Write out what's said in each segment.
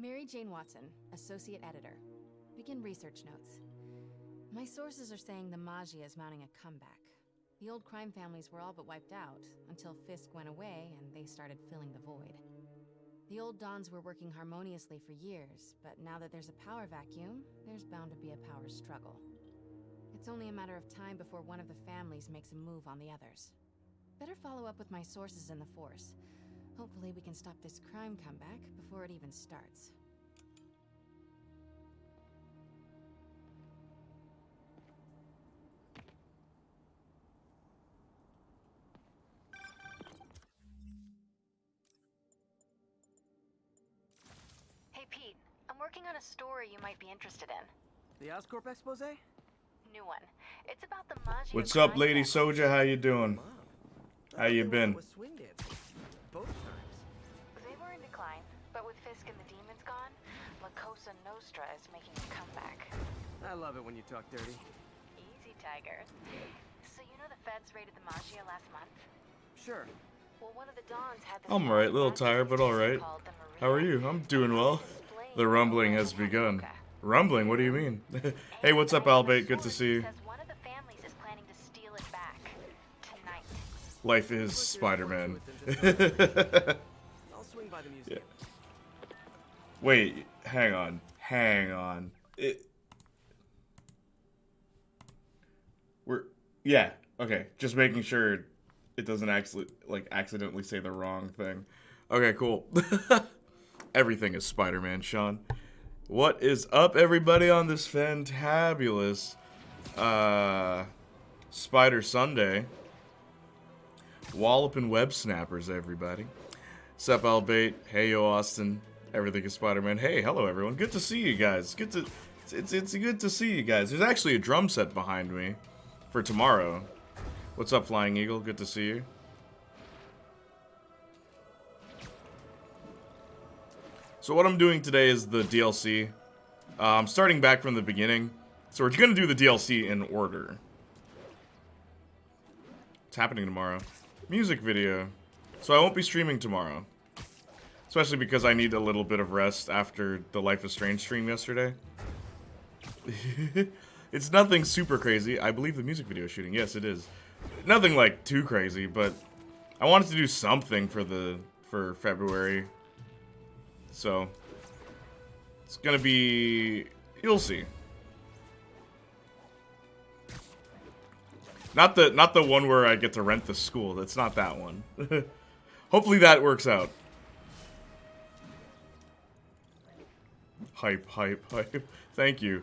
Mary Jane Watson, Associate Editor. Begin research notes. My sources are saying the Magia is mounting a comeback. The old crime families were all but wiped out, until Fisk went away and they started filling the void. The old Dons were working harmoniously for years, but now that there's a power vacuum, there's bound to be a power struggle. It's only a matter of time before one of the families makes a move on the others. Better follow up with my sources in the Force. Hopefully we can stop this crime comeback before it even starts. Hey Pete, I'm working on a story you might be interested in. The Oscorp expose? New one. It's about the Magia. What's up, crime Lady family. Soldier? How you doing? How you been? Both times. They were in decline, but with Fisk and the demons gone, La Cosa Nostra is making a comeback. I love it when you talk dirty. Easy, Tiger. So you know the feds raided the Magia last month? Sure. Well, one of the Dons had this I'm alright, a little tired, but alright. called the Maria. How are you? I'm doing well. The rumbling has begun. Rumbling? What do you mean? Hey, what's up, Albate? Good to see you. Says one of the families is planning to steal it back tonight. Life is Spider-Man. I'll swing by the museum. Wait, hang on. Yeah, okay. Just making sure it doesn't actually, accidentally say the wrong thing. Okay, cool. Everything is Spider-Man, Sean. What is up, everybody, on this fantabulous Spider Sunday? Walloping web snappers, everybody. Sup, Albate? Hey, yo, Austin. Everything is Spider-Man. Hey, hello, everyone. Good to see you guys. It's good to see you guys. There's actually a drum set behind me for tomorrow. What's up, Flying Eagle? Good to see you. So what I'm doing today is the DLC. I'm starting back from the beginning. So we're going to do the DLC in order. It's happening tomorrow. Music video. So I won't be streaming tomorrow. Especially because I need a little bit of rest after the Life is Strange stream yesterday. It's nothing super crazy. I believe the music video is shooting. Yes, it is. Nothing like too crazy, but I wanted to do something for February. So it's gonna be, you'll see. Not the one where I get to rent the school. That's not that one. Hopefully that works out. Hype. Thank you.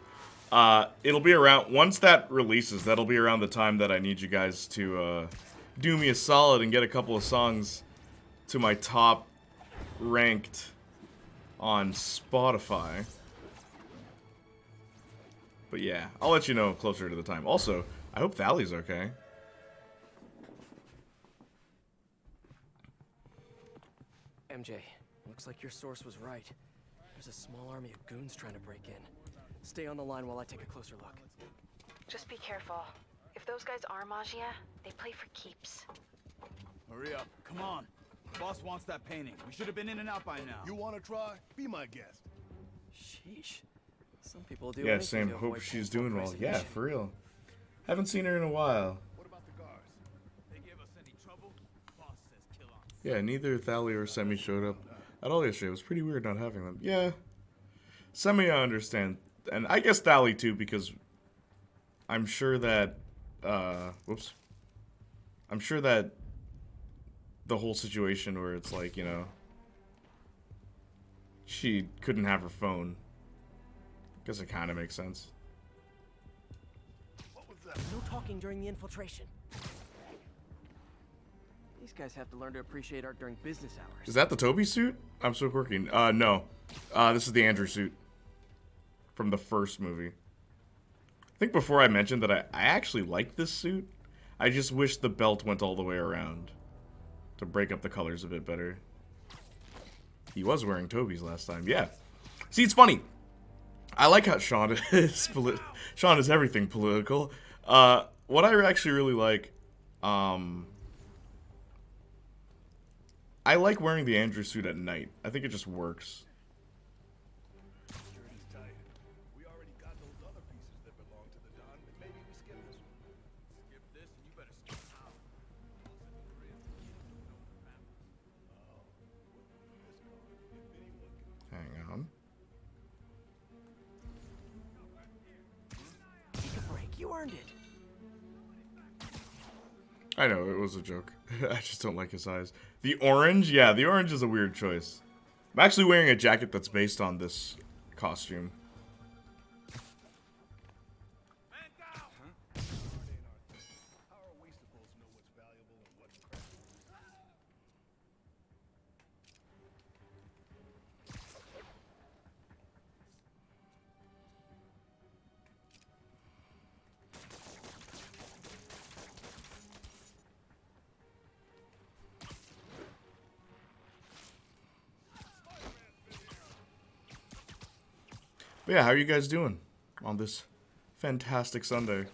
It'll be around, once that releases, that'll be around the time that I need you guys to do me a solid and get a couple of songs to my top ranked on Spotify. But yeah, I'll let you know closer to the time. Also, I hope Thalley's okay. MJ, looks like your source was right. There's a small army of goons trying to break in. Stay on the line while I take a closer look. Just be careful. If those guys are Magia, they play for keeps. Hurry up, come on. Boss wants that painting. We should have been in and out by now. You want to try? Be my guest. Sheesh. Some people do. Yeah, anything same. to Hope avoid she's painful doing well. Yeah, presentation. for real. Haven't seen her in a while. What about the guards? They give us any trouble? Boss says kill on. Yeah, neither Thalley or Semi showed up at all yesterday. It was pretty weird not having them. Yeah. Semi, I understand. And I guess Thalley too, because I'm sure that, whoops. I'm sure that the whole situation where it's like, you know, she couldn't have her phone. Guess it kind of makes sense. What was that? No talking during the infiltration. These guys have to learn to appreciate art during business hours. Is that the Toby suit? I'm so quirky. No. This is the Andrew suit from the first movie. I think before I mentioned that I actually like this suit. I just wish the belt went all the way around to break up the colors a bit better. He was wearing Toby's last time. Yeah. See, it's funny. I like how Sean is Sean is everything political. What I actually really like, I like wearing the Andrew suit at night. I think it just works. You earned it. I know, it was a joke. I just don't like his eyes. The orange? Yeah, the orange is a weird choice. I'm actually wearing a jacket that's based on this costume. How are we supposed to know what's valuable and what's crap? But yeah, how are you guys doing on this fantastic Sunday?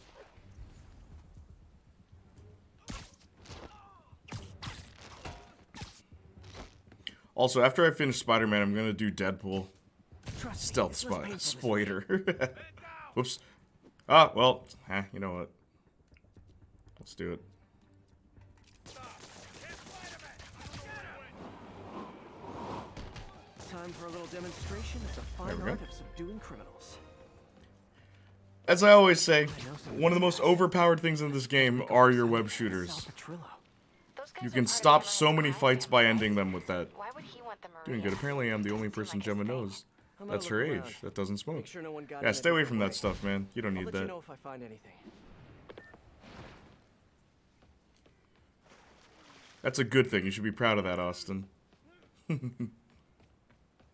Also, after I finish Spider-Man, I'm gonna do Deadpool. Trust me, Stealth it's less painful this way. Spoiler. Whoops. Ah, well, you know what? Let's do it. Time for a little demonstration of the There fine we art go. of subduing criminals. As I always say, one of the most overpowered things in this game are your web shooters. Those guys You are can part of stop Cameron's so many crime fights by family, ending right? them with that. Why would he want the Maria? Doing good. Apparently, I'm the only Doesn't seem person like his Gemma thing. knows. I'm gonna That's look her around. age. That doesn't smoke. Make sure no one got Yeah, in a stay away different from way. that stuff, man. You don't I'll need let you that. know if I find anything. That's a good thing. You should be proud of that, Austin.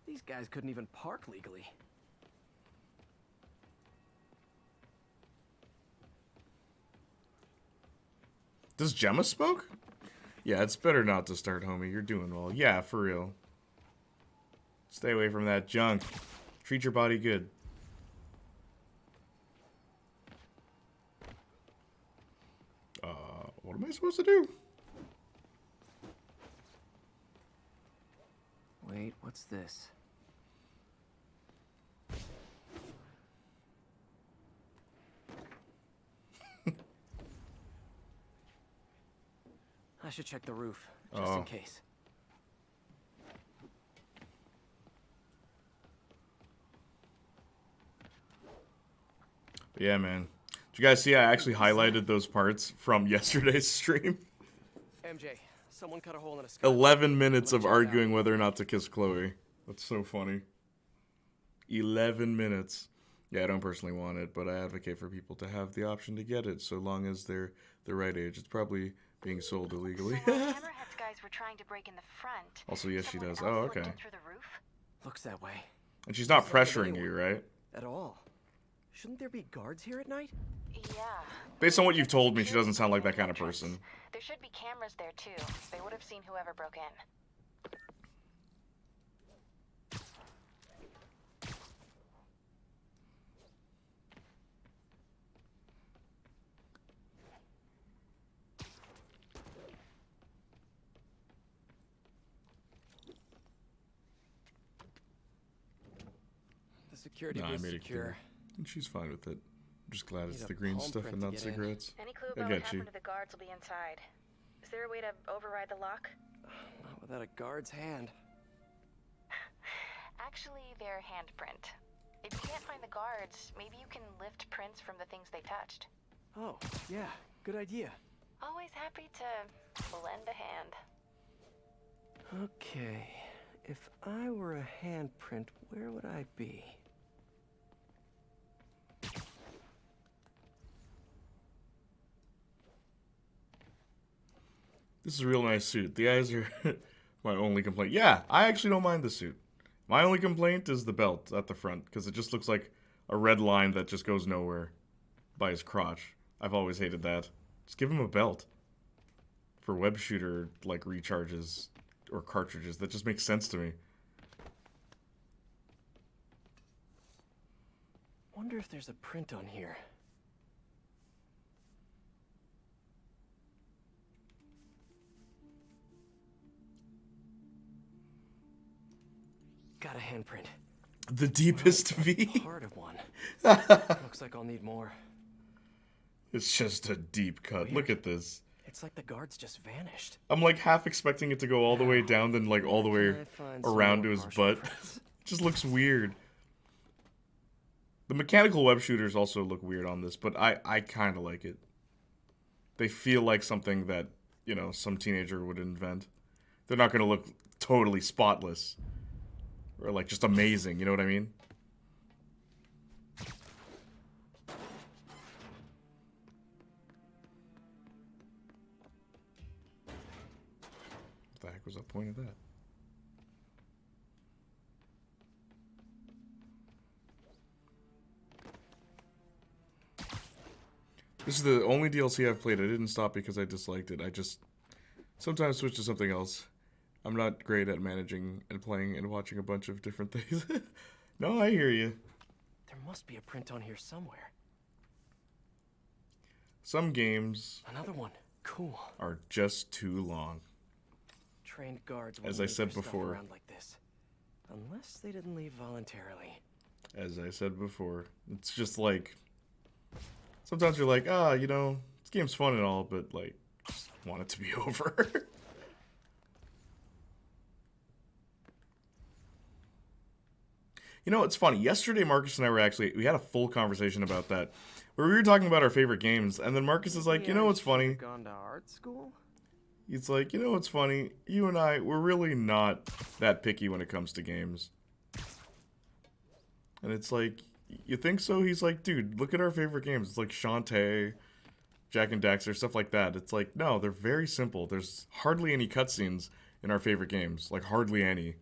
These guys couldn't even park legally. Does Gemma smoke? Yeah, it's better not to start, homie. You're doing well. Yeah, for real. Stay away from that junk. Treat your body good. What am I supposed to do? Wait, what's this? I should check the roof, just in case. Yeah, man. Did you guys see I actually highlighted those parts from yesterday's stream? MJ, someone cut a hole in a sky. 11 minutes Let of me check it out. arguing whether or not to kiss Chloe. That's so funny. 11 minutes. Yeah, I don't personally want it, but I advocate for people to have the option to get it so long as they're the right age. It's probably being sold illegally. So while Hammerhead's guys were trying to break in the front. Also, yes, she someone does. else Oh, slipped okay. in through the roof? Looks that way. And she's not Sounds like pressuring anyone. you, right? At all. Shouldn't there be guards here at night? Yeah. Based on what you've Just told me, she curious doesn't sound like about that kind of the entrance. person. There should be cameras there too. They would have seen whoever broke in. The security Nah, I booth's made it secure. clear. And she's fine with it. I'm just glad it's Need a the green palm stuff print and to not get in. cigarettes. Any clue I about what get you. happened to the guards will be inside. Is there a way to override the lock? Not without a guard's hand. Actually, their handprint. If you can't find the guards, maybe you can lift prints from the things they touched. Oh, yeah, good idea. Always happy to lend a hand. Okay, if I were a handprint, where would I be? This is a real nice suit. The eyes are my only complaint. Yeah, I actually don't mind the suit. My only complaint is the belt at the front, because it just looks like a red line that just goes nowhere by his crotch. I've always hated that. Just give him a belt. For web shooter, like, recharges or cartridges. That just makes sense to me. Wonder if there's a print on here. Got a handprint. The deepest V? Part of one. Looks like I'll need more. It's just a deep cut. Look at this. It's like the guards just vanished. I'm like half expecting it to go all the way down, then like all the way Can I find some around more to his partial butt. prints? Just looks weird. The mechanical web shooters also look weird on this, but I kind of like it. They feel like something that, you know, some teenager would invent. They're not going to look totally spotless. Or, like, just amazing, you know what I mean? What the heck was the point of that? This is the only DLC I've played. I didn't stop because I disliked it. I just sometimes switch to something else. I'm not great at managing and playing and watching a bunch of different things. No, I hear you. There must be a print on here somewhere. Some games Another one. Cool. are just too long. Trained guards As wouldn't I leave said their stuff before. around like this. Unless they didn't leave voluntarily. As I said before. It's just like... Sometimes you're like, ah, you know, this game's fun and all, but, like, just want it to be over. You know, it's funny. Yesterday, Marcus and I we had a full conversation about that, where we were talking about our favorite games, and then Marcus is like, you know what's funny? Gone to art school? He's like, you know what's funny? You and I, we're really not that picky when it comes to games. And it's like, you think so? He's like, dude, look at our favorite games. It's like Shantae, Jack and Daxter, stuff like that. It's like, no, they're very simple. There's hardly any cutscenes in our favorite games. Like, hardly any.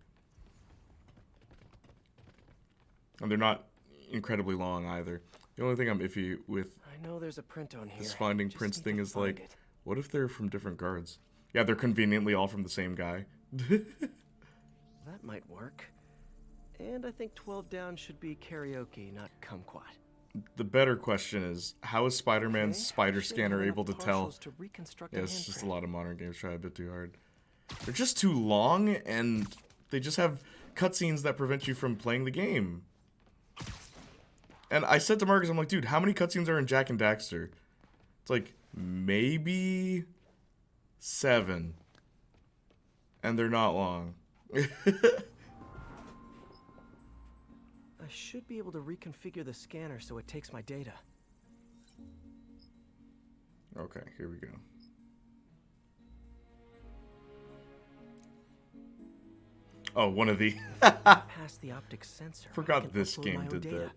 And they're not incredibly long either. The only thing I'm iffy with I know there's a print on here. this finding Just prints need thing to is find like, it. what if they're from different guards? Yeah, they're conveniently all from the same guy. That might work. And I think 12 down should be karaoke, not kumquat. The better question is, how is Spider-Man's Okay, spider should scanner have able to enough tell? partials to reconstruct Yeah, a it's just a handprint. lot of modern games try a bit too hard. They're just too long, and they just have cutscenes that prevent you from playing the game. And I said to Marcus, I'm like, dude, how many cutscenes are in Jack and Daxter? It's like, maybe 7. And they're not long. I should be able to reconfigure the scanner so it takes my data. Okay, here we go. Oh, one of the... Past the optic sensor. I Forgot can this upload game my own did data. that.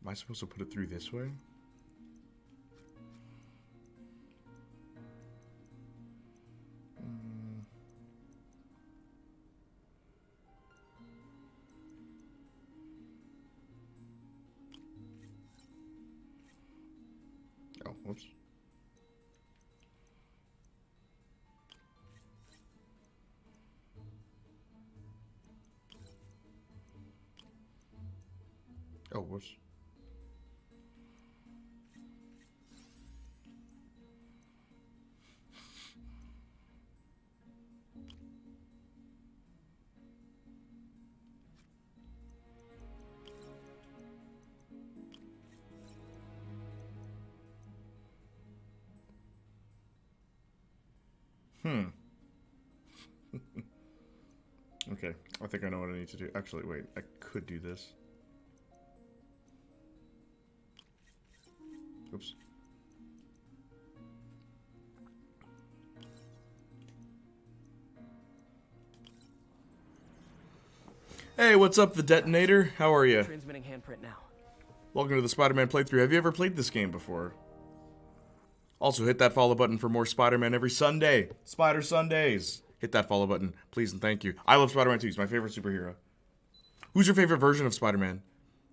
Am I supposed to put it through this way? Oh, whoops. Oh, whoops. Okay, I think I know what I need to do. Actually, wait, I could do this. Oops. Hey, what's up, the Detonator? How are you? Transmitting handprint now. Welcome to the Spider-Man playthrough. Have you ever played this game before? Also, hit that follow button for more Spider-Man every Sunday. Spider Sundays. Hit that follow button, please and thank you. I love Spider-Man 2. He's my favorite superhero. Who's your favorite version of Spider-Man?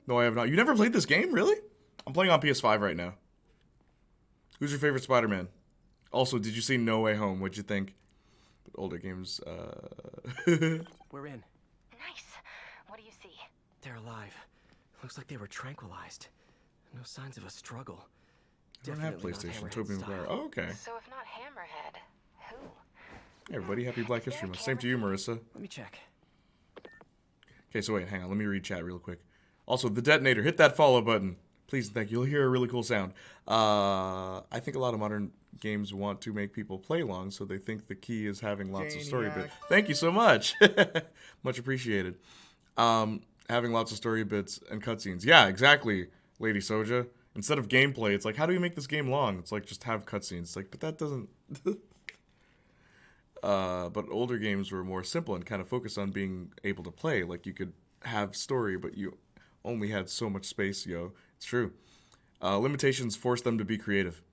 No, I have not. You never played this game? Really? I'm playing on PS5 right now. Who's your favorite Spider-Man? Also, did you see No Way Home? What'd you think? Older games, We're in. Nice. What do you see? They're alive. Looks like they were tranquilized. No signs of a struggle. I don't have Definitely not PlayStation. Hammerhead Tobey style. Maguire. Oh, okay. So if not Hammerhead, who? Hey, everybody. Happy Black History Month. Same to you, Marissa. Let me check. Okay, so wait, hang on. Let me read chat real quick. Also, the Detonator. Hit that follow button. Please and thank you. You'll hear a really cool sound. I think a lot of modern games want to make people play long, so they think the key is having lots of story bits. Thank you so much. Much appreciated. Having lots of story bits and cutscenes. Yeah, exactly, Lady Soja. Instead of gameplay, it's like, how do we make this game long? It's like, just have cutscenes. It's like, but that doesn't... but older games were more simple and kind of focused on being able to play. Like, you could have story, but you only had so much space, yo. It's true. Limitations force them to be creative.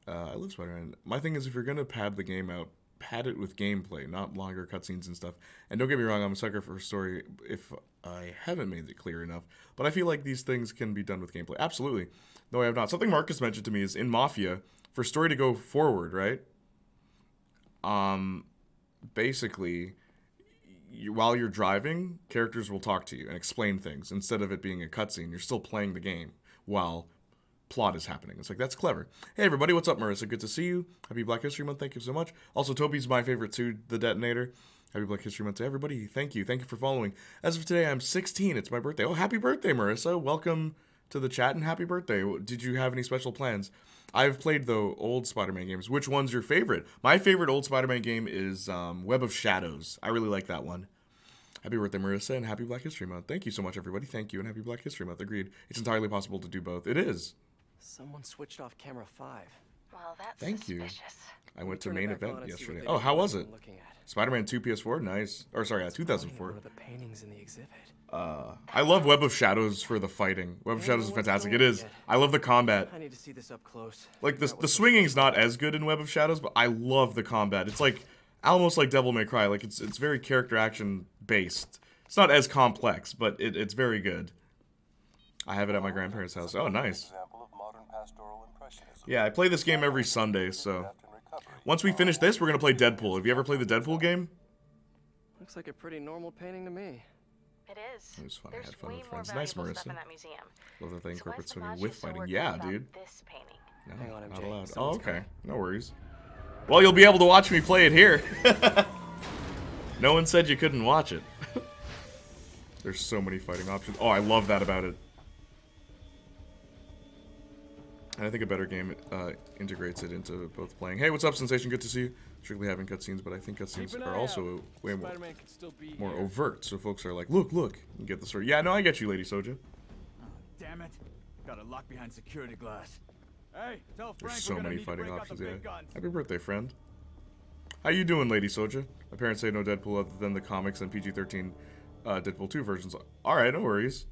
I love Spider-Man. My thing is, if you're going to pad the game out, pad it with gameplay, not longer cutscenes and stuff. And don't get me wrong, I'm a sucker for story if I haven't made it clear enough. But I feel like these things can be done with gameplay. Absolutely. No, I have not. Something Marcus mentioned to me is in Mafia, for story to go forward, right? Basically, while you're driving, characters will talk to you and explain things. Instead of it being a cutscene, you're still playing the game while plot is happening. It's like, that's clever. Hey everybody, what's up, Marissa? Good to see you. Happy Black History Month. Thank you so much. Also, Toby's my favorite too, the Detonator. Happy Black History Month to everybody. Thank you. Thank you for following. As of today, I'm 16. It's my birthday. Oh, happy birthday, Marissa. Welcome to the chat and happy birthday. Did you have any special plans? I've played the old Spider-Man games. Which one's your favorite? My favorite old Spider-Man game is Web of Shadows. I really like that one. Happy birthday, Marissa, and happy Black History Month. Thank you so much, everybody. Thank you, and happy Black History Month. Agreed. It's entirely possible to do both. It is. Someone switched off camera 5. Well, that's Thank you. suspicious. I went to Turn it main back on event and see what yesterday. they Oh, did how with was what it? I'm looking at. Spider-Man 2 PS4? Nice. Or sorry, 2004. One of the paintings in the exhibit. I love Web of Shadows for the fighting. Web of Shadows is fantastic. It is. I love the combat. I need to see this up close. Like, the swinging's not as good in Web of Shadows, but I love the combat. It's like, almost like Devil May Cry. Like, it's very character action based. It's not as complex, but it's very good. I have it at my grandparents' house. Oh, nice. Yeah, I play this game every Sunday, so... Once we finish this, we're gonna play Deadpool. Have you ever played the Deadpool game? Looks like a pretty normal painting to me. It is. It was fun. I There's had fun way with more friends. Nice, valuable stuff Marissa. in that museum. Love that they So incorporate why's the swimming Maggia with so fighting. worried Yeah, about dude. This painting? No, Hang on, not MJ. allowed. Oh, Someone's okay. coming. No worries. Well, you'll be able to watch me play it here. No one said you couldn't watch it. There's so many fighting options. Oh, I love that about it. And I think a better game integrates it into both playing. Hey, what's up, Sensation? Good to see you. Strictly having cutscenes, but I think cutscenes are also way more overt. So folks are like, look, and get the story. Yeah, no, I get you, Lady Soja. Oh, damn it. Got a lock behind security glass. Hey, tell Frank There's we're so gonna many need to fighting break out options, the yeah. big guns. Happy birthday, friend. How you doing, Lady Soja? My parents say no Deadpool other than the comics and PG-13 Deadpool 2 versions. Alright, no worries.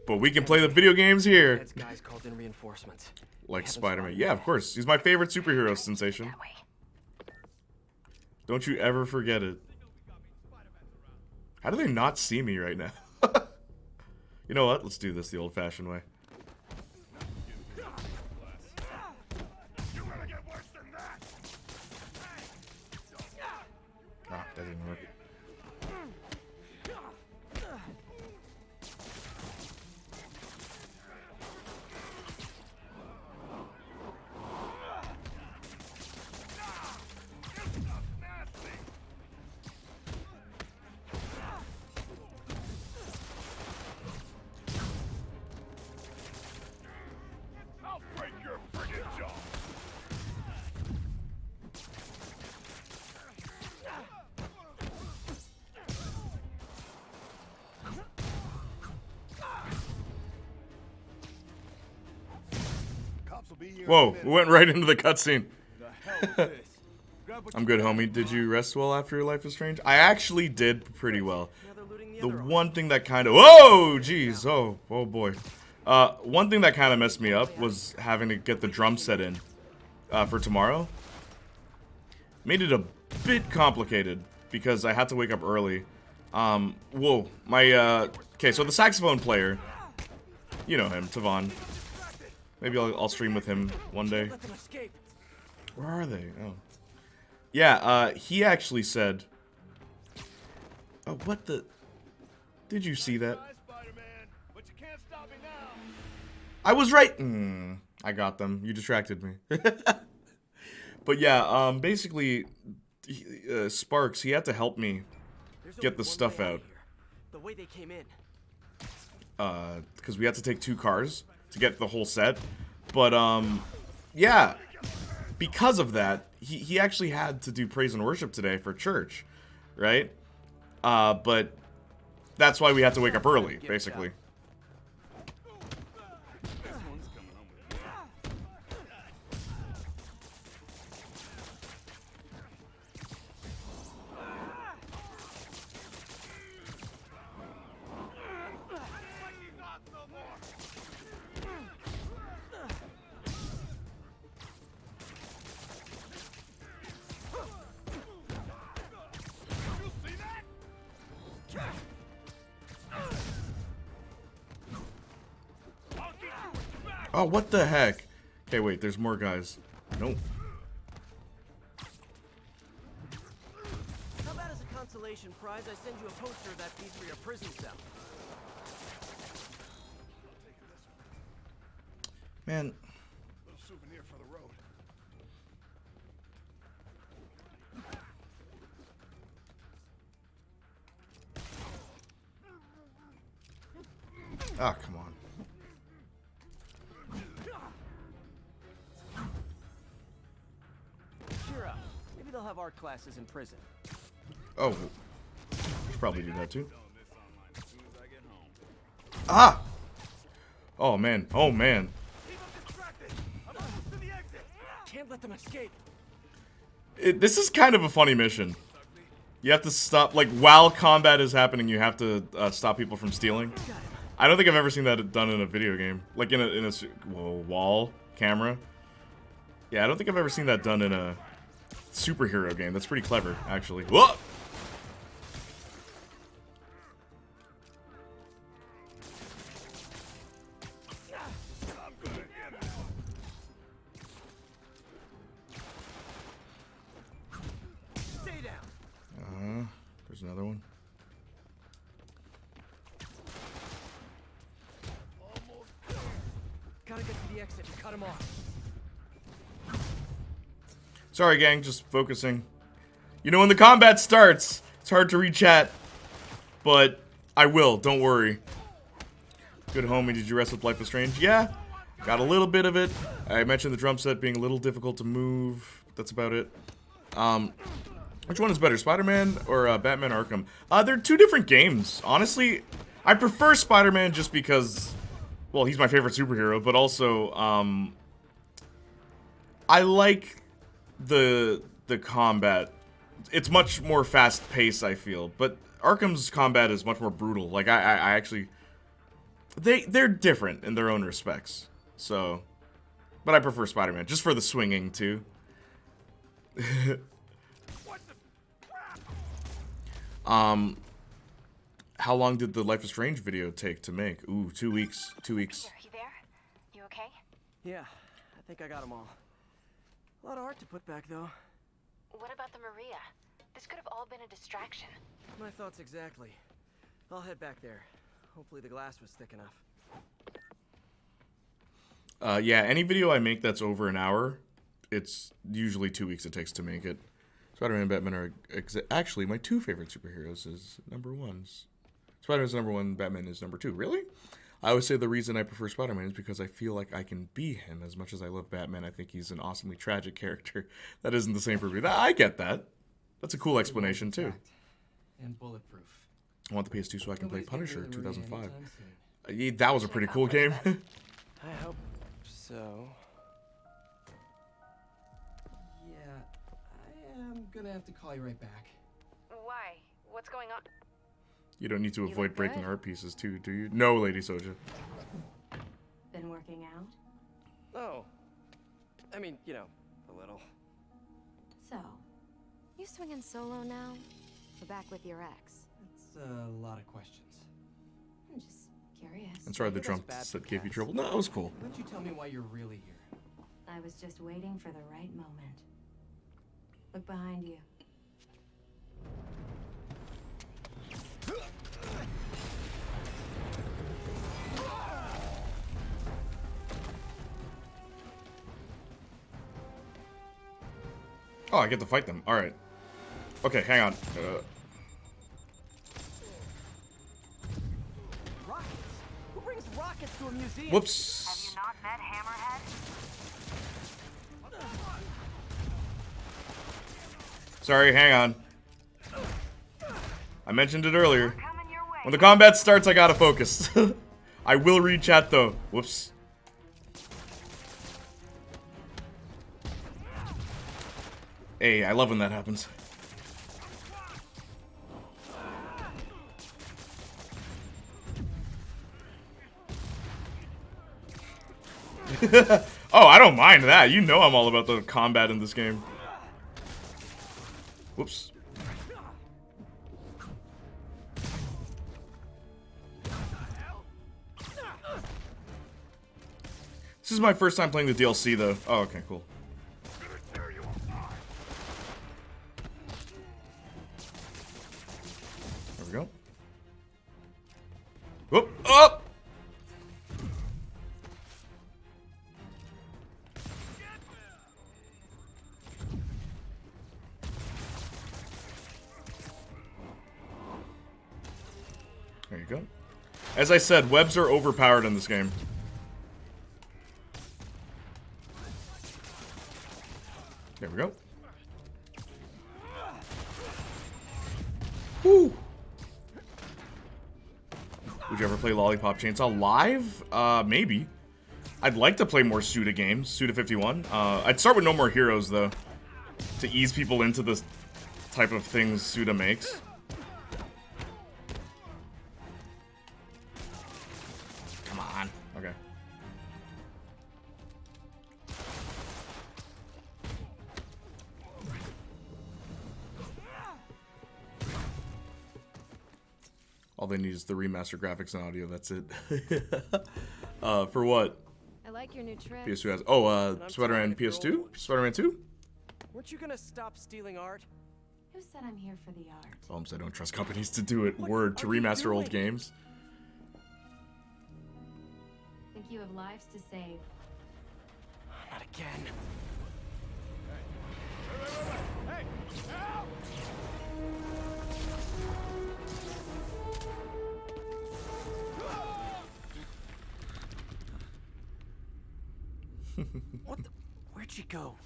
But we can play the video games here. Ed's guys called in reinforcements. Like Spider-Man. Yeah, of course. He's my favorite superhero, Sensation. That way. Don't you ever forget it. How do they not see me right now? You know what? Let's do this the old-fashioned way. You're gonna get worse than that. Ah, that didn't work. I'll break your friggin' jaw. Cops will be here. Whoa, we went right into the cutscene. The hell is this? Grab what I'm good, homie. Did you rest well after your Life is Strange? I actually did pretty well. The one thing that kind of... Whoa! Jeez. Oh boy. One thing that kind of messed me up was having to get the drum set in for tomorrow. Made it a bit complicated because I had to wake up early. Whoa. My, okay, so the saxophone player, you know him, Tavon. Maybe I'll stream with him one day. Let them escape. Where are they? Oh. Yeah, he actually said... Oh, what the... Did you see that? Bye, Spider-Man, but you can't stop me now. I was right! I got them. You distracted me. But yeah, basically, Sparks, he had to help me There's get only the one stuff way out. here. The way they came in. Because we had to take 2 cars to get the whole set. But yeah, because of that, he actually had to do praise and worship today for church, right? But that's why we had to wake up early, basically. Oh, what the heck? Okay, wait, there's more guys. Nope. How about as a consolation prize, I send you a poster of that piece for your prison cell? Man. Little souvenir for the road. Ah, come on. Cheer up. Maybe they'll have art classes in prison. Oh. Should probably do that too. Ah! Oh man. Oh man. Can't let them escape. This is kind of a funny mission. You have to stop, like, while combat is happening, you have to stop people from stealing. I don't think I've ever seen that done in a video game. Like, in a wall camera. Yeah, I don't think I've ever seen that done in a superhero game. That's pretty clever, actually. Whoa! Stay down. There's another one. Gotta get to the exit and cut him off. Sorry, gang, just focusing. You know, when the combat starts, it's hard to read chat, but I will, don't worry. Good homie, did you rest with Life is Strange? Yeah, got a little bit of it. I mentioned the drum set being a little difficult to move. That's about it. Which one is better, Spider-Man or Batman Arkham? They're two different games. Honestly, I prefer Spider-Man just because, well, he's my favorite superhero, but also, I like the combat. It's much more fast-paced, I feel, but Arkham's combat is much more brutal. Like, I actually... They're different in their own respects, so... But I prefer Spider-Man, just for the swinging, too. How long did the Life is Strange video take to make? Ooh, 2 weeks. 2 weeks. You there? You okay? Yeah, I think I got them all. A lot of art to put back, though. What about the Maria? This could have all been a distraction. My thoughts exactly. I'll head back there. Hopefully the glass was thick enough. Yeah, any video I make that's over an hour, it's usually 2 weeks it takes to make it. Spider-Man and Batman are actually my two favorite superheroes is number ones. Spider-Man's number one, Batman is number two. Really? I always say the reason I prefer Spider-Man is because I feel like I can be him as much as I love Batman. I think he's an awesomely tragic character. That isn't the same for me. I get that. That's a cool explanation, too. And bulletproof. I want the PS2 so I can play Nobody's getting Punisher rid of the Maria 2005. anytime soon. Yeah, that was a pretty cool game. I hope so. Yeah, I am gonna have to call you right back. Why? What's going on? You don't need to You avoid look breaking good. art pieces, too, do you? No, Lady Soja. Been working out? Oh. I mean, you know, a little. So, You swinging solo now? Or back with your ex? That's a lot of questions. I'm just curious. And sorry the Maybe that's drum bad set for gave you cats. trouble. No, it was cool. Why don't you tell me why you're really here? I was just waiting for the right moment. Look behind you. Oh, I get to fight them. All right. Okay, hang on. Rockets? Who brings rockets to a museum. Whoops. Have you not met Hammerhead? Sorry, hang on. I mentioned it earlier. Coming your way. When the combat starts, I gotta focus. I will read chat though. Whoops. Hey, I love when that happens. Oh, I don't mind that. You know I'm all about the combat in this game. Whoops. This is my first time playing the DLC, though. Oh, okay, cool. There we go. Whoop! Up! There you go. As I said, webs are overpowered in this game. There we go. Woo! Would you ever play Lollipop Chainsaw live? Maybe. I'd like to play more Suda games, Suda 51. I'd start with No More Heroes, though, to ease people into the type of things Suda makes. Come on. Okay. All they need is the remaster graphics and audio. That's it. For what? I like your new trip. PS2 has. Oh, Spider-Man PS2? Spider-Man 2? Weren't you gonna stop stealing art? Who said I'm here for the art? Holmes, I don't trust companies to do it. What Word, to are you remaster old doing? games. Think you have lives to save. Not again. Hey! Help! What the? Where'd she go?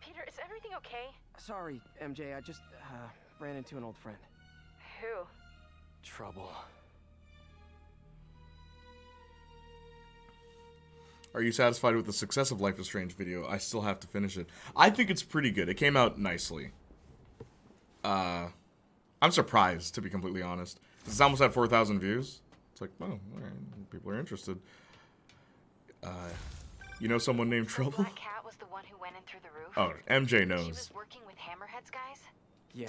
Peter, is everything okay? Sorry, MJ. I just ran into an old friend. Who? Trouble. Are you satisfied with the success of Life is Strange video? I still have to finish it. I think it's pretty good. It came out nicely. I'm surprised, to be completely honest. It's almost at 4,000 views. It's like, oh, alright, people are interested. You know someone named Trouble? Black Cat was the one who went in through the roof? Oh, MJ She knows. was working with Hammerhead's guys? Yeah.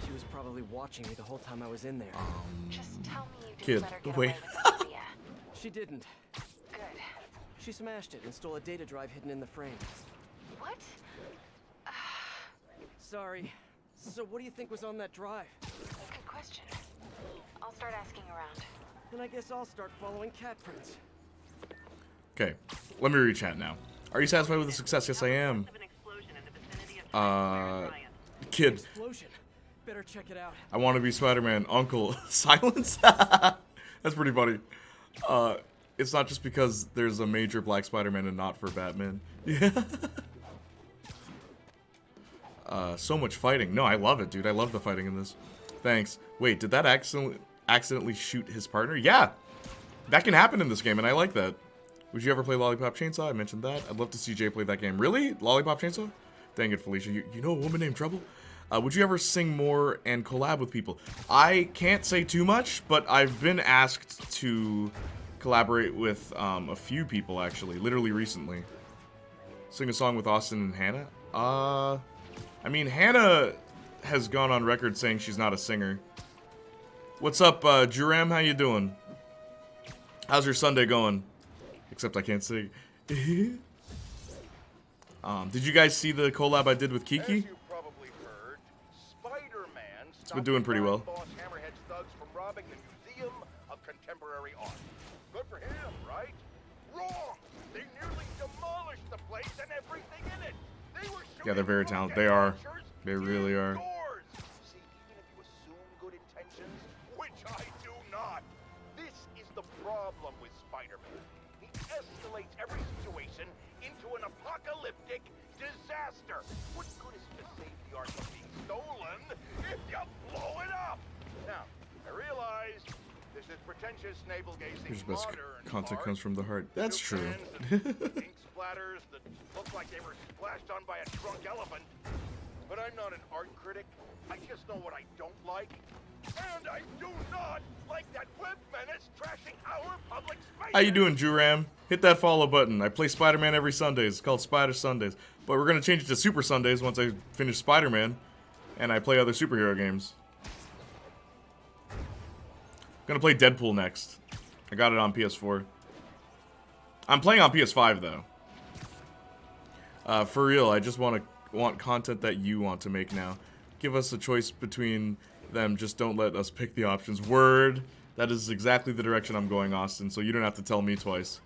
She was probably watching me the whole time I was in there. Just tell me you didn't Kid, let her get wait. away with the Mafia. She didn't. Good. She smashed it and stole a data drive hidden in the frame. What? Sorry. So what do you think was on that drive? Good question. I'll start asking around. And I guess I'll start following cat prints. Okay, let me read chat now. Are you satisfied with the success? Yes, I am. Kid, Explosion. Better check it out. I want to be Spider-Man. Uncle, silence? That's pretty funny. It's not just because there's a major black Spider-Man and not for Batman. Yeah. So much fighting. No, I love it, dude. I love the fighting in this. Thanks. Wait, did that accidentally shoot his partner? Yeah. That can happen in this game, and I like that. Would you ever play Lollipop Chainsaw? I mentioned that. I'd love to see Jay play that game. Really? Lollipop Chainsaw? Dang it, Felicia. You know a woman named Trouble? Would you ever sing more and collab with people? I can't say too much, but I've been asked to collaborate with a few people, actually. Literally recently. Sing a song with Austin and Hannah? I mean, Hannah has gone on record saying she's not a singer. What's up, Juram? How you doing? How's your Sunday going? Except I can't sing. Did you guys see the collab I did with As Kiki? you probably heard, Spider-Man It's been doing pretty well. boss Hammerhead's thugs from robbing the Museum of Contemporary Art. Good for him, right? Wrong! They nearly demolished the place and everything in it. They were Yeah, they're very talented. They are. They really are. See, even if you assume good intentions, which escalates every situation into an apocalyptic disaster. What good is it to save the Ark from being stolen if you blow it up? Now, I realize this is pretentious navel-gazing Here's best modern content art. comes from the heart. That's New true. pens and ink splatters that look like they were splashed on by a drunk elephant. But I'm not an art critic. I just know what I don't like. And I do not like that web menace trashing our public space. How you doing, Juram? Hit that follow button. I play Spider-Man every Sunday. It's called Spider Sundays. But we're gonna change it to Super Sundays once I finish Spider-Man and I play other superhero games. Gonna play Deadpool next. I got it on PS4. I'm playing on PS5 though. For real, I just want content that you want to make now. Give us a choice between them. Just don't let us pick the options. Word. That is exactly the direction I'm going, Austin. So you don't have to tell me twice.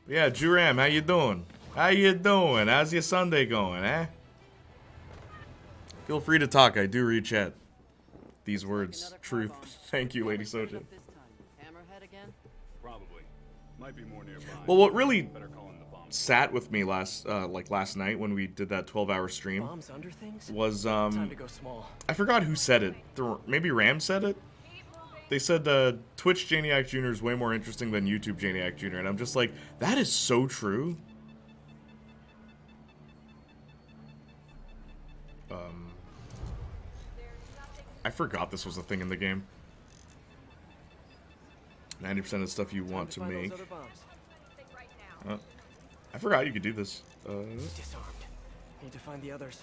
But yeah, Juram, how you doing? How you doing? How's your Sunday going, eh? Feel free to talk. I do read chat. These words, truth. Thank you, Lady Soja. Hammerhead again? Probably. Might be more nearby. Well, what really Better call in the bomb. sat with me last night when we did that 12-hour stream Bombs under things? was Time to go small. I forgot who said it. Maybe Ram said it. They said Twitch Janiac Jr. is way more interesting than YouTube Janiac Jr. And I'm just like, that is so true. I forgot this was a thing in the game. 90% of the stuff you want to make. I forgot you could do this. Disarmed. Need to find the others.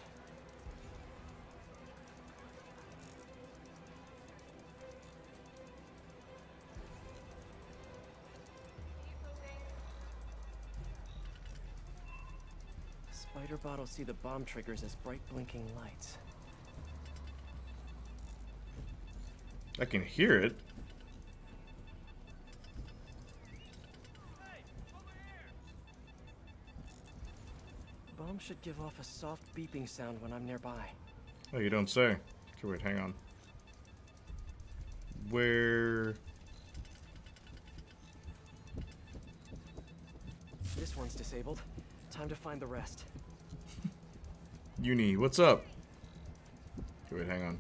Spider bottles see the bomb triggers as bright blinking lights. I can hear it. Bombs should give off a soft beeping sound when I'm nearby. Oh, you don't say. Okay, wait, hang on. Where... This one's disabled. Time to find the rest. Uni, what's up? Okay, wait, hang on.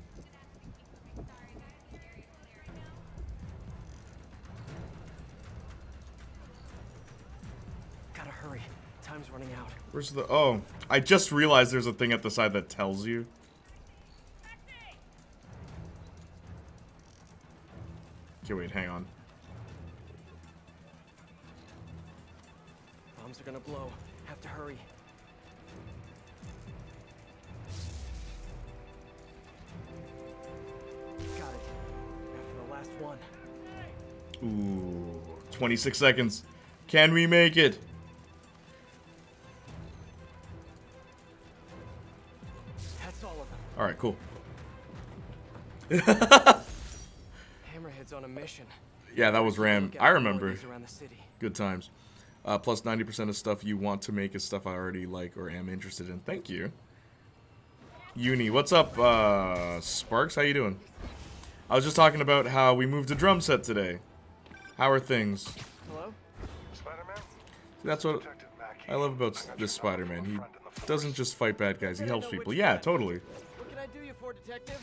Gotta hurry. Time's running out. Where's the... Oh, I just realized there's a thing at the side that tells you. Okay, wait, hang on. Bombs are gonna blow. Have to hurry. Got it. Now for the last one. Ooh, 26 seconds. Can we make it? That's all of them. All right, cool. Hammerhead's on a mission. Yeah, that was Ram. Look out I for remember. these around the city. Good times. Plus 90% of stuff you want to make is stuff I already like or am interested in. Thank you. Uni, what's up, Sparks? How you doing? I was just talking about how we moved a drum set today. How are things? Hello? Spider-Man? That's what I love about this Spider-Man. He doesn't just fight bad guys. He helps people. Yeah, totally. What can I do you for, detective?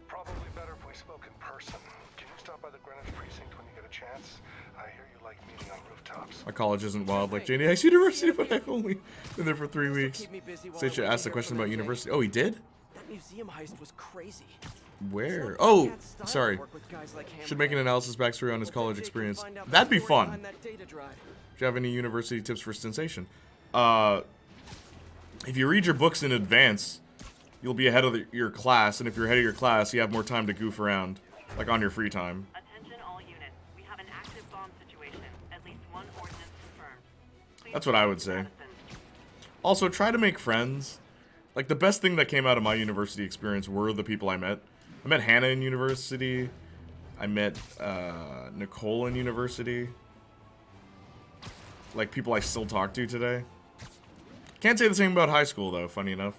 Probably better if we spoke in person. Can you stop by the Greenwich precinct when you get a chance? I hear you like meeting on rooftops. My college isn't wild like JDX University, but I've only been there for 3 weeks. Sage asked a question about university. Oh, he did? That museum heist was crazy. Where? Oh, sorry. Should make an analysis backstory on his college experience. That'd be fun. Do you have any university tips for sensation? If you read your books in advance, you'll be ahead of your class, and if you're ahead of your class, you have more time to goof around, like on your free time. Attention all units. We have an active bomb situation. At least one ordinance confirmed. That's what I would say. Also, try to make friends. Like, the best thing that came out of my university experience were the people I met. I met Hannah in university. I met Nicole in university. Like, people I still talk to today. Can't say the same about high school, though, funny enough.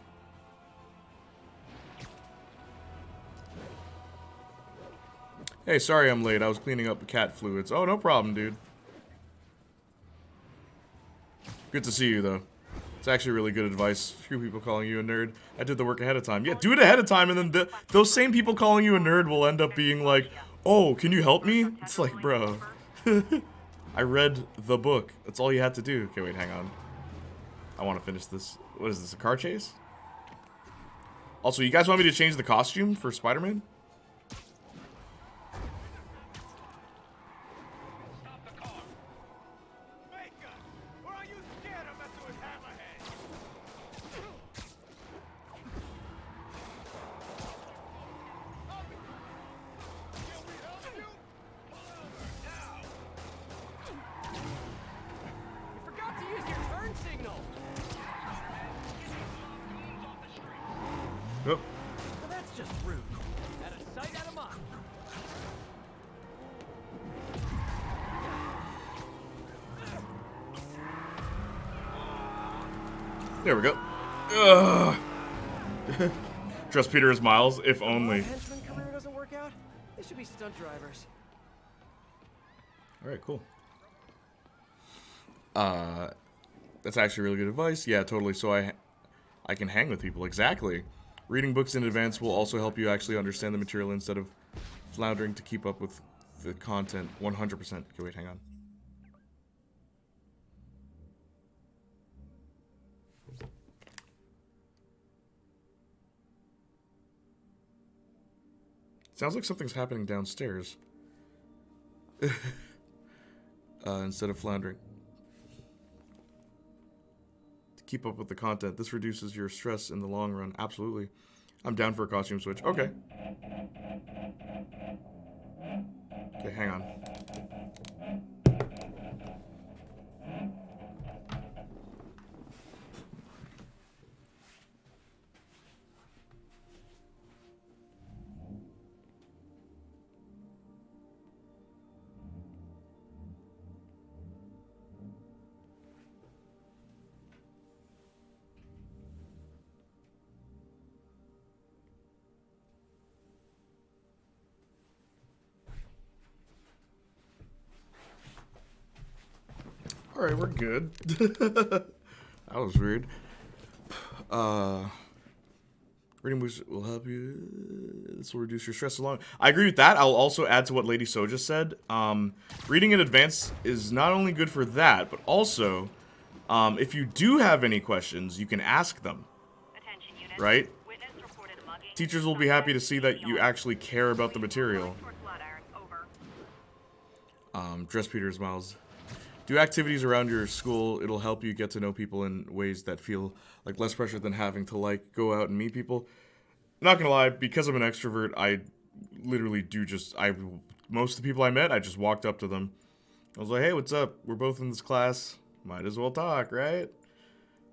Hey, sorry I'm late. I was cleaning up cat fluids. Oh, no problem, dude. Good to see you, though. It's actually really good advice. Screw people calling you a nerd. I did the work ahead of time. Yeah, do it ahead of time, and then those same people calling you a nerd will end up being like, oh, can you help me? It's like, bro. I read the book. That's all you had to do. Okay, wait, hang on. I want to finish this. What is this, a car chase? Also, you guys want me to change the costume for Spider-Man? Nope. Well, that's just rude. Out of sight, out of mind. There we go. Ugh. Trust Peter as Miles, if only. Henchman career doesn't work out. They should be stunt drivers. All right, cool. That's actually really good advice. Yeah, totally. So I can hang with people. Exactly. Reading books in advance will also help you actually understand the material instead of floundering to keep up with the content. 100%. Okay, wait, hang on. Sounds like something's happening downstairs. Instead of floundering. To keep up with the content. This reduces your stress in the long run. Absolutely. I'm down for a costume switch. Okay. Okay, hang on. Alright, we're good. That was weird. Reading books will help you. This will reduce your stress along. I agree with that. I'll also add to what Lady Soja said. Reading in advance is not only good for that, but also, if you do have any questions, you can ask them. Right? Teachers will be happy to see that you actually care about the material. Dress Peter's Miles. Do activities around your school. It'll help you get to know people in ways that feel like less pressure than having to like go out and meet people. Not gonna lie, because I'm an extrovert, I literally do just most of the people I met, I just walked up to them. I was like, hey, what's up? We're both in this class. Might as well talk, right?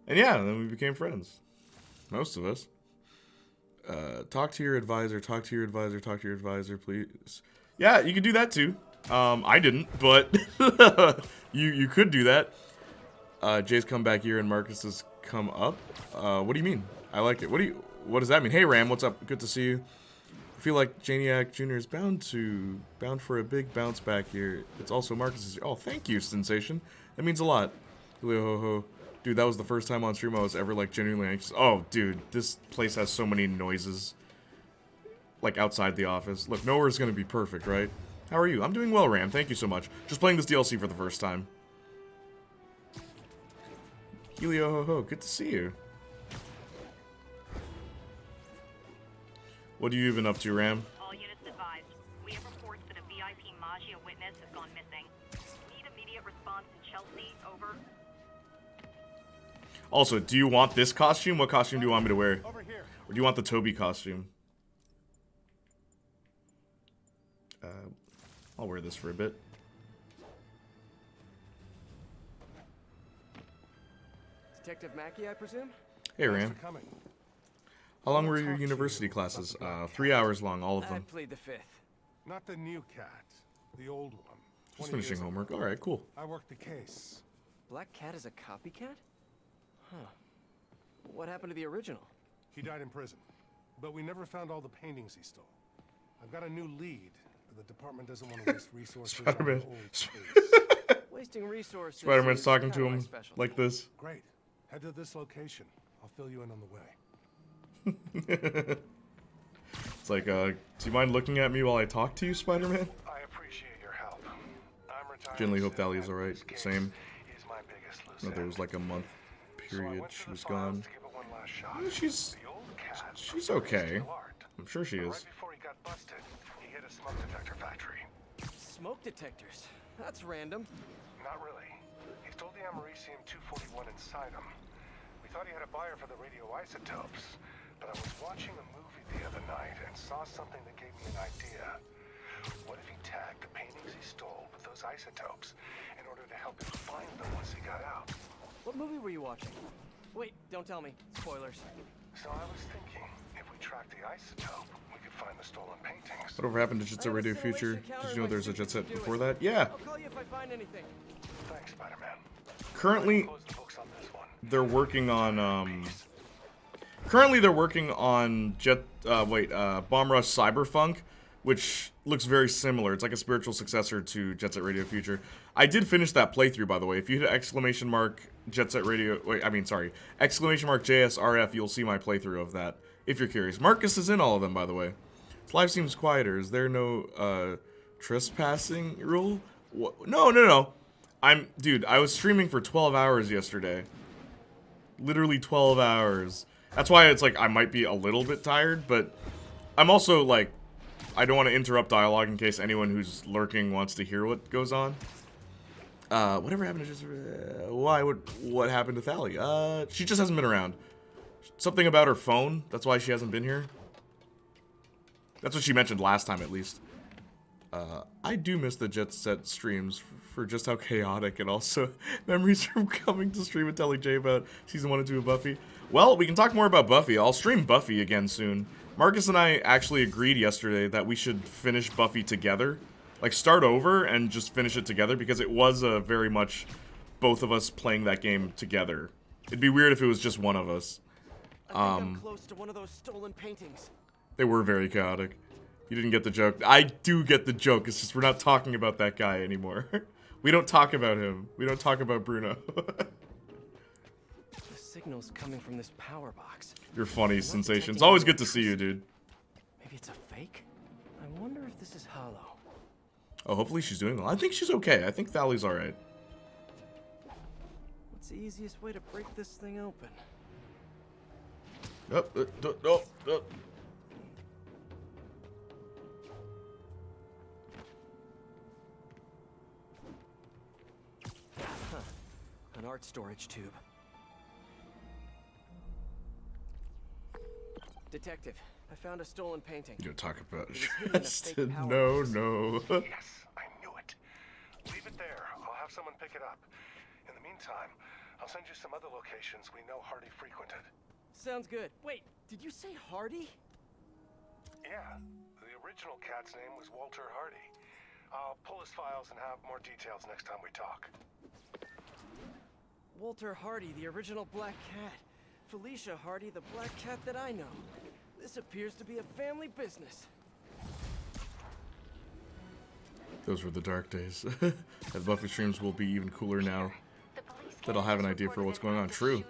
And yeah, then we became friends. Most of us. Talk to your advisor, talk to your advisor, talk to your advisor, please. Yeah, you can do that too. I didn't, but you could do that. Jay's come back here and Marcus has come up. What do you mean? I like it. What does that mean? Hey Ram, what's up? Good to see you. I feel like Playniac Jr. is bound for a big bounce back here. It's also Marcus's. Oh, thank you, Sensation. That means a lot. Ho ho. Dude, that was the first time on stream I was ever like genuinely anxious. Oh, dude, this place has so many noises. Like outside the office. Look, nowhere's gonna be perfect, right? How are you? I'm doing well, Ram. Thank you so much. Just playing this DLC for the first time. Helio ho ho, good to see you. What are you even up to, Ram? All units advised. We have reports that a VIP Magia witness has gone missing. Need immediate response in Chelsea. Over. Also, do you want this costume? What costume do you want me to wear? Or do you want the Toby costume? I'll wear this for a bit. Detective Mackey, I presume? Hey, Ram. How long were your university classes? 3 hours long, all of them. I played the fifth. Not the new cat, the old one. Just finishing homework. All right, cool. I worked the case. Black Cat is a copycat? Huh. What happened to the original? He died in prison, but we never found all the paintings he stole. I've got a new lead, but the department doesn't want to waste resources on an old case. Wasting resources. Spider-Man's is talking to kinda my him specialty. like this. Great. Head to this location. I'll fill you in on the way. It's like, do you mind looking at me while I talk to you, Spider-Man? I appreciate your help. I'm retired. Generally hope Thalia's alright. Same. Is my biggest loose No, there was end. like a month So I period went she through was the files gone. to give it one last shot. Yeah, she's The old cat she's prefers okay. steel art. I'm sure she But is. Right before he got busted, he hit a smoke detector factory. Smoke detectors. That's random. Not really. He stole the americium-241 inside him. We thought he had a buyer for the radioisotopes, but I was watching a movie the other night and saw something that gave me an idea. What if he tagged the paintings he stole with those isotopes in order to help him find them once he got out? What movie were you watching? Wait, don't tell me. Spoilers. So I was thinking, if we tracked the isotope, we could find the stolen paintings. Whatever happened to Jet Set Radio Future? Did you know there's a Jet Set before that? Yeah. I'll call you if I find anything. Thanks, Spider-Man. Currently, Close the books on this one. they're working on currently they're working on Bomb Rush Cyberpunk, which looks very similar. It's like a spiritual successor to Jet Set Radio Future. I did finish that playthrough, by the way. If you hit exclamation mark Jet Set Radio, exclamation mark JSRF, you'll see my playthrough of that, if you're curious. Marcus is in all of them, by the way. His life seems quieter. Is there no trespassing rule? No. Dude, I was streaming for 12 hours yesterday. Literally 12 hours. That's why it's like I might be a little bit tired, but I'm also like, I don't want to interrupt dialogue in case anyone who's lurking wants to hear what goes on. Whatever happened to just what happened to Thalia? She just hasn't been around. Something about her phone. That's why she hasn't been here. That's what she mentioned last time, at least. I do miss the Jet Set streams for just how chaotic, and also memories from coming to stream and telling Jay about season 1 and 2 of Buffy. Well, we can talk more about Buffy. I'll stream Buffy again soon. Marcus and I actually agreed yesterday that we should finish Buffy together. Like, start over and just finish it together, because it was very much both of us playing that game together. It'd be weird if it was just one of us. I think I'm close to one of those stolen paintings. They were very chaotic. You didn't get the joke. I do get the joke. It's just we're not talking about that guy anymore. We don't talk about him. We don't talk about Bruno. The signal's coming from this power box. You're funny, Sensation. It's always good to see you, dude. Maybe it's a fake? I wonder if this is hollow. Oh, hopefully she's doing well. I think she's okay. I think Thalia's alright. What's the easiest way to break this thing open? Huh. An art storage tube. Detective, I found a stolen painting. You don't talk about It was hidden in a fake Tristan. power No, box. no. Yes, I knew it. Leave it there. I'll have someone pick it up. In the meantime, I'll send you some other locations we know Hardy frequented. Sounds good. Wait, did you say Hardy? Yeah, the original cat's name was Walter Hardy. I'll pull his files and have more details next time we talk. Walter Hardy, the original Black Cat. Felicia Hardy, the Black Cat that I know. This appears to be a family business. Those were the dark days. The Buffy streams will be even cooler now that I'll have an idea for what's going on. True.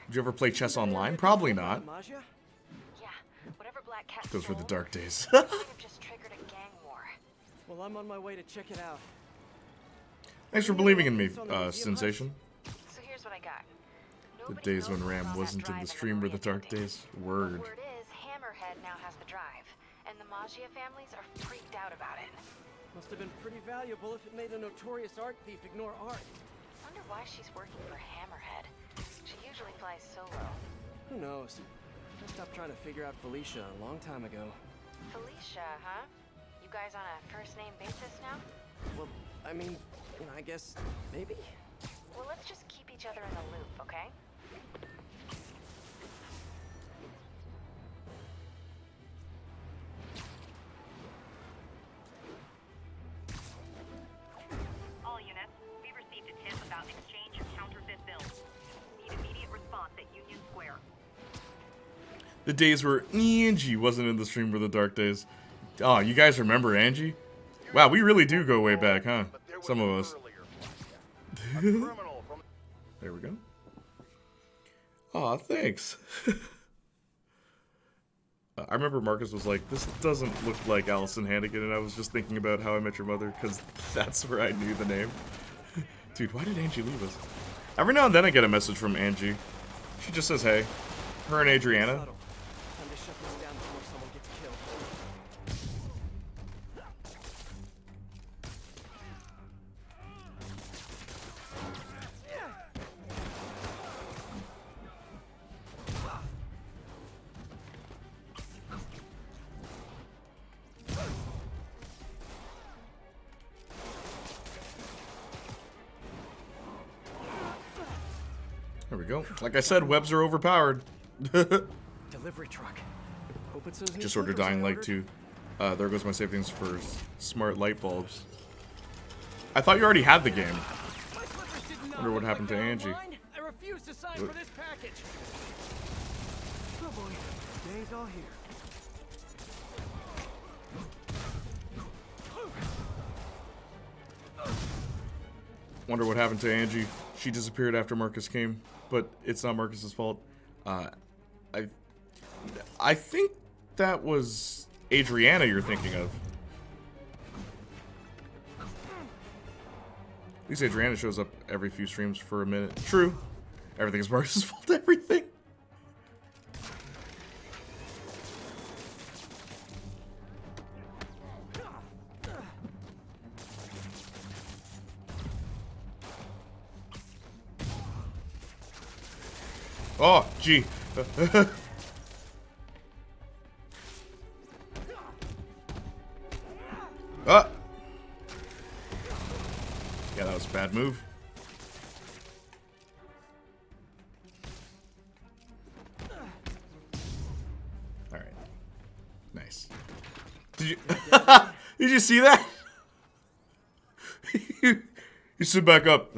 Did you ever play chess online? Probably not. Yeah, whatever Black Cat Those were the dark days. just triggered a gang war. Well, I'm on my way to check it out. Thanks for believing in me, Sensation. So here's what I got. The days when Ram wasn't in the stream were the dark days. Word. Word is, Hammerhead now has the drive, and the Maggia families are freaked out about it. Must have been pretty valuable if it made a notorious art thief ignore art. Wonder why she's working for Hammerhead. She usually flies solo. Who knows? I stopped trying to figure out Felicia a long time ago. Felicia, huh? You guys on a first-name basis now? Well, I mean, I guess maybe? Well, let's just keep each other in the loop, okay? All units, we received a tip about an exchange of counterfeit bills. Need immediate response at Union Square. The days where Angie wasn't in the stream were the dark days. Oh, you guys remember Angie? Wow, we really do go way back, huh? But there was Some of an us. earlier flight. A criminal from There we go. Aw, thanks. I remember Marcus was like, this doesn't look like Allison Hannigan, and I was just thinking about How I Met Your Mother, because that's where I knew the name. Dude, why did Angie leave us? Every now and then I get a message from Angie. She just says, hey. Her and Adriana. Subtle. Time to shut this down before someone gets killed. There we go. Like I said, webs are overpowered. Delivery truck. Hope it's those new Just ordered slippers I Dying Light ordered. 2. There goes my savings for smart light bulbs. I thought you already had the game. My slippers did not Wonder what look happened like to they're Angie. online. I refuse to sign What? for this package. Oh boy, day's all here. Wonder what happened to Angie. She disappeared after Marcus came, but it's not Marcus's fault. I think that was Adriana you're thinking of. At least Adriana shows up every few streams for a minute. True. Everything is Marcus's fault, everything. Oh, gee. Ah! Yeah, that was a bad move. Alright. Nice. Did you Did you see that? You sit back up.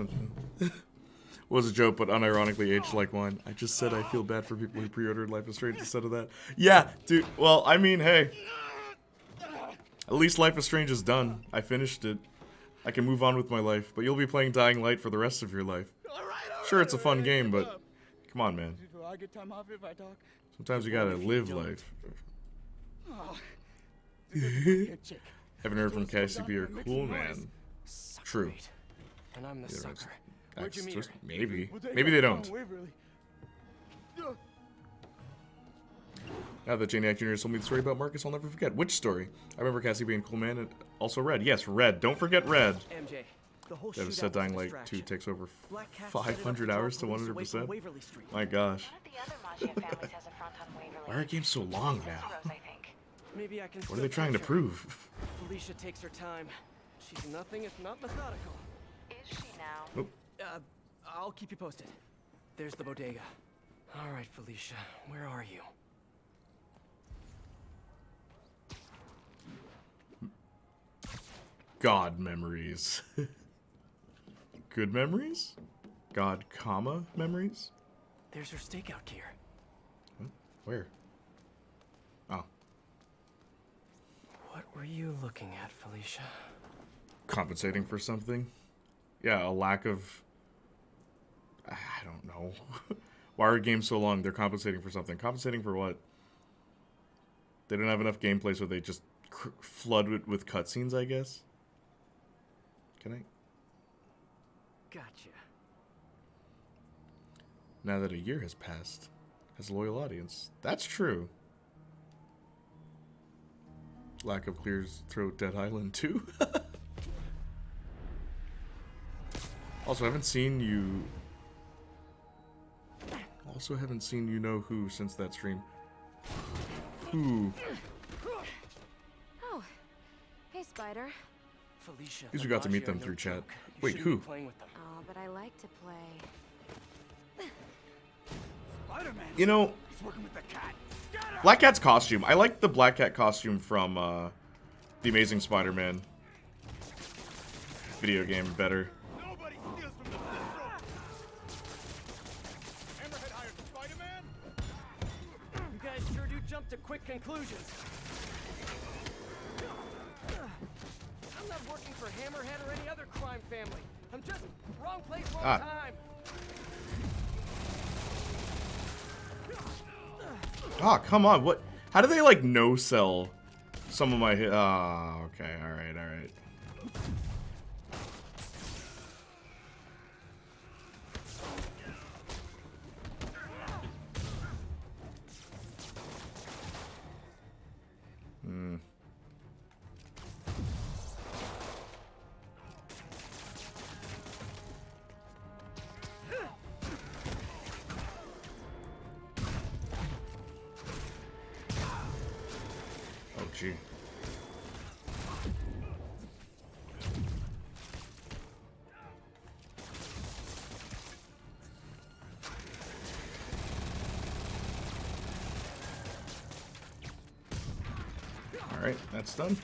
Was a joke, but unironically aged like wine. I just said I feel bad for people who pre-ordered Life is Strange instead of that. Yeah, dude. Well, I mean, hey. At least Life is Strange is done. I finished it. I can move on with my life, but you'll be playing Dying Light for the rest of your life. Sure, it's a fun game, but come on, man. I get time off if I talk. Sometimes you gotta live life. Haven't heard from KCP or Cool Man. True. And I'm the Yeah, sucker. that's Where'd you meet just her? maybe. Maybe they don't. Now that Janiac Jr. told me the story about Marcus, I'll never forget. Which story? I remember Cassie being Cool Man and also Red. Yes, Red. Don't forget Red. MJ, the whole That shootout said was a Dying Light 2 distraction. takes over Black Cat set it up 500 draw hours to police away 100%. from Waverly Street. My gosh. One of the other Maggia families has a front on Waverly. Why are games so long now? Rose, I think. Maybe I can. What are they trying to prove? Felicia takes her time. She's nothing if not methodical. Is she now? Oh, I'll keep you posted. There's the bodega. All right, Felicia, where are you? God memories. Good memories? God, comma, memories? There's her stakeout gear. Where? Oh. What were you looking at, Felicia? Compensating for something? Yeah, a lack of... I don't know. Why are games so long? They're compensating for something. Compensating for what? They don't have enough gameplay, so they just flood it with cutscenes, I guess? Can I? Gotcha. Now that a year has passed, has a loyal audience. That's true. Lack of clear throat Dead Island 2. Also, haven't seen you know who since that stream. Who? Oh, hey, Spider. Felicia. At least we got to meet them through chat. Wait, You who? shouldn't be playing with them. Oh, but I like to play. Spider-Man. You know, He's working with the cat. Get him! Black Cat's costume. I like the Black Cat costume from The Amazing Spider-Man video game better. Nobody steals from the system. Hammerhead hired Spider-Man? You guys sure do jump to quick conclusions. I'm not working for Hammerhead or any other crime family. I'm just wrong place, wrong time. Ah, come on. What? How do they, like, no-sell some of my hit? Ah, okay. All right, all right. Hmm. Oh, gee. All right, that's done.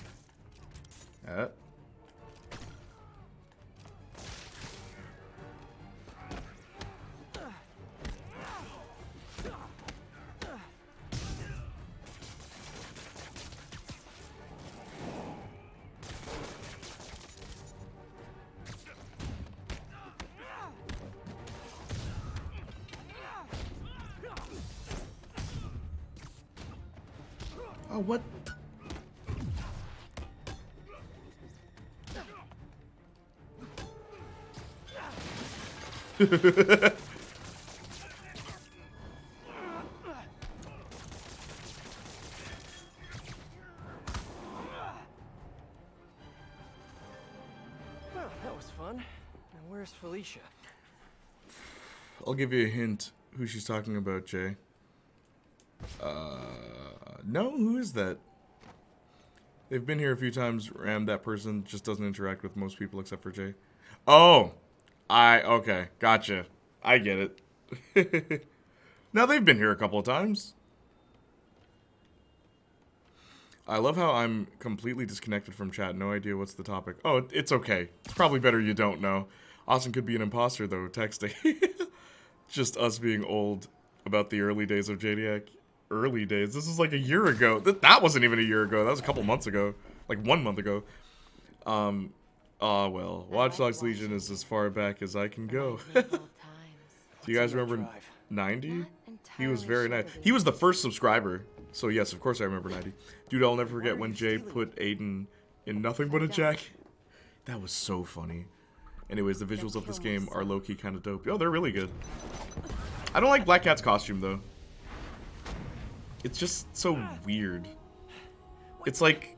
Oh, what? Well, that was fun. Now where's Felicia? I'll give you a hint who she's talking about, Jay. No, who is that? They've been here a few times, and that person just doesn't interact with most people except for Jay. Oh! Okay, gotcha. I get it. Now, they've been here a couple of times. I love how I'm completely disconnected from chat. No idea what's the topic. Oh, it's okay. It's probably better you don't know. Austin could be an imposter, though, texting. Just us being old about the early days of JDAC. Early days? This is like a year ago. That wasn't even a year ago. That was a couple months ago. Like 1 month ago. Well. Watch Dogs Legion is as far back as I can go. Do you guys remember 90? He was very nice. He was the first subscriber. So yes, of course I remember 90. Dude, I'll never forget when Jay put Aiden in Nothing But a Jack. That was so funny. Anyways, the visuals of this game are low-key kind of dope. Oh, they're really good. I don't like Black Cat's costume, though. It's just so weird. It's like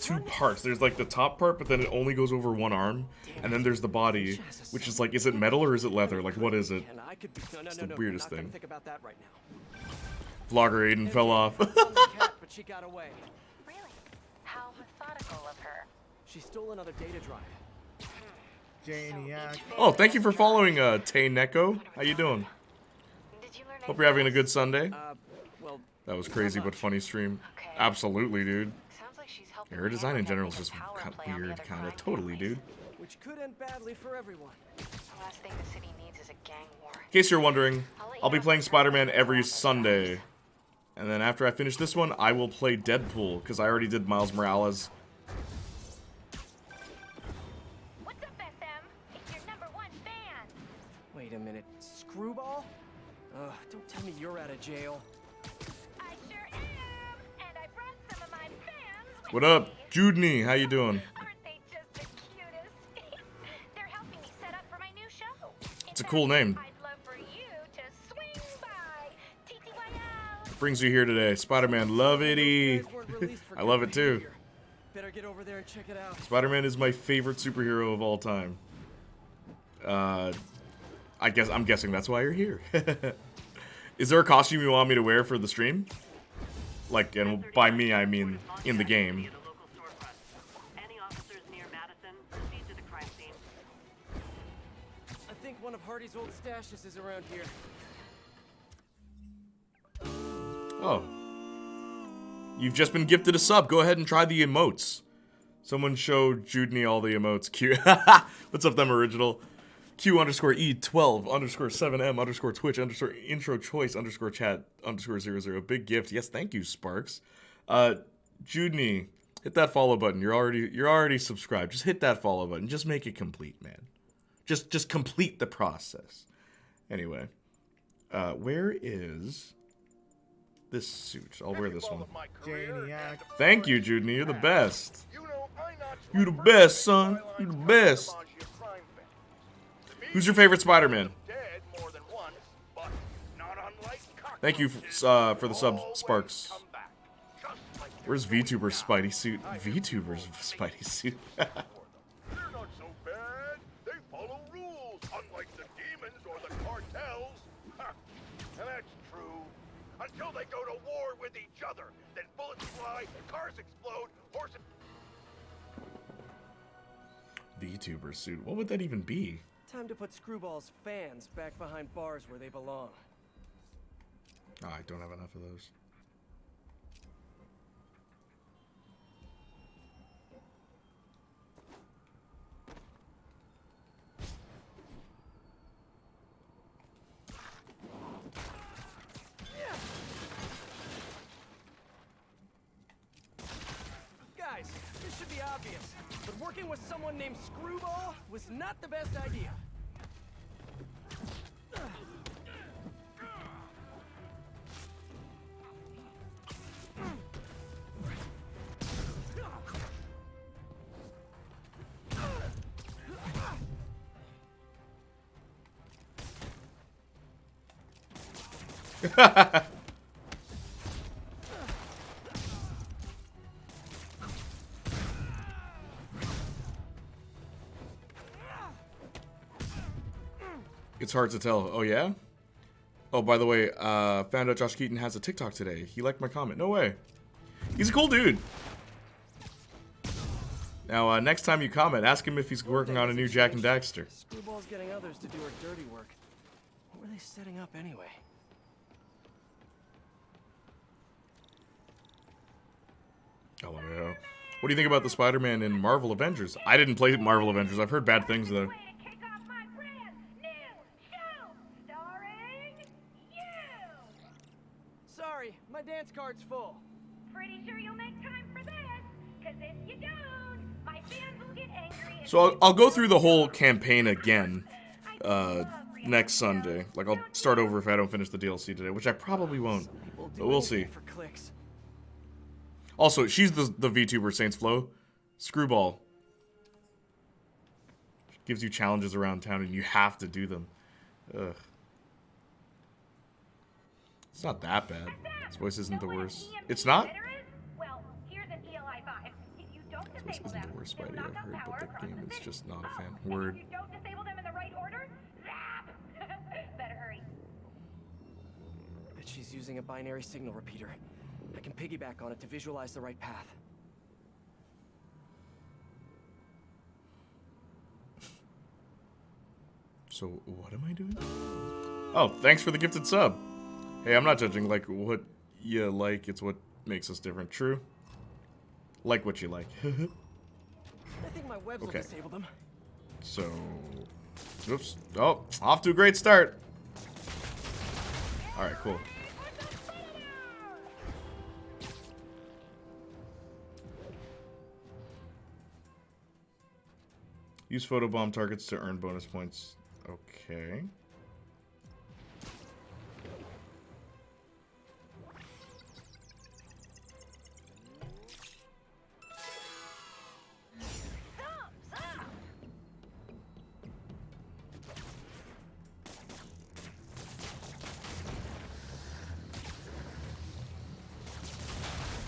two parts. There's like the top part, but then it only goes over one arm. And then there's the body, which is like, is it metal or is it leather? Like, what is it? It's the weirdest thing. Vlogger Aiden fell off. But she got away. Really? How methodical of her. She stole another data drive. Playniac. Oh, thank you for following, Tay Neko. How you doing? Hope you're having a good Sunday. Well, That was crazy but funny stream. Okay. Absolutely, dude. Sounds like she's helping Her design in Hammerhead general is make a just power kind of play on the weird, other kind of. crime Totally, families. dude. which could end badly for everyone. The last thing the city needs is a gang war. In case you're wondering, I'll be playing Spider-Man every Sunday. And then after I finish this one, I will play Deadpool, because I already did Miles Morales. What's up, SM? It's your #1 fan. Wait a minute. Screwball? Don't tell me you're out of jail. I sure am, and I brought some of my fans with What up, me. Judney? How you doing? Aren't they just the cutest? They're helping me set up for my new show. It's a cool name. I'd love for you to swing by. TTYL. Brings you here today. Spider-Man, love it. I love it too. Better get over there and check it out. Spider-Man is my favorite superhero of all time. I'm guessing that's why you're here. Is there a costume you want me to wear for the stream? Like, and by me, I mean in the game. Any officers near Madison, proceed to the crime scene. I think one of Hardy's old stashes is around here. Oh. You've just been gifted a sub. Go ahead and try the emotes. Someone show Judney all the emotes. Q. What's up, them original? Q_E12_7M_Twitch_intro choice_chat_00. Big gift. Yes, thank you, Sparks. Judney, Hit that follow button. You're already subscribed. Just hit that follow button. Just make it complete, man. Just complete the process. Anyway, where is this suit? I'll wear this one. Thank you, Judney. You're the best. You the best, son. You the best. Who's your favorite Spider-Man? Thank you for the sub, Sparks. Where's VTuber's Spidey suit? VTuber's Spidey suit. They're not so bad. They follow rules, unlike the demons or the cartels. And that's true. Until they go to war with each other. Then bullets fly, cars explode, horses... VTuber suit. What would that even be? Time to put Screwball's fans back behind bars where they belong. Oh, I don't have enough of those. Guys, this should be obvious, but working with someone named Screwball was not the best idea. It's hard to tell. Oh, yeah? Oh, by the way, found out Josh Keaton has a TikTok today. He liked my comment. No way. He's a cool dude. Now, next time you comment, ask him if he's working on a new Jack and Daxter. Screwball's getting others to do her dirty work. What were they setting up anyway? Oh, yeah. What do you think about the Spider-Man in Marvel Avengers? I didn't play Marvel Avengers. I've heard bad things, though. Sorry, my dance card's full. Pretty sure you'll make time for this, because if you don't, my fans will get angry. So I'll go through the whole campaign again next Sunday. Like, I'll start over if I don't finish the DLC today, which I probably won't. But we'll see. For clicks. Also, she's the VTuber Saints Flow. Screwball. Gives you challenges around town and you have to do them. Ugh. It's not that bad. His voice isn't the worst. It's not? Well, here's an ELI 5. If you don't His voice disable isn't them, the worst they'll Spidey knock I've out heard, power but the across game the is city. just not a fan. And Word. if you don't disable them in the right order, zap! Better hurry. Bet she's using a binary signal repeater. I can piggyback on it to visualize the right path. So, what am I doing? Oh, thanks for the gifted sub. Hey, I'm not judging, like, what you like, it's what makes us different. True? Like what you like. I think my webs will disable them. So, oops. Oh, off to a great start. Alright, cool. Use photobomb targets to earn bonus points. Okay.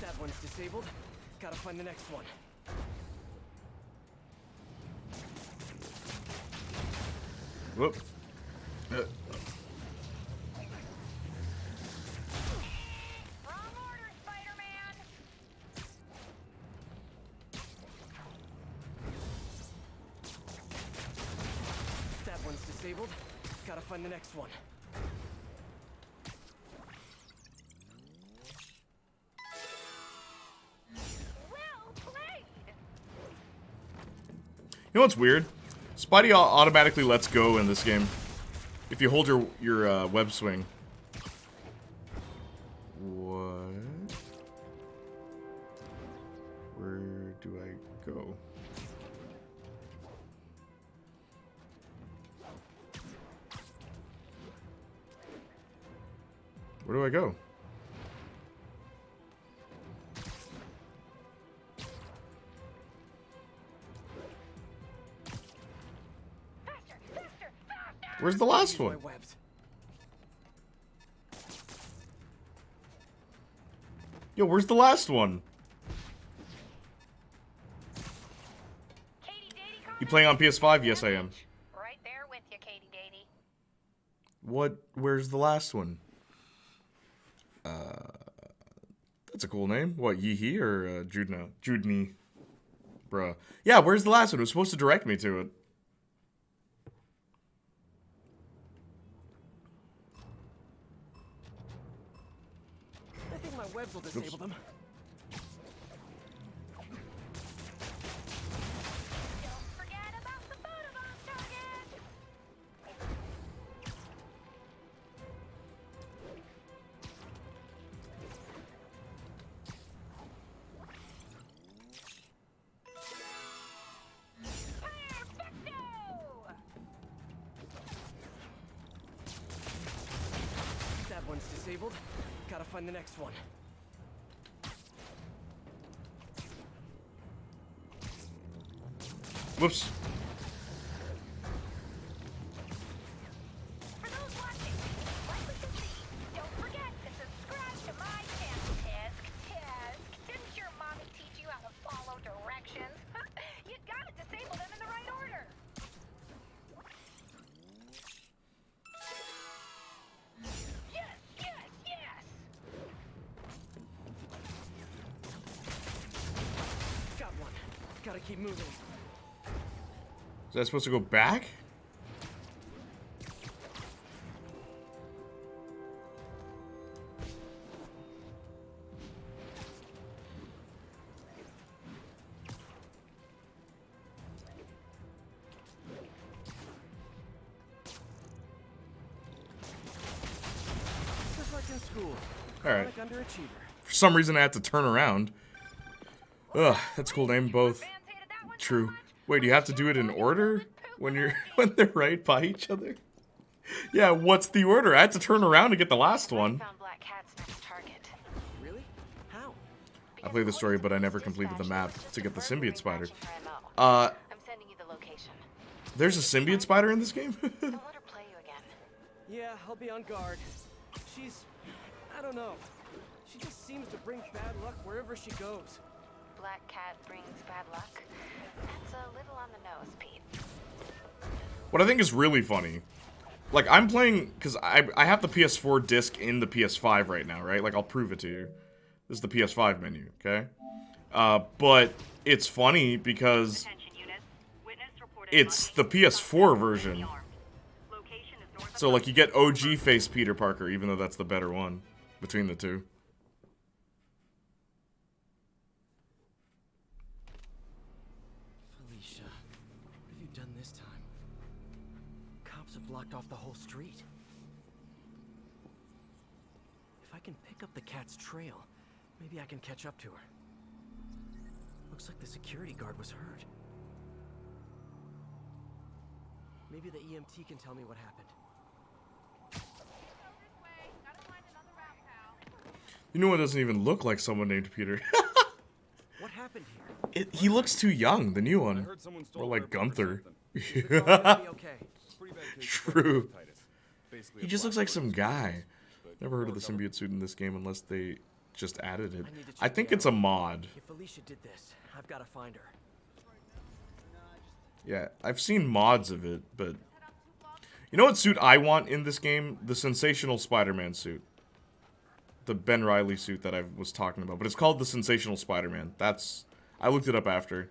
That one's disabled. Gotta find the next one. Whoop. Wrong order, Spider-Man! That one's disabled. Gotta find the next one. Well played! You know what's weird? Spidey automatically lets go in this game if you hold your web swing. What? Where Where do I go? Where's the last one? Yo, where's the last one? You playing on PS5? Yes, I am. Right there with you, Katie Datey. What? Where's the last one? That's a cool name. What, Yee or Judney? Bruh. Yeah, where's the last one? It was supposed to direct me to it. I think my webs will disable them. Don't forget about the photobomb target. That one's disabled. Gotta find the next one. Whoops. For those watching, like what you see, don't forget to subscribe to my channel, Tisk. Didn't your mommy teach you how to follow directions? You gotta disable them in the right order. Yes! Got one. Gotta keep moving. Is that supposed to go back? Just like in school. All right. Chronic underachiever. For some reason, I had to turn around. Ugh, that's a cool name. Both. True. Wait, you have to do it in order when they're right by each other? Yeah, what's the order? I had to turn around to get the last one. Found Black Cat's next target. Really? How? I played the story, but I never completed the map to get the symbiote spider. I'm sending you the location. There's a symbiote spider in this game? Don't let her play you again. Yeah, I'll be on guard. She's... I don't know. She just seems to bring bad luck wherever she goes. Black Cat brings bad luck. That's a little on the nose, Pete. What I think is really funny, like, I'm playing, because I have the PS4 disc in the PS5 right now, right? Like, I'll prove it to you. This is the PS5 menu, okay? But it's funny because it's the PS4 version. So, like, you get OG face Peter Parker, even though that's the better one between the two. Felicia, what have you done this time? Cops have blocked off the whole street. If I can pick up the cat's trail, maybe I can catch up to her. Looks like the security guard was hurt. Maybe the EMT can tell me what happened. You know what doesn't even look like someone named Peter? What happened here? He looks too young, the new one. Or like Gunther. True. He just looks like some guy. Never heard of the symbiote suit in this game unless they just added it. I think it's a mod. If Felicia did this, I've got to find her. Yeah, I've seen mods of it, but... You know what suit I want in this game? The Sensational Spider-Man suit. The Ben Reilly suit that I was talking about. But it's called the Sensational Spider-Man. That's... I looked it up after.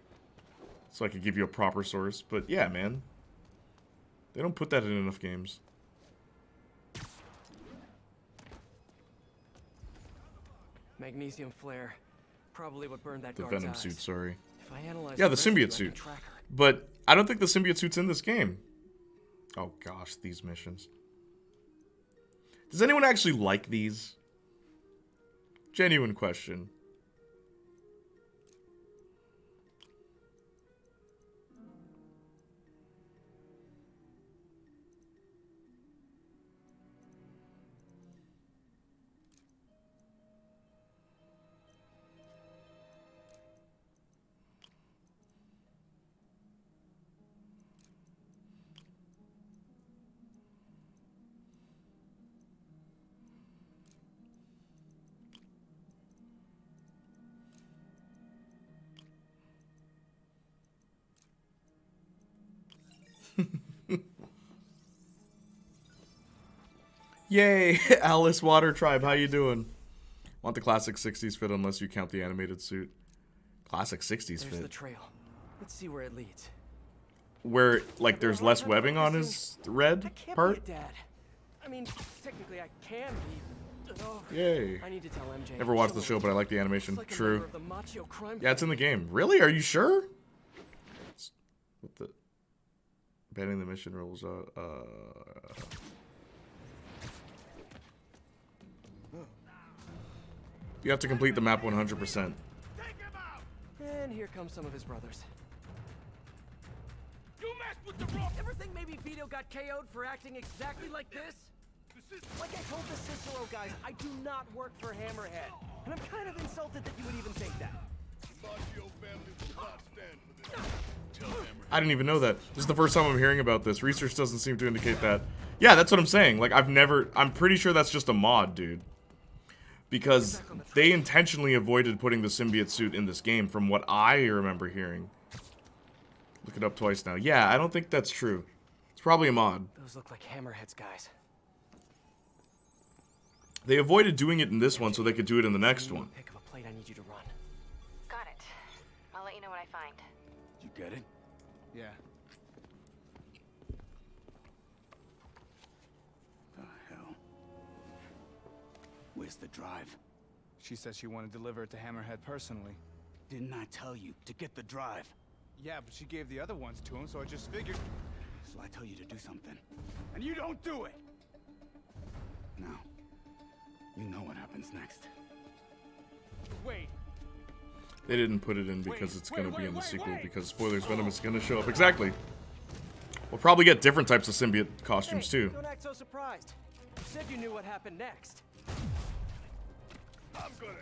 So I could give you a proper source. But yeah, man. They don't put that in enough games. Magnesium flare. Probably what burned that The guard's Venom eyes. suit, sorry. If I analyze Yeah, the residue, symbiote I can suit. track her. But I don't think the symbiote suit's in this game. Oh gosh, these missions. Does anyone actually like these? Genuine question. Yay, Alice Water Tribe, how you doing? Want the classic 60s fit unless you count the animated suit. Classic 60s There's fit. the trail. Let's see where it leads. Where, like, there's less webbing on his I red can't part? be a dad. I mean, technically I can be. Oh, Yay. I need to tell MJ. Never watched the She'll- show, but I like the animation. It's like a True. member of the macho crime Yeah, it's in the family. game. Really? Are you sure? What the... Banning the mission rules, You have to complete the map 100%. And here come some of his brothers. You messed with the wrong. Ever think maybe Vito got KO'd for acting exactly like this? Like I told the Cicero guys, I do not work for Hammerhead. And I'm kind of insulted that you would even think that. I didn't even know that. This is the first time I'm hearing about this. Research doesn't seem to indicate that. Yeah, that's what I'm saying. Like, I'm pretty sure that's just a mod, dude. Because they intentionally avoided putting the symbiote suit in this game, from what I remember hearing. Look it up twice now. Yeah, I don't think that's true. It's probably a mod. Those look like Hammerhead's guys. They avoided doing it in this one so they could do it in the next one. Pick of a plate I need you to run. Got it. I'll let you know what I find. You get it? Yeah. The hell? Where's the drive? She said she wanted to deliver it to Hammerhead personally. Didn't I tell you to get the drive? Yeah, but she gave the other ones to him, so I just figured... So I tell you to do something, and you don't do it! Now, you know what happens next. Wait. They didn't put it in because it's going to be in the sequel, because spoilers, Venom is going to show up. Exactly. We'll probably get different types of symbiote costumes, too. Don't act so surprised. You said you knew what happened next. I'm gonna.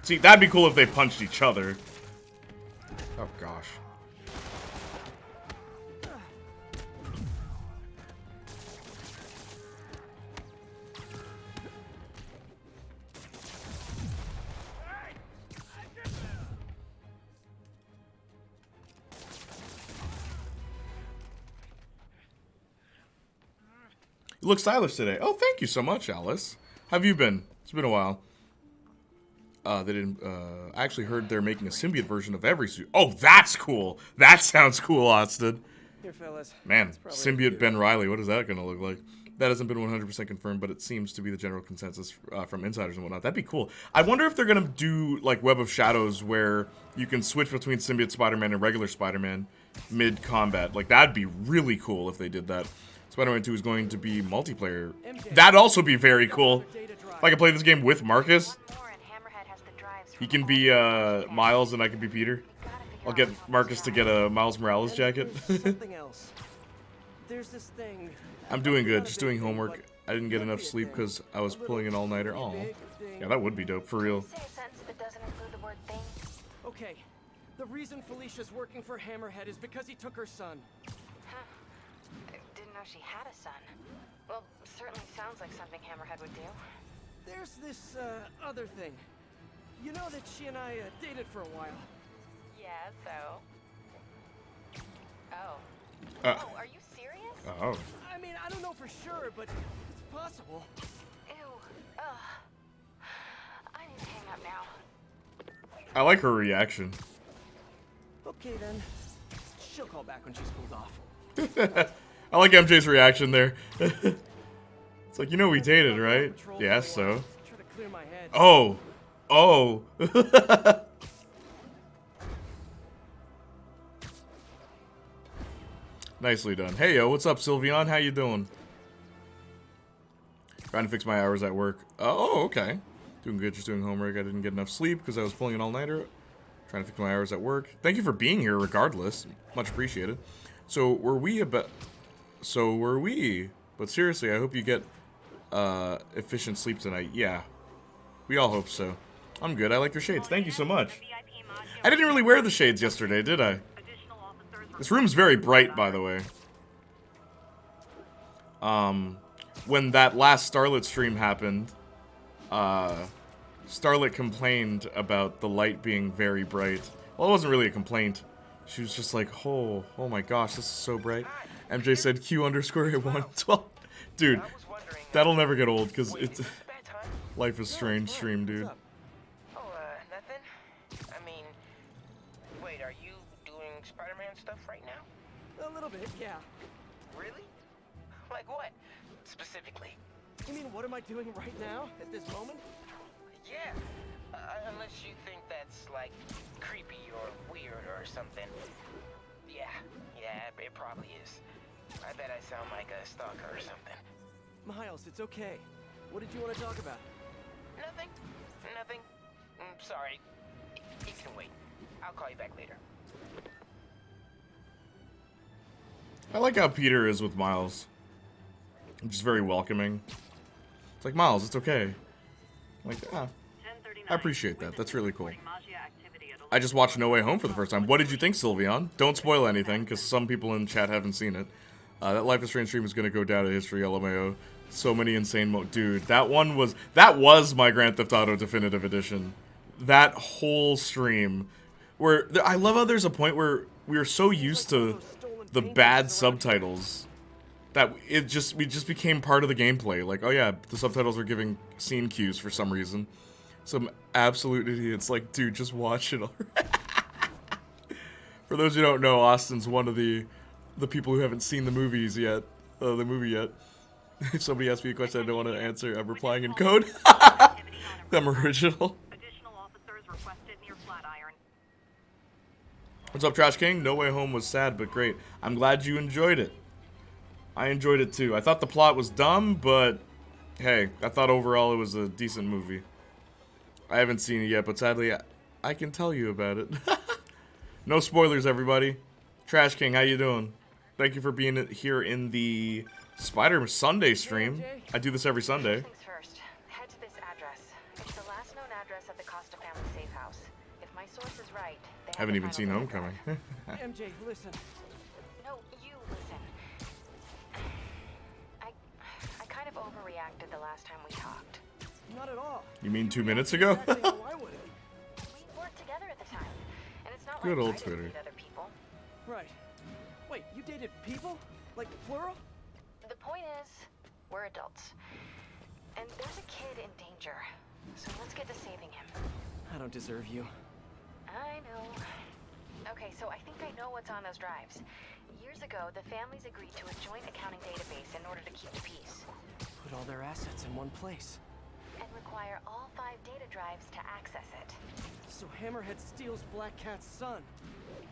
See, that'd be cool if they punched each other. Oh, gosh. You look stylish today. Oh, thank you so much, Alice. How have you been? It's been a while. They didn't, I actually heard they're making a symbiote version of every suit. Oh, that's cool. That sounds cool, Austin. Here, fellas. Man, It's probably symbiote Ben Reilly, what is that going to look like? That hasn't been 100% confirmed, but it seems to be the general consensus from insiders and whatnot. That'd be cool. I wonder if they're going to do, like, Web of Shadows, where you can switch between symbiote Spider-Man and regular Spider-Man mid-combat. Like, that'd be really cool if they did that. Spider-Man 2 is going to be multiplayer. That'd also be very cool. If I could play this game with Marcus. He can be Miles and I can be Peter. I'll get Marcus to get a Miles Morales jacket. Something else. There's this thing. I'm doing good, just doing homework. I didn't get enough sleep because I was pulling an all-nighter. Aw. Yeah, that would be dope, for real. Say a sentence that doesn't include the word thing. Okay. The reason Felicia's working for Hammerhead is because he took her son. Huh. I didn't know she had a son. Well, certainly sounds like something Hammerhead would do. There's this, other thing. You know that she and I, dated for a while. Yeah, so? Oh. Oh, are you serious? Oh. I mean, I don't know for sure, but it's possible. Ew. Ugh. I need to hang up now. I like her reaction. Okay, then. She'll call back when she's cooled off. I like MJ's reaction there. It's like, you know we dated, right? Yeah, so. Try to clear my head. Oh. Oh. Nicely done. Hey, yo, what's up, Sylveon? How you doing? Trying to fix my hours at work. Oh, okay. Doing good, just doing homework. I didn't get enough sleep because I was pulling an all-nighter. Trying to fix my hours at work. Thank you for being here, regardless. Much appreciated. So, were we. But seriously, I hope you get efficient sleep tonight. Yeah. We all hope so. I'm good. I like your shades. Thank you so much. I didn't really wear the shades yesterday, did I? This room's very bright, by the way. When that last Starlit stream happened, Starlit complained about the light being very bright. Well, it wasn't really a complaint. She was just like, oh my gosh, this is so bright. MJ said Q_A112. Dude, that'll never get old, because it's... Life is Strange stream, dude. Oh, nothing? I mean, wait, are you doing Spider-Man stuff right now? A little bit, yeah. Really? Like what, specifically? You mean, what am I doing right now, at this moment? Yeah, unless you think that's, like, creepy or weird or something. Yeah, it probably is. I bet I sound like a stalker or something. Miles, it's okay. What did you want to talk about? Nothing. Sorry. It can wait. I'll call you back later. I like how Peter is with Miles. Just very welcoming. It's like, Miles, it's okay. I'm like, yeah. I appreciate that. That's really cool. I just watched No Way Home for the first time. What did you think, Sylveon? Don't spoil anything, because some people in chat haven't seen it. That Life is Strange stream is going to go down to history, LMAO. So many insane dude, that was my Grand Theft Auto Definitive Edition. That whole stream. Where, I love how there's a point where we are so used to the bad subtitles that we just became part of the gameplay. Like, oh yeah, the subtitles are giving scene cues for some reason. Some absolute idiots like, dude, just watch it already. For those who don't know, Austin's one of the people who haven't seen the movies yet, the movie yet. If somebody asks me a question I don't want to answer, I'm replying in code. I'm original. What's up, Trash King? No Way Home was sad, but great. I'm glad you enjoyed it. I enjoyed it too. I thought the plot was dumb, but hey, I thought overall it was a decent movie. I haven't seen it yet, but sadly, I can tell you about it. No spoilers, everybody. Trash King, how you doing? Thank you for being here in the Spider Sunday stream. I do this every Sunday. First things first, head to this address. It's the last known address at the Costa family safe house. If my source is right, they haven't even seen Homecoming. MJ, listen. No, you listen. I kind of overreacted the last time we talked. Not at all. You mean 2 minutes ago? Exactly how I would have. We weren't together at the time, and it's not Good like old I didn't Twitter. meet other people. Right. Wait, you dated people? Like, plural? The point is, we're adults. And there's a kid in danger. So let's get to saving him. I don't deserve you. I know. Okay, so I think I know what's on those drives. Years ago, the families agreed to a joint accounting database in order to keep the peace. Put all their assets in one place. And require all 5 data drives to access it. So Hammerhead steals Black Cat's son.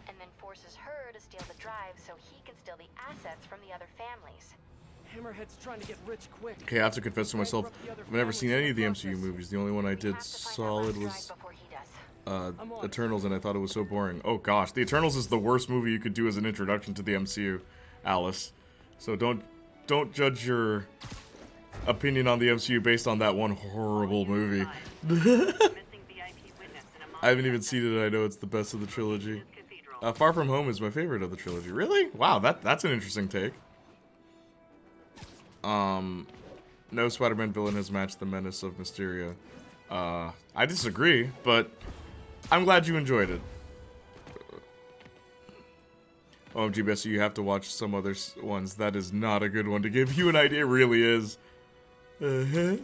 And then forces her to steal the drives so he can steal the assets from the other families. Hammerhead's trying to get rich quick. Okay, I have to confess to myself, I've never seen any of the MCU movies. The only one I did solid was Eternals, and I thought it was so boring. Oh gosh, the Eternals is the worst movie you could do as an introduction to the MCU, Alice. So don't judge your opinion on the MCU based on that one horrible movie. I haven't even seen it, and I know it's the best of the trilogy. Far From Home is my favorite of the trilogy. Really? Wow, that's an interesting take. No Spider-Man villain has matched the menace of Mysterio. I disagree, but I'm glad you enjoyed it. OMG, Bessie, you have to watch some other ones. That is not a good one to give you an idea. It really is. I'm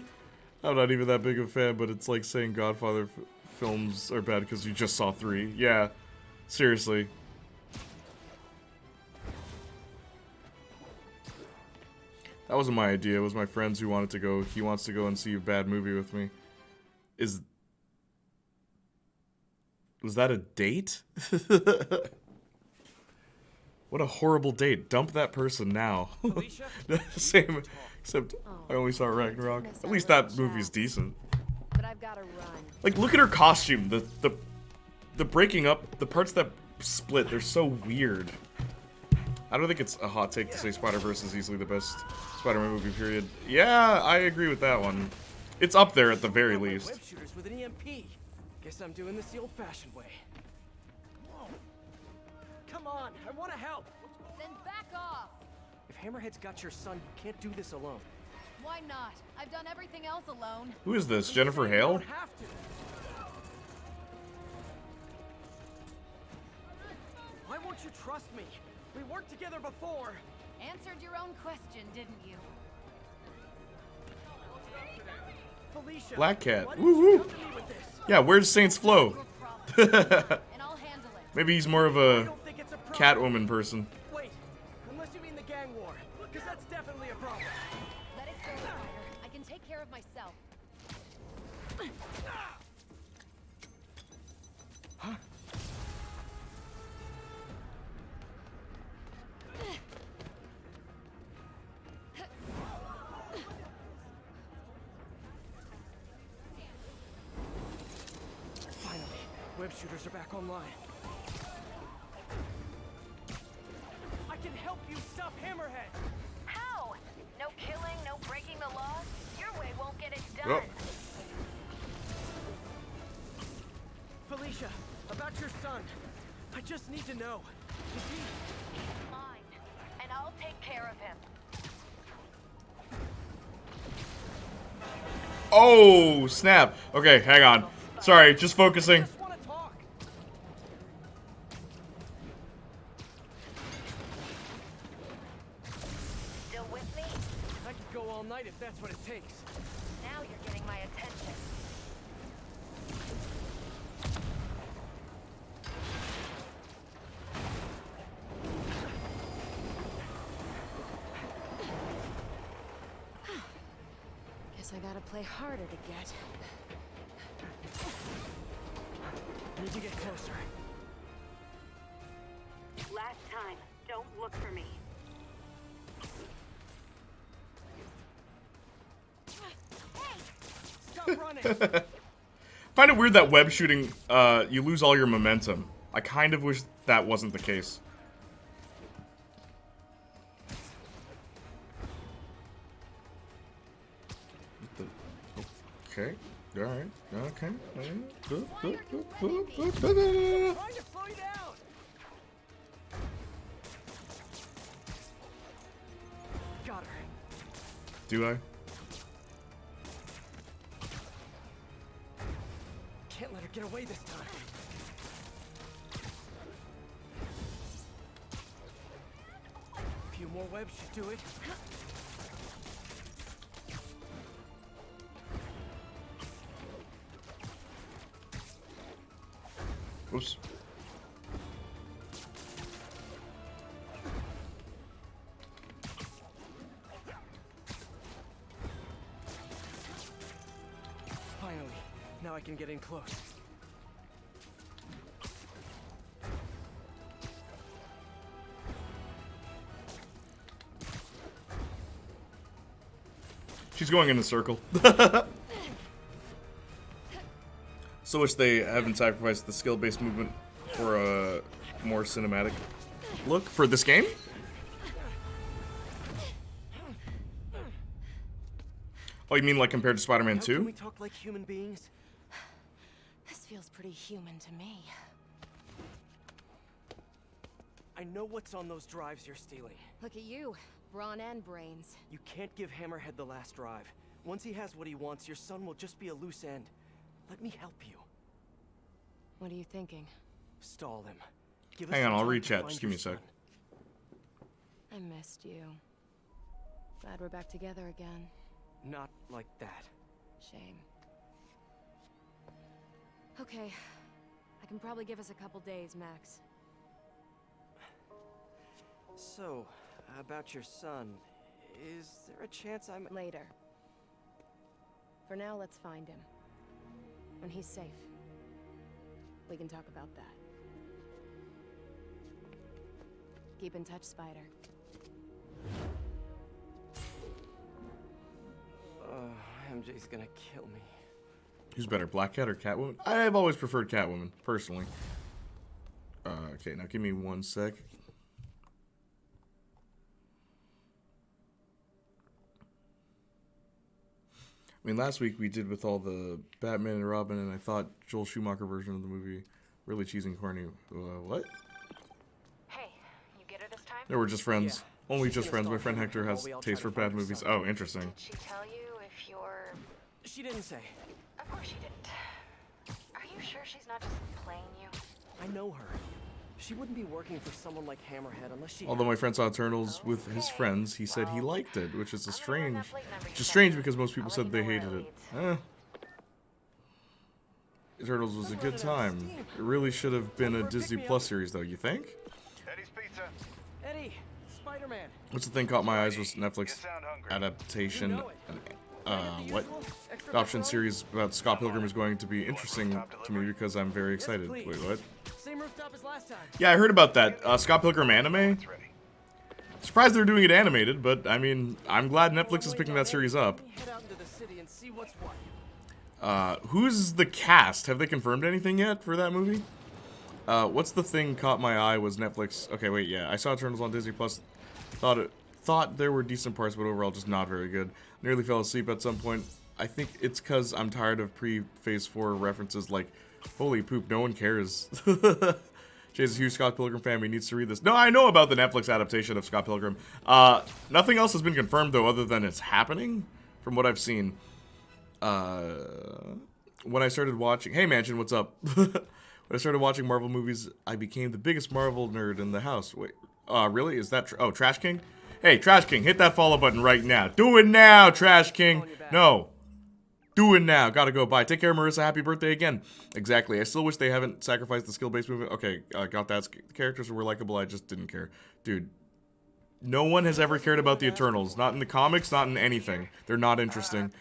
not even that big of a fan, but it's like saying Godfather films are bad because you just saw 3. Yeah, seriously. That wasn't my idea. It was my friends who wanted to go. He wants to go and see a bad movie with me. Was that a date? What a horrible date. Dump that person now. Same, except I only saw Ragnarok. At least that movie's decent. But I've got to run. Like, look at her costume. The breaking up, the parts that split, they're so weird. I don't think it's a hot take to say Spider-Verse is easily the best Spider-Man movie, period. Yeah, I agree with that one. It's up there at the very least. Guess I'm doing this the old-fashioned way. Come on, I want to help. Then back off. If Hammerhead's got your son, you can't do this alone. Why not? I've done everything else alone. Who is this? Jennifer You Hale? don't have to. Why won't you trust me? We worked together before. Answered your own question, didn't you? Felicia, Black Cat. why Woo didn't you woo. come to me with this? Yeah, where's Saints Flow? And I'll handle it. Maybe he's more of I a don't think it's a problem. Catwoman person. Wait, unless you mean the gang war, because that's definitely a problem. Let it go, Spider. I can take care of myself. Huh? Finally, web shooters are back online. I can help you stop Hammerhead. How? No killing, no breaking the law? Your way won't get it done. Oh. Felicia, about your son. I just need to know. Is he... Mine. And I'll take care of him. Oh, snap. Okay, hang on. Sorry, just focusing. I just want to talk. Still with me? I could go all night if that's what it takes. Now you're getting my attention. Guess I gotta play harder to get. Need to get closer. Last time. Don't look for me. Stop running. Find it weird that web shooting, you lose all your momentum. I kind of wish that wasn't the case. Okay. Alright. Okay. Trying to slow you down. Got her. Do I? Can't let her get away this time. A few more webs should do it. Oops. Finally. Now I can get in close. She's going in a circle. So wish they haven't sacrificed the skill-based movement for a more cinematic look for this game. Oh, you mean like compared to Spider-Man Now can 2? we talk like human beings? This feels pretty human to me. I know what's on those drives you're stealing. Look at you, brawn and brains. You can't give Hammerhead the last drive. Once he has what he wants, your son will just be a loose end. Let me help you. What are you thinking? Stall him. Give us Hang on, some I'll time read to chat. find Just give me a your sec. son. I missed you. Glad we're back together again. Not like that. Shame. Okay. I can probably give us a couple days, max. So, about your son, is there a chance I'm... Later. For now, let's find him. When he's safe, we can talk about that. Keep in touch, Spider. MJ's gonna kill me. Who's better, Black Cat or Catwoman? I've always preferred Catwoman, personally. Okay, now give me 1 sec. I mean, last week we did with all the Batman and Robin, and I thought Joel Schumacher version of the movie really cheesy and corny. What? Hey, you get her this time? No, we're just friends. Yeah, Only she's just gonna friends. My stalk friend you Hector while has we all taste try for to find bad her movies. something. Oh, interesting. Did she tell you if you're... She didn't say. Of course she didn't. Are you sure she's not just playing you? I know her. She wouldn't be working for someone like Hammerhead unless she... Although my friend saw Eternals with his Okay, friends, he said he well, liked it, which is a I'm gonna run that strange... plate number you Which is sent strange me. because most people I'll said let they you know where hated it it. leads. Eternals was a good time. It really should have been a Disney Plus series, though, you think? Eddie's Pizza. Eddie, Spider-Man. What's the thing caught my eyes was Netflix You sound hungry. adaptation, You know it. what? Extra Adoption pepperoni? series about Scott Pilgrim is going to be interesting to me because I'm very excited. please. Wait, what? Same rooftop as last time. Yeah, I heard about that. Scott Pilgrim anime? It's ready. Surprised they're doing it animated, but I mean, I'm glad Netflix is picking that series up. Let me head out into the city and see what's what. Who's the cast? Have they confirmed anything yet for that movie? What's the thing caught my eye was Netflix. Okay, wait, yeah, I saw Eternals on Disney Plus. Thought there were decent parts, but overall just not very good. Nearly fell asleep at some point. I think it's because I'm tired of pre-Phase 4 references like, holy poop, no one cares. Jay's a huge Scott Pilgrim fan, he needs to read this. No, I know about the Netflix adaptation of Scott Pilgrim. Nothing else has been confirmed, though, other than it's happening, from what I've seen. When I started watching... Hey, Mansion, what's up? When I started watching Marvel movies, I became the biggest Marvel nerd in the house. Wait, really? Is that... Oh, Trash King? Hey, Trash King, hit that follow button right now. Do it now, Trash King. No. Do it now. Gotta go. Bye. Take care, Marissa. Happy birthday again. Exactly. I still wish they haven't sacrificed the skill-based movement. Okay, got that. The characters were likable. I just didn't care. Dude, no one has ever cared about the Eternals. Not in the comics, not in anything. They're not interesting.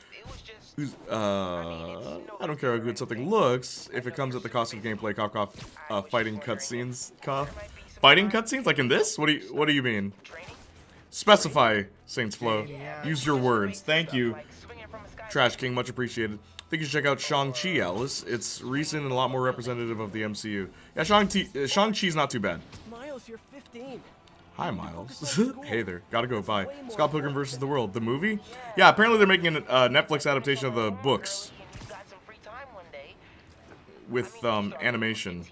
I don't care how good something looks if it comes at the cost of gameplay. Cough, cough. Fighting cutscenes. Cough. Fighting cutscenes? Like in this? What do you mean? Specify, Saints Flow. Use your words. Thank you, Trash King. Much appreciated. I think you should check out Shang-Chi, Alice. It's recent and a lot more representative of the MCU. Yeah, Shang-Chi's not too bad. Miles, you're 15. Hi, Miles. Hey there. Gotta go. Bye. Scott Pilgrim vs. the World. The movie? Yeah, apparently they're making a Netflix adaptation of the books. With, animation.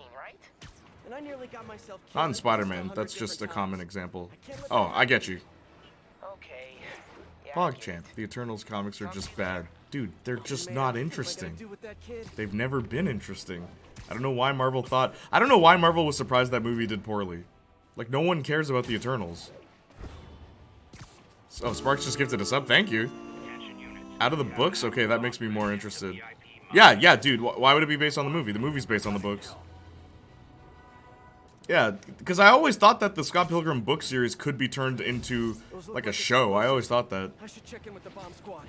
And I nearly got myself Not in killed Spider-Man. 100 That's just a different common times. example. I can't let Oh, that I get you. Okay. Yeah, PogChamp. The Eternals comics are just bad. Dude, they're just Man, not what am I gonna interesting. do with that kid? They've never been interesting. I don't know why Marvel thought... I don't know why Marvel was surprised that movie did poorly. Like, no one cares about the Eternals. Oh, Sparks just gifted a sub. Thank you. Out of the books? Okay, that makes me more interested. Yeah, dude. Why would it be based on the movie? The movie's based on the books. Yeah, because I always thought that the Scott Pilgrim book series could be turned into, like, a show. I always thought that. I should check in with the bomb squad.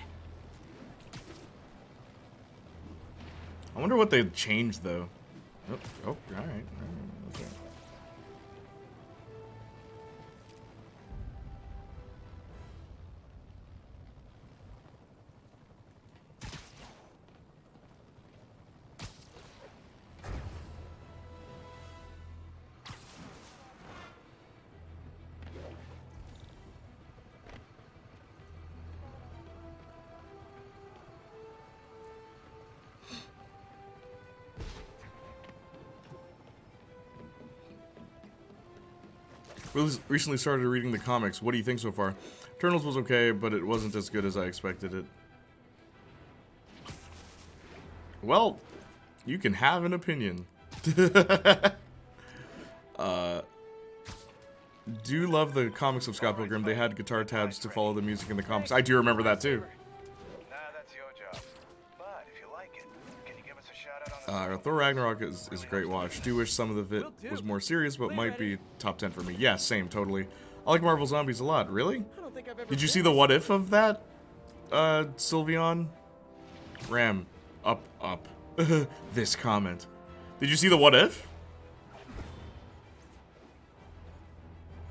I wonder what they changed, though. Oh, alright. Okay. Recently started reading the comics. What do you think so far? Eternals was okay, but it wasn't as good as I expected it. Well, you can have an opinion. Do love the comics of Scott Pilgrim. They had guitar tabs to follow the music in the comics. I do remember that too. Nah, that's your job. But if you like it, can you give us a shout out on Thor Ragnarok is a great watch. Do wish some of it was more serious, but might be top 10 for me. Yeah, same, totally. I like Marvel Zombies a lot. Really? I don't think I've ever Did you see the what if of that? Sylveon? Ram. Up. This comment. Did you see the what if?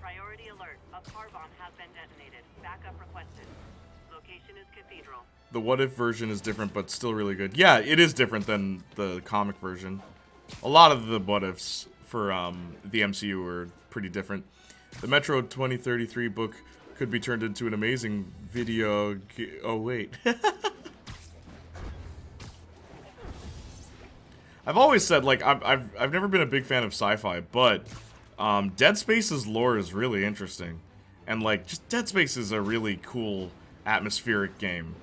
Priority alert. A car bomb has been detonated. Backup requested. Location is Cathedral. The what if version is different, but still really good. Yeah, it is different than the comic version. A lot of the what ifs for the MCU are pretty different. The Metro 2033 book could be turned into an amazing video. Oh wait. I've always said, like, I've never been a big fan of sci-fi, but Dead Space's lore is really interesting. And, like, just Dead Space is a really cool atmospheric game.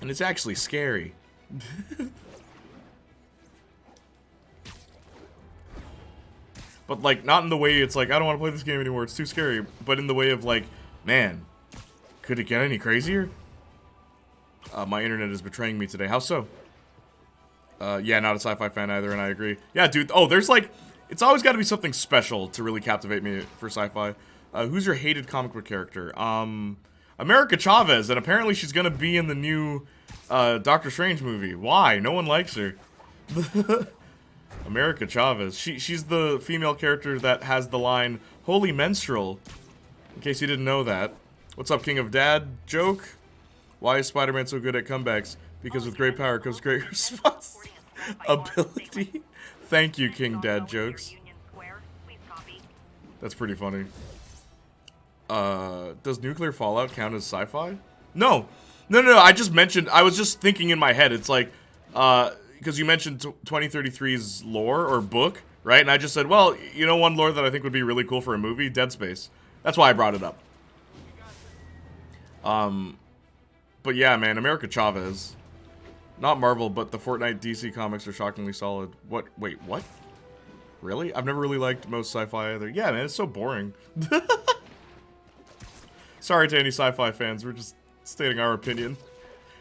And it's actually scary. But, like, not in the way it's like, I don't want to play this game anymore, it's too scary. But in the way of, like, man, could it get any crazier? My internet is betraying me today. How so? Yeah, not a sci-fi fan either, and I agree. Yeah, dude, oh, there's, like, it's always got to be something special to really captivate me for sci-fi. Who's your hated comic book character? America Chavez, and apparently she's gonna be in the new, Doctor Strange movie. Why? No one likes her. America Chavez. She's the female character that has the line, "Holy menstrual." In case you didn't know that. What's up, King of Dad? Joke? Why is Spider-Man so good at comebacks? Because with great power comes great responsibility. Thank you, King Dad Jokes. That's pretty funny. Does nuclear fallout count as sci-fi? No. No, I just mentioned, I was just thinking in my head, it's like, because you mentioned 2033's lore or book, right? And I just said, well, you know one lore that I think would be really cool for a movie? Dead Space. That's why I brought it up. But yeah, man, America Chavez. Not Marvel, but the Fortnite DC comics are shockingly solid. What? Wait, what? Really? I've never really liked most sci-fi either. Yeah, man, it's so boring. Sorry to any sci-fi fans, we're just stating our opinion.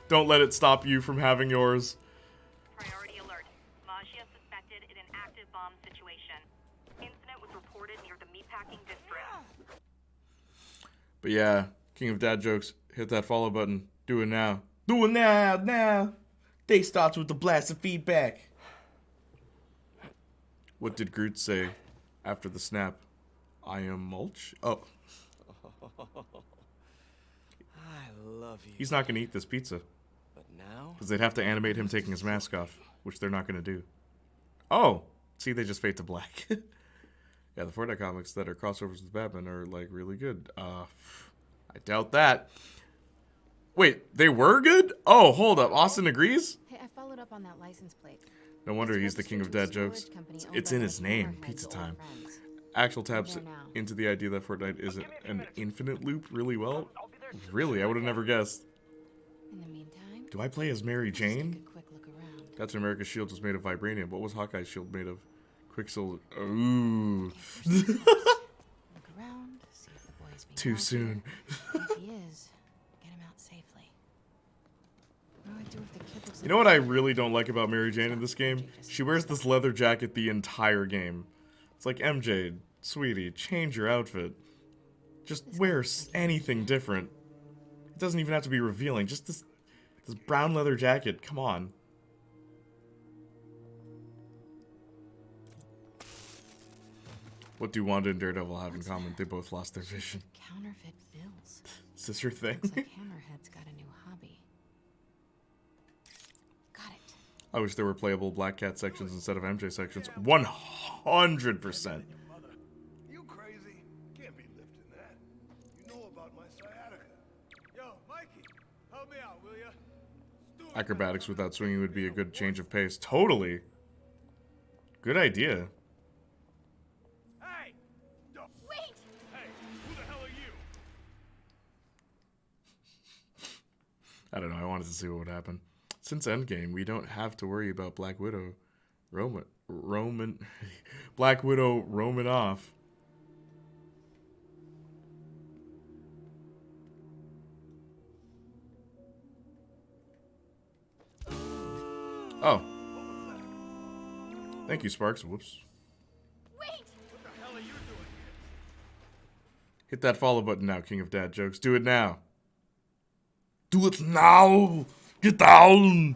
Don't let it stop you from having yours. Priority alert. Magia suspected in an active bomb situation. Incident was reported near the meatpacking district. But yeah, King of Dad Jokes, hit that follow button. Do it now. Do it now. Day starts with the blast of feedback. What did Groot say after the snap? I am mulch? Oh. I love you. He's not going to eat this pizza. But now? Because they'd have to animate him taking his mask off, which they're not going to do. Oh! See, they just fade to black. Yeah, the Fortnite comics that are crossovers with Batman are, like, really good. I doubt that. Wait, they were good? Oh, hold up. Austin agrees? Hey, I followed up on that license plate. No wonder he's the king of dad jokes. It's in his name. Pizza time. Axel taps into the idea that Fortnite isn't an infinite loop really well. Really? I would have never guessed. In the meantime, do I play as Mary Jane? take a quick look around. Captain America's shield was made of vibranium. What was Hawkeye's shield made of? Quicksilver. Ooh. Look around, see if the boy's being Too naughty. soon. If he is, get him out safely. What do I do if the kid looks You know what I really don't like about Mary Jane in this game? She wears this leather jacket the entire game. It's like, MJ, sweetie, change your outfit. Just wear anything different. It doesn't even have to be revealing. Just this brown leather jacket. Come on. What do Wanda and Daredevil have in common? They both lost their vision. Counterfeit bills. Is this your thing? Looks like Hammerhead's got a new hobby. Got it. I wish there were playable Black Cat sections instead of MJ sections. 100%. You crazy? Can't be lifting that. You know about my sciatica. Yo, Mikey, help me out, will ya? Acrobatics without swinging would be a good change of pace. Totally. Good idea. Hey! Wait! Hey, who the hell are you? I don't know, I wanted to see what would happen. Since Endgame, we don't have to worry about Black Widow Black Widow roaming off. Oh. Thank you, Sparks. Whoops. Wait! What the hell are you doing here? Hit that follow button now, King of Dad Jokes. Do it now. Do it now! Get down!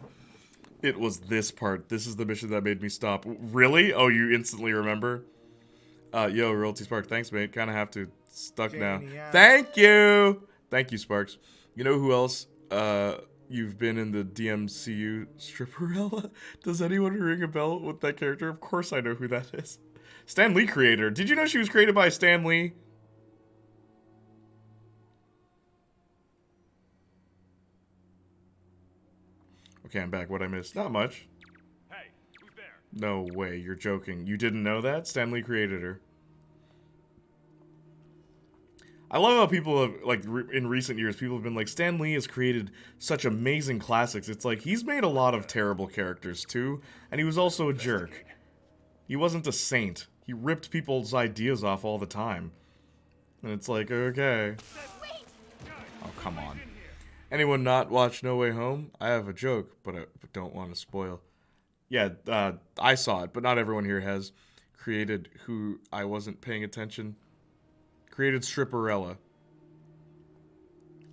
It was this part. This is the mission that made me stop. Really? Oh, you instantly remember? Yo, Royalty Spark. Thanks, mate. Kind of have to. Stuck now. Thank you! Thank you, Sparks. You know who else? You've been in the DMCU Stripperella? Does anyone ring a bell with that character? Of course I know who that is. Stan Lee creator. Did you know she was created by Stan Lee? Okay, I'm back. What'd I miss? Not much. Hey, who's there? No way, you're joking. You didn't know that? Stan Lee created her. I love how people have, like, in recent years, people have been like, Stan Lee has created such amazing classics. It's like, he's made a lot of terrible characters, too, and he was also a jerk. He wasn't a saint. He ripped people's ideas off all the time. And it's like, okay. Oh, come on. Anyone not watch No Way Home? I have a joke, but I don't want to spoil. Yeah, I saw it, but not everyone here has. Created who I wasn't paying attention. Created Stripperella.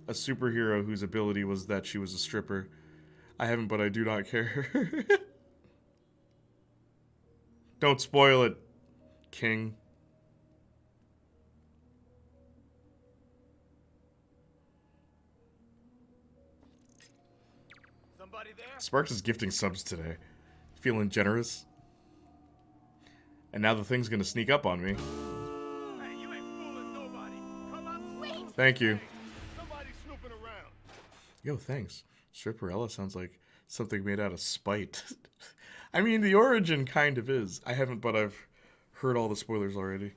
A superhero whose ability was that she was a stripper. I haven't, but I do not care. Don't spoil it, King. Somebody there? Sparks is gifting subs today. Feeling generous. And now the thing's gonna sneak up on me. Hey, you ain't fooling nobody. Come on. Wait. Thank you. Somebody's snooping around. Yo, thanks. Stripperella sounds like something made out of spite. I mean, the origin kind of is. I haven't, but I've heard all the spoilers already.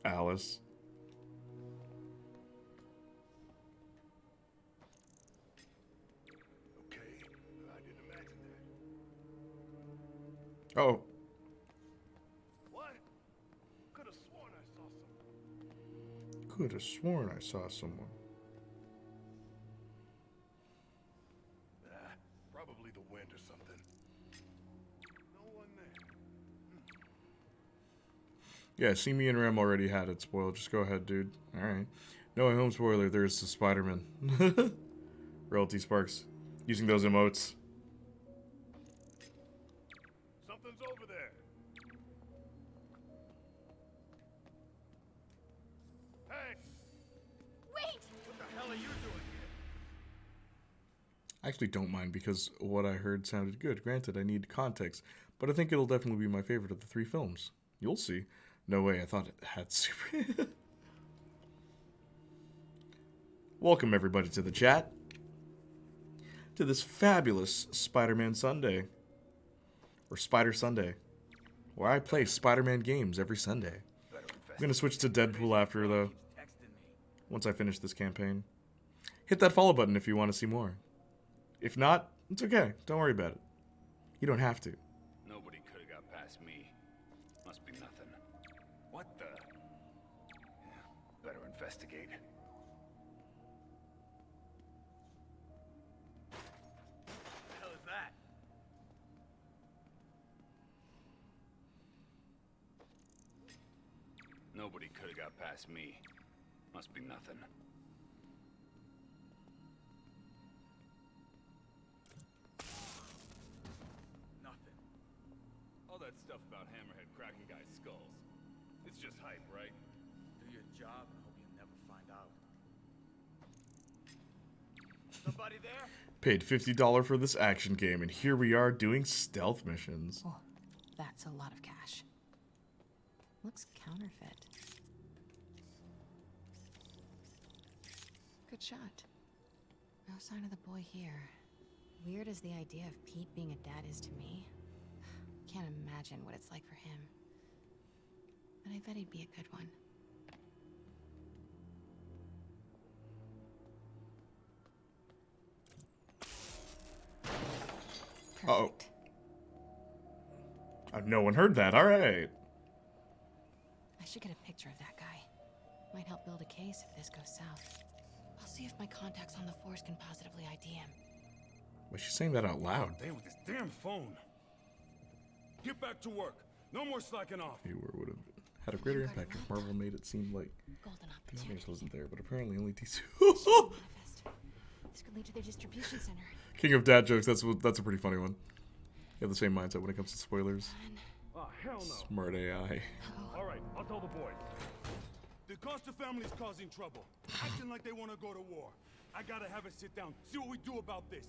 Alice. Okay, I didn't imagine that. Oh. What? Could have sworn I saw someone. Could have sworn I saw someone. Probably the wind or something. No one there. Yeah, see, me and Rem already had it spoiled. Just go ahead, dude. Alright. No Way Home spoiler, there's the Spider-Man. Royalty Sparks. Using those emotes. Something's over there. Hey! Wait! What the hell are you doing here? I actually don't mind because what I heard sounded good. Granted, I need context, but I think it'll definitely be my favorite of the three films. You'll see. No way, I thought it had super... Welcome, everybody, to the chat. To this fabulous Spider-Man Sunday. Or Spider Sunday. Where I play Spider-Man games every Sunday. I'm going to switch to Deadpool after, though. Once I finish this campaign. Hit that follow button if you want to see more. If not, it's okay. Don't worry about it. You don't have to. Nobody could have got past me. Must be nothing. What the? Yeah, better investigate. What the hell is that? Nobody could have got past me. Must be nothing. Nothing. All that stuff about Hammerhead cracking guys' skulls. It's just hype, right? Do your job and hope you never find out. Somebody there? Paid $50 for this action game, and here we are doing stealth missions. Oh, that's a lot of cash. Looks counterfeit. Good shot. No sign of the boy here. Weird as the idea of Pete being a dad is to me. Can't imagine what it's like for him. But I bet he'd be a good one. Uh-oh. No one heard that. All right. I should get a picture of that guy. Might help build a case if this goes south. I'll see if my contacts on the force can positively ID him. Was she saying that out loud? Damn with this damn phone. Get back to work. No more slacking off. Viewer would have had a greater impact if Marvel made it seem like Golden the opportunity. audience wasn't there, but apparently only DC. Manifest. This could lead to their distribution center. King of dad jokes. That's a pretty funny one. You have the same mindset when it comes to spoilers. Oh, hell no. Smart AI. All right, I'll tell the boys. The Costa family's causing trouble, acting like they want to go to war. I gotta have a sit down, see what we do about this.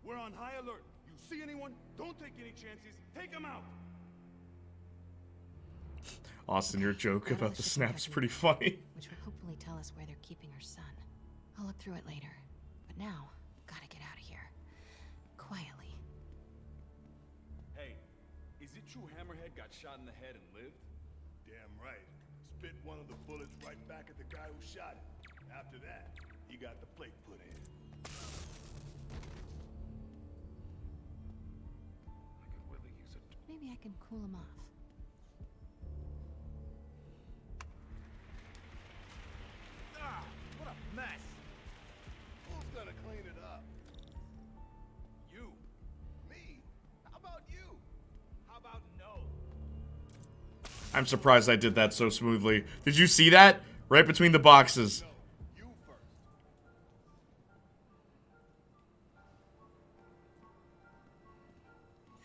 We're on high alert. You see anyone? Don't take any chances. Take them out. Austin, your joke about the snap's pretty funny. Which will hopefully tell us where they're keeping her son. I'll look through it later. But now, Gotta get out of here. Quietly. Hey, is it true Hammerhead got shot in the head and lived? Damn right. Spit one of the bullets right back at the guy who shot him. After that, he got the plate put in. I could really use it. Maybe I can cool him off. Ah, what a mess. Who's gonna clean it up? You. Me. How about you? How about no? I'm surprised I did that so smoothly. Did you see that? Right between the boxes. You first.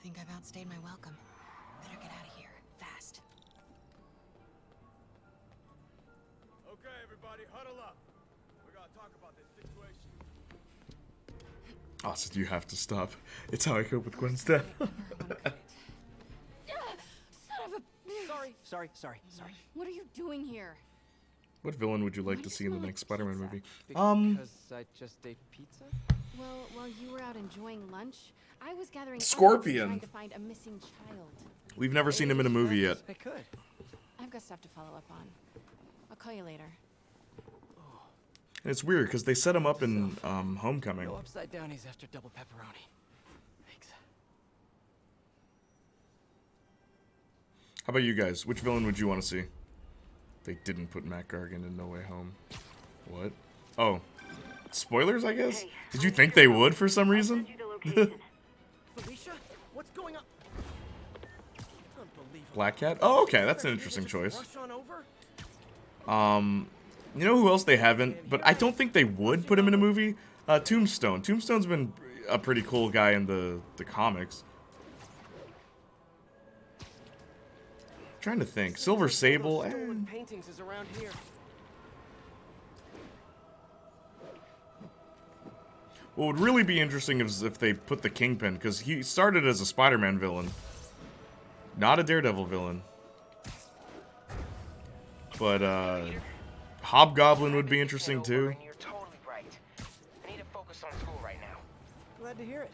Think I've outstayed my welcome. Better get out of here. Fast. Okay, everybody, huddle up. We gotta talk about this situation. Austin, you have to stop. It's how I cope with Gwen's death. Son of a... Sorry. What are you doing here? What villain would you like to see in the next Spider-Man movie? Because I just ate pizza? Well, while you were out enjoying lunch, I was gathering Scorpion. evidence trying to find a missing child. We've never seen him in a movie yet. I could. I've got stuff to follow up on. I'll call you later. And it's weird because they set him up in Homecoming. No upside downies after double pepperoni. Thanks. How about you guys? Which villain would you want to see? They didn't put Matt Gargan in No Way Home. What? Oh. Spoilers, I guess? Did you think they would for some reason? Felicia? What's going on? Unbelievable. Black Cat? Oh, okay. That's an interesting choice. Rush on over? You know who else they haven't? But I don't think they would put him in a movie? Tombstone. Tombstone's been a pretty cool guy in the comics. Trying to think. Silver Sable. Stolen paintings is around here. What would really be interesting is if they put the Kingpin, because he started as a Spider-Man villain. Not a Daredevil villain. But, Hobgoblin would be interesting, too. You're totally right. I need to focus on school right now. Glad to hear it.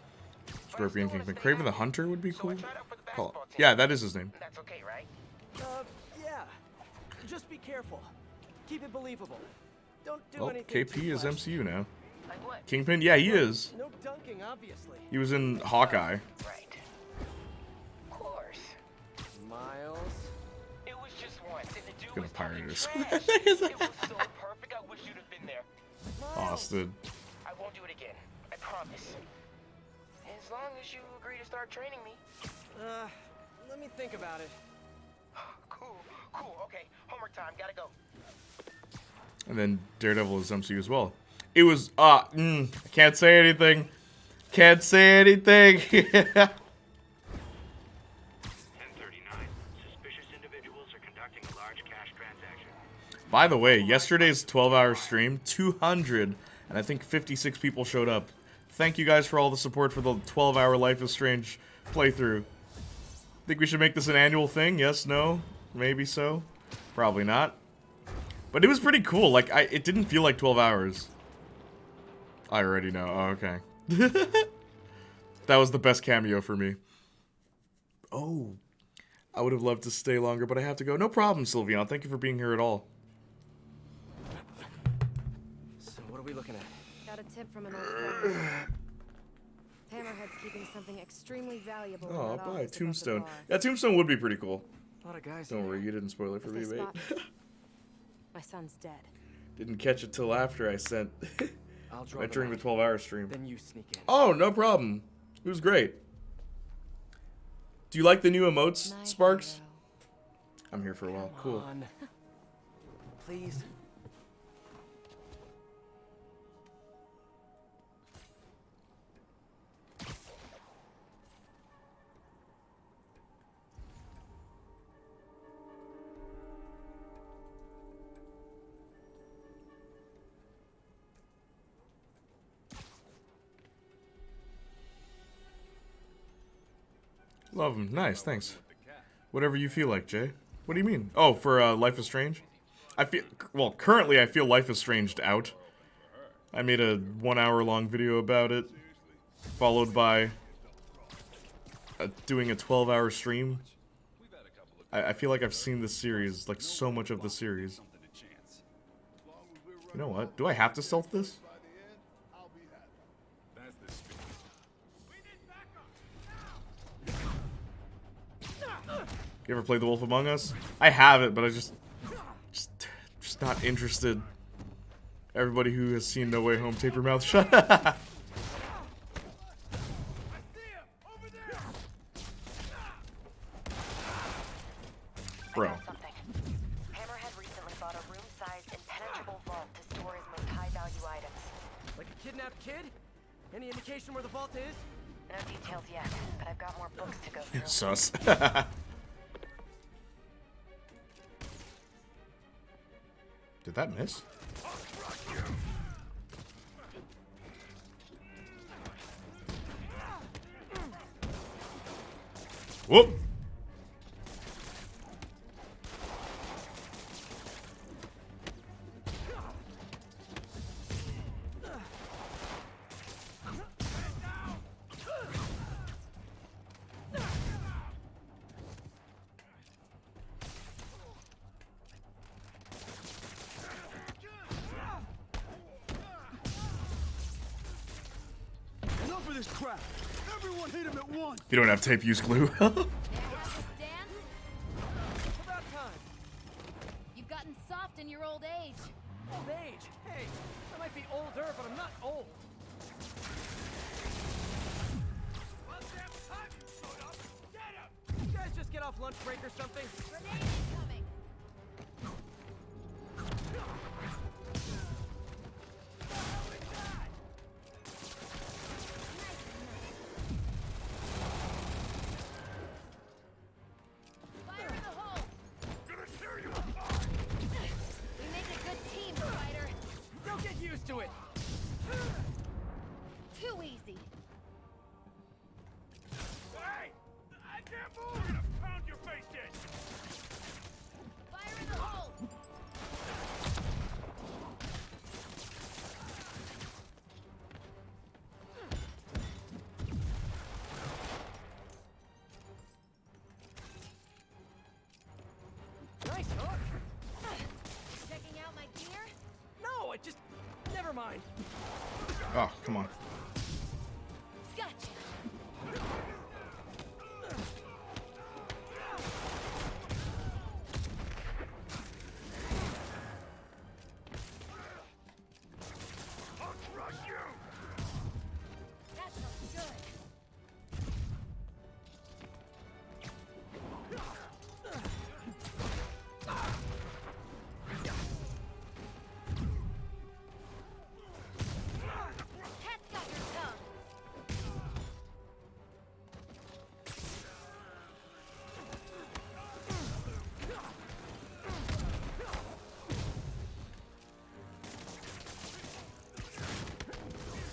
Scorpion Kingpin. Craven the Hunter would be cool. So I tried out for the basketball team. Yeah, that is his name. That's okay, right? Yeah. Just be careful. Keep it believable. Don't do Well, anything KP too is flashy. MCU now. Like what? Kingpin? Yeah, he is. No dunking, obviously. He was in Hawkeye. Right. Of course. Miles. It was just once, and the dude Gonna was pirate talking us. trash. It was so perfect, I wish you'd have been there. Austin. I won't do it again. I promise. As long as you agree to start training me. Let me think about it. Cool. Okay, homework time. Gotta go. And then Daredevil is MCU as well. It was, I can't say anything. Can't say anything. 1039. Suspicious individuals are conducting a large cash transaction. By the way, yesterday's 12-hour stream, 200, and I think 56 people showed up. Thank you guys for all the support for the 12-hour Life is Strange playthrough. Think we should make this an annual thing? Yes, no, maybe so. Probably not. But it was pretty cool. Like, it didn't feel like 12 hours. I already know. Oh, okay. That was the best cameo for me. Oh. I would have loved to stay longer, but I have to go. No problem, Sylveon. Thank you for being here at all. So what are we looking at? Got a tip from an old friend. Hammerhead's keeping something extremely valuable. in Oh, that bye. office above the Tombstone. bar. Yeah, Tombstone would be pretty cool. A lot of guys. Don't worry, you didn't spoil it for If me, they mate. spot me, my son's dead. Didn't catch it till after I sent I'll draw right them during the out. 12-hour stream. Then you sneak in. Oh, no problem. It was great. Do you like the new emotes, My Sparks? hero. I'm here for a while. Come Cool. on. Please. Love him. Nice, thanks. Whatever you feel like, Jay. What do you mean? Oh, for Life is Strange? I feel, well, currently I feel Life is Stranged out. I made a 1 hour long video about it, followed by doing a 12-hour stream. I feel like I've seen this series, like so much of the series. You know what? Do I have to stealth this? You ever played The Wolf Among Us? I have it, but I just not interested. Everybody who has seen No Way Home, tape your mouth shut. Bro. Something. Hammerhead recently bought a room-sized, impenetrable vault to store his most high-value items. Like a kidnapped kid? Any indication where the vault is? No details yet, but I've got more books to go through. Sus. Did that miss? Whoop! Enough of this crap! Everyone hit him at once! If you don't have tape, use glue. About time. You've gotten soft in your old age. Old age? Hey, I might be older, but I'm not old. You guys just get off lunch break or something? Grenade incoming. Fire in the hole. We make a good team, Spider. Don't get used to it. Too easy. Hey! I can't move! You're gonna pound your face in! Fire in the hole. Nice hook. Checking out my gear? No, it just... Never mind. Oh, come on. Gotcha. I'll crush you! That sounds good. Cat's got your tongue.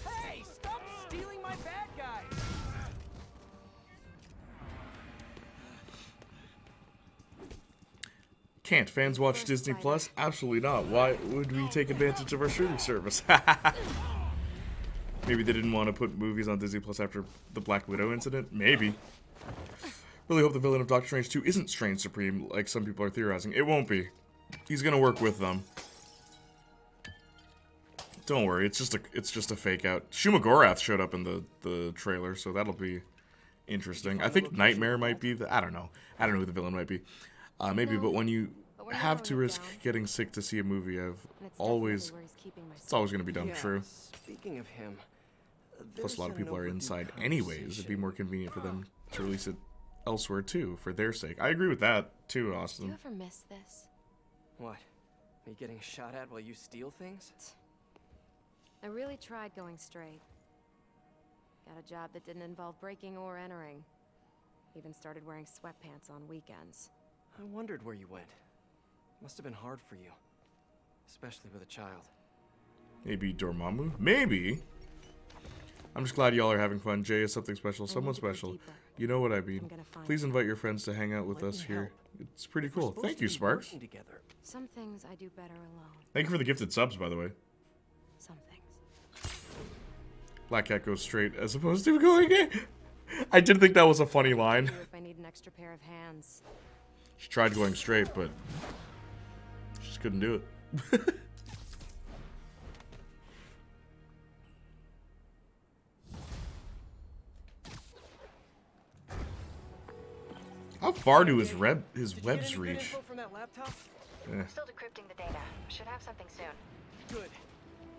Hey, stop stealing my bad guys! Can't fans watch Disney Plus? Absolutely not. Why would we take advantage of our streaming service? Maybe they didn't want to put movies on Disney Plus after the Black Widow incident? Maybe. Really hope the villain of Doctor Strange 2 isn't Strange Supreme, like some people are theorizing. It won't be. He's gonna work with them. Don't worry, it's just a fake out. Shuma Gorath showed up in the trailer, so that'll be interesting. I think Nightmare might be the... I don't know who the villain might be. Maybe, but when you have to risk getting sick to see a movie, it's always going to be dumb, true. Speaking of him... Plus, a lot of people are inside anyways. It'd be more convenient for them to release it elsewhere, too, for their sake. I agree with that, too, Austin. Do you ever miss this? What? Me getting shot at while you steal things? I really tried going straight. Got a job that didn't involve breaking or entering. Even started wearing sweatpants on weekends. I wondered where you went. Must have been hard for you. Especially with a child. Maybe Dormammu? Maybe. I'm just glad y'all are having fun. Jay is something special, someone special. You know what I mean. Please invite your friends to hang out with us here. It's pretty cool. Thank you, Sparks. Some things I do better alone. Thank you for the gifted subs, by the way. Some things. Black cat goes straight as opposed to going in. I did think that was a funny line. If I need an extra pair of hands. She tried going straight, but she just couldn't do it. How far do his webs reach? From that laptop? Still decrypting the data. Should have something soon. Good.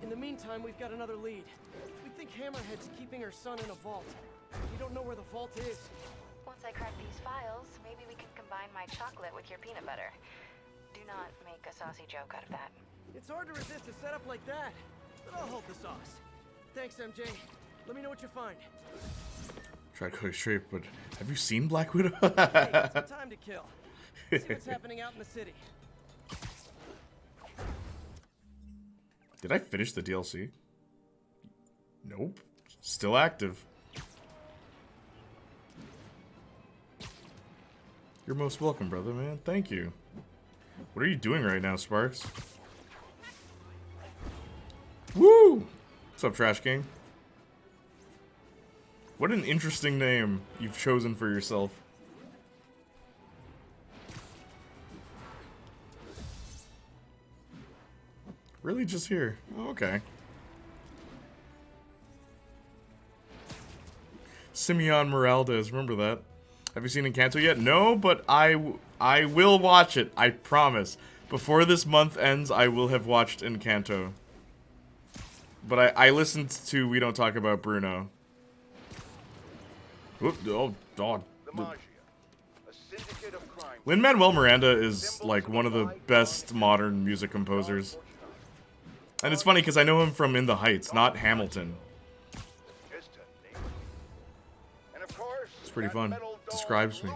In the meantime, we've got another lead. We think Hammerhead's keeping her son in a vault. We don't know where the vault is. Once I crack these files, maybe we can combine my chocolate with your peanut butter. Do not make a saucy joke out of that. It's hard to resist a setup like that, but I'll hold the sauce. Thanks, MJ. Let me know what you find. Try going straight, but have you seen Black Widow? Hey, got some time to kill. See what's happening out in the city. Did I finish the DLC? Nope. Still active. You're most welcome, brother, man. Thank you. What are you doing right now, Sparks? Woo! What's up, Trash King? What an interesting name you've chosen for yourself. Really just here? Oh, okay. Simeon Moraldez, remember that? Have you seen Encanto yet? No, but I will watch it, I promise. Before this month ends, I will have watched Encanto. But I listened to We Don't Talk About Bruno. Whoop, oh, dog. Lin-Manuel Miranda is like one of the best modern music composers. And it's funny because I know him from In the Heights, not Hamilton. It's pretty fun. Describes me.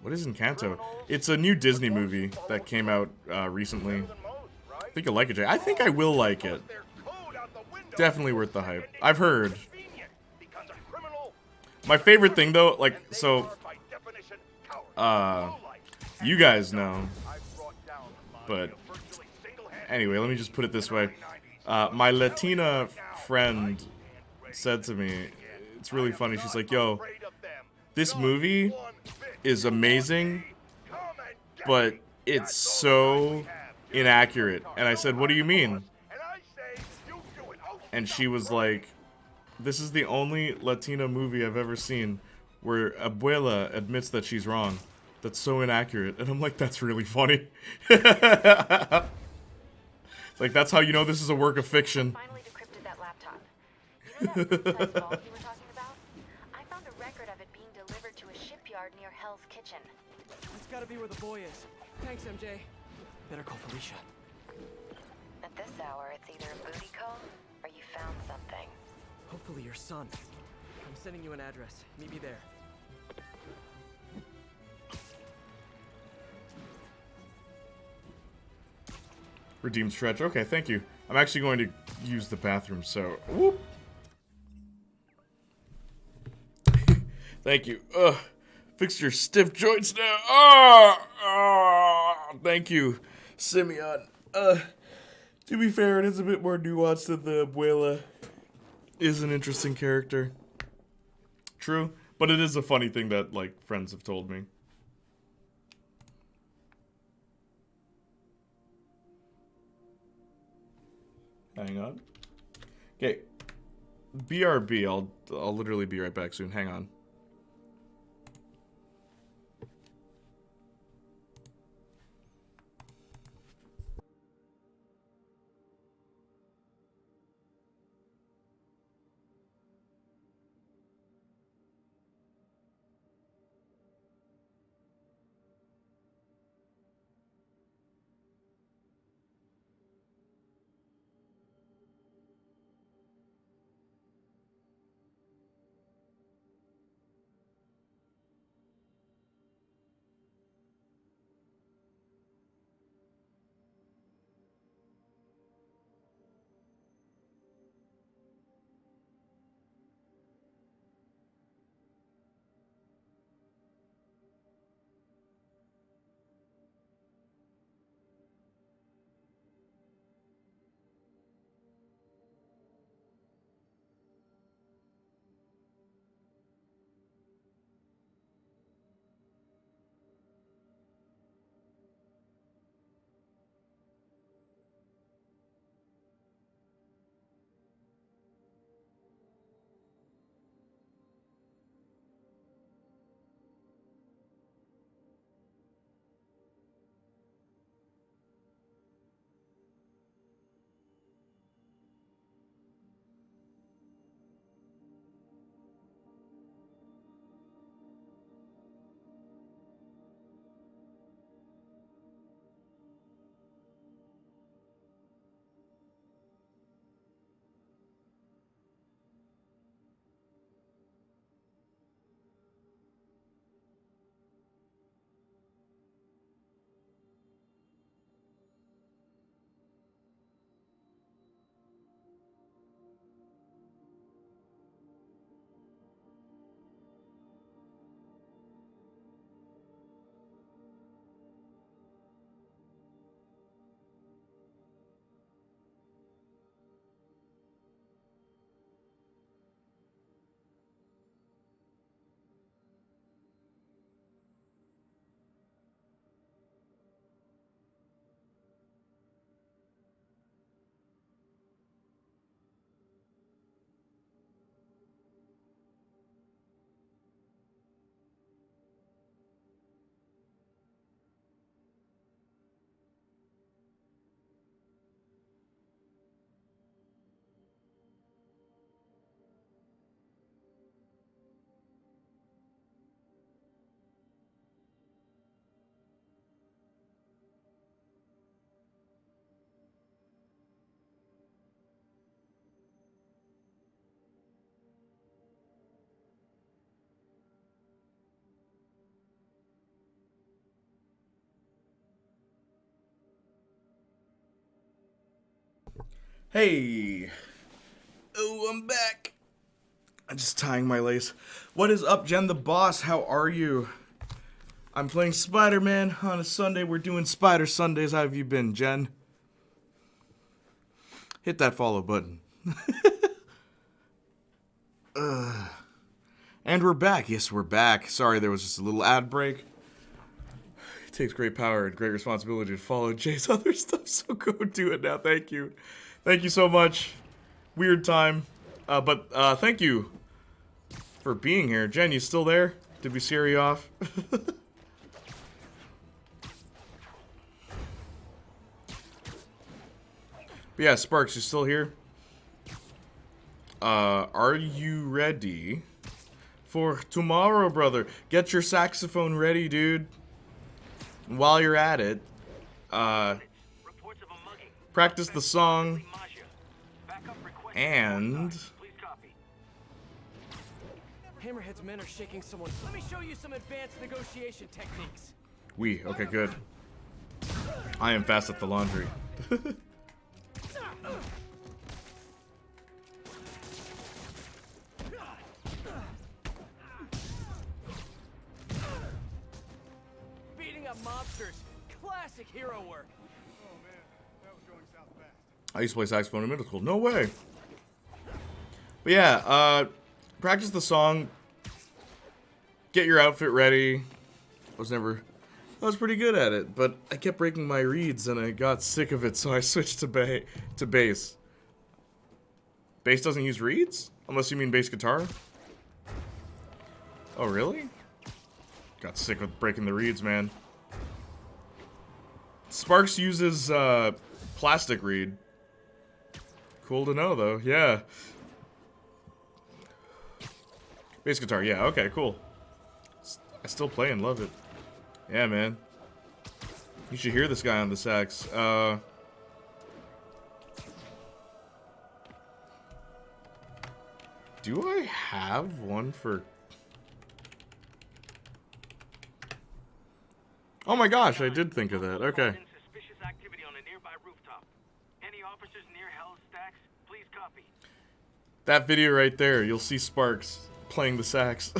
What is Encanto? It's a new Disney movie that came out recently. I think you'll like it, Jay. I think I will like it. Definitely worth the hype. I've heard. My favorite thing though, like, so, you guys know, but anyway, let me just put it this way. My Latina friend said to me, it's really funny, she's like, yo, this movie is amazing, but it's so inaccurate. And I said, what do you mean? And she was like, this is the only Latina movie I've ever seen where Abuela admits that she's wrong. That's so inaccurate. And I'm like, that's really funny. Like, that's how you know this is a work of fiction. Finally decrypted that laptop. You know that mid-sized vault you were talking about? I found a record of it being delivered to a shipyard near Hell's Kitchen. It's gotta be where the boy is. Thanks, MJ. Better call Felicia. At this hour, it's either a booty call or you found something. Hopefully your son. I'm sending you an address. Meet me there. Redeemed stretch. Okay, thank you. I'm actually going to use the bathroom, so... Whoop. Thank you. Fix your stiff joints now. Thank you, Simeon. To be fair, it is a bit more nuanced than the Abuela is an interesting character. True, but it is a funny thing that, like, friends have told me. Hang on. Okay. BRB, I'll literally be right back soon. Hang on. Hey. Oh, I'm back. I'm just tying my lace. What is up, Jen the Boss? How are you? I'm playing Spider-Man on a Sunday. We're doing Spider Sundays. How have you been, Jen? Hit that follow button. And we're back. Yes, we're back. Sorry, there was just a little ad break. It takes great power and great responsibility to follow Jay's other stuff, so go do it now. Thank you. Thank you so much. Weird time. But thank you for being here. Jen, you still there? Did we scare you off? But yeah, Sparks, you still here? Are you ready for tomorrow, brother? Get your saxophone ready, dude. While you're at it, practice the song, and... Hammerhead's men are shaking someone. Let me show you some advanced negotiation techniques. Okay, good. I am fast at the laundry. Beating up mobsters. Classic hero work. Oh man, that was going south fast. I used to play saxophone in middle school. No way. But yeah, practice the song. Get your outfit ready. I was pretty good at it, but I kept breaking my reeds and I got sick of it, so I switched to bass. Bass doesn't use reeds? Unless you mean bass guitar? Oh, really? Got sick with breaking the reeds, man. Sparks uses plastic reed. Cool to know, though. Yeah. Bass guitar, yeah, okay, cool. I still play and love it. Yeah, man. You should hear this guy on the sax. Do I have one for... Oh my gosh, I did think of that. Okay. Suspicious activity on a nearby rooftop. Any officers near Hell's Stacks, please copy. That video right there, you'll see Sparks playing the sax.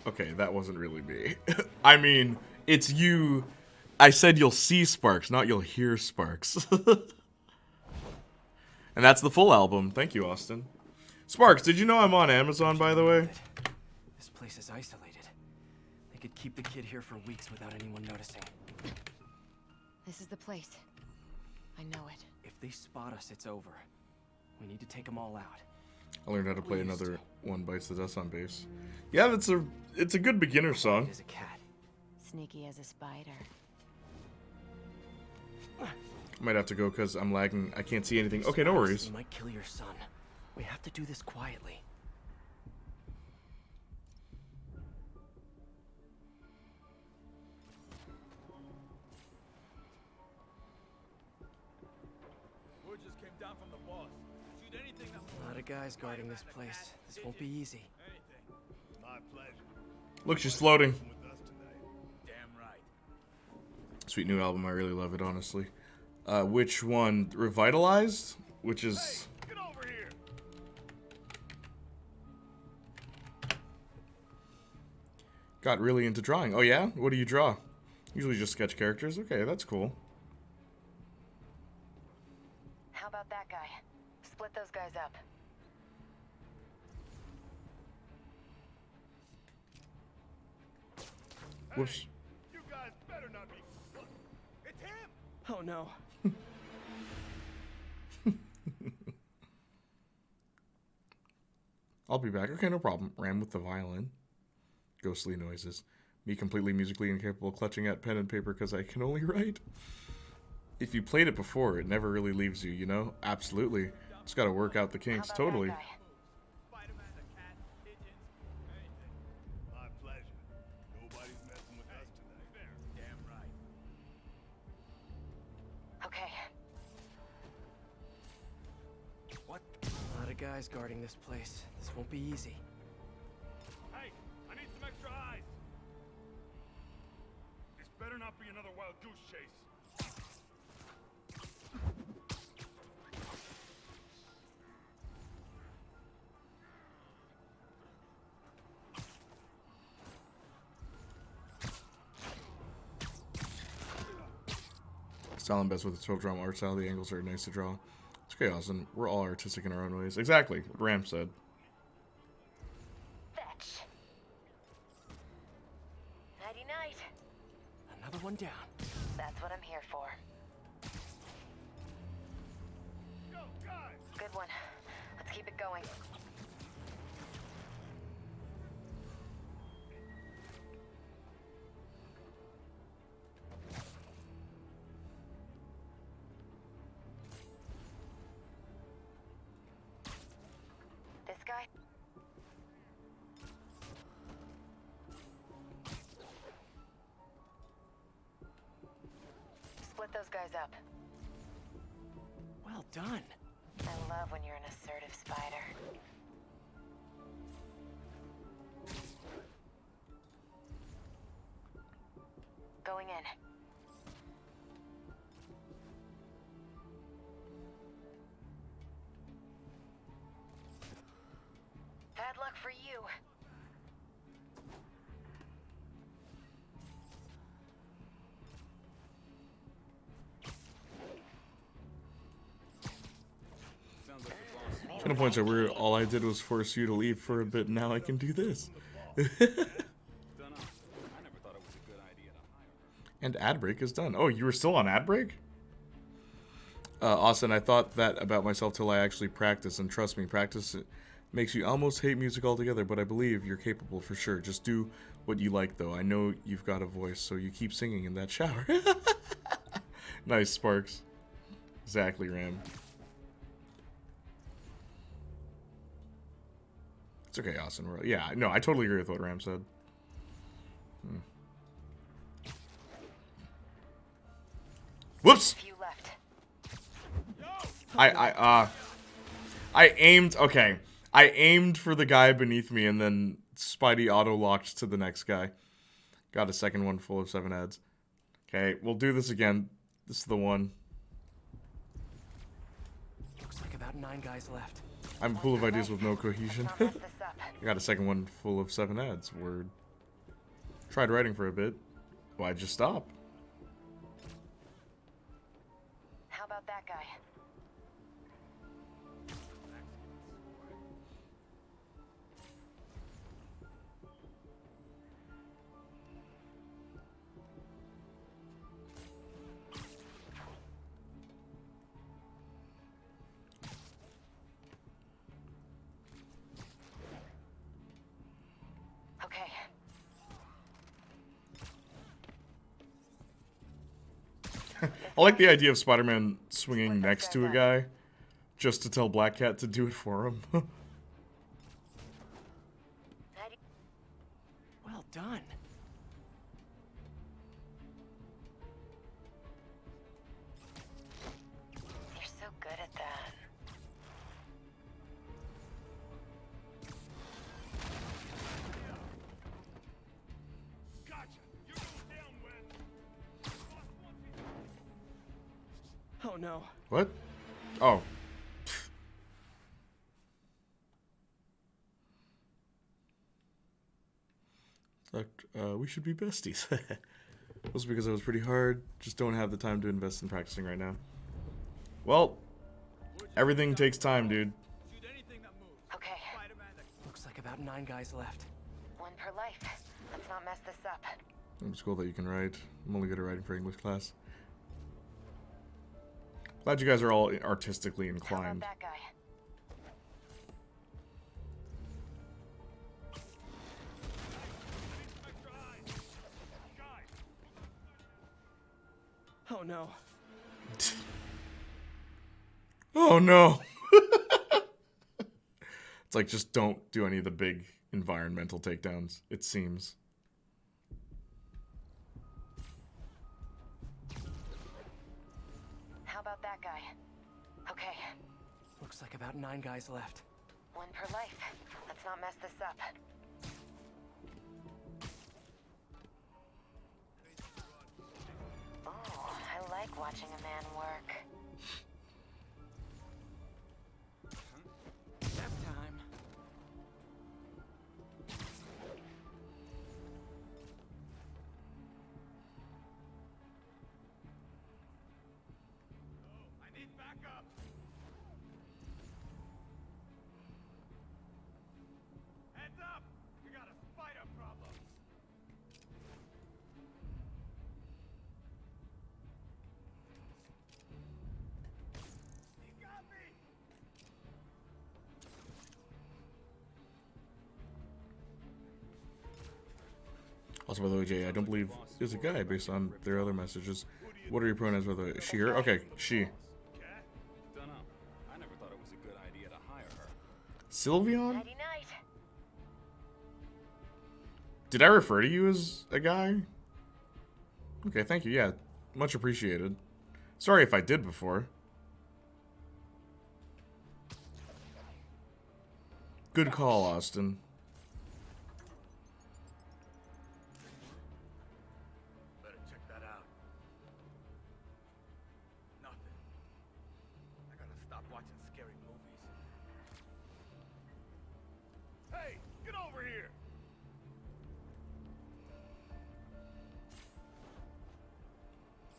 Okay, that wasn't really me. I mean, it's you. I said you'll see Sparks, not you'll hear Sparks. And that's the full album. Thank you, Austin. Sparks, did you know I'm on Amazon, by the way? This place is isolated. They could keep the kid here for weeks without anyone noticing. This is the place. I know it. If they spot us, it's over. We need to take them all out. I learned how to play another One Bites the Dust on bass. Yeah, it's a good beginner song. As a cat. Sneaky as a spider. Might have to go because I'm lagging. I can't see anything. Okay, no worries. They might kill your son. We have to do this quietly. Word just came down from the boss. Shoot anything that A lot of guys guarding this place. This won't be easy. My pleasure. Look, she's floating. With us today. damn right. Sweet new album. I really love it, honestly. Which one? Revitalized? Which is... Get over here. Got really into drawing. Oh yeah? What do you draw? Usually just sketch characters. Okay, that's cool. How about that guy? Split those guys up. Whoops. You guys better not be. What? It's him. Oh no. I'll be back. Okay, no problem. Ram with the violin. Ghostly noises. Me completely musically incapable, clutching at pen and paper because I can only write. If you played it before, it never really leaves you, you know? Absolutely. Just gotta work out the kinks. Totally. Spider-Man, the cat, pigeons, anything. My pleasure. Nobody's messing with us today. Fair. Damn right. Okay. What? A lot of guys guarding this place. This won't be easy. Hey, I need some extra eyes. This better not be another wild goose chase. Silent Best with its 12 drama art style. The angles are nice to draw. It's okay, Austin. We're all artistic in our own ways. Exactly, what Ram said. Fetch. Nighty night. Another one down. That's what I'm here for. Good one. Let's keep it going. This guy? Split those guys up. Well done. I love when you're an assertive spider. Going in. Bad luck for you. Kind of points are weird. All I did was force you to leave for a bit, and now I can do this. And ad break is done. Oh, you were still on ad break? Austin, I thought that about myself till I actually practice, and trust me, practice makes you almost hate music altogether, but I believe you're capable for sure. Just do what you like, though. I know you've got a voice, so you keep singing in that shower. Nice, Sparks. Exactly, Ram. It's okay, Austin. Yeah, no, I totally agree with what Ram said. Whoops! I aimed, okay. I aimed for the guy beneath me and then Spidey auto-locked to the next guy. Got a second one full of 7 ads. Okay, we'll do this again. This is the one. Looks like about 9 guys left. I'm full of ideas with no cohesion. I got a second one full of 7 ads. Word. Tried writing for a bit. Why'd you stop? How about that guy? Okay. I like the idea of Spider-Man swinging next to a guy just to tell Black Cat to do it for him. Well done. You're so good at that. Oh no. What? Oh. We should be besties. Was because it was pretty hard. Just don't have the time to invest in practicing right now. Well, everything takes time, dude. Okay. Looks like about 9 guys left. 1 per life. Let's not mess this up. It's cool that you can write. I'm only good at writing for English class. Glad you guys are all artistically inclined. How about that guy? Oh no. Oh no. It's like, just don't do any of the big environmental takedowns, it seems. How about that guy? Okay. Looks like about 9 guys left. 1 per life. Let's not mess this up. Oh, I like watching a man work. Nap time. Also, by the way, Jay, I don't believe is a guy based on their other messages. What are your pronouns, by the way? She, her? Okay, she. Dunno. I never thought it was a good idea to hire her. Sylveon? Nighty night. Did I refer to you as a guy? Okay, thank you. Yeah, much appreciated. Sorry if I did before. Good call, Austin. Better check that out. Nothing. I gotta stop watching scary movies. Hey, get over here!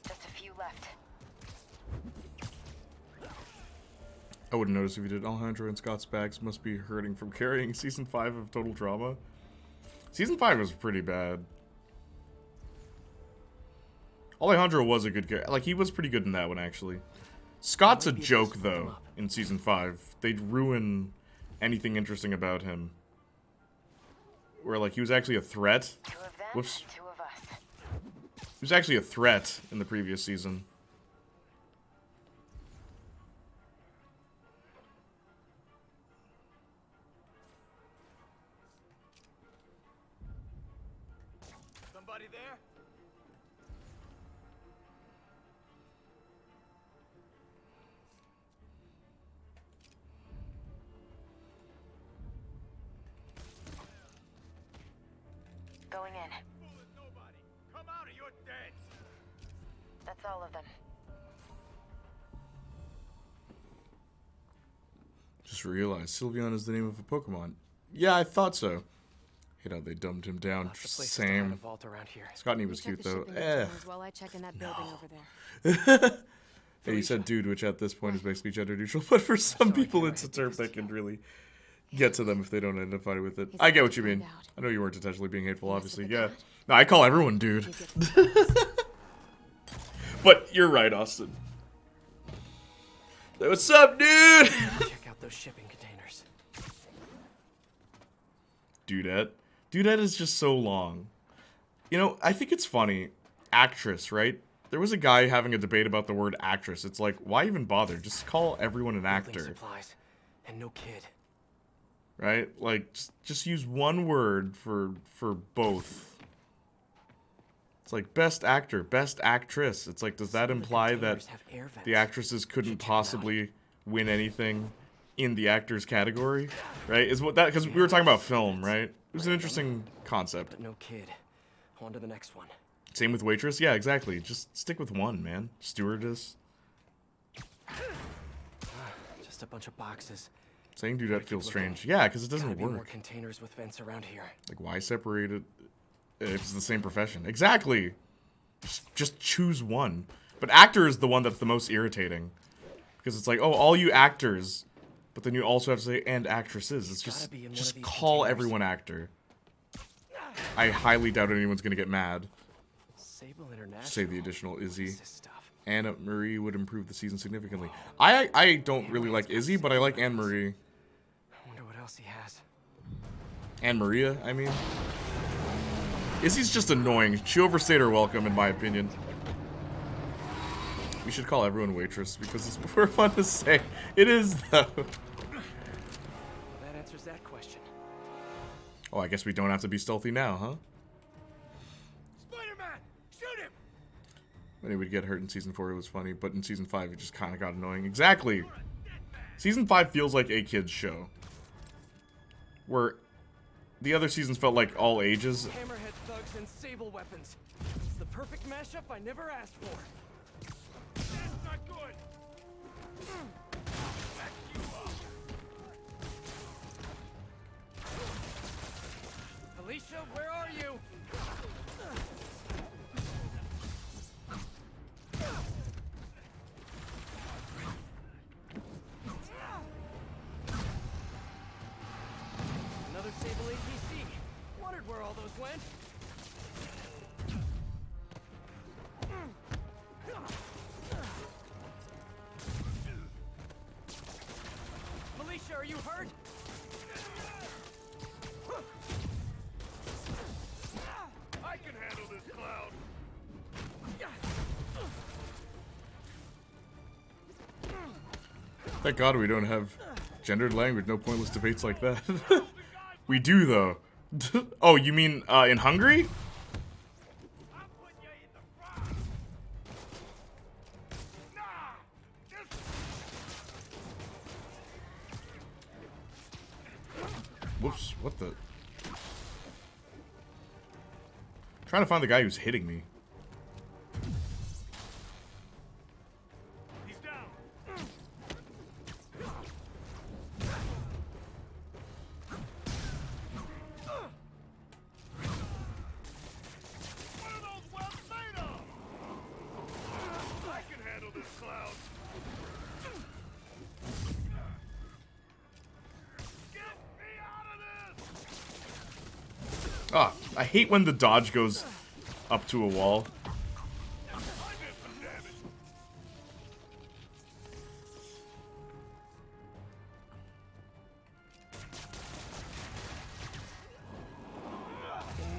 Just a few left. I wouldn't notice if you did. Alejandro and Scott's bags must be hurting from carrying season 5 of Total Drama. Season 5 was pretty bad. Alejandro was a good character. Like, he was pretty good in that one, actually. Scott's a joke, though, in season 5. They'd ruin anything interesting about him. Where, like, he was actually a threat. Two of them, Whoops. two of us. He was actually a threat in the previous season. Somebody there? Going in. Nobody. Come out or you're dead. That's all of them. Just realized Sylveon is the name of a Pokemon. Yeah, I thought so. Hate how they dumbed him down. Same. Scottney was cute though. While I check in that building over there. Hey, you said dude, which at this point is basically gender neutral, but for some people it's a term that can really get to them if they don't identify with it. I get what you mean. I know you weren't intentionally being hateful, obviously. Yeah. No, I call everyone dude. But you're right, Austin. Hey, what's up, dude? Check out those shipping containers. Dudette. Dudette is just so long. You know, I think it's funny. Actress, right? There was a guy having a debate about the word actress. It's like, why even bother? Just call everyone an actor. Supplies and no kid. Right? Like, just use one word for both. It's like best actor, best actress. It's like, does that imply that the actresses couldn't possibly win anything in the actors category? Right? Is what that, because we were talking about film, right? It was an interesting concept. But no kid. On to the next one. Same with waitress? Yeah, exactly. Just stick with one, man. Stewardess. Just a bunch of boxes. Saying dudette feels strange. Yeah, because it doesn't Gotta be more work. containers with vents around here. Like, why separate it if it's the same profession? Exactly. Just choose one. But actor is the one that's the most irritating. Because it's like, oh, all you actors. But then you also have to say, and actresses. It's just call everyone actor. I highly doubt anyone's going to get mad. Say the additional Izzy. Anna Marie would improve the season significantly. I don't really like Izzy, but I like Anne Marie. I wonder what else he has. Anne Maria, I mean. Izzy's just annoying. She overstayed her welcome, in my opinion. We should call everyone waitress because it's more fun to say. It is, though. Well, that answers that question. Oh, I guess we don't have to be stealthy now, huh? Spider-Man! Shoot him! When he would get hurt in Season 4, it was funny, but in Season 5, it just kind of got annoying. Exactly! Season 5 feels like a kid's show. Where the other seasons felt like all ages. Hammerhead thugs and sable weapons. It's the perfect mashup I never asked for. That's not good! Back you up! Alicia, where are you? Another Sable APC. Wondered where all those went. Alicia, are you hurt? I Thank God we don't have gendered language, no pointless debates like that. We do, though. Oh, you mean in Hungary? Whoops, what the? Trying to find the guy who's hitting me. He's down. What are those webs made of? I can handle this cloud. Get me out of this! Ah, I hate when the dodge goes up to a wall.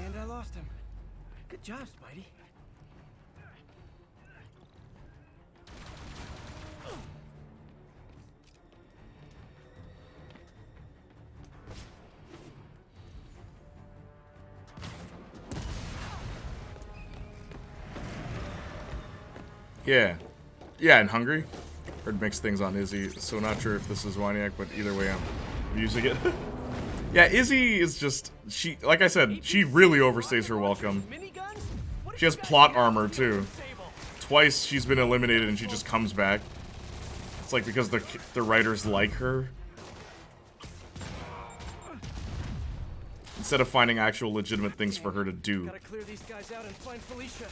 And I lost him. Good job, Spidey. Yeah. Yeah, in Hungary. Heard mixed things on Izzy, so not sure if this is Playniac, but either way I'm using it. Yeah, Izzy is just, she, like I said, she really overstays her welcome. She has plot armor, too. Twice she's been eliminated and she just comes back. It's like because the writers like her. Instead of finding actual legitimate things for her to do. Gotta clear these guys out and find Felicia.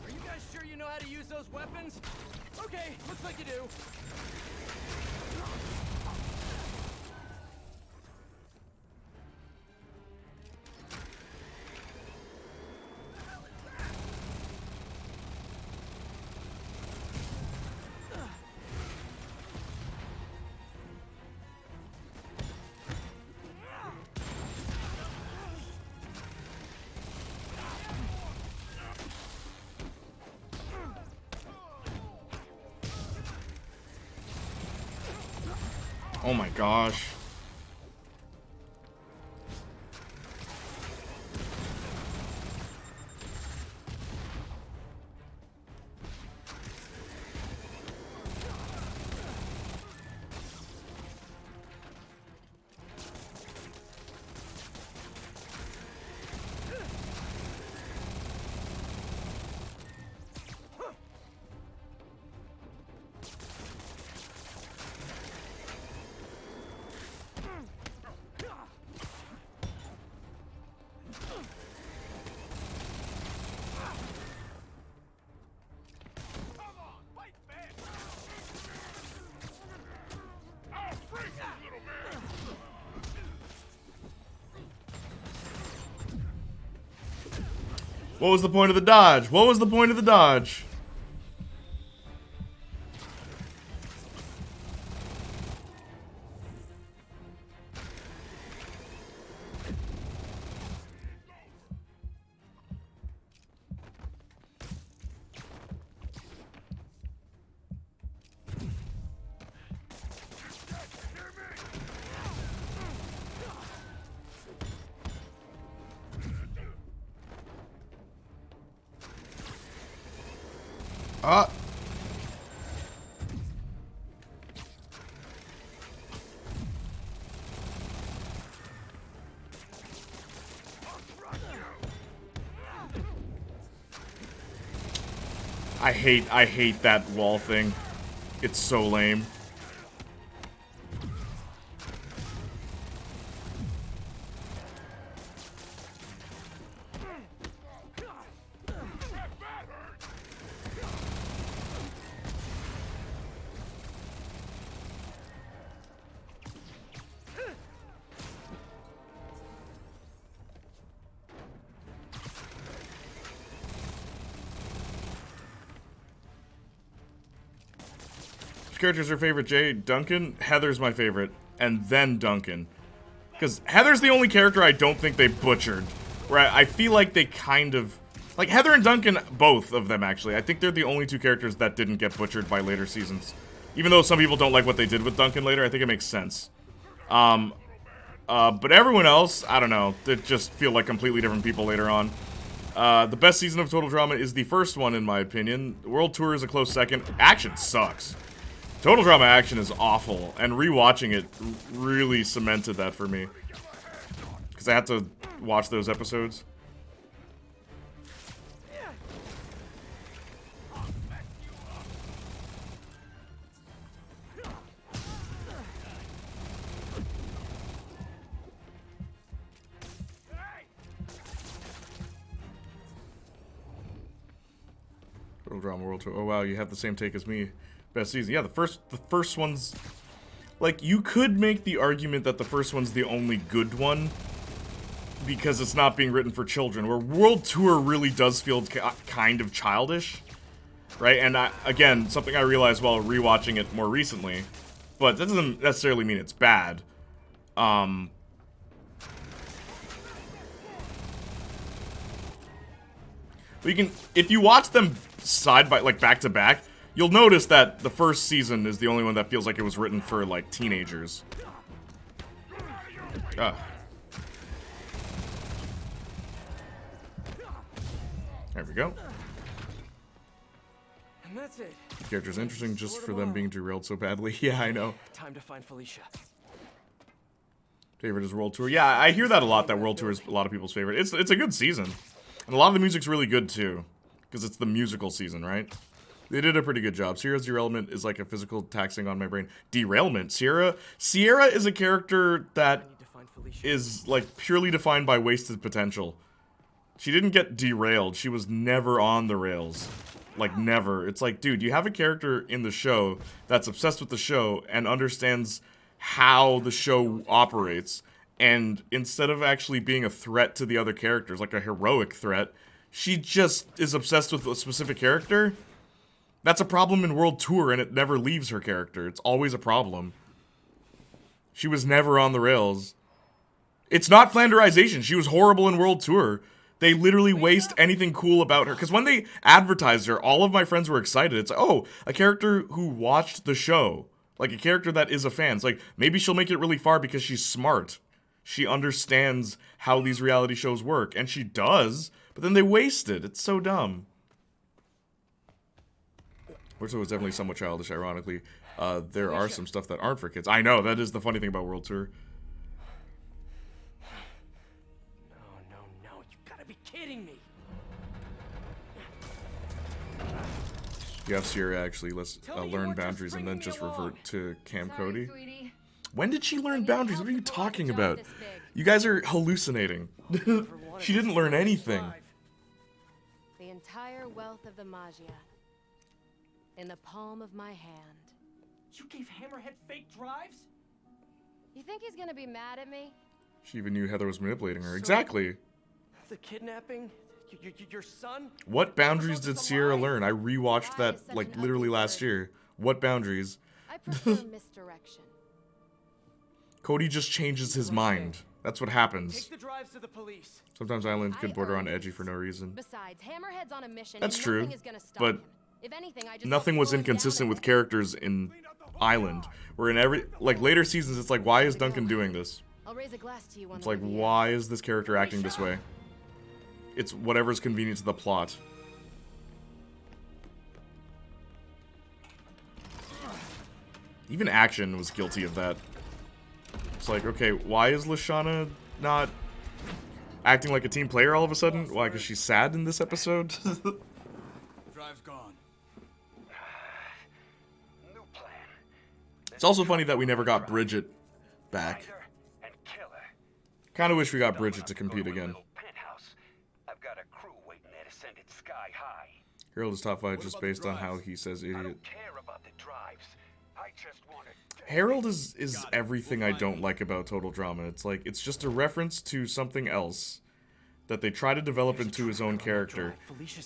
Are you guys sure you know how to use those weapons? Okay, looks like you do. Oh my gosh. What was the point of the dodge? What was the point of the dodge? I hate that wall thing. It's so lame. Which character's your favorite, Jay? Duncan? Heather's my favorite. And then Duncan. Because Heather's the only character I don't think they butchered. Where I feel like they kind of... Like, Heather and Duncan, both of them, actually. I think they're the only two characters that didn't get butchered by later seasons. Even though some people don't like what they did with Duncan later, I think it makes sense. But everyone else, I don't know. They just feel like completely different people later on. The best season of Total Drama is the first one, in my opinion. World Tour is a close second. Action sucks. Total Drama action is awful, and rewatching it really cemented that for me. Because I had to watch those episodes. Total Drama World Tour. Oh wow, you have the same take as me. Best season. Yeah, the first one's... Like, you could make the argument that the first one's the only good one because it's not being written for children, where World Tour really does feel kind of childish, right? And again, something I realized while rewatching it more recently, but that doesn't necessarily mean it's bad. But you can, if you watch them back to back, you'll notice that the first season is the only one that feels like it was written for, like, teenagers. There we go. And that's it. The character's interesting just for them being derailed so badly. Yeah, I know. Time to find Felicia. Favorite is World Tour. Yeah, I hear that a lot, that World Tour is a lot of people's favorite. It's a good season. And a lot of the music's really good, too. Because it's the musical season, right? They did a pretty good job. Sierra's derailment is like a physical taxing on my brain. Derailment? Sierra is a character that is, like, purely defined by wasted potential. She didn't get derailed. She was never on the rails. Like, never. It's like, dude, you have a character in the show that's obsessed with the show and understands how the show operates. And instead of actually being a threat to the other characters, like a heroic threat, she just is obsessed with a specific character. That's a problem in World Tour, and it never leaves her character. It's always a problem. She was never on the rails. It's not Flanderization. She was horrible in World Tour. They literally waste anything cool about her. Because when they advertised her, all of my friends were excited. It's like, oh, a character who watched the show. Like, a character that is a fan. It's like, maybe she'll make it really far because she's smart. She understands how these reality shows work. And she does. But then they waste it. It's so dumb. World Tour was definitely somewhat childish, ironically. There are some stuff that aren't for kids. I know, that is the funny thing about World Tour. No. You gotta be kidding me. You have Sierra actually learn boundaries and then just revert to Cam Cody. When did she learn boundaries? What are you talking about? You guys are hallucinating. She didn't learn anything. The entire wealth of the Magia in the palm of my hand. You gave Hammerhead fake drives? You think he's gonna be mad at me? She even knew Heather was manipulating her. Exactly. The kidnapping? Your son? What boundaries did Sierra learn? I rewatched that, like, literally last year. What boundaries? I prefer misdirection. Cody just changes his mind. That's what happens. Take the drives to the police. Sometimes Island could border on edgy for no reason. Besides, Hammerhead's on a mission. That's and true, nothing is gonna stop but him. If anything, I just nothing was inconsistent with characters in Island. Where in every, like, later seasons, it's like, why is Duncan doing this? I'll raise a glass to you on It's the like, way out. why is this character acting this way? It's whatever's convenient to the plot. Even Action was guilty of that. It's like, okay, why is Lashana not acting like a team player all of a sudden? Why, because she's sad in this episode? Drive's gone. New plan. It's also funny that we never got Bridget back. And kill her. Kind of wish we got Bridget to compete again. Penthouse. I've got a crew waiting there to send it sky high. Harold is top 5 just based on how he says I idiot. don't care about the drives. I just want to... Harold is everything I don't like about Total Drama. It's like, it's just a reference to something else that they try to develop into his own character.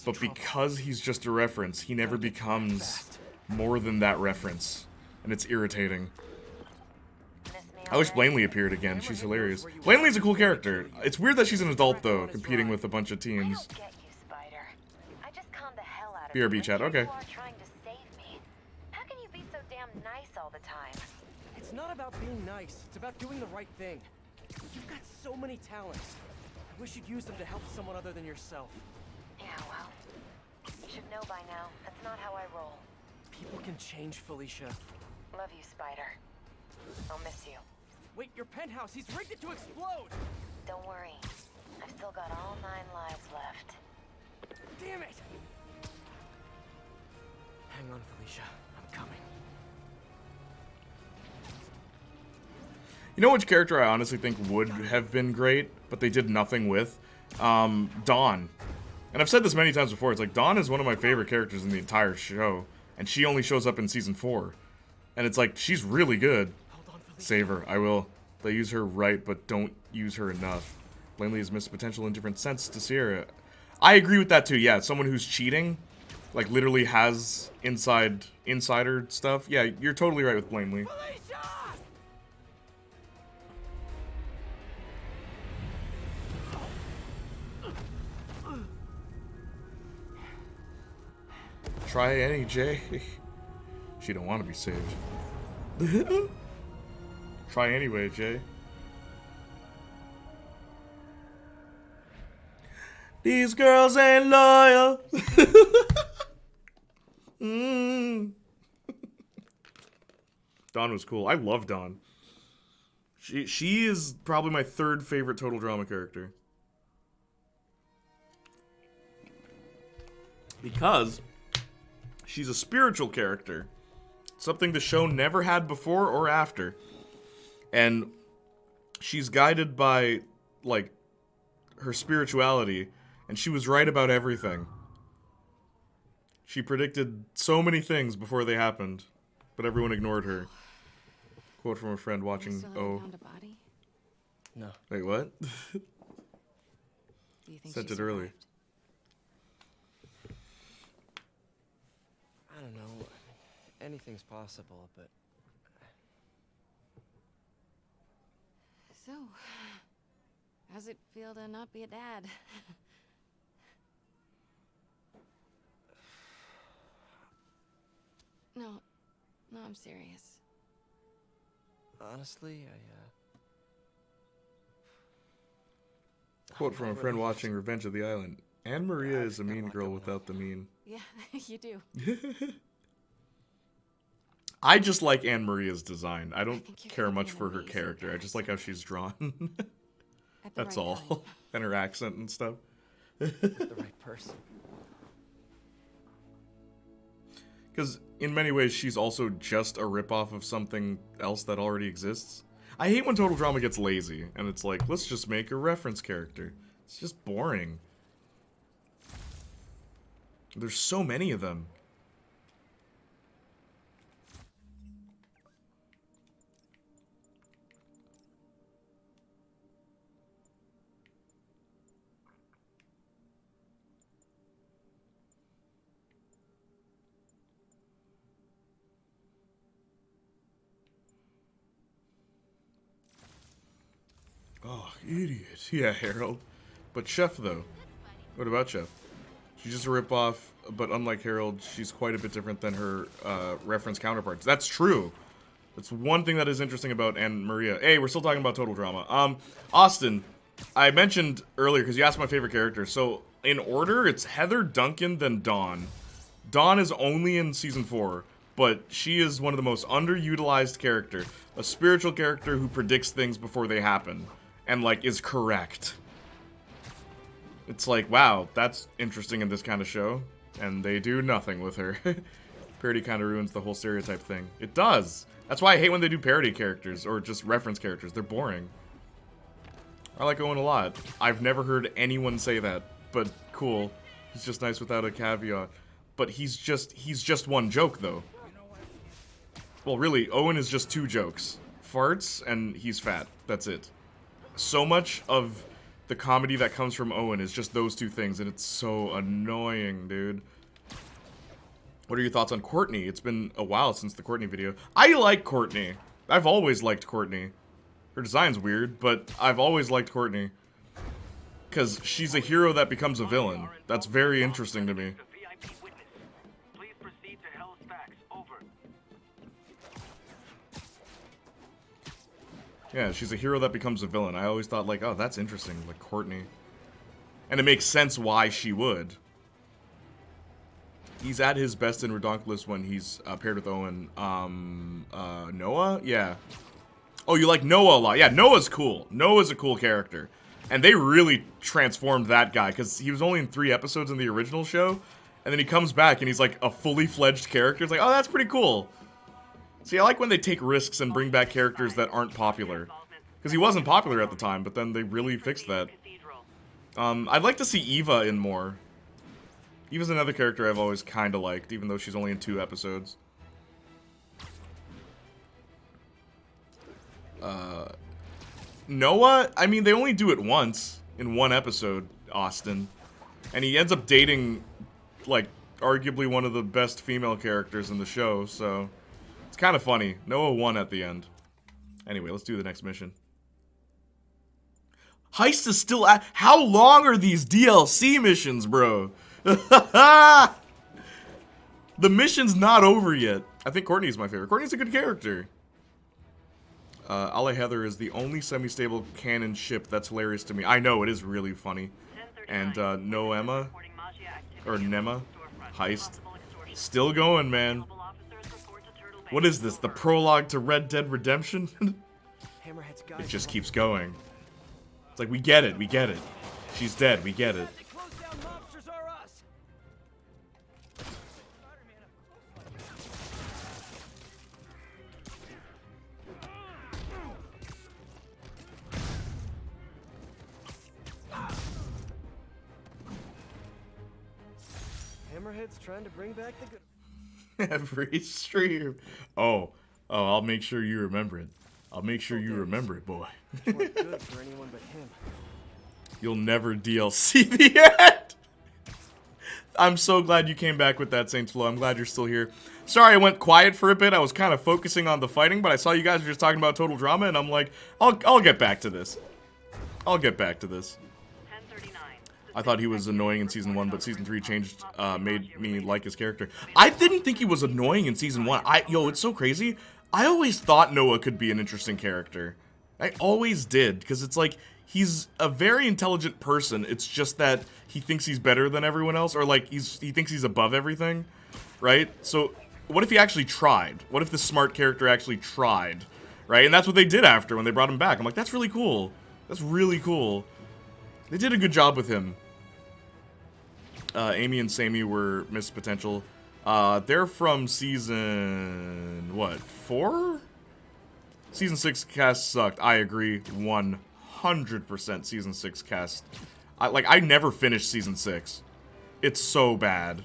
But because he's just a reference, he never becomes more than that reference. And it's irritating. Miss me I wish Blanley appeared again. She's hilarious. Blanley's a cool character. It's weird that she's an adult, though, competing with a bunch of teens. I just calmed the hell out of BRB you. chat, Here okay. you are trying to save me. How can you be so damn nice all the time? It's not about being nice. It's about doing the right thing. You've got so many talents. I wish you'd use them to help someone other than yourself. Yeah, well, you should know by now. That's not how I roll. People can change, Felicia. Love you, Spider. I'll miss you. Wait, your penthouse, he's rigged it to explode! Don't worry. I've still got all 9 lives left. Damn it! Hang on, Felicia. I'm coming. You know which character I honestly think would have been great, but they did nothing with? Dawn. And I've said this many times before, it's like, Dawn is one of my favorite characters in the entire show, and she only shows up in Season 4. And it's like, she's really good. Save her, I will. They use her right, but don't use her enough. Blanley has missed potential in different sense to Sierra. I agree with that too, yeah. Someone who's cheating, like literally has insider stuff. Yeah, you're totally right with Blanley. Try any, Jay. She don't want to be saved. Try anyway, Jay. These girls ain't loyal. Dawn was cool. I love Dawn. She is probably my 3rd favorite total drama character. Because she's a spiritual character. Something the show never had before or after. And she's guided by, like, her spirituality. And she was right about everything. She predicted so many things before they happened. But everyone ignored her. Quote from a friend watching Found a body? No. Wait, what? Do you think Sent she it early. survived? I don't know. Anything's possible, but... So, how's it feel to not be a dad? No, I'm serious. Honestly, Quote from a friend watching Revenge of the Island. Anne Maria is a mean girl without the mean. Yeah, you do. I just like Anne Maria's design. I don't care much for her character. I just like how she's drawn. That's right all. And her accent and stuff. the right person. Because in many ways, she's also just a ripoff of something else that already exists. I hate when total drama gets lazy, and it's like, let's just make a reference character. It's just boring. There's so many of them. Oh, idiot. Yeah, Harold. But Chef, though. What about Chef? She's just a ripoff, but unlike Harold, she's quite a bit different than her reference counterparts. That's true. That's one thing that is interesting about Anne Maria. Hey, we're still talking about total drama. Austin, I mentioned earlier, because you asked my favorite character. So, in order, it's Heather, Duncan, then Dawn. Dawn is only in Season 4, but she is one of the most underutilized characters. A spiritual character who predicts things before they happen. And, like, is correct. It's like, wow, that's interesting in this kind of show. And they do nothing with her. Parody kind of ruins the whole stereotype thing. It does. That's why I hate when they do parody characters, or just reference characters. They're boring. I like Owen a lot. I've never heard anyone say that, but cool. He's just nice without a caveat. But he's just one joke, though. Well, really, Owen is just 2 jokes. Farts, and he's fat. That's it. So much of the comedy that comes from Owen is just those 2 things, and it's so annoying, dude. What are your thoughts on Courtney? It's been a while since the Courtney video. I like Courtney. I've always liked Courtney. Her design's weird, but I've always liked Courtney. Because she's a hero that becomes a villain. That's very interesting to me. Please proceed to Hell Stacks. Over. Yeah, she's a hero that becomes a villain. I always thought, like, oh, that's interesting, like Courtney. And it makes sense why she would. He's at his best in Redonkulous when he's paired with Owen. Noah? Yeah. Oh, you like Noah a lot. Yeah, Noah's cool. Noah's a cool character. And they really transformed that guy, because he was only in 3 episodes in the original show. And then he comes back and he's like a fully fledged character. It's like, oh, that's pretty cool. See, I like when they take risks and bring back characters that aren't popular. Because he wasn't popular at the time, but then they really fixed that. I'd like to see Eva in more. Eva's another character I've always kind of liked, even though she's only in 2 episodes. Noah? I mean, they only do it once, in 1 episode, Austin. And he ends up dating, like, arguably one of the best female characters in the show, so... It's kind of funny. Noah won at the end. Anyway, let's do the next mission. Heist is still at... How long are these DLC missions, bro? The mission's not over yet. I think Courtney's my favorite. Courtney's a good character. Ale Heather is the only semi-stable canon ship that's hilarious to me. I know, it is really funny. And Noema, or Nema, Heist, still going, man. What is this, the prologue to Red Dead Redemption? It just keeps going. It's like, we get it, we get it. She's dead, we get it. Hammerhead's trying to bring back the good. Every stream. Oh, I'll make sure you remember it. I'll make sure you remember it, boy. Good for anyone but him. You'll never DLC the end. I'm so glad you came back with that, Saints Flow. I'm glad you're still here. Sorry I went quiet for a bit. I was kind of focusing on the fighting, but I saw you guys were just talking about total drama, and I'm like, I'll get back to this. I'll get back to this. I thought he was annoying in Season 1, but Season 3 changed, made me like his character. I didn't think he was annoying in Season 1. Yo, it's so crazy. I always thought Noah could be an interesting character. I always did, because it's like, he's a very intelligent person. It's just that he thinks he's better than everyone else, or like, he thinks he's above everything, right? So, what if he actually tried? What if this smart character actually tried, right? And that's what they did after, when they brought him back. I'm like, that's really cool. That's really cool. They did a good job with him. Amy and Sammy were missed potential. They're from season... what? 4? Season 6 cast sucked. I agree. 100% season 6 cast. I never finished season 6. It's so bad.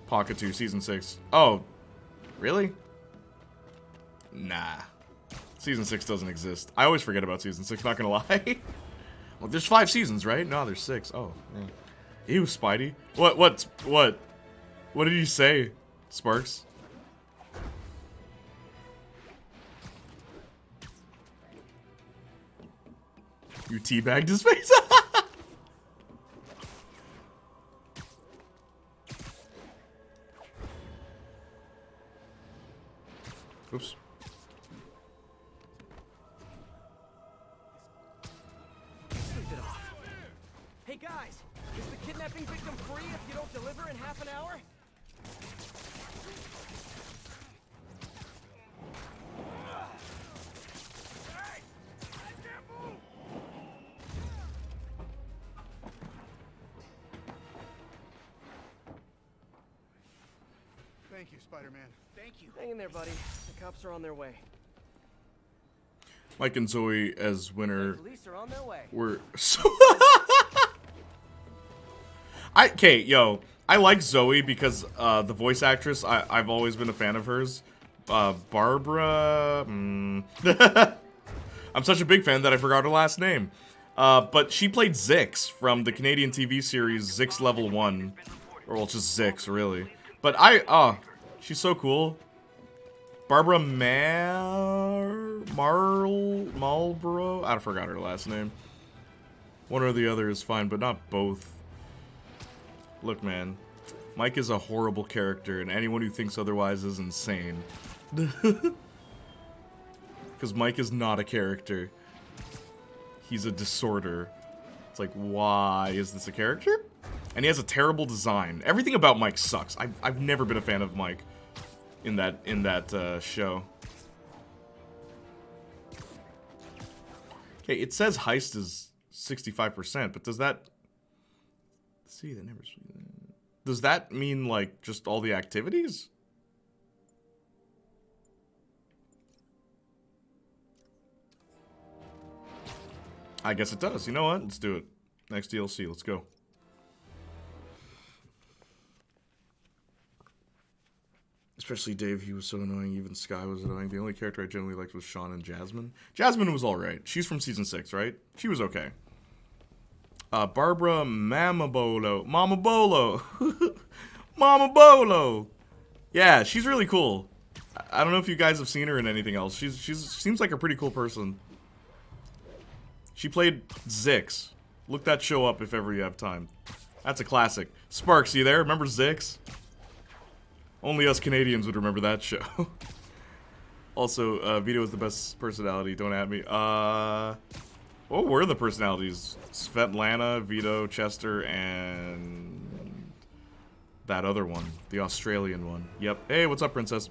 Pocket 2, season 6. Oh. Really? Nah. Season 6 doesn't exist. I always forget about season 6, not gonna lie. Well, there's 5 seasons, right? No, there's 6. Oh, man. Ew, Spidey. What did you say, Sparks? You teabagged his face? Oops. Sleep it off. Hey guys, is the kidnapping victim free if you don't deliver in half an hour? Thank you, Spider-Man. Thank you. Hang in there, buddy. The cops are on their way. Mike and Zoe as winner. The police are on their way. Were so. Okay, yo, I like Zoe because the voice actress. I've always been a fan of hers. Barbara. I'm such a big fan that I forgot her last name. But she played Zix from the Canadian TV series Zix Level 1, or well, just Zix, really. But she's so cool. Barbara Marlboro? I forgot her last name. One or the other is fine, but not both. Look, man. Mike is a horrible character, and anyone who thinks otherwise is insane. Because Mike is not a character. He's a disorder. It's like, why is this a character? And he has a terrible design. Everything about Mike sucks. I've never been a fan of Mike in that show. Okay, it says heist is 65%, but does that... See, that never... Does that mean, like, just all the activities? I guess it does. You know what? Let's do it. Next DLC. Let's go. Especially Dave. He was so annoying. Even Sky was annoying. The only character I generally liked was Sean and Jasmine. Jasmine was alright. She's from Season 6, right? She was okay. Barbara Mamabolo. Mama Bolo. Mama Bolo. Yeah, she's really cool. I don't know if you guys have seen her in anything else. She seems like a pretty cool person. She played Zix. Look that show up if ever you have time. That's a classic. Sparks, you there? Remember Zix? Only us Canadians would remember that show. Also, Vito is the best personality. Don't at me. What were the personalities? Svetlana, Vito, Chester, and that other one. The Australian one. Yep. Hey, what's up, princess?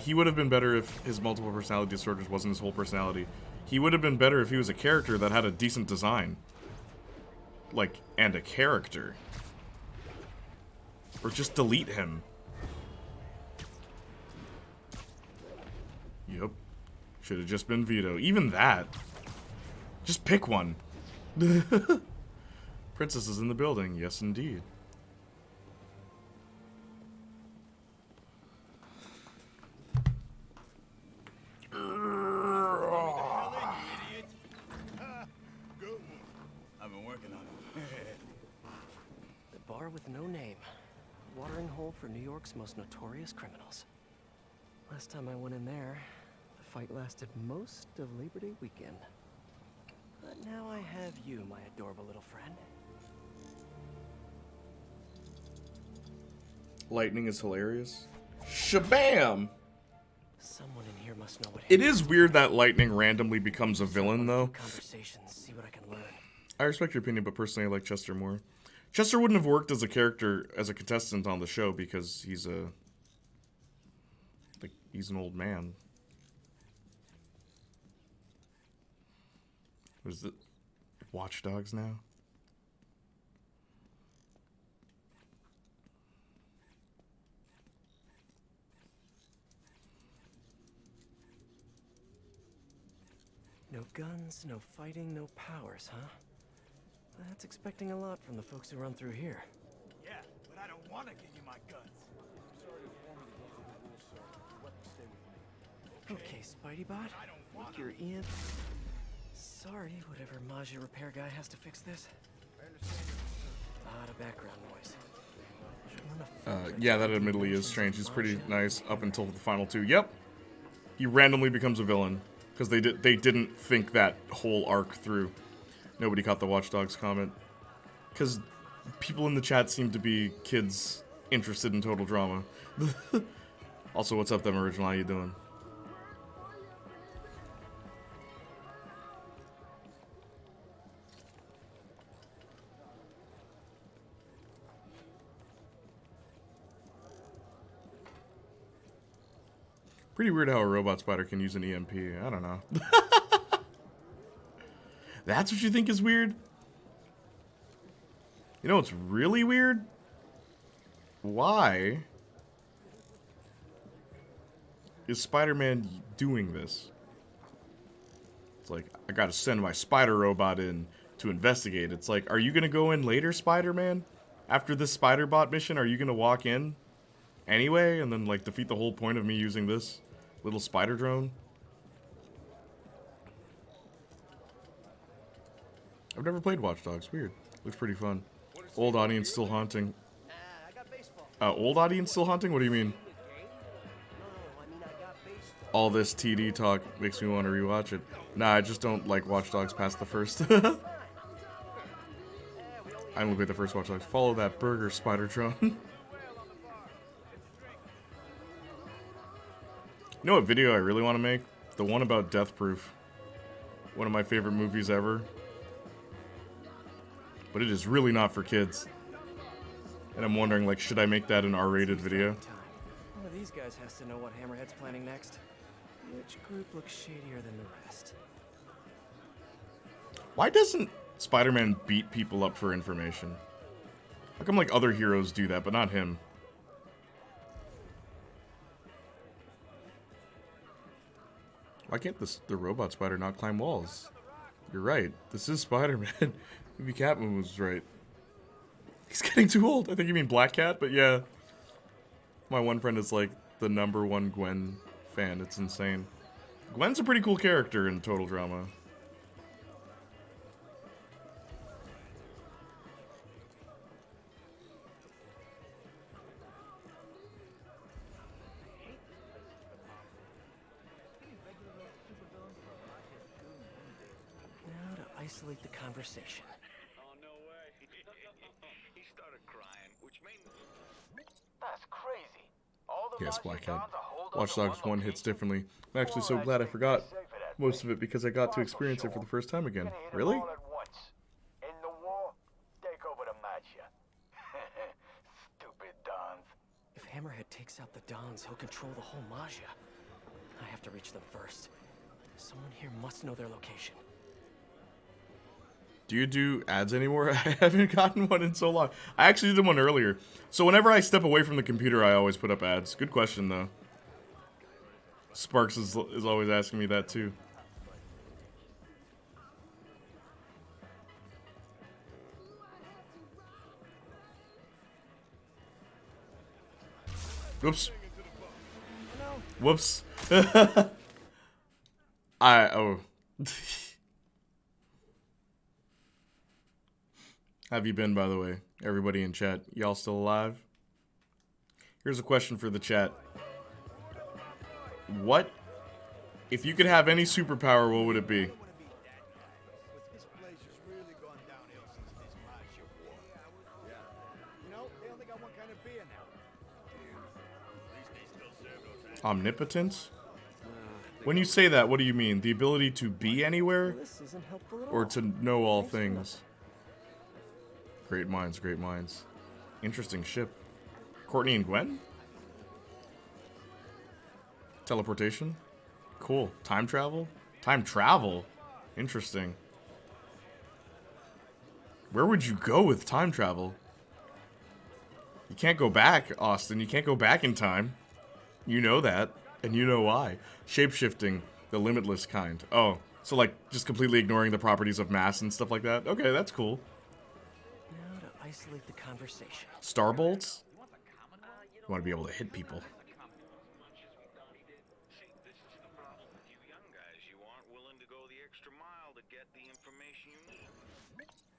He would have been better if his multiple personality disorders wasn't his whole personality. He would have been better if he was a character that had a decent design. Like, and a character. Or just delete him. Yep. Should have just been Vito. Even that. Just pick one. Princess is in the building. Yes, indeed. I've been working on it. The bar with no name. Watering hole for New York's most notorious criminals. Last time I went in there, the fight lasted most of Labor Day weekend. But now I have you, my adorable little friend. Lightning is hilarious. Shabam! Someone in here must know what It is weird that Lightning randomly becomes a villain, though. Conversations, see what I can learn. I respect your opinion, but personally I like Chester more. Chester wouldn't have worked as a character, as a contestant on the show, because he's a... like, he's an old man. What is it? Watch Dogs now? No guns, no fighting, no powers, huh? That's expecting a lot from the folks who run through here. Yeah, but I don't want to give you my guns. Sorry to inform you those are the rules, sir. Weapons stay with me. Okay, Spidey-Bot, make your Ian... Sorry, whatever Maggia repair guy has to fix this. A lot of background noise. Yeah, that admittedly is strange. He's pretty nice up until the final two. Yep. He randomly becomes a villain. Because they didn't think that whole arc through. Nobody caught the Watch Dogs comment. Because people in the chat seem to be kids interested in total drama. Also, what's up, them original? How you doing? Pretty weird how a robot spider can use an EMP. I don't know. That's what you think is weird? You know what's really weird? Why is Spider-Man doing this? It's like, I gotta send my spider robot in to investigate. It's like, are you gonna go in later, Spider-Man? After this Spider-Bot mission, are you gonna walk in anyway and then, like, defeat the whole point of me using this little spider drone? I've never played Watch Dogs. Weird. Looks pretty fun. Old audience still haunting. Old audience still haunting? What do you mean? All this TD talk makes me want to rewatch it. Nah, I just don't like Watch Dogs past the first. I only played the first Watch Dogs. Follow that burger, Spider-Tron. You know what video I really want to make? The one about Death Proof. One of my favorite movies ever. But it is really not for kids. And I'm wondering, like, should I make that an R-rated video? One of these guys has to know what Hammerhead's planning next. Which group looks shadier than the rest? Why doesn't Spider-Man beat people up for information? How come, like, other heroes do that, but not him? Why can't the robot spider not climb walls? You're right. This is Spider-Man. Maybe Catwoman was right. He's getting too old. I think you mean Black Cat, but yeah. My one friend is like the #1 Gwen fan. It's insane. Gwen's a pretty cool character in Total Drama. Now to isolate the conversation. Oh, no way. He started crying, which made me... That's crazy. All the Yes, Mafia Black Cat. dons are holed up Watch in Dogs one 1 hits location. differently. I'm actually so glad I forgot most of it because I got to experience it for the first time again. Really? All at once. In the war, take over the matcha. Stupid dons. If Hammerhead takes out the Dons, he'll control the whole Magia. I have to reach them first. Someone here must know their location. Do you do ads anymore? I haven't gotten one in so long. I actually did one earlier. So whenever I step away from the computer, I always put up ads. Good question, though. Sparks is always asking me that, too. Whoops. Whoops. Oh. Have you been, by the way? Everybody in chat. Y'all still alive? Here's a question for the chat. What? If you could have any superpower, what would it be? Omnipotence? When you say that, what do you mean? The ability to be anywhere? Or to know all things? Great minds, great minds. Interesting ship. Courtney and Gwen? Teleportation? Cool. Time travel? Time travel? Interesting. Where would you go with time travel? You can't go back, Austin. You can't go back in time. You know that, and you know why. Shapeshifting, the limitless kind. Oh, so like just completely ignoring the properties of mass and stuff like that? Okay, that's cool. Now to isolate the conversation. Starbolts? You want to be able to hit people.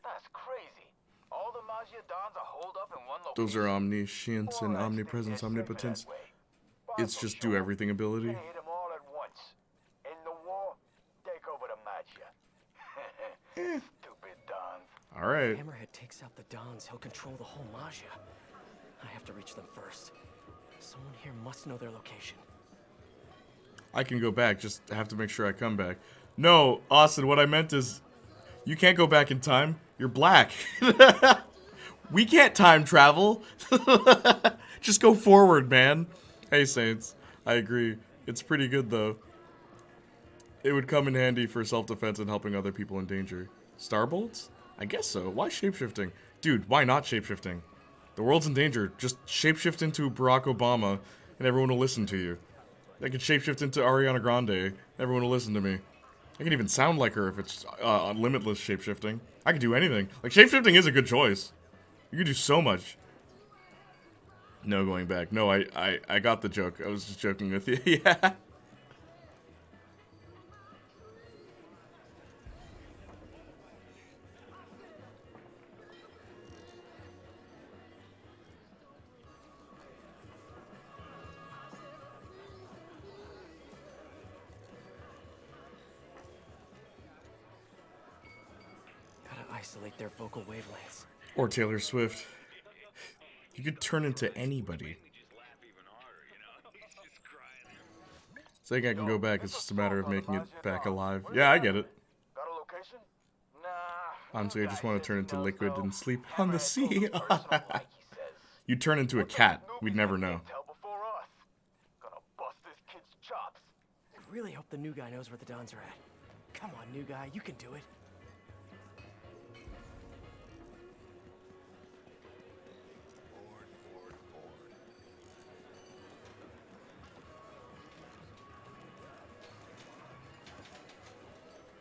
That's crazy. All the Magia dons are holed up in one location. Those are omniscience and omnipresence, omnipotence. It's just do everything ability. Hit them all at once. In the war, take over the Magia. Stupid dons. Alright. If Hammerhead takes out the Dons, he'll control the whole Magia. I have to reach them first. Someone here must know their location. I can go back, just have to make sure I come back. No, Austin, what I meant is, you can't go back in time. You're black. We can't time travel. Just go forward, man. Hey, Saints. I agree. It's pretty good, though. It would come in handy for self-defense and helping other people in danger. Starbolts? I guess so. Why shapeshifting? Dude, why not shapeshifting? The world's in danger. Just shapeshift into Barack Obama, and everyone will listen to you. I can shapeshift into Ariana Grande. Everyone will listen to me. I can even sound like her if it's limitless shapeshifting. I can do anything. Like, shapeshifting is a good choice. You can do so much. No going back. No, I got the joke. I was just joking with you. Yeah. isolate their vocal wavelengths. Or Taylor Swift. You could turn into anybody. Saying I can go back, it's just a matter of making it back alive. Yeah, I get it. Got a location? Nah. Honestly, I just want to turn into liquid and sleep on the sea. You turn into a cat. We'd never know. Gonna bust this kid's chops. I really hope the new guy knows where the Dons are at. Come on, new guy, you can do it.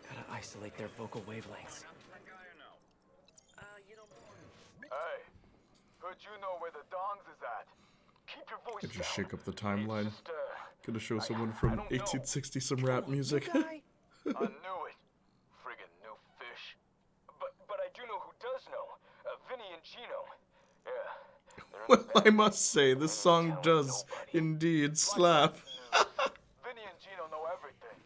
Gotta isolate their vocal wavelengths. Hey, heard you know where the Dons is at. Keep your voice I just down. shake up the timeline. Just, Gonna show someone from 1860 some rap music. I knew it. Friggin' new fish. But I do know who does know. Vinny and Gino. Yeah. Well, I must say, this song does indeed slap. Vinny and Gino know everything.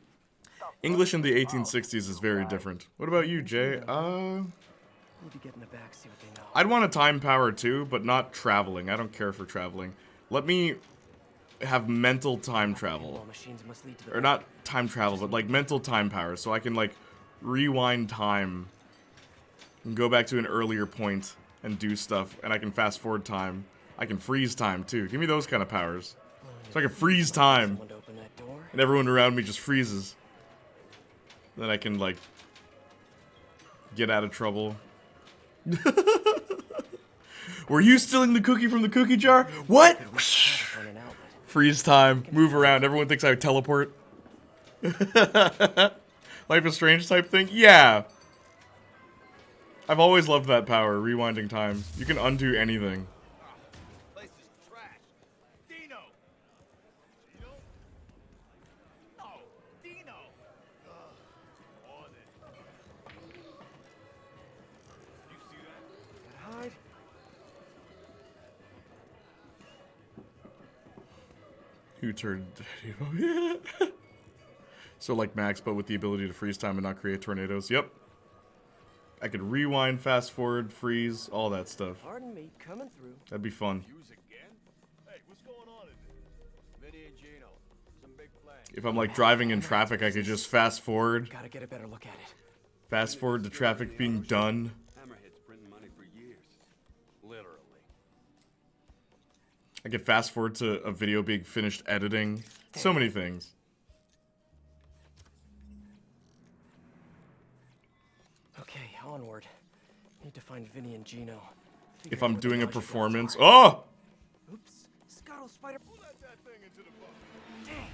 English in the 1860s is very different. What about you, Jay? Need to get in the back, see what they know. I'd want a time power too, but not traveling. I don't care for traveling. Let me have mental time travel. Or not time travel, but like mental time power, so I can like rewind time and go back to an earlier point and do stuff, and I can fast forward time. I can freeze time too. Give me those kind of powers. So I can freeze time, and everyone around me just freezes. Then I can like get out of trouble. Were you stealing the cookie from the cookie jar? What? Freeze time, move around. Everyone thinks I would teleport. Life is Strange type thing? Yeah. I've always loved that power, rewinding time. You can undo anything. Place is trash. Dino. Dino? No, Dino. You see that? Hide. Who turned... So like Max, but with the ability to freeze time and not create tornadoes. Yep. I could rewind, fast forward, freeze, all that stuff. Pardon me, coming through. That'd be fun. Hey, what's going on in there? Vinny and Gino. Some big plans. If I'm like driving in traffic, I could just fast forward. Gotta get a better look at it. Fast forward to traffic being done. Hammerhead's printing money for years. Literally. I could fast forward to a video being finished editing. So many things. Okay, onward. Need to find Vinny and Gino. If I'm doing a performance. Oh! Oops. Scuttle spider. Pull that thing into the boat. Dang.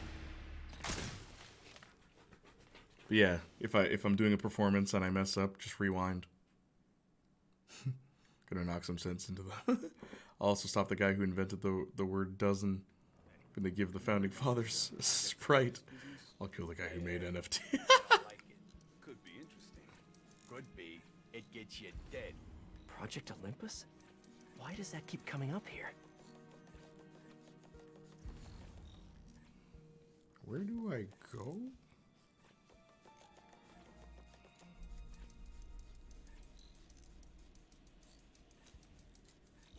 But yeah, if I'm doing a performance and I mess up, just rewind. Gonna knock some sense into that. I'll also stop the guy who invented the word dozen. When they give the founding fathers a Sprite. I'll kill the guy who made NFT. Could be interesting. Could be. It gets you dead. Project Olympus? Why does that keep coming up here? Where do I go?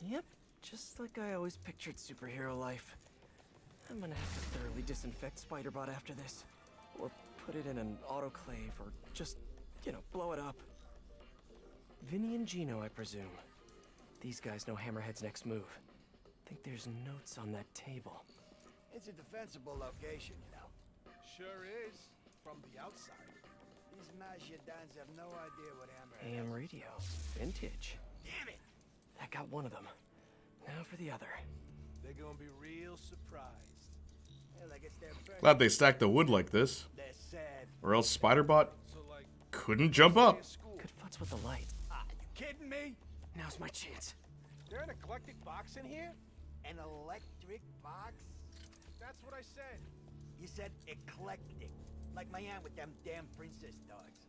Yep, just like I always pictured superhero life. I'm gonna have to thoroughly disinfect Spider-Bot after this. Or put it in an autoclave, or just, you know, blow it up. Vinny and Gino, I presume. These guys know Hammerhead's next move. Think there's notes on that table. It's a defensible location, you know. Sure is. From the outside. These Mafia Dons have no idea what Hammerhead AM radio. Vintage. Damn it! That got one of them. Now for the other. They're gonna be real surprised. Hell, I guess they're first. Glad they stacked the wood like this. They're sad. Or else Spider-Bot couldn't jump up. Good futz with the light. Ah, you kidding me? Now's my chance. There an eclectic box in here? An electric box? That's what I said. You said eclectic. Like my aunt with them damn princess dogs.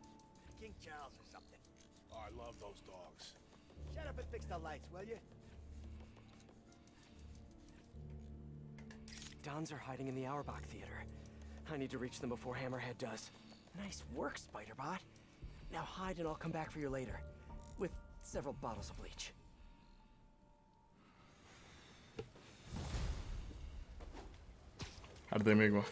King Charles or something. Oh, I love those dogs. Shut up and fix the lights, will you? Dons are hiding in the Auerbach Theater. I need to reach them before Hammerhead does. Nice work, Spider-Bot. Now hide and I'll come back for you later. several bottles of bleach. How did they make one?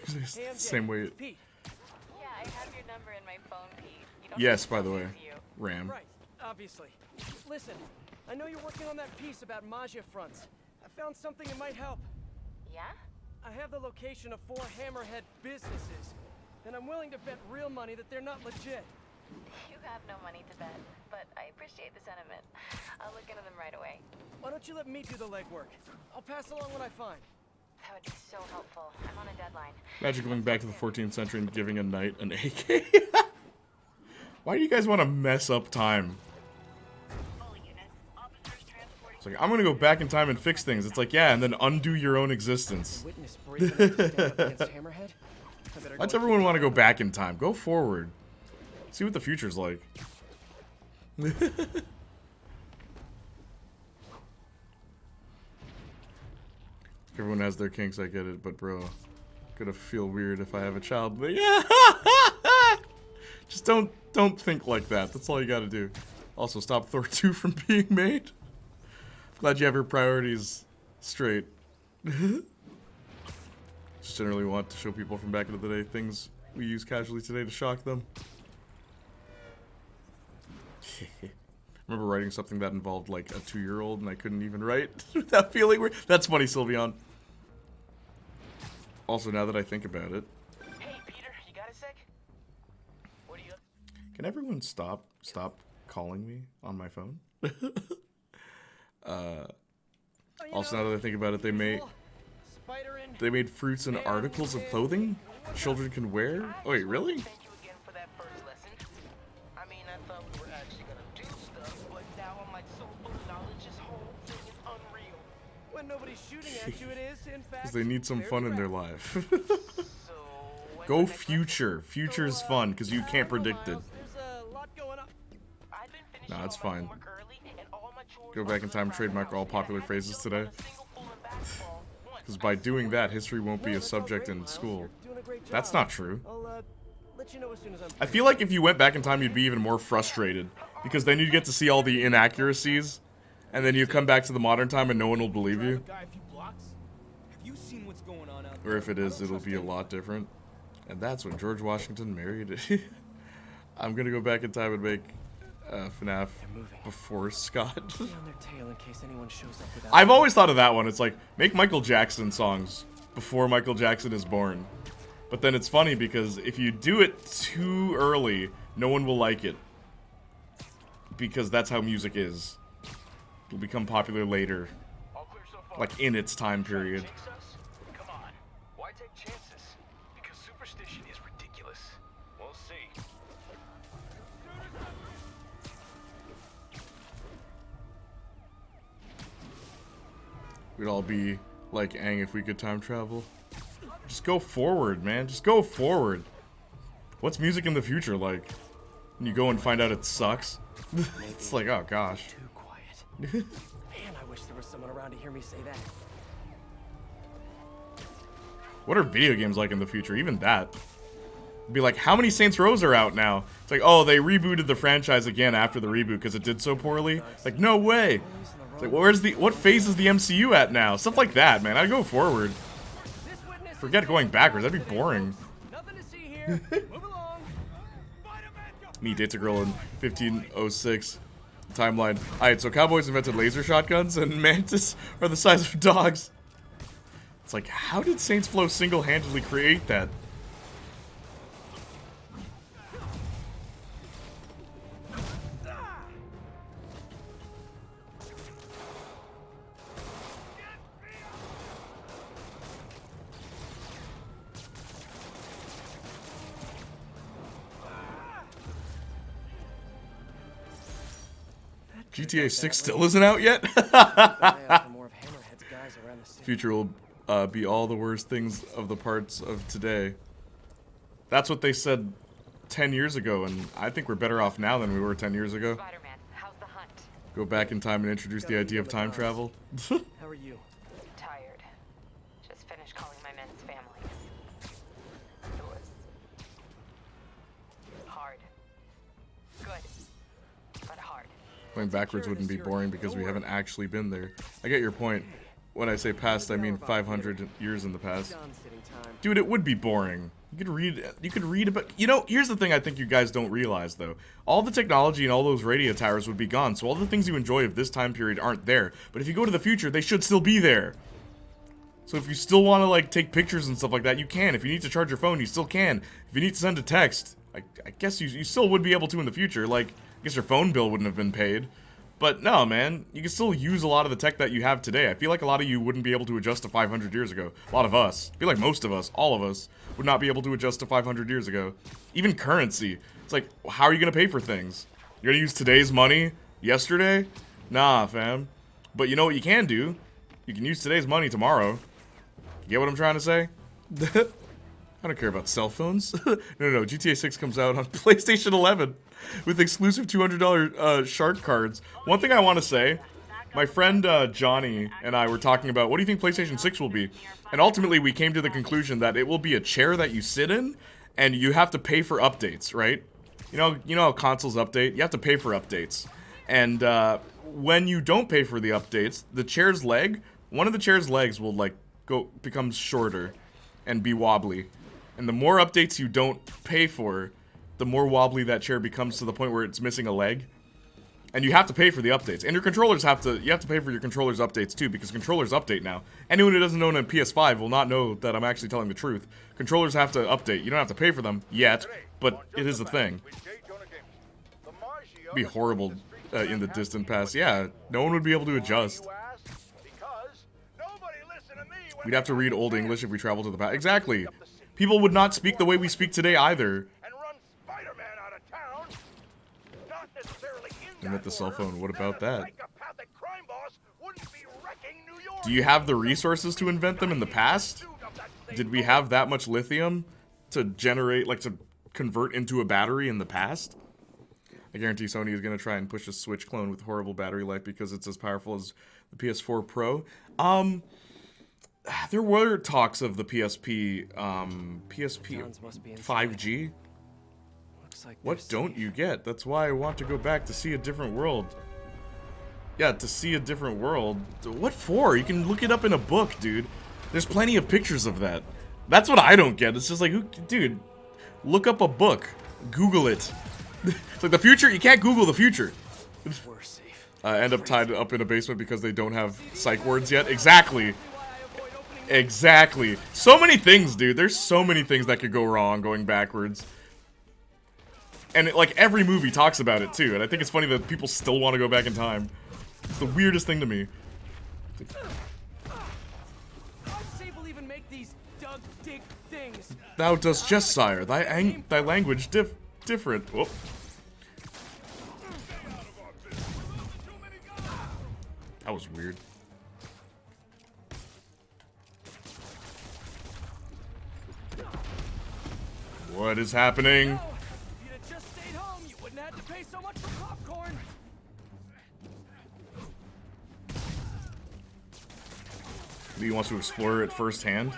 Same way. Yeah, I have your number in my phone, Pete. You don't Yes, have to by the tell way. me it's you. Ram. Right, obviously. Listen, I know you're working on that piece about Maggia fronts. I found something that might help. Yeah? I have the location of 4 Hammerhead businesses, and I'm willing to bet real money that they're not legit. You have no money to bet, but I appreciate the sentiment. I'll look into them right away. Why don't you let me do the legwork? I'll pass along what I find. That would be so helpful. I'm on a deadline. Imagine going back to the 14th century and giving a knight an AK. Why do you guys want to mess up time? It's like, I'm gonna go back in time and fix things. It's like, yeah, and then undo your own existence. Why'd everyone want to go back in time? Go forward. See what the future's like. Everyone has their kinks, I get it, but bro, gonna feel weird if I have a child. But yeah, just don't think like that. That's all you gotta do. Also, stop Thor 2 from being made. Glad you have your priorities straight. Just generally want to show people from back in the day things we use casually today to shock them. Remember writing something that involved like a 2-year-old and I couldn't even write without feeling weird. That's funny, Sylveon. Also, now that I think about it. Hey, Peter, you got a sec? What are you up? Can everyone stop calling me on my phone? Also, now that I think about it, they made fruits and articles of clothing children can wear. Oh, wait, really? Thank you again for that first lesson. I mean, I thought we were actually gonna do stuff, but now I'm like so full of knowledge, this whole thing is unreal. When nobody's shooting at you, it is, in fact. Because they need some fun in their life. Go future. Future is fun because you can't predict it. Nah, it's fine. Go back in time and trademark all popular phrases today. Because by doing that, history won't be a subject in school. That's not true. I feel like if you went back in time, you'd be even more frustrated. Because then you'd get to see all the inaccuracies. And then you come back to the modern time and no one will believe you. Or if it is, it'll be a lot different. And that's when George Washington married. I'm gonna go back in time and make FNAF before Scott. I've always thought of that one. It's like, make Michael Jackson songs before Michael Jackson is born. But then it's funny because if you do it too early, no one will like it. Because that's how music is. It'll become popular later. Like in its time period. Come on. Why take chances? Because superstition is ridiculous. We'll see. We'd all be like Aang if we could time travel. Just go forward, man. Just go forward. What's music in the future like? And you go and find out it sucks. It's like, oh gosh. Too quiet. Man, I wish there was someone around to hear me say that. What are video games like in the future? Even that. It'd be like, how many Saints Rows are out now? It's like, oh, they rebooted the franchise again after the reboot because it did so poorly. Like, no way. It's like, what phase is the MCU at now? Stuff like that, man. I'd go forward. Forget going backwards. That'd be boring. Me dates a girl in 1506. Timeline. Alright, so cowboys invented laser shotguns and mantis are the size of dogs. It's like, how did Saints Flow single-handedly create that? GTA 6 still isn't out yet? Future will be all the worst things of the parts of today. That's what they said 10 years ago, and I think we're better off now than we were 10 years ago. Spider-Man, how's the hunt? Go back in time and introduce the idea of time travel. How are you? Tired. Just finished calling my men's families. It was hard. Good, but hard. Going backwards wouldn't be boring because we haven't actually been there. I get your point. When I say past, I mean 500 years in the past. Dude, it would be boring. You could read about, you know, here's the thing I think you guys don't realize though. All the technology and all those radio towers would be gone, so all the things you enjoy of this time period aren't there. But if you go to the future, they should still be there. So if you still want to like take pictures and stuff like that, you can. If you need to charge your phone, you still can. If you need to send a text, I guess you still would be able to in the future. Like, I guess your phone bill wouldn't have been paid. But no, man, you can still use a lot of the tech that you have today. I feel like a lot of you wouldn't be able to adjust to 500 years ago. A lot of us. I feel like most of us, all of us, would not be able to adjust to 500 years ago. Even currency. It's like, how are you going to pay for things? You're going to use today's money yesterday? Nah, fam. But you know what you can do? You can use today's money tomorrow. You get what I'm trying to say? I don't care about cell phones. No, GTA 6 comes out on PlayStation 11 with exclusive $200 shark cards. One thing I want to say, my friend Johnny and I were talking about, what do you think PlayStation 6 will be? And ultimately we came to the conclusion that it will be a chair that you sit in, and you have to pay for updates, right? You know how consoles update? You have to pay for updates. And when you don't pay for the updates, the chair's leg, one of the chair's legs will like becomes shorter and be wobbly. And the more updates you don't pay for, the more wobbly that chair becomes to the point where it's missing a leg. And you have to pay for the updates. And your controllers you have to pay for your controllers updates too, because controllers update now. Anyone who doesn't own a PS5 will not know that I'm actually telling the truth. Controllers have to update. You don't have to pay for them yet, but it is a thing. It'd be horrible in the distant past. Yeah, no one would be able to adjust. We'd have to read Old English if we travel to the past. Exactly. People would not speak the way we speak today either. Invent the cell phone. What about that? Do you have the resources to invent them in the past? Did we have that much lithium to generate, like, to convert into a battery in the past? I guarantee Sony is going to try and push a Switch clone with horrible battery life because it's as powerful as the PS4 Pro. There were talks of the PSP 5G. What don't you get? That's why I want to go back to see a different world. Yeah, to see a different world. What for? You can look it up in a book, dude. There's plenty of pictures of that. That's what I don't get. It's just like, dude, look up a book. Google it. It's like the future, you can't Google the future. End up tied up in a basement because they don't have psych wards yet. Exactly. Exactly. So many things, dude. There's so many things that could go wrong going backwards. And like every movie talks about it too. And I think it's funny that people still want to go back in time. It's the weirdest thing to me. Thou dost jest, sire. Thy language different. Whoop. That was weird. What is happening? If you'd have just stayed home, you wouldn't have had to pay so much for popcorn. He wants to explore it firsthand.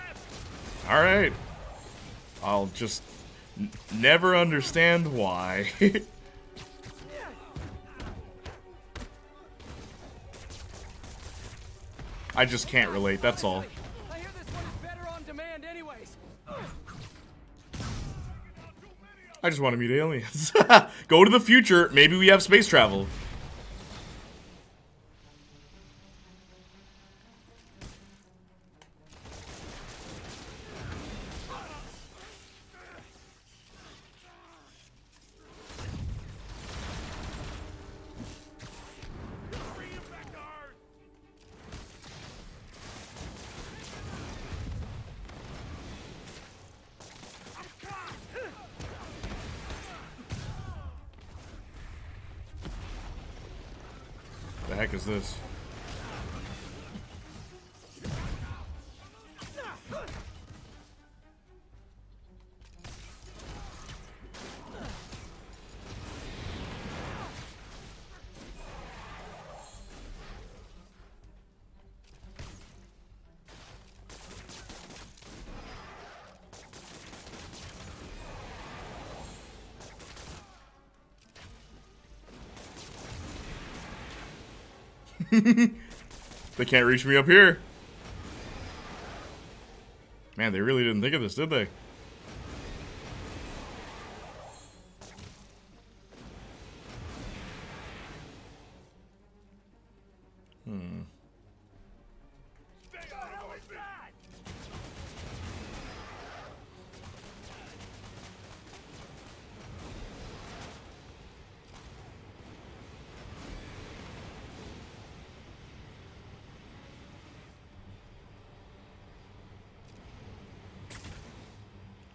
All right. I'll just never understand why. I just can't relate, that's all. I hear this one is better on demand anyways. I just want to meet aliens. Go to the future, maybe we have space travel. The heck is this? They can't reach me up here. Man, they really didn't think of this, did they?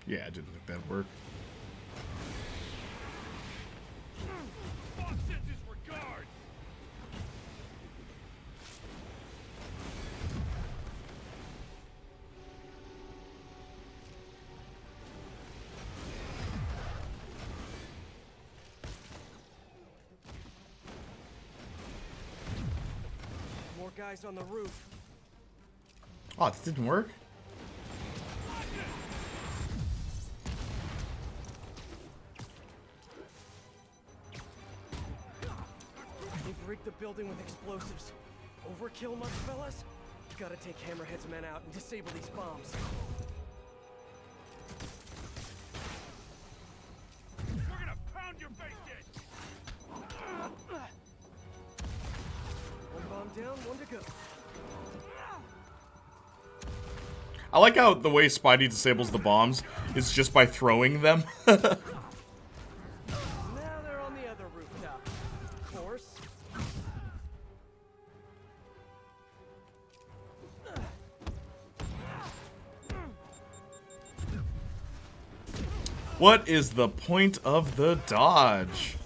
Yeah, I didn't think that'd work. More guys on the roof. Oh, this didn't work? They've rigged the building with explosives. Overkill much, fellas? Gotta take Hammerhead's men out and disable these bombs. We're gonna pound your face in! One bomb down, one to go. I like how the way Spidey disables the bombs is just by throwing them. Now they're on the other rooftop. Of course. What is the point of the dodge?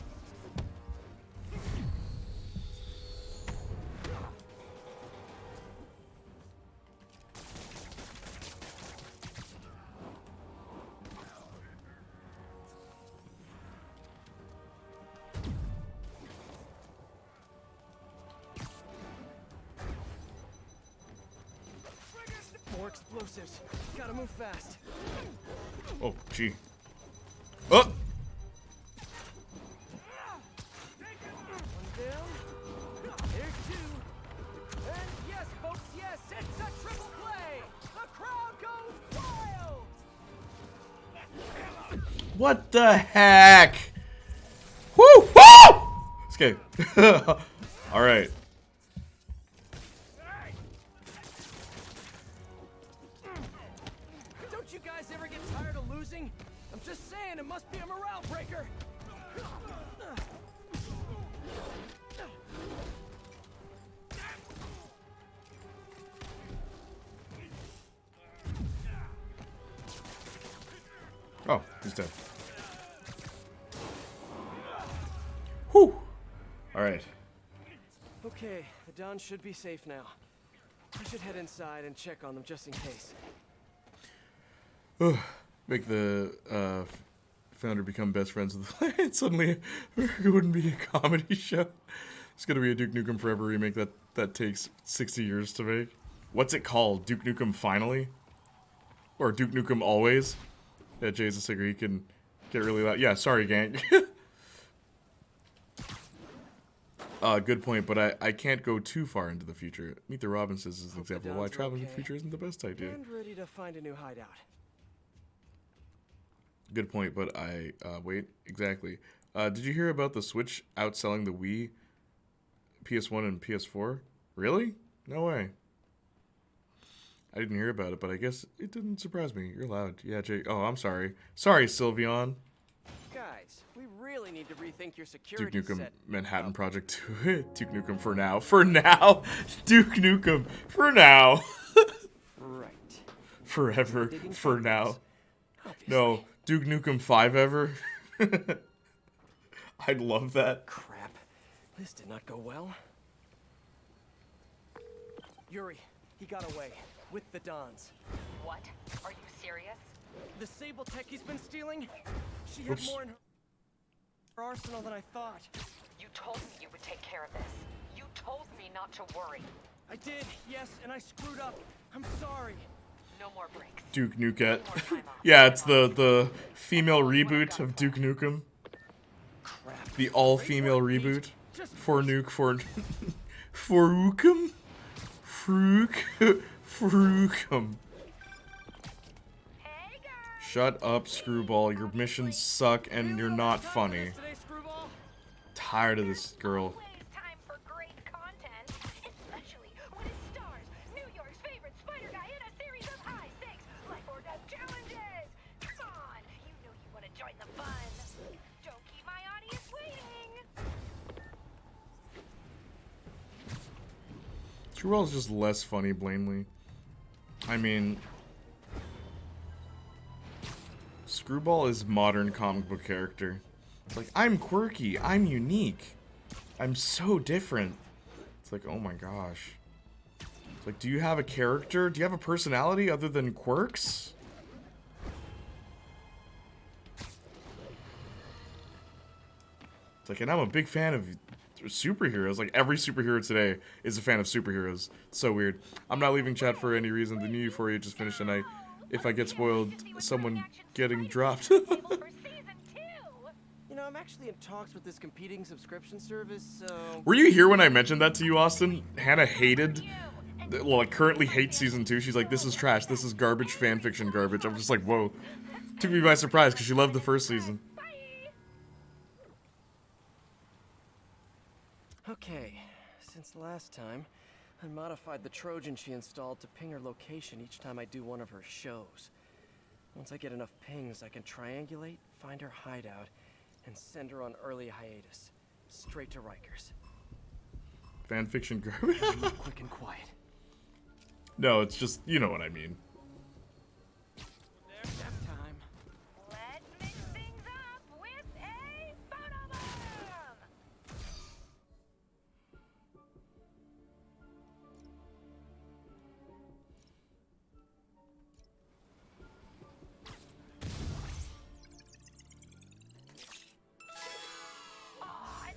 More explosives. Gotta move fast. Oh, gee. Oh! One down. There's two. And yes, folks, yes, it's a triple play. The crowd goes wild. What the heck? Woo! Woo! Okay. All right. Don't you guys ever get tired of losing? I'm just saying, it must be a morale breaker. Oh, he's dead. Whew. All right. Okay, the Dons should be safe now. I should head inside and check on them just in case. Make the founder become best friends with the planet. Suddenly, it wouldn't be a comedy show. It's gonna be a Duke Nukem Forever remake that takes 60 years to make. What's it called? Duke Nukem Finally? Or Duke Nukem Always? Yeah, Jay's a singer. He can get really loud. Yeah, sorry, gang. Good point, but I can't go too far into the future. Meet the Robinsons is an example of why traveling to the future isn't the best idea. And ready to find a new hideout. Good point, but wait, exactly. Did you hear about the Switch outselling the Wii, PS1, and PS4? Really? No way. I didn't hear about it, but I guess it didn't surprise me. You're loud. Yeah, Jay. Oh, I'm sorry. Sorry, Sylveon. Guys, we really need to rethink your security Duke Nukem set. Manhattan Project 2. Duke Nukem for now. For now. Duke Nukem for now. Right. Forever. For now. No. Duke Nukem 5 ever. I'd love that. Crap. This did not go well. Yuri, he got away. With the Dons. What? Are you serious? The Sable tech he's been stealing? She had more in her arsenal than I thought. You told me you would take care of this. You told me not to worry. I did, yes, and I screwed up. I'm sorry. No more breaks. Duke Nukem. Yeah, it's the female reboot of Duke Nukem. Crap. The all-female reboot for Farukum? Farukum. Shut up, Screwball. Your missions suck and you're not funny. Tired of this girl. Screwball's just less funny, blatantly. I mean, Screwball is modern comic book character. It's like, I'm quirky, I'm unique, I'm so different. It's like, oh my gosh. It's like, do you have a character? Do you have a personality other than quirks? It's like, and I'm a big fan of superheroes. Like, every superhero today is a fan of superheroes. It's so weird. I'm not leaving chat for any reason. The new Euphoria just finished tonight. If I get spoiled, someone getting dropped. You know, I'm actually in talks with this competing subscription service, so... Were you here when I mentioned that to you, Austin? Hannah hated, well, like, currently hates season 2. She's like, this is trash. This is garbage fanfiction garbage. I'm just like, whoa. Took me by surprise because she loved the first season. Okay, since last time, I modified the Trojan she installed to ping her location each time I do one of her shows. Once I get enough pings, I can triangulate, find her hideout, and send her on early hiatus, straight to Rikers. Fanfiction garbage? Quick and quiet. No, it's just, you know what I mean. There's that time. Let's mix things up with a photobomb!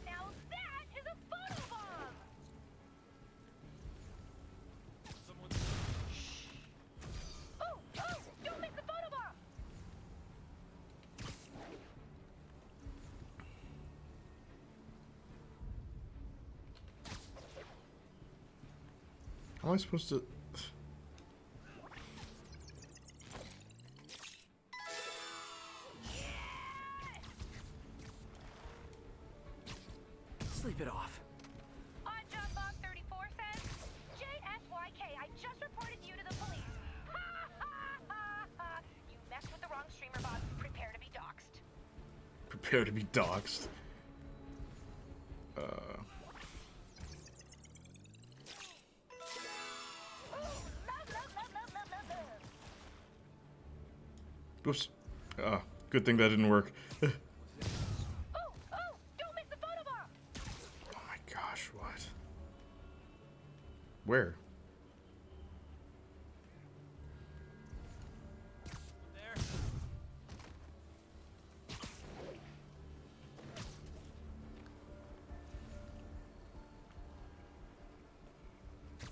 Now that is a photobomb! Oh, don't miss the photobomb! How am I supposed to... Sleep it off. On job log 34 says, JSYK, I just reported you to the police. Ha ha ha ha! You messed with the wrong streamer bot. Prepare to be doxxed. Prepare to be doxxed. Oops. Good thing that didn't work. Don't miss the photobomb! Oh my gosh, what? Where? There.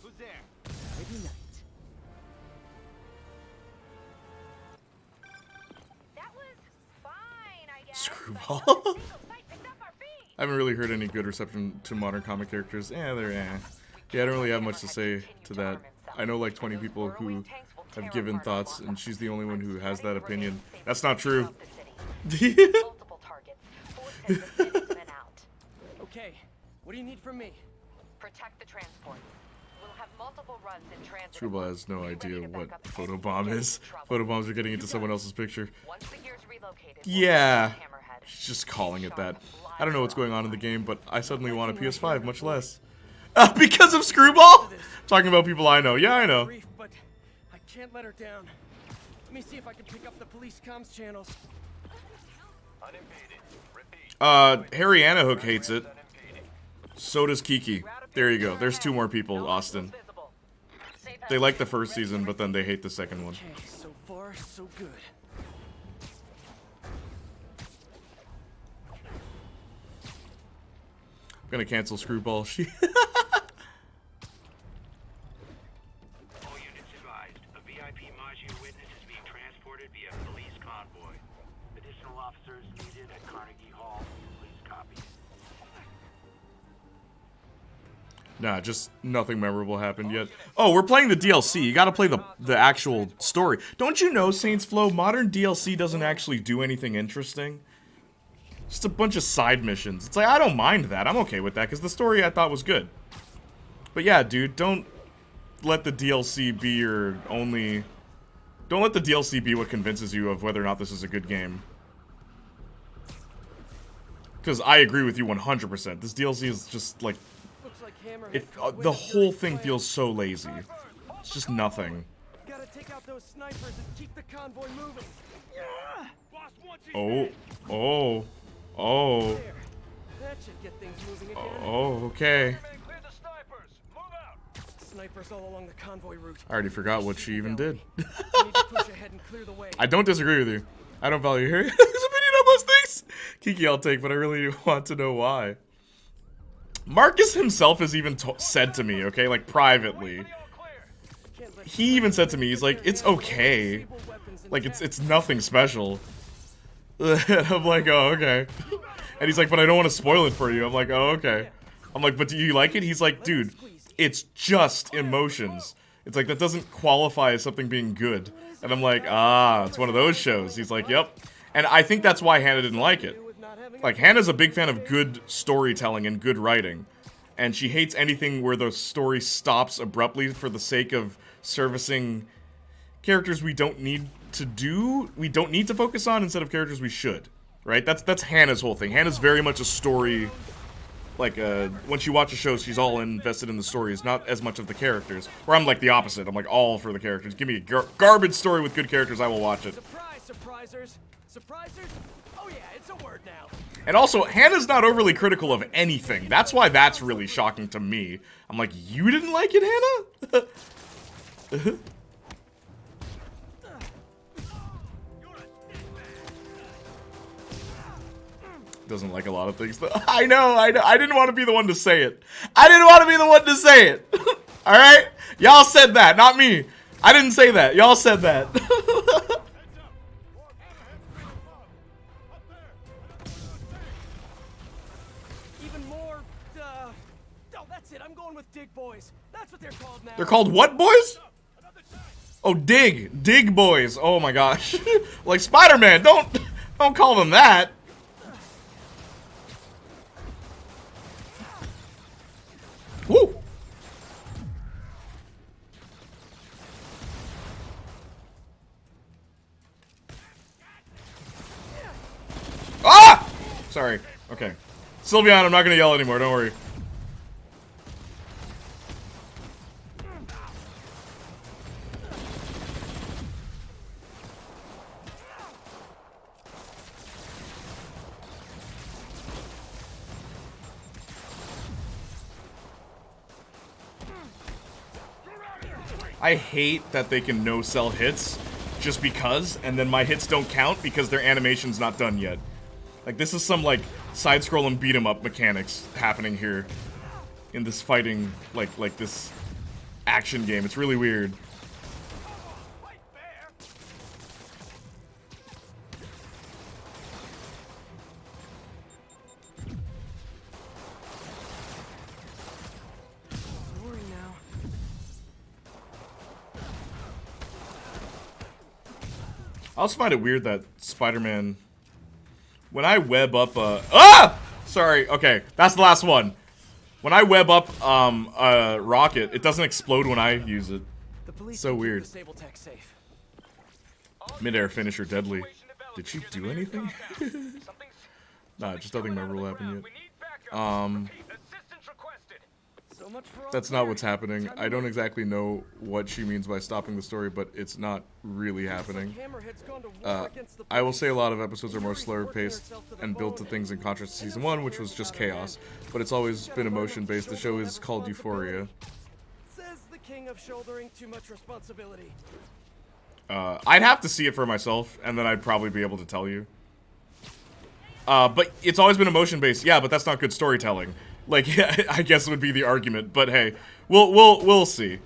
Who's there? Maybe night. That was fine, I guess. Screwball. I haven't really heard any good reception to modern comic characters. Yeah, they're yeah, I don't really have much to say to that. I know like 20 people who have given thoughts, and she's the only one who has that opinion. That's not true. Okay, what do you need from me? Protect the transports. We'll have multiple runs in transit. Screwball has no idea what photobomb is. Photobombs are getting into someone else's picture. Once the gear's relocated, Yeah. She's just calling it that. I don't know what's going on in the game, but I suddenly want a PS5, much less. Because of Screwball? Talking about people I know. Yeah, I know. But I can't let her down. Let me see if I can pick up the police comms channels. Harry Hook hates it. So does Kiki. There you go. There's 2 more people, Austin. They like the first season, but then they hate the second one. Okay, so far, so good. I'm gonna cancel Screwball. She. All units advised. A VIP Maggia witness is being transported via police convoy. Additional officers needed at Carnegie Hall. Please copy. Nah, just nothing memorable happened yet. Oh, we're playing the DLC. You gotta play the actual story. Don't you know, Saints Flow, modern DLC doesn't actually do anything interesting? Just a bunch of side missions. It's like, I don't mind that. I'm okay with that, because the story I thought was good. But yeah, dude, don't let the DLC be your only... Don't let the DLC be what convinces you of whether or not this is a good game. Because I agree with you 100%. This DLC is just, like... the whole thing feels so lazy. It's just nothing. Gotta take out those snipers and keep the convoy moving. Oh. Oh. Oh. That should get things moving again. Oh, okay. Snipers all along the convoy route. I already forgot what she even did. You need to push ahead and clear the way. I don't disagree with you. I don't value your opinion on most things. Kiki, I'll take, but I really want to know why. Marcus himself has even said to me, okay, like privately. He even said to me, he's like, it's okay. Like, it's nothing special. And I'm like, oh, okay. And he's like, but I don't want to spoil it for you. I'm like, oh, okay. I'm like, but do you like it? He's like, dude, it's just emotions. It's like, that doesn't qualify as something being good. And I'm like, ah, it's one of those shows. He's like, yep. And I think that's why Hannah didn't like it. Like, Hannah's a big fan of good storytelling and good writing. And she hates anything where the story stops abruptly for the sake of servicing characters we don't need to focus on instead of characters we should. Right? That's Hannah's whole thing. Hannah's very much a story... Like, when she watches shows, she's all invested in the stories, not as much of the characters. Where I'm like the opposite. I'm like all for the characters. Give me a garbage story with good characters, I will watch it. Surprise, surprisers. Surprisers? Oh yeah, it's a word now. And also, Hannah's not overly critical of anything. That's why that's really shocking to me. I'm like, you didn't like it, Hannah? Doesn't like a lot of things. I know. I didn't want to be the one to say it. I didn't want to be the one to say it. Alright? Y'all said that, not me. I didn't say that. Y'all said that. Even more, oh, that's it. I'm going with Dig Boys. That's what they're called now. They're called what boys? Oh, Dig Boys. Oh my gosh. Like Spider-Man. Don't call them that. Woo! Ah! Sorry. Okay. Sylveon, I'm not gonna yell anymore, don't worry. I hate that they can no-sell hits just because, and then my hits don't count because their animation's not done yet. Like, this is some, like, side-scrolling beat-em-up mechanics happening here in this fighting, like this action game. It's really weird. I also find it weird that Spider-Man, when I web up sorry, okay, that's the last one. When I web up a rocket, it doesn't explode when I use it. So weird. Mid-air finisher deadly. Did she do anything? Nah, just nothing memorable happened yet. That's not what's happening. I don't exactly know what she means by stopping the story, but it's not really happening. I will say a lot of episodes are more slower paced and built to things in contrast to season 1, which was just chaos. But it's always been emotion based. The show is called Euphoria. Says the king of shouldering too much responsibility. I'd have to see it for myself, and then I'd probably be able to tell you. But it's always been emotion based. Yeah, but that's not good storytelling. Like, yeah, I guess would be the argument, but hey, we'll see.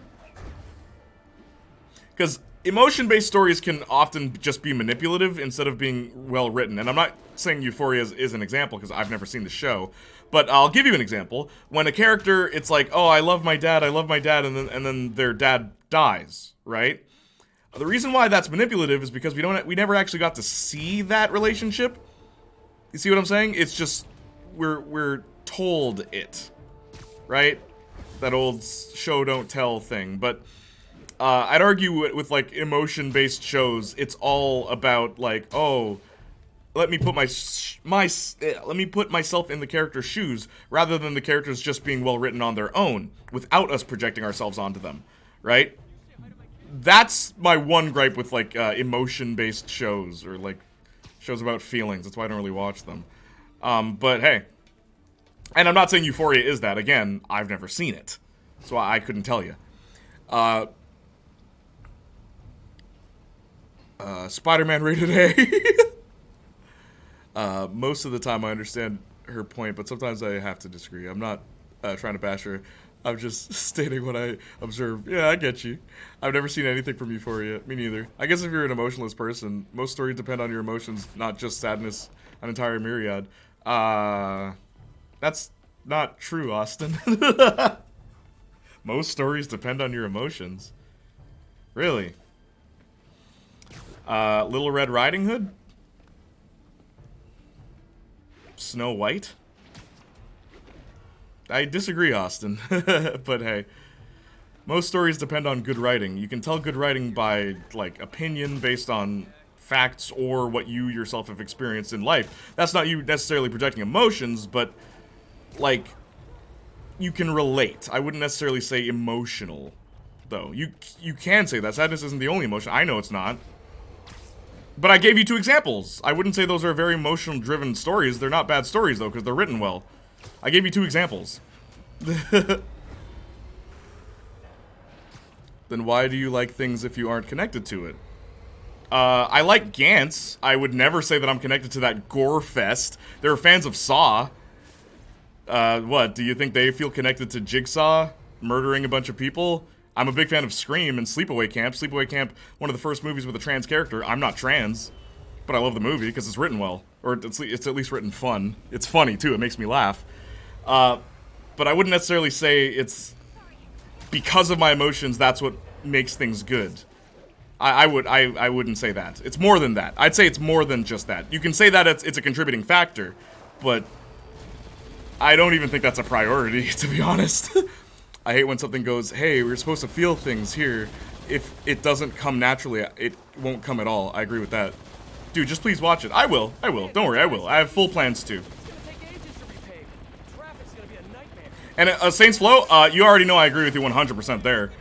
Because emotion-based stories can often just be manipulative instead of being well-written. And I'm not saying Euphoria is an example, because I've never seen the show. But I'll give you an example. When a character, it's like, oh, I love my dad, and then their dad dies, right? The reason why that's manipulative is because we never actually got to see that relationship. You see what I'm saying? It's just, we're told it, right? That old show don't tell thing. But I'd argue with like emotion-based shows, it's all about like, oh, let me put let me put myself in the character's shoes, rather than the characters just being well written on their own without us projecting ourselves onto them, right? That's my one gripe with like emotion-based shows, or like shows about feelings. That's why I don't really watch them. But hey, and I'm not saying Euphoria is that. Again, I've never seen it, so I couldn't tell you. Spider-Man rated A. Most of the time I understand her point, but sometimes I have to disagree. I'm not trying to bash her. I'm just stating what I observe. Yeah, I get you. I've never seen anything from Euphoria. Me neither. I guess if you're an emotionless person, most stories depend on your emotions, not just sadness, an entire myriad. That's not true, Austin. Most stories depend on your emotions. Really? Little Red Riding Hood? Snow White? I disagree, Austin. But hey, most stories depend on good writing. You can tell good writing by, like, opinion based on facts or what you yourself have experienced in life. That's not you necessarily projecting emotions, but, like, you can relate. I wouldn't necessarily say emotional, though. You can say that. Sadness isn't the only emotion. I know it's not. But I gave you 2 examples. I wouldn't say those are very emotional-driven stories. They're not bad stories, though, because they're written well. I gave you 2 examples. Then why do you like things if you aren't connected to it? I like Gantz. I would never say that I'm connected to that gore fest. There are fans of Saw. What, do you think they feel connected to Jigsaw murdering a bunch of people? I'm a big fan of Scream and Sleepaway Camp. Sleepaway Camp, one of the first movies with a trans character. I'm not trans, but I love the movie because it's written well. Or it's at least written fun. It's funny, too. It makes me laugh. But I wouldn't necessarily say it's because of my emotions that's what makes things good. I wouldn't say that. It's more than that. I'd say it's more than just that. You can say that it's a contributing factor, but I don't even think that's a priority, to be honest. I hate when something goes, hey, we're supposed to feel things here. If it doesn't come naturally, it won't come at all. I agree with that. Dude, just please watch it. I will. Don't worry, I will. I have full plans to. And Saints Flow, you already know I agree with you 100% there.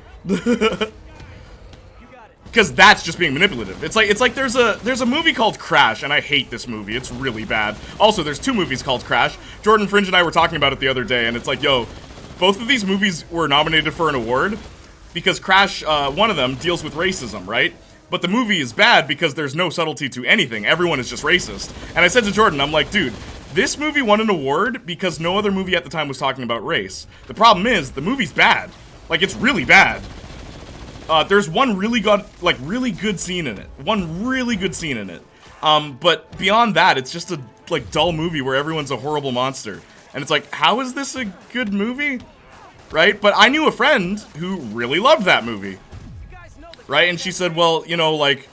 Because that's just being manipulative. It's like there's a movie called Crash, and I hate this movie. It's really bad. Also, there's 2 movies called Crash. Jordan Fringe and I were talking about it the other day, and it's like, yo, both of these movies were nominated for an award because Crash, one of them, deals with racism, right? But the movie is bad because there's no subtlety to anything. Everyone is just racist. And I said to Jordan, I'm like, dude, this movie won an award because no other movie at the time was talking about race. The problem is, the movie's bad. Like, it's really bad. There's one really good scene in it. One really good scene in it. But beyond that, it's just a, like, dull movie where everyone's a horrible monster. And it's like, how is this a good movie? Right? But I knew a friend who really loved that movie. Right? And she said, well, you know, like,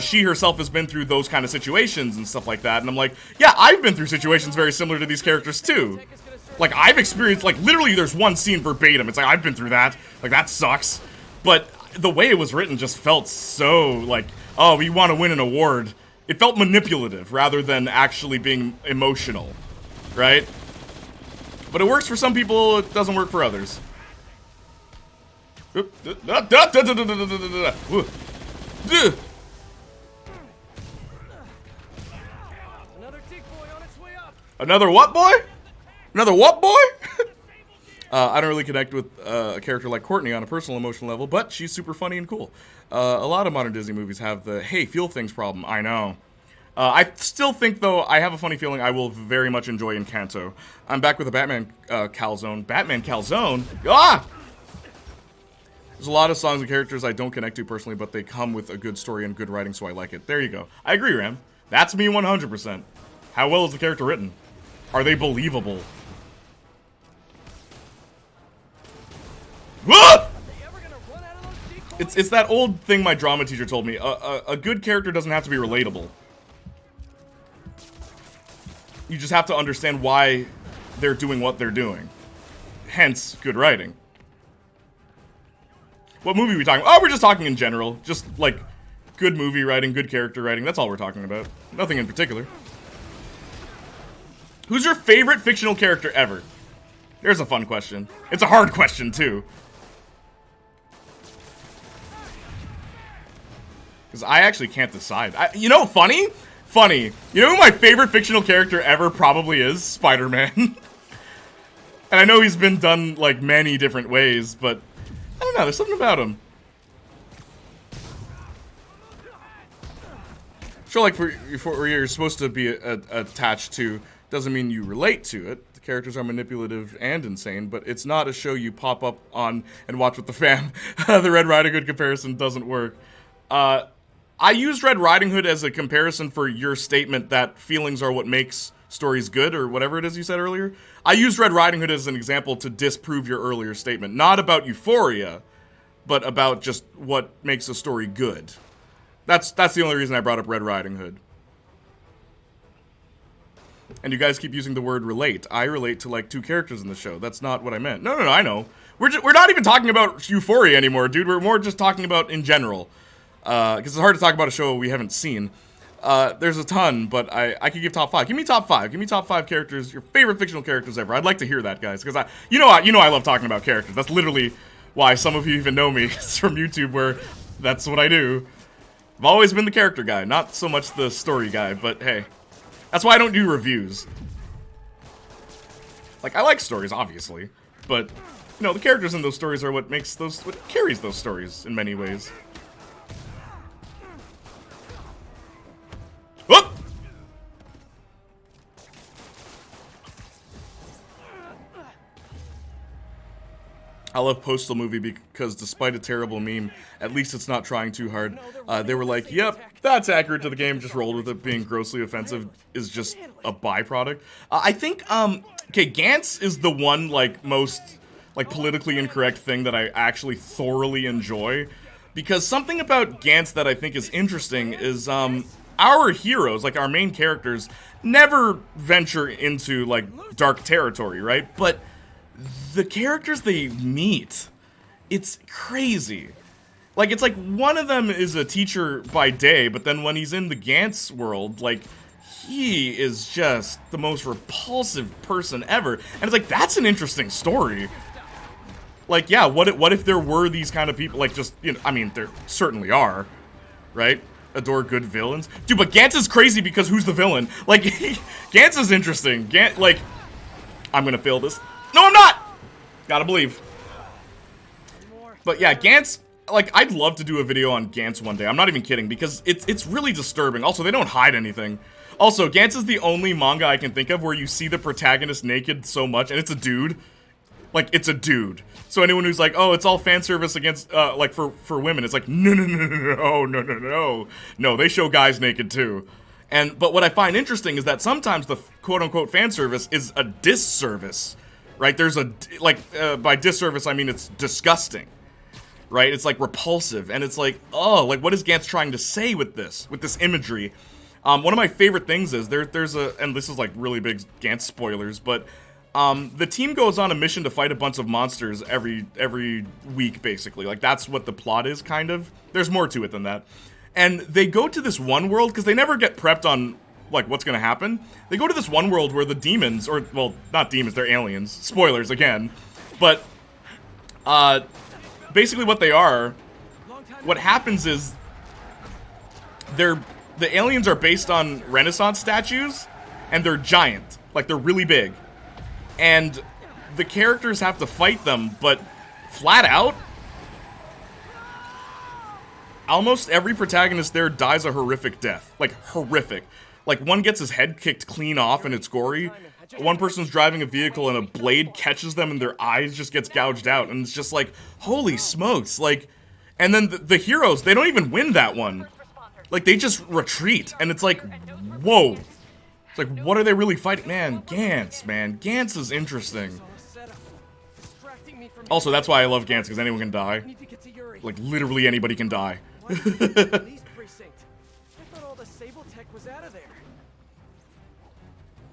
she herself has been through those kind of situations and stuff like that. And I'm like, yeah, I've been through situations very similar to these characters too. Like, I've experienced, like, literally there's one scene verbatim. It's like, I've been through that. Like, that sucks. But the way it was written just felt so, like, oh, we want to win an award. It felt manipulative rather than actually being emotional. Right? But it works for some people, it doesn't work for others. Another what boy? Another what boy? I don't really connect with a character like Courtney on a personal emotional level, but she's super funny and cool. A lot of modern Disney movies have the, hey, feel things problem. I know. I still think, though, I have a funny feeling I will very much enjoy Encanto. I'm back with a Batman calzone. Batman calzone? Ah! There's a lot of songs and characters I don't connect to personally, but they come with a good story and good writing, so I like it. There you go. I agree, Ram. That's me 100%. How well is the character written? Are they believable? Whoa! It's that old thing my drama teacher told me. A good character doesn't have to be relatable. You just have to understand why they're doing what they're doing. Hence, good writing. What movie are we talking about? Oh, we're just talking in general. Just, like, good movie writing, good character writing. That's all we're talking about. Nothing in particular. Who's your favorite fictional character ever? There's a fun question. It's a hard question, too. Because I actually can't decide. You know, funny? Funny. You know who my favorite fictional character ever probably is? Spider-Man. And I know he's been done, like, many different ways, but I don't know, there's something about him. So, like, for you're supposed to be attached to, doesn't mean you relate to it. The characters are manipulative and insane, but it's not a show you pop up on and watch with the fam. The Red Riding Hood comparison doesn't work. I used Red Riding Hood as a comparison for your statement that feelings are what makes stories good, or whatever it is you said earlier. I used Red Riding Hood as an example to disprove your earlier statement. Not about euphoria, but about just what makes a story good. That's the only reason I brought up Red Riding Hood. And you guys keep using the word relate. I relate to, like, 2 characters in the show. That's not what I meant. No, I know. We're not even talking about euphoria anymore, dude. We're more just talking about in general. Because it's hard to talk about a show we haven't seen. There's a ton, but I could give top 5. Give me top 5. Give me top 5 characters, your favorite fictional characters ever. I'd like to hear that, guys, because you know I love talking about characters. That's literally why some of you even know me. It's from YouTube, where that's what I do. I've always been the character guy, not so much the story guy, but hey. That's why I don't do reviews. Like, I like stories, obviously, but, you know, the characters in those stories are what carries those stories in many ways. Whoop! I love Postal Movie because despite a terrible meme, at least it's not trying too hard. They were like, yep, that's accurate to the game, just rolled with it. Being grossly offensive is just a byproduct. I think, okay, Gantz is the one, like, most, like, politically incorrect thing that I actually thoroughly enjoy. Because something about Gantz that I think is interesting is, our heroes, like our main characters, never venture into, like, dark territory, right? But the characters they meet, it's crazy. Like, it's like one of them is a teacher by day, but then when he's in the Gantz world, like, he is just the most repulsive person ever. And it's like, that's an interesting story. Like, yeah, what if there were these kind of people, like, just, you know, I mean, there certainly are, right? Adore good villains. Dude, but Gantz is crazy because who's the villain? Like, Gantz is interesting. Like, I'm gonna fail this. No, I'm not! Gotta believe. But yeah, Gantz, like, I'd love to do a video on Gantz one day. I'm not even kidding, because it's really disturbing. Also, they don't hide anything. Also, Gantz is the only manga I can think of where you see the protagonist naked so much, and it's a dude. Like, it's a dude. So anyone who's like, oh, it's all fan service against, like, for women, it's like, no. No, they show guys naked too. But what I find interesting is that sometimes the quote-unquote fan service is a disservice, right? There's by disservice, I mean it's disgusting, right? It's, like, repulsive, and it's like, oh, like, what is Gantz trying to say with this imagery? One of my favorite things is, there's and this is, like, really big Gantz spoilers, but the team goes on a mission to fight a bunch of monsters every week, basically. Like, that's what the plot is, kind of. There's more to it than that. And they go to this one world, because they never get prepped on, like, what's gonna happen. They go to this one world where the demons, or, well, not demons, they're aliens. Spoilers, again. But, basically what they are, what happens is, the aliens are based on Renaissance statues, and they're giant. Like, they're really big. And the characters have to fight them, but flat out, almost every protagonist there dies a horrific death. Like, horrific. Like, one gets his head kicked clean off and it's gory. One person's driving a vehicle and a blade catches them and their eyes just gets gouged out. And it's just like, holy smokes. Like, and then the heroes, they don't even win that one. Like, they just retreat. And it's like, whoa. It's like, what are they really fighting? Man, Gantz, man. Gantz is interesting. Also, that's why I love Gantz, because anyone can die. Like, literally anybody can die. I thought all the Sable tech was out of there.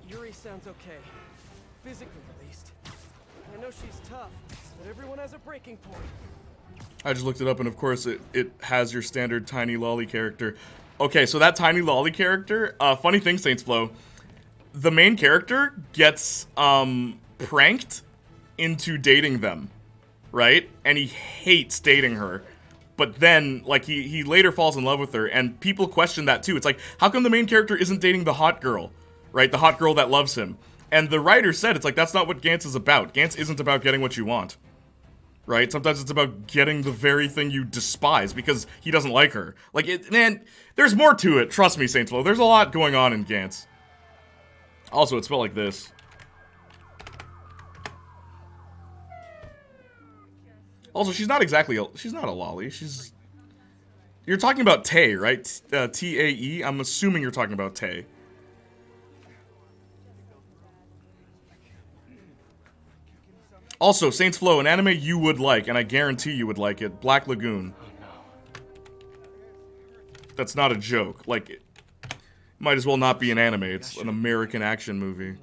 Yuri sounds okay. Physically, at least. I know she's tough, but everyone has a breaking point. I just looked it up, and of course, it has your standard Tiny Lolly character. Okay, so that Tiny Lolly character, funny thing, Saints Flow, the main character gets, pranked into dating them, right? And he hates dating her. But then, like, he later falls in love with her, and people question that too. It's like, how come the main character isn't dating the hot girl, right? The hot girl that loves him. And the writer said, it's like, that's not what Gantz is about. Gantz isn't about getting what you want, right? Sometimes it's about getting the very thing you despise because he doesn't like her. Like, man, there's more to it. Trust me, Saints Flow. There's a lot going on in Gantz. Also, it spelled like this. Also, she's not a lolly. You're talking about Tay, right? T-A-E? I'm assuming you're talking about Tay. Also, Saints Flow, an anime you would like, and I guarantee you would like it, Black Lagoon. That's not a joke. Like, it might as well not be an anime. It's an American action movie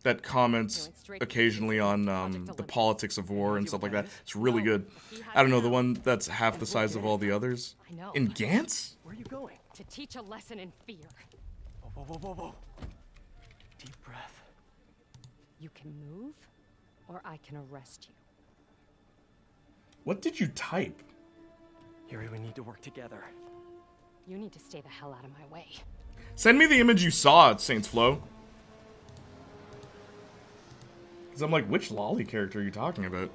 that comments occasionally on the politics of war and stuff like that. It's really good. I don't know, the one that's half the size of all the others. In Gantz? Where are you going? To teach a lesson in fear. Whoa, whoa, whoa, whoa. Deep breath. You can move, or I can arrest you. What did you type? Yuri, we need to work together. You need to stay the hell out of my way. Send me the image you saw at Saints Flow. Because I'm like, which lolly character are you talking about?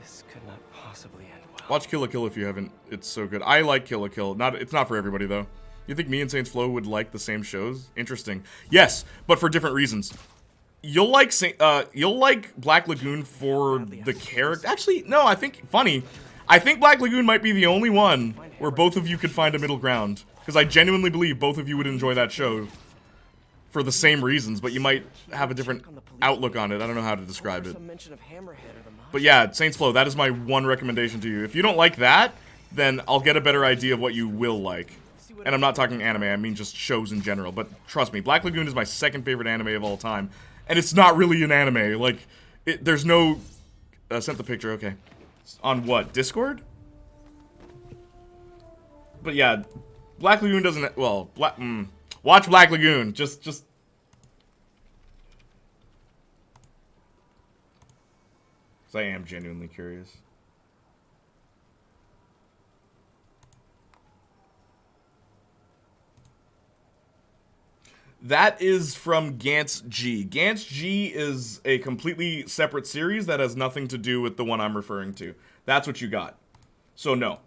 This could not possibly end well. Watch Kill la Kill if you haven't. It's so good. I like Kill la Kill. It's not for everybody, though. You think me and Saints Flow would like the same shows? Interesting. Yes, but for different reasons. You'll like Black Lagoon for the character. Actually, no, I think Black Lagoon might be the only one where both of you could find a middle ground. Because I genuinely believe both of you would enjoy that show for the same reasons, but you might have a different outlook on it. I don't know how to describe it. But yeah, Saints Flow, that is my one recommendation to you. If you don't like that, then I'll get a better idea of what you will like. And I'm not talking anime, I mean just shows in general. But trust me, Black Lagoon is my second favorite anime of all time. And it's not really an anime. Like, there's no... sent the picture, okay. On what? Discord? But yeah, Black Lagoon doesn't... Well, watch Black Lagoon. Just... Because I am genuinely curious. That is from Gantz G. Gantz G is a completely separate series that has nothing to do with the one I'm referring to. That's what you got. So, no.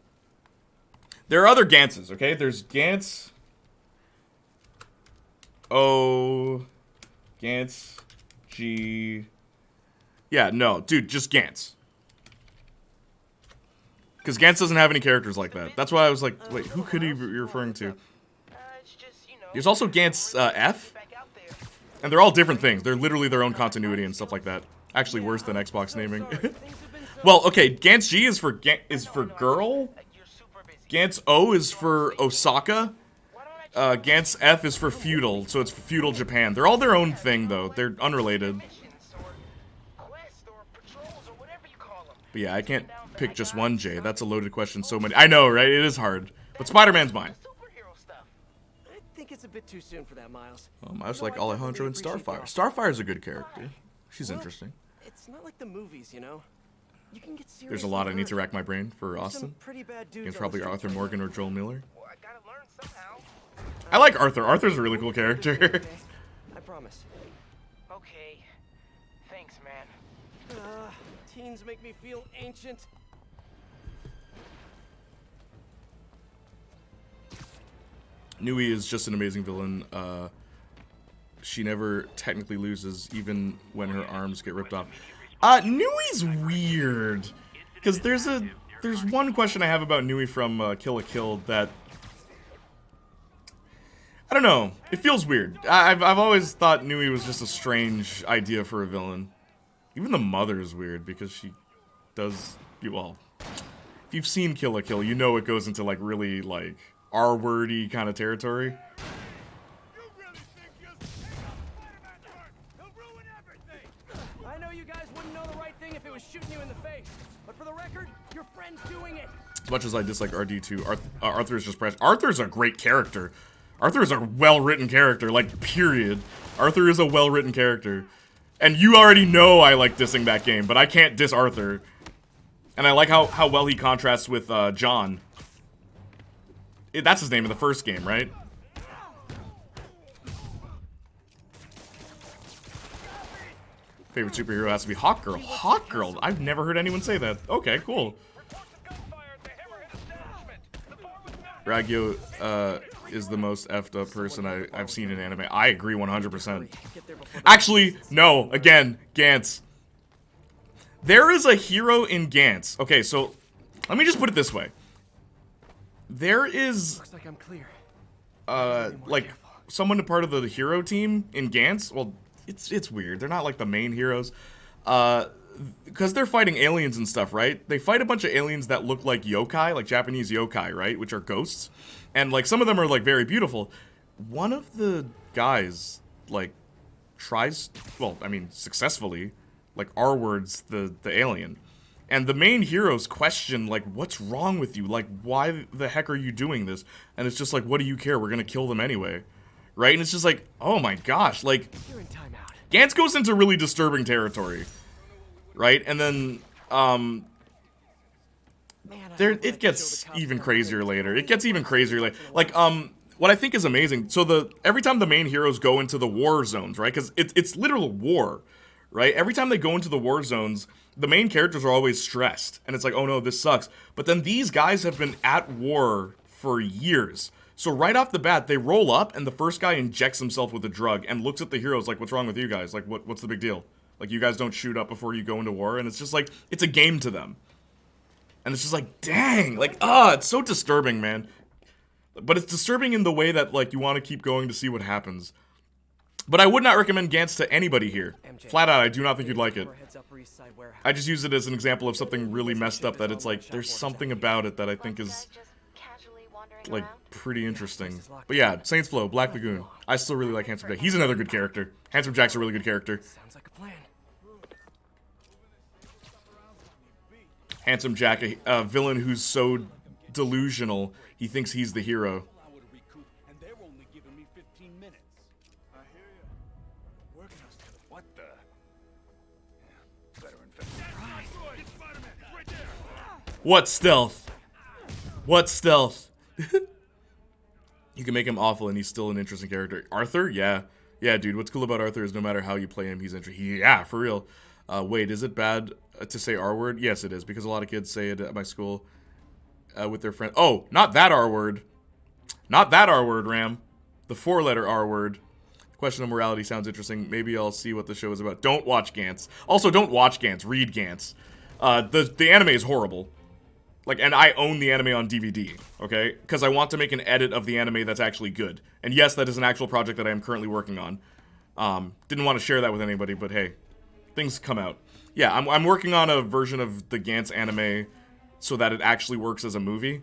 There are other Gantzes, okay? There's Gantz O, Gantz G. Yeah, no, dude, just Gantz. Because Gantz doesn't have any characters like that. That's why I was like, wait, who could he be referring to? There's also Gantz F, and they're all different things. They're literally their own continuity and stuff like that. Actually, worse than Xbox naming. Well, okay, Gantz G is for girl. Gantz O is for Osaka. Gantz F is for feudal, so it's feudal Japan. They're all their own thing, though. They're unrelated. But yeah, I can't pick just one J. That's a loaded question. So many. I know, right? It is hard. But Spider-Man's mine. I think it's a bit too soon for that, Miles. I was like Alejandro and Starfire. Starfire's a good character. She's interesting. It's not like the movies, you know. You can get serious. There's a lot I need to rack my brain for Austin. Pretty bad dudes. It's probably Arthur Morgan or Joel Miller. I like Arthur. Arthur's a really cool character. I promise. Okay. Thanks, man. Teens make me feel ancient. Nui is just an amazing villain. She never technically loses, even when her arms get ripped off. Nui's weird, because there's one question I have about Nui from Kill la Kill that I don't know. It feels weird. I've always thought Nui was just a strange idea for a villain. Even the mother is weird because she does, well, if you've seen Kill la Kill, you know it goes into like really like R-wordy kind of territory. I know you guys wouldn't know the right thing if it was shooting you in the face, but for the record, your friend's doing it. As much as I dislike RD2, Arthur is just precious. Arthur's a great character. Arthur is a well-written character, like, period. Arthur is a well-written character. And you already know I like dissing that game, but I can't diss Arthur. And I like how well he contrasts with John. That's his name in the first game, right? Favorite superhero has to be Hawkgirl. Hawkgirl? I've never heard anyone say that. Okay, cool. Ragyo is the most effed up person I've seen in anime. I agree 100%. Actually, no. Again, Gantz. There is a hero in Gantz. Okay, so let me just put it this way. There is Looks like I'm clear. like someone a part of the hero team in Gantz. Well, it's weird. They're not like the main heroes. Because they're fighting aliens and stuff, right? They fight a bunch of aliens that look like yokai, like Japanese yokai, right? Which are ghosts. And, like, some of them are, like, very beautiful. One of the guys, like, tries, well, I mean, successfully, like, R-words the alien. And the main heroes question, like, what's wrong with you? Like, why the heck are you doing this? And it's just like, what do you care? We're gonna kill them anyway. Right? And it's just like, oh my gosh, like, Gantz goes into really disturbing territory. Right? And then, it gets even crazier later. It gets even crazier later. Like, what I think is amazing, so every time the main heroes go into the war zones, right? Because it's literal war, right? Every time they go into the war zones, the main characters are always stressed. And it's like, oh no, this sucks. But then these guys have been at war for years. So right off the bat, they roll up, and the first guy injects himself with a drug and looks at the heroes like, what's wrong with you guys? Like, what's the big deal? Like, you guys don't shoot up before you go into war? And it's just like, it's a game to them. And it's just like, dang, like, it's so disturbing, man. But it's disturbing in the way that, like, you want to keep going to see what happens. But I would not recommend Gantz to anybody here. Flat out, I do not think you'd like it. I just use it as an example of something really messed up that it's like, there's something about it that I think is, like, pretty interesting. But yeah, Saints Flow, Black Lagoon. I still really like Handsome Jack. He's another good character. Handsome Jack's a really good character. Sounds like a plan. Handsome Jack, a villain who's so delusional, he thinks he's the hero. What the? What stealth? What stealth? You can make him awful and he's still an interesting character. Arthur? Yeah. Yeah, dude, what's cool about Arthur is no matter how you play him, he's interesting. Yeah, for real. Wait, is it bad to say R-word? Yes, it is, because a lot of kids say it at my school with their friends. Oh, not that R-word. Not that R-word, Ram. The 4-letter R-word. Question of morality sounds interesting. Maybe I'll see what the show is about. Don't watch Gantz. Also, don't watch Gantz. Read Gantz. The anime is horrible. Like, and I own the anime on DVD, okay? Because I want to make an edit of the anime that's actually good. And yes, that is an actual project that I am currently working on. Didn't want to share that with anybody, but hey, things come out. Yeah, I'm working on a version of the Gantz anime so that it actually works as a movie.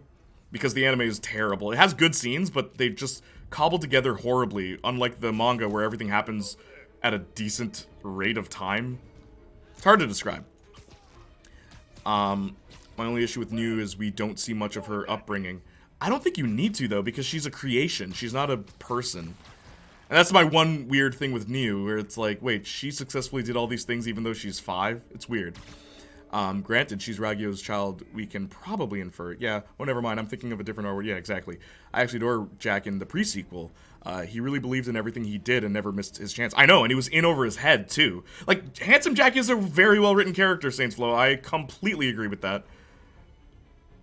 Because the anime is terrible. It has good scenes, but they just cobbled together horribly, unlike the manga where everything happens at a decent rate of time. It's hard to describe. My only issue with New is we don't see much of her upbringing. I don't think you need to, though, because she's a creation. She's not a person. And that's my one weird thing with New, where it's like, wait, she successfully did all these things even though she's 5? It's weird. Granted, she's Ragyo's child, we can probably infer it. Yeah, well, never mind, I'm thinking of a different R-word. Yeah, exactly. I actually adore Jack in the pre-sequel. He really believed in everything he did and never missed his chance. I know, and he was in over his head, too. Like, Handsome Jack is a very well-written character, Saints Flow. I completely agree with that.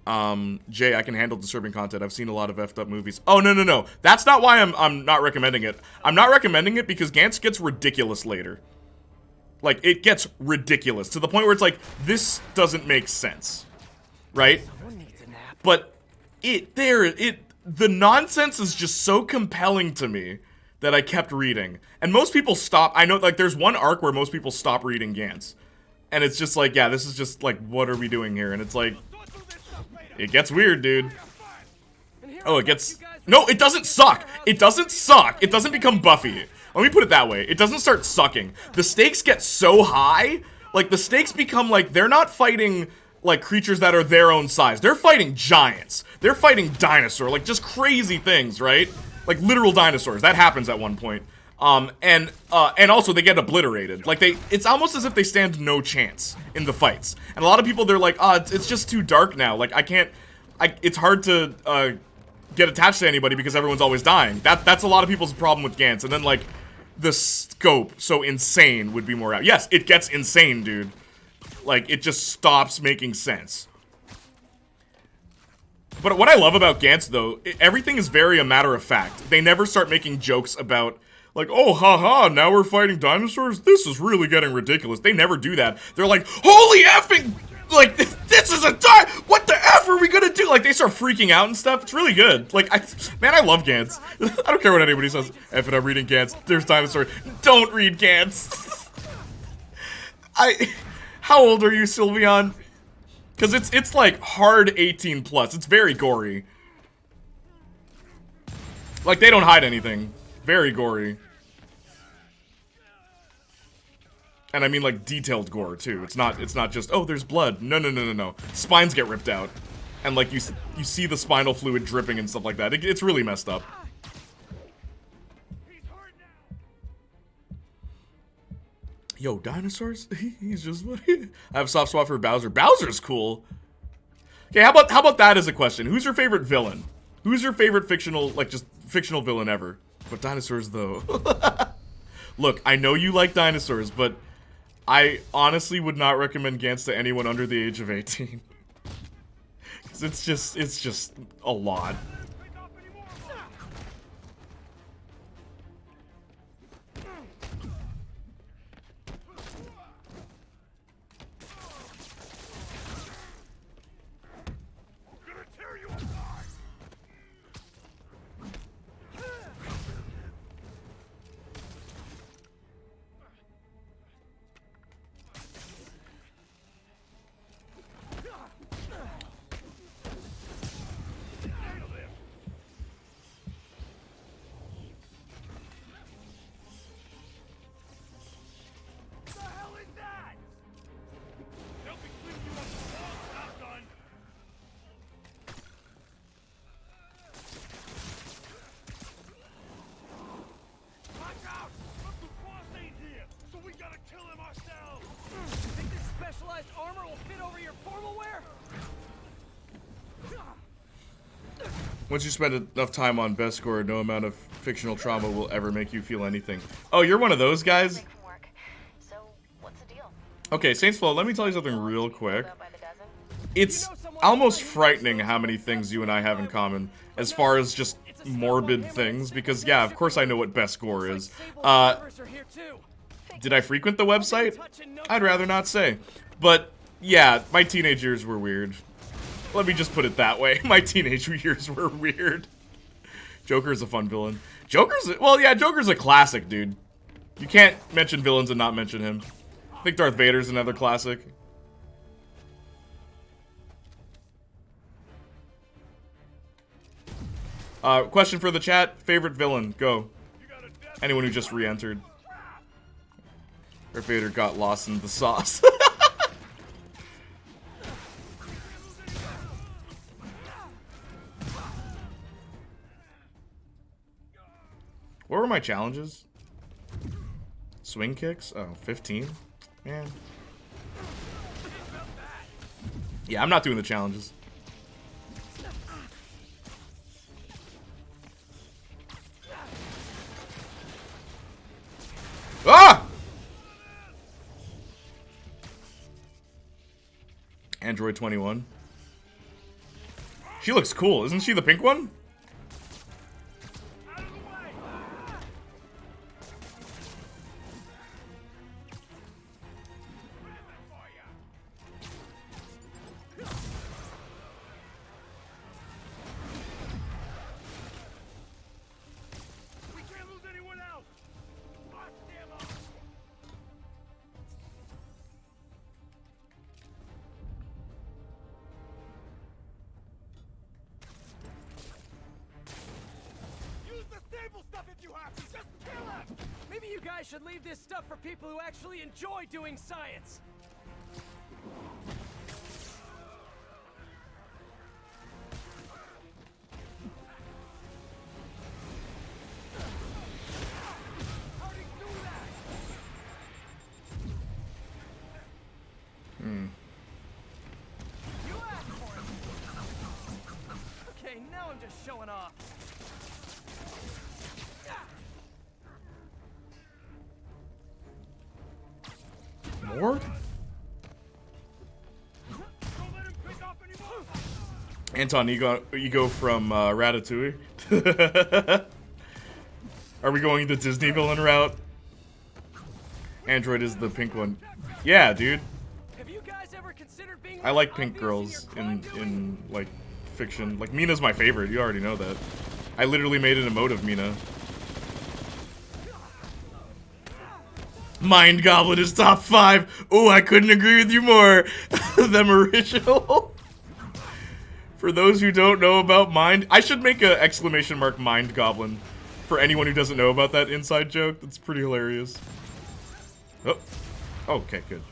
Jay, I can handle disturbing content. I've seen a lot of effed up movies. Oh, no. That's not why I'm not recommending it. I'm not recommending it because Gantz gets ridiculous later. Like, it gets ridiculous to the point where it's like, this doesn't make sense. Right? But the nonsense is just so compelling to me that I kept reading. And most people stop. I know, like, there's one arc where most people stop reading Gantz. And it's just like, yeah, this is just like, what are we doing here? And it's like, it gets weird, dude. Oh, it gets... No, it doesn't suck. It doesn't suck. It doesn't become Buffy. Let me put it that way. It doesn't start sucking. The stakes get so high. Like, the stakes become like, they're not fighting, like, creatures that are their own size. They're fighting giants. They're fighting dinosaurs. Like, just crazy things, right? Like, literal dinosaurs. That happens at one point. And also they get obliterated. Like, it's almost as if they stand no chance in the fights. And a lot of people, they're like, it's just too dark now. Like, it's hard to, get attached to anybody because everyone's always dying. That's a lot of people's problem with Gantz. And then, like, the scope, so insane, would be more out. Yes, it gets insane, dude. Like, it just stops making sense. But what I love about Gantz, though, everything is very a matter of fact. They never start making jokes about, like, oh, haha, now we're fighting dinosaurs? This is really getting ridiculous. They never do that. They're like, holy effing, like, this is what the F are we gonna do? Like, they start freaking out and stuff. It's really good. Like, man, I love Gantz. I don't care what anybody says. F it, I'm reading Gantz. There's dinosaurs. Don't read Gantz. How old are you, Sylveon? Because it's like hard 18 plus. It's very gory. Like, they don't hide anything. Very gory. And I mean, like, detailed gore, too. It's not just, oh, there's blood. No. Spines get ripped out. And, like, you see the spinal fluid dripping and stuff like that. It's really messed up. Yo, dinosaurs? He's just... I have a soft spot for Bowser. Bowser's cool. Okay, how about that as a question? Who's your favorite villain? Who's your favorite fictional, like, just fictional villain ever? But dinosaurs, though. Look, I know you like dinosaurs, but I honestly would not recommend Gantz to anyone under the age of 18. Because it's just a lot. Once you spend enough time on best score, no amount of fictional trauma will ever make you feel anything. Oh, you're one of those guys? Okay, Saints Flow, let me tell you something real quick. It's almost frightening how many things you and I have in common, as far as just morbid things, because yeah, of course I know what best score is. Did I frequent the website? I'd rather not say. But yeah, my teenage years were weird. Let me just put it that way. My teenage years were weird. Joker's a fun villain. Well, yeah, Joker's a classic, dude. You can't mention villains and not mention him. I think Darth Vader's another classic. Question for the chat. Favorite villain? Go. Anyone who just re-entered. Darth Vader got lost in the sauce. What were my challenges? Swing kicks? Oh, 15? Man. Yeah, I'm not doing the challenges. Ah! Android 21. She looks cool. Isn't she the pink one? We can't lose anyone else. Lost ammo. Use the stable stuff if you have to. Just kill him. Maybe you guys should leave this stuff for people who actually enjoy doing science. You asked for it. Okay, now I'm just showing off. More? Anton Ego from Ratatouille. Are we going the Disney villain route? Android is the pink one. Yeah, dude. I like pink girls in like fiction. Like Mina's my favorite. You already know that. I literally made an emote of Mina. Mind Goblin is top 5. Oh, I couldn't agree with you more. Them original. For those who don't know about Mind, I should make a exclamation mark Mind Goblin for anyone who doesn't know about that inside joke. That's pretty hilarious. Oh, okay, good.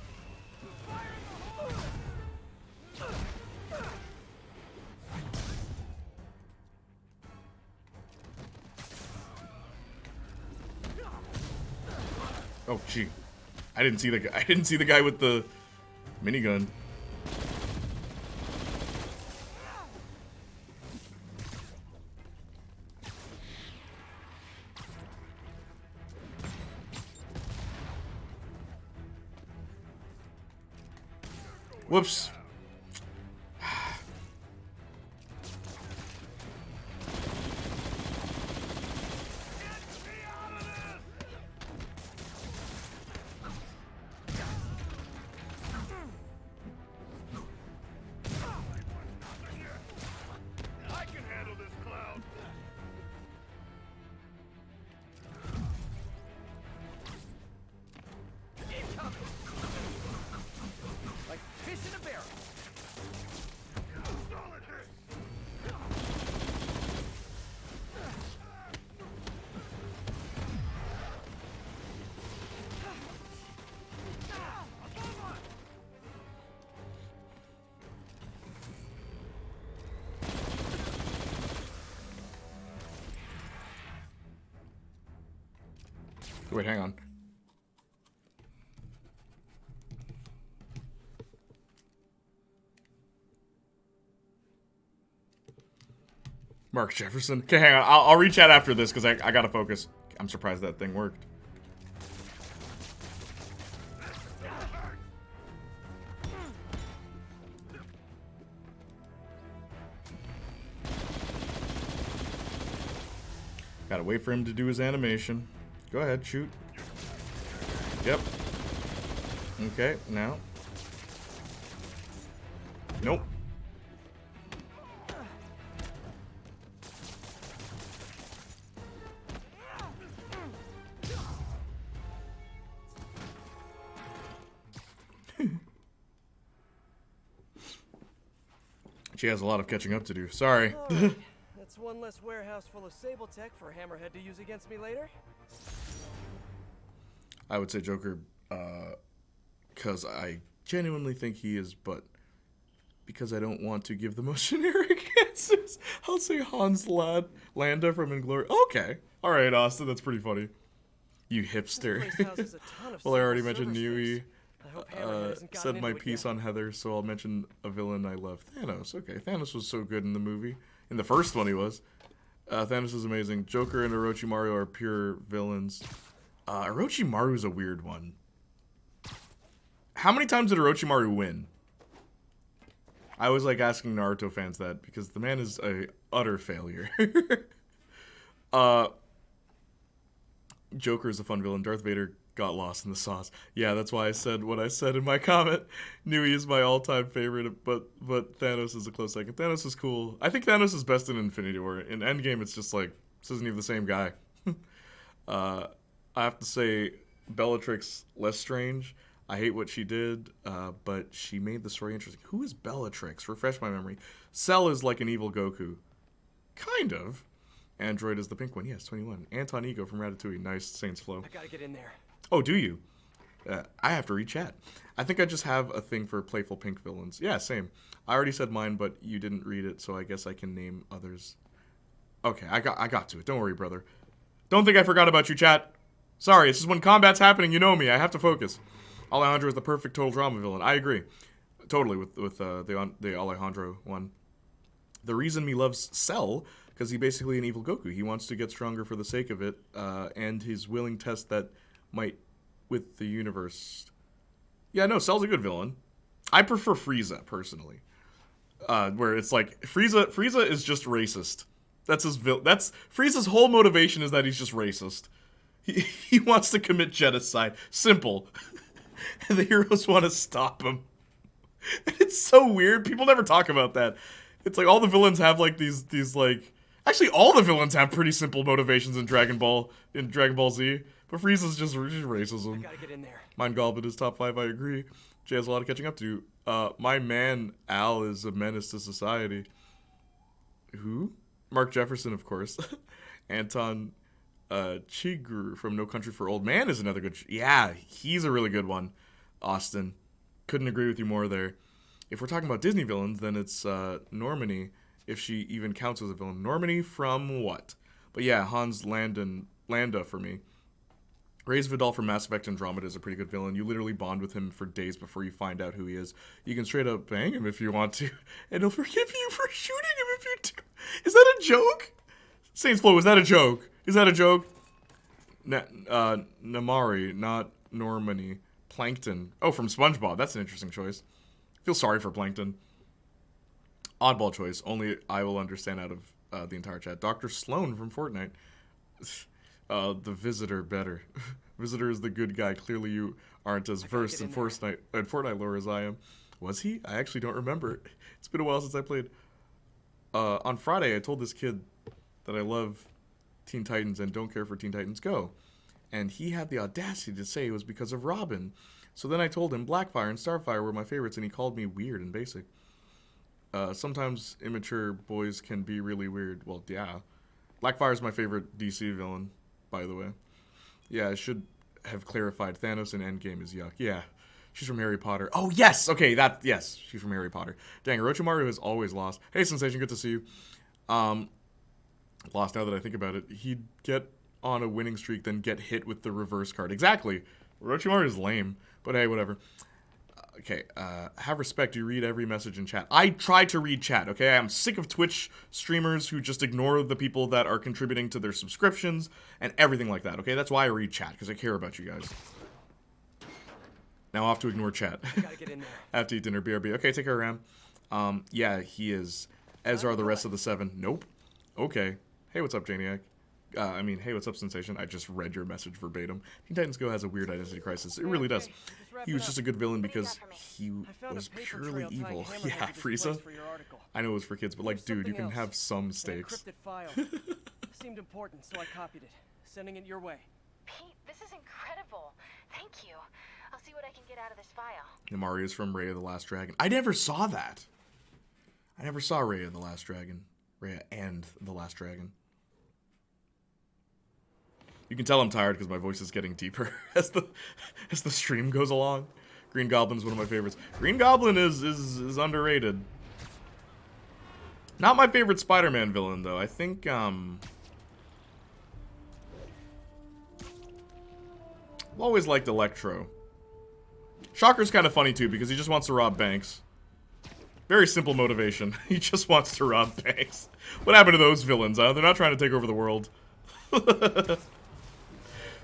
Oh, gee. I didn't see the guy. I didn't see the guy with the minigun. Whoops. I can handle this cloud. Like fish in a barrel. Solid hit. Wait, hang on. Mark Jefferson. Okay, hang on. I'll reach out after this because I gotta focus. I'm surprised that thing worked. Gotta wait for him to do his animation. Go ahead, shoot. Yep. Okay, now. Nope. She has a lot of catching up to do. Sorry. Right. That's one less warehouse full of Sable Tech for Hammerhead to use against me later. I would say Joker, because I genuinely think he is, but because I don't want to give the most generic answers, I'll say Hans Landa from Inglourious. Okay. All right, Austin, that's pretty funny. You hipster. Well, I already mentioned Nui. Said my piece on Heather, so I'll mention a villain I love. Thanos. Okay, Thanos was so good in the movie. In the first one, he was. Thanos is amazing. Joker and Orochimaru are pure villains. Orochimaru is a weird one. How many times did Orochimaru win? I always like asking Naruto fans that because the man is a utter failure. Joker is a fun villain. Darth Vader got lost in the sauce. Yeah, that's why I said what I said in my comment. Nui is my all-time favorite, but Thanos is a close second. Thanos is cool. I think Thanos is best in Infinity War. In Endgame, it's just like, this isn't even the same guy. I have to say, Bellatrix, less strange. I hate what she did, but she made the story interesting. Who is Bellatrix? Refresh my memory. Cell is like an evil Goku. Kind of. Android is the pink one. Yes, 21. Anton Ego from Ratatouille. Nice, Saints Flow. I gotta get in there. Oh, do you? I have to read chat. I think I just have a thing for playful pink villains. Yeah, same. I already said mine, but you didn't read it, so I guess I can name others. Okay, I got to it. Don't worry, brother. Don't think I forgot about you, chat. Sorry, it's just when combat's happening, you know me. I have to focus. Alejandro is the perfect total drama villain. I agree. Totally with the Alejandro one. The reason me loves Cell, because he's basically an evil Goku. He wants to get stronger for the sake of it, and he's willing to test that might with the universe. Yeah, no, Cell's a good villain. I prefer Frieza, personally. Where it's like, Frieza is just racist. That's Frieza's whole motivation is that he's just racist. He wants to commit genocide. Simple. And the heroes want to stop him. It's so weird. People never talk about that. It's like all the villains have like these like... Actually, all the villains have pretty simple motivations in Dragon Ball Z. But Frieza's just racism. I gotta get in there. Mind Goblin is top 5, I agree. Jay has a lot of catching up to. My man, Al, is a menace to society. Who? Mark Jefferson, of course. Anton Chigurh from No Country for Old Men is another good... Yeah, he's a really good one. Austin. Couldn't agree with you more there. If we're talking about Disney villains, then it's Normani, if she even counts as a villain. Normani from what? But yeah, Hans Landa for me. Reyes Vidal from Mass Effect Andromeda is a pretty good villain. You literally bond with him for days before you find out who he is. You can straight up bang him if you want to, and he'll forgive you for shooting him if you do. Is that a joke? Saints Flow, is that a joke? Is that a joke? Namari, not Normani. Plankton. Oh, from SpongeBob. That's an interesting choice. Feel sorry for Plankton. Oddball choice. Only I will understand out of the entire chat. Dr. Sloan from Fortnite. The Visitor better. Visitor is the good guy. Clearly you aren't as versed in Fortnite lore as I am. Was he? I actually don't remember. It's been a while since I played. On Friday, I told this kid that I love Teen Titans and don't care for Teen Titans Go. And he had the audacity to say it was because of Robin. So then I told him Blackfire and Starfire were my favorites, and he called me weird and basic. Sometimes immature boys can be really weird. Well, yeah. Blackfire is my favorite DC villain, by the way. Yeah, I should have clarified. Thanos in Endgame is yuck. Yeah. She's from Harry Potter. Oh, yes! Okay, yes. She's from Harry Potter. Dang, Orochimaru has always lost. Hey, Sensation, good to see you. Lost now that I think about it. He'd get on a winning streak, then get hit with the reverse card. Exactly. Orochimaru is lame. But hey, whatever. Okay, have respect. You read every message in chat. I try to read chat, okay? I'm sick of Twitch streamers who just ignore the people that are contributing to their subscriptions and everything like that, okay? That's why I read chat, because I care about you guys. Now off to ignore chat. I gotta get in there. I have to eat dinner, BRB. Okay, take care, Ram. Yeah, he is. As are the rest of the 7. Nope. Okay. Hey, what's up, Janiac? Hey, what's up, Sensation? I just read your message verbatim. Teen Titans Go has a weird identity crisis. It really does. He was just a good villain because he was purely evil. Yeah, Frieza. I know it was for kids, but like, dude, you can have some stakes. Seemed important, so I copied it. Sending it your way. Pete, this is incredible. Thank you. I'll see what I can get out of this file. Namari is from Raya the Last Dragon. I never saw that. I never saw Raya the Last Dragon. Raya and the Last Dragon. You can tell I'm tired because my voice is getting deeper as the stream goes along. Green Goblin is one of my favorites. Green Goblin is underrated. Not my favorite Spider-Man villain though. I think I've always liked Electro. Shocker's kind of funny too because he just wants to rob banks. Very simple motivation. He just wants to rob banks. What happened to those villains, huh? They're not trying to take over the world.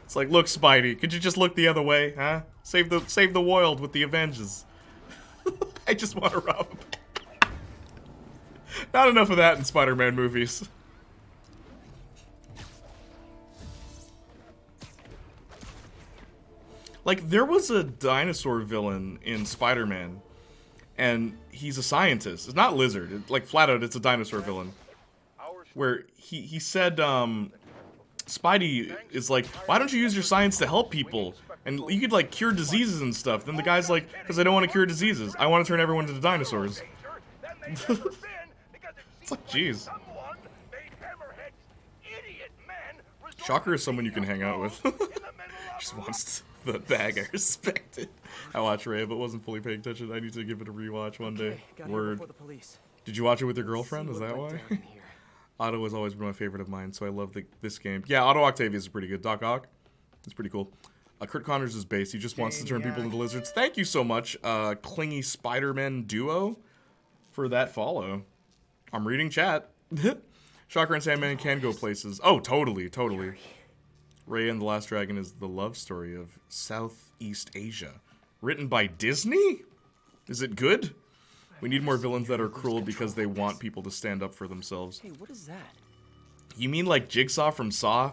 It's like, look, Spidey, could you just look the other way, huh? Save the world with the Avengers. I just want to rob a bank. Not enough of that in Spider-Man movies. Like, there was a dinosaur villain in Spider-Man, and he's a scientist. It's not Lizard. Like, flat out, it's a dinosaur villain. Where he said, Spidey is like, why don't you use your science to help people? And you could, like, cure diseases and stuff. Then the guy's like, because I don't want to cure diseases. I want to turn everyone into dinosaurs. It's like, jeez. Shocker is someone you can hang out with. Just wants the bag. I respect it. I watched Ray, but wasn't fully paying attention. I need to give it a rewatch one day. Word. Did you watch it with your girlfriend? Is that why? Otto has always been my favorite of mine, so I love this game. Yeah, Otto Octavius is pretty good. Doc Ock, it's pretty cool. Kurt Connors is base. He just wants to turn people into lizards. Thank you so much, Clingy Spider-Man Duo, for that follow. I'm reading chat. Shocker and Sandman can go places. Oh, totally, totally. Ray and the Last Dragon is the love story of Southeast Asia. Written by Disney? Is it good? We need more villains that are cruel because they want people to stand up for themselves. Hey, what is that? You mean like Jigsaw from Saw?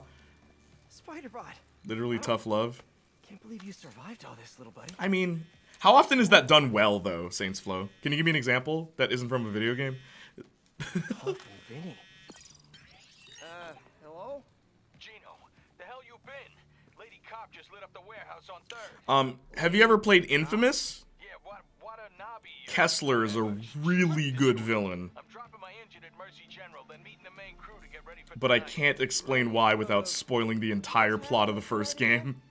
Spider-Bot. Literally tough love? Can't believe you survived all this, little buddy. I mean, how often is that done well, though, Saints Flow? Can you give me an example that isn't from a video game? Huff and Vinny. Hello? Gino, the hell you been? Lady Cop just lit up the warehouse on 3rd. Have you ever played Infamous? Kessler is a really good villain. But I can't explain why without spoiling the entire plot of the first game.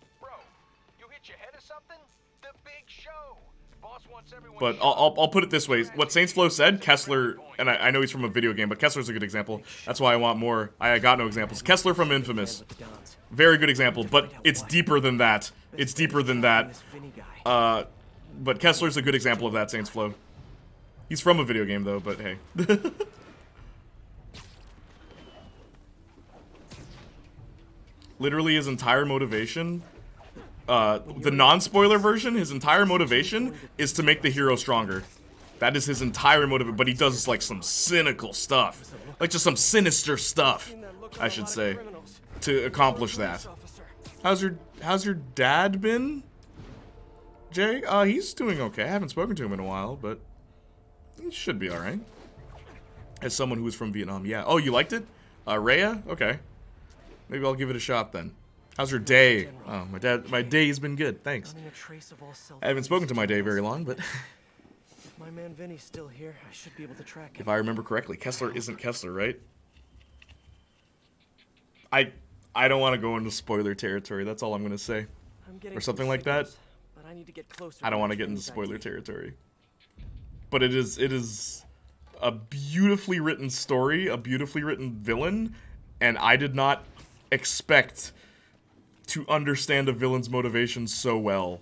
But I'll put it this way. What Saints Flow said, Kessler, and I know he's from a video game, but Kessler's a good example. That's why I want more. I got no examples. Kessler from Infamous. Very good example, but it's deeper than that. It's deeper than that. But Kessler's a good example of that, Saints Flow. He's from a video game, though, but hey. Literally his entire motivation, the non-spoiler version, his entire motivation is to make the hero stronger. That is his entire motive, but he does, like, some cynical stuff. Like, just some sinister stuff, I should say, to accomplish that. How's your dad been? Jay? He's doing okay. I haven't spoken to him in a while, but he should be alright. As someone who was from Vietnam, yeah. Oh, you liked it? Rhea? Okay. Maybe I'll give it a shot then. How's your day? Oh, my day's been good, thanks. I haven't spoken to my day very long, but... If my man Vinny's still here, I should be able to track him. If I remember correctly, Kessler isn't Kessler, right? I don't want to go into spoiler territory, that's all I'm gonna say. Or something like that. I need to get closer. I don't want to get into spoiler territory. But it is a beautifully written story, a beautifully written villain, and I did not expect to understand a villain's motivations so well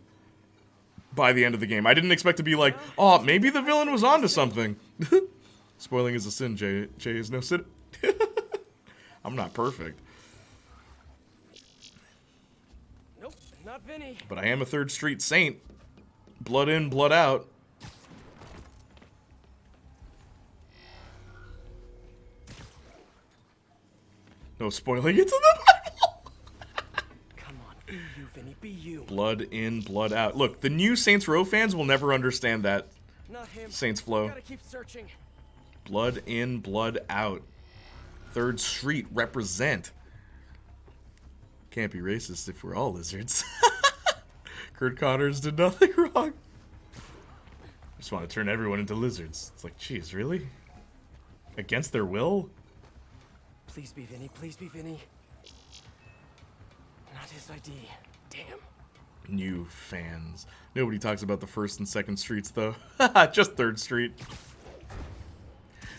by the end of the game. I didn't expect to be like, oh, maybe the villain was onto something. Spoiling is a sin, Jay. Jay is no sin. I'm not perfect. Nope, not Vinny. But I am a 3rd Street saint. Blood in, blood out. No spoiling it to the Bible. Come on, be you, Vinny, be you. Blood in, blood out. Look, the new Saints Row fans will never understand that. Not him. Saints Flow. Gotta keep searching. Blood in, blood out. 3rd Street, represent. Can't be racist if we're all lizards. Kurt Connors did nothing wrong. I just want to turn everyone into lizards. It's like, geez, really? Against their will? Please be Vinny, please be Vinny. Not his ID. Damn. New fans. Nobody talks about the 1st and 2nd Streets, though. Just 3rd Street.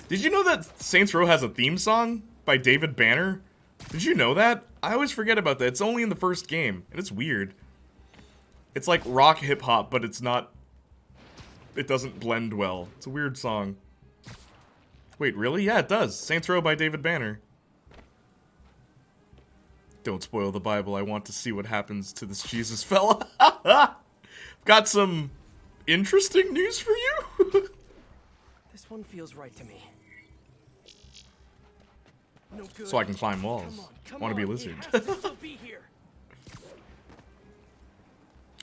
Did you know that Saints Row has a theme song by David Banner? Did you know that? I always forget about that. It's only in the first game, and it's weird. It's like rock hip-hop, but it's not... It doesn't blend well. It's a weird song. Wait, really? Yeah, it does. Saints Row by David Banner. Don't spoil the Bible. I want to see what happens to this Jesus fella. Got some interesting news for you. This one feels right to me. no good. So I can climb walls. Want to be a lizard.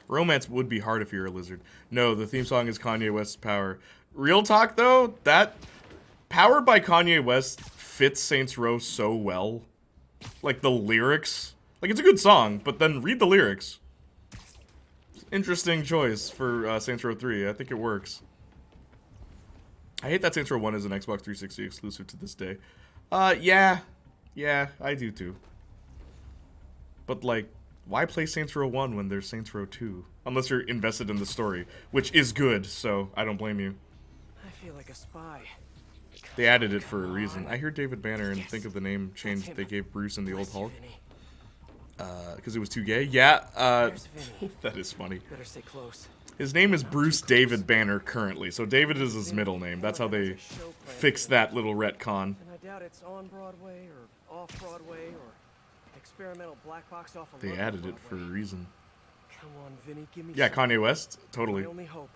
Romance would be hard if you're a lizard. No, the theme song is Kanye West's Power. Real talk though, that Power by Kanye West fits Saints Row so well. Like the lyrics. Like it's a good song, but then read the lyrics. Interesting choice for Saints Row 3. I think it works. I hate that Saints Row 1 is an Xbox 360 exclusive to this day. Yeah. Yeah, I do too. But like, why play Saints Row 1 when there's Saints Row 2? Unless you're invested in the story, which is good, so I don't blame you. I feel like a spy. They added it for a reason. I hear David Banner and think of the name change they gave Bruce in the old Hulk. Because it was too gay? Yeah, that is funny. Better stay close. His name is Bruce David Banner currently, so David is his middle name. That's how they fixed that little retcon. And I doubt it's on Broadway or off Broadway or experimental black box off. They added it for a reason. Come on, Vinny, give me Yeah, Kanye West, totally. My only hope.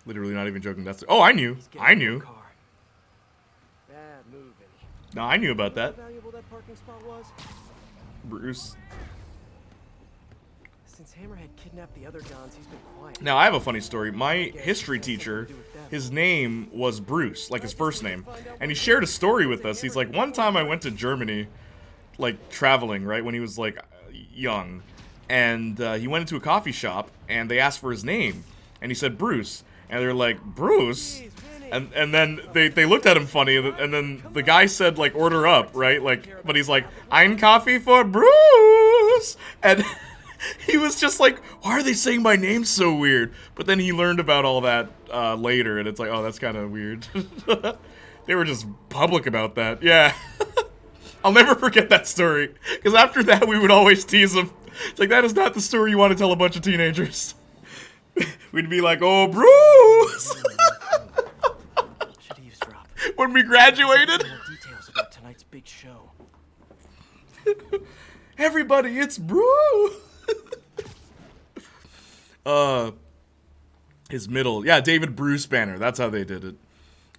Literally not even joking. That's oh, I knew. I knew. Bad move, Vinny. No, I knew about that. How valuable that parking spot was? Bruce. Since Hammerhead kidnapped the other Dons, he's been quiet. Now, I have a funny story. My history teacher, his name was Bruce, like his first name. And he shared a story with us. He's like, one time I went to Germany, like, traveling, right, when he was, like, young. And he went into a coffee shop, and they asked for his name. And he said, Bruce. And they're like, Bruce? And then they looked at him funny, and then the guy said, like, order up, right? Like, but he's like, ein coffee for Bruce! And he was just like, why are they saying my name so weird? But then he learned about all that later, and it's like, oh, that's kind of weird. They were just public about that. Yeah. I'll never forget that story. Because after that, we would always tease him. It's like, that is not the story you want to tell a bunch of teenagers. We'd be like, oh, Bruce! Should eavesdrop. When we graduated. More details about tonight's big show. Everybody, it's Bruce! His middle. Yeah, David Bruce Banner. That's how they did it.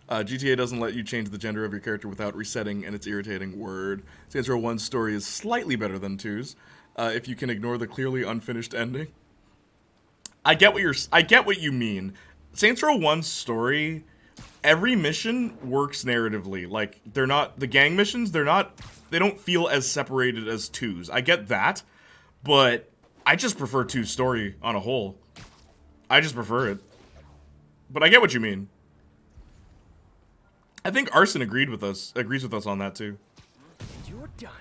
GTA doesn't let you change the gender of your character without resetting, and it's irritating. Word. Saints Row 1's story is slightly better than 2's, if you can ignore the clearly unfinished ending. I get what you mean. Saints Row 1's story, every mission works narratively. Like, they're not, the gang missions, they don't feel as separated as 2's. I get that, but I just prefer 2's story on a whole. I just prefer it. But I get what you mean. I think Arson agrees with us on that too. You're done.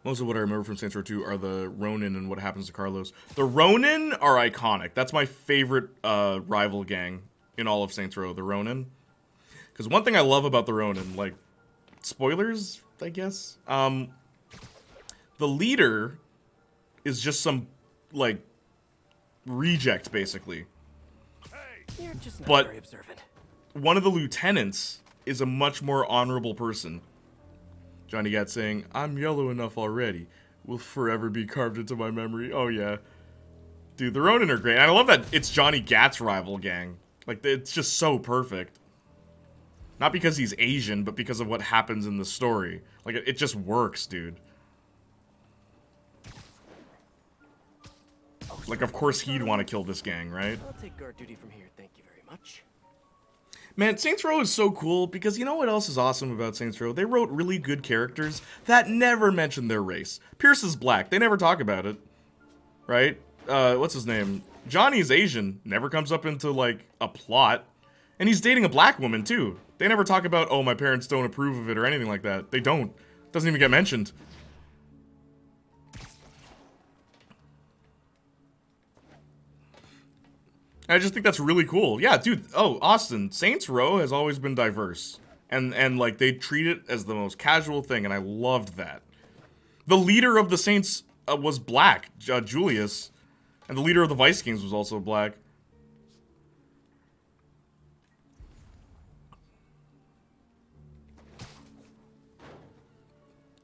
Most of what I remember from Saints Row 2 are the Ronin and what happens to Carlos. The Ronin are iconic. That's my favorite rival gang in all of Saints Row, the Ronin. Because one thing I love about the Ronin, like, spoilers, I guess? The leader is just some, like, reject, basically. You're just not but very observant. One of the lieutenants is a much more honorable person. Johnny Gat saying, I'm yellow enough already. Will forever be carved into my memory. Oh, yeah. Dude, the Ronin are great. And I love that it's Johnny Gat's rival gang. Like, it's just so perfect. Not because he's Asian, but because of what happens in the story. Like, it just works, dude. Like, of course he'd want to kill this gang, right? I'll take guard duty from here, thank you very much. Man, Saints Row is so cool because you know what else is awesome about Saints Row? They wrote really good characters that never mention their race. Pierce is black. They never talk about it. Right? What's his name? Johnny's Asian. Never comes up into, like, a plot. And he's dating a black woman, too. They never talk about, oh, my parents don't approve of it or anything like that. They don't. Doesn't even get mentioned. I just think that's really cool. Yeah, dude. Oh, Austin, Saints Row has always been diverse. And like, they treat it as the most casual thing, and I loved that. The leader of the Saints was black, Julius. And the leader of the Vice Kings was also black.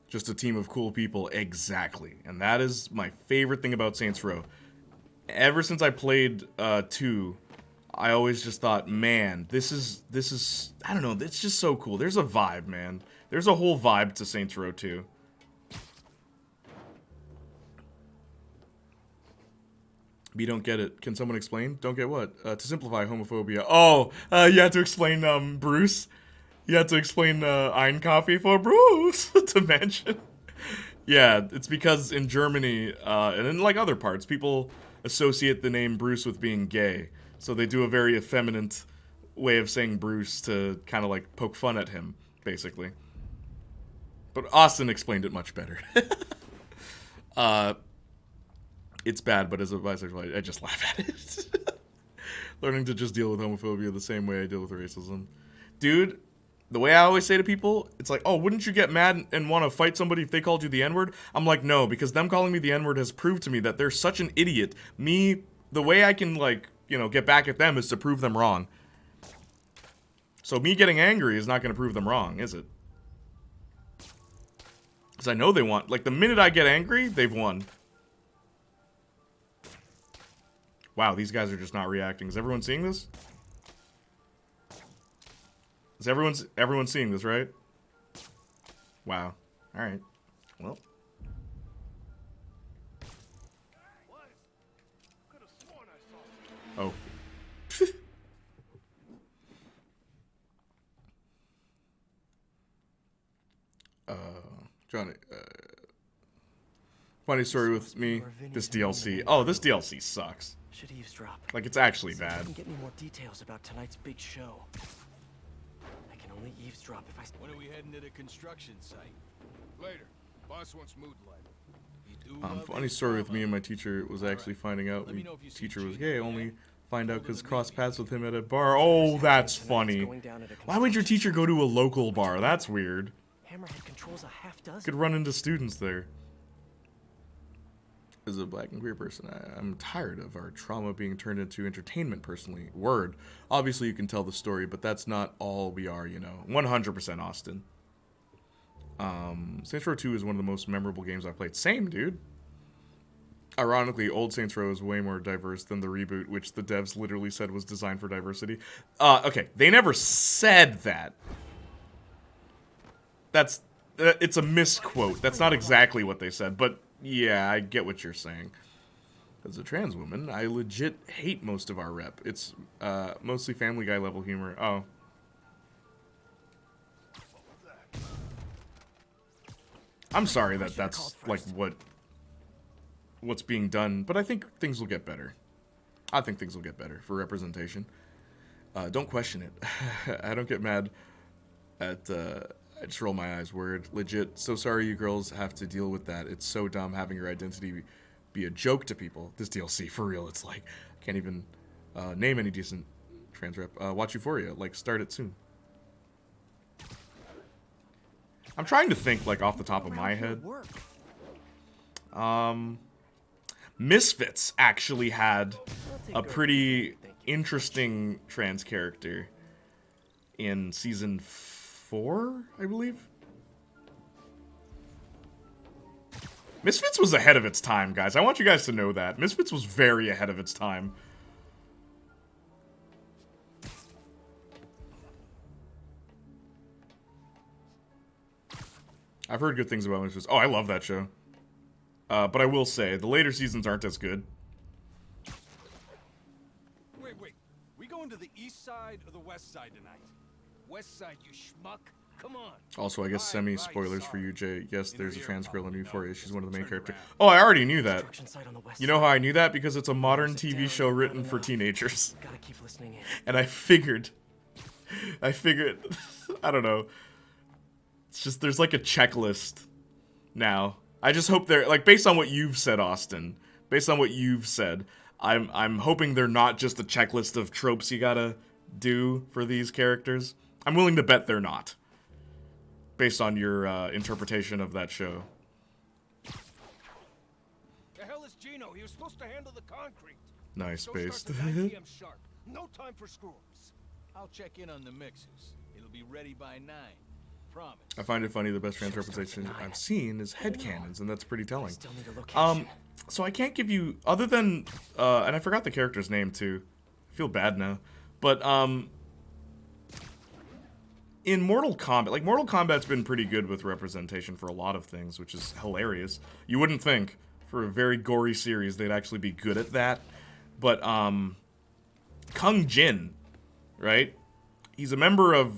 Just a team of cool people, exactly. And that is my favorite thing about Saints Row. Ever since I played 2, I always just thought, man, this is I don't know, it's just so cool. There's a vibe, man. There's a whole vibe to Saints Row 2. You don't get it. Can someone explain? Don't get what? To simplify homophobia. Oh, you had to explain Bruce. You had to explain Ein Coffee for Bruce to mention. Yeah, it's because in Germany and in like other parts, people associate the name Bruce with being gay. So they do a very effeminate way of saying Bruce to kind of like poke fun at him, basically. But Austin explained it much better. It's bad, but as a bisexual, I just laugh at it. Learning to just deal with homophobia the same way I deal with racism. Dude, the way I always say to people, it's like, oh, wouldn't you get mad and want to fight somebody if they called you the N-word? I'm like, no, because them calling me the N-word has proved to me that they're such an idiot. Me, the way I can, like, you know, get back at them is to prove them wrong. So me getting angry is not going to prove them wrong, is it? Because I know they want, like, the minute I get angry, they've won. Wow, these guys are just not reacting. Is everyone seeing this? Is everyone seeing this, right? Wow. All right. Well. Oh. Johnny. Funny story with me. This DLC. Oh, this DLC sucks. Should eavesdrop. Like, it's actually See if I bad. can get me more details about tonight's big show. I can only eavesdrop if I. When are we heading to the construction site? Later. Boss wants mood light. Funny story with me and my teacher was actually finding out my teacher was gay. Only find out because cross paths with him at a bar. Oh, that's funny. Why would your teacher go to a local bar? That's weird. Hammerhead controls a half dozen. Could run into students there. As a black and queer person, I'm tired of our trauma being turned into entertainment, personally. Word. Obviously, you can tell the story, but that's not all we are, you know. 100% Austin. Saints Row 2 is one of the most memorable games I've played. Same, dude. Ironically, old Saints Row is way more diverse than the reboot, which the devs literally said was designed for diversity. Okay, they never said that. It's a misquote. That's not exactly what they said, but yeah, I get what you're saying. As a trans woman, I legit hate most of our rep. It's mostly Family Guy level humor. Oh. I'm sorry that that's like what's being done, but I think things will get better. I think things will get better for representation. Don't question it. I don't get mad at I just roll my eyes. Word. Legit. So sorry you girls have to deal with that. It's so dumb having your identity be a joke to people. This DLC, for real. It's like, I can't even name any decent trans rep. Watch Euphoria. Like, start it soon. I'm trying to think, like, off the top of my head. Misfits actually had a pretty interesting trans character in season 4, I believe. Misfits was ahead of its time, guys. I want you guys to know that. Misfits was very ahead of its time. I've heard good things about Misfits. Oh, I love that show. But I will say, the later seasons aren't as good. Wait. We going to the east side or the west side tonight? West side, you schmuck. Come on. Also, I guess semi-spoilers for you, Jay. Yes, there's a trans girl in Euphoria. She's one of the main characters. Oh, I already knew that. You know how I knew that? Because it's a modern TV show written for teenagers. Gotta keep listening in. And I figured, I don't know. It's just, there's like a checklist now. I just hope they're, like, based on what you've said, Austin, based on what you've said, I'm hoping they're not just a checklist of tropes you gotta do for these characters. I'm willing to bet they're not, based on your interpretation of that show. The hell is Gino? He was supposed to handle the concrete. Nice, based. No time for screw-ups. I'll check in on the mixes. It'll be ready by 9. Promise. I find it funny the best trans representation I've seen is headcanons, and that's pretty telling. So I can't give you, other than, and I forgot the character's name too. feel bad now. But in Mortal Kombat, like Mortal Kombat's been pretty good with representation for a lot of things, which is hilarious. You wouldn't think for a very gory series they'd actually be good at that. But Kung Jin, right? He's a member of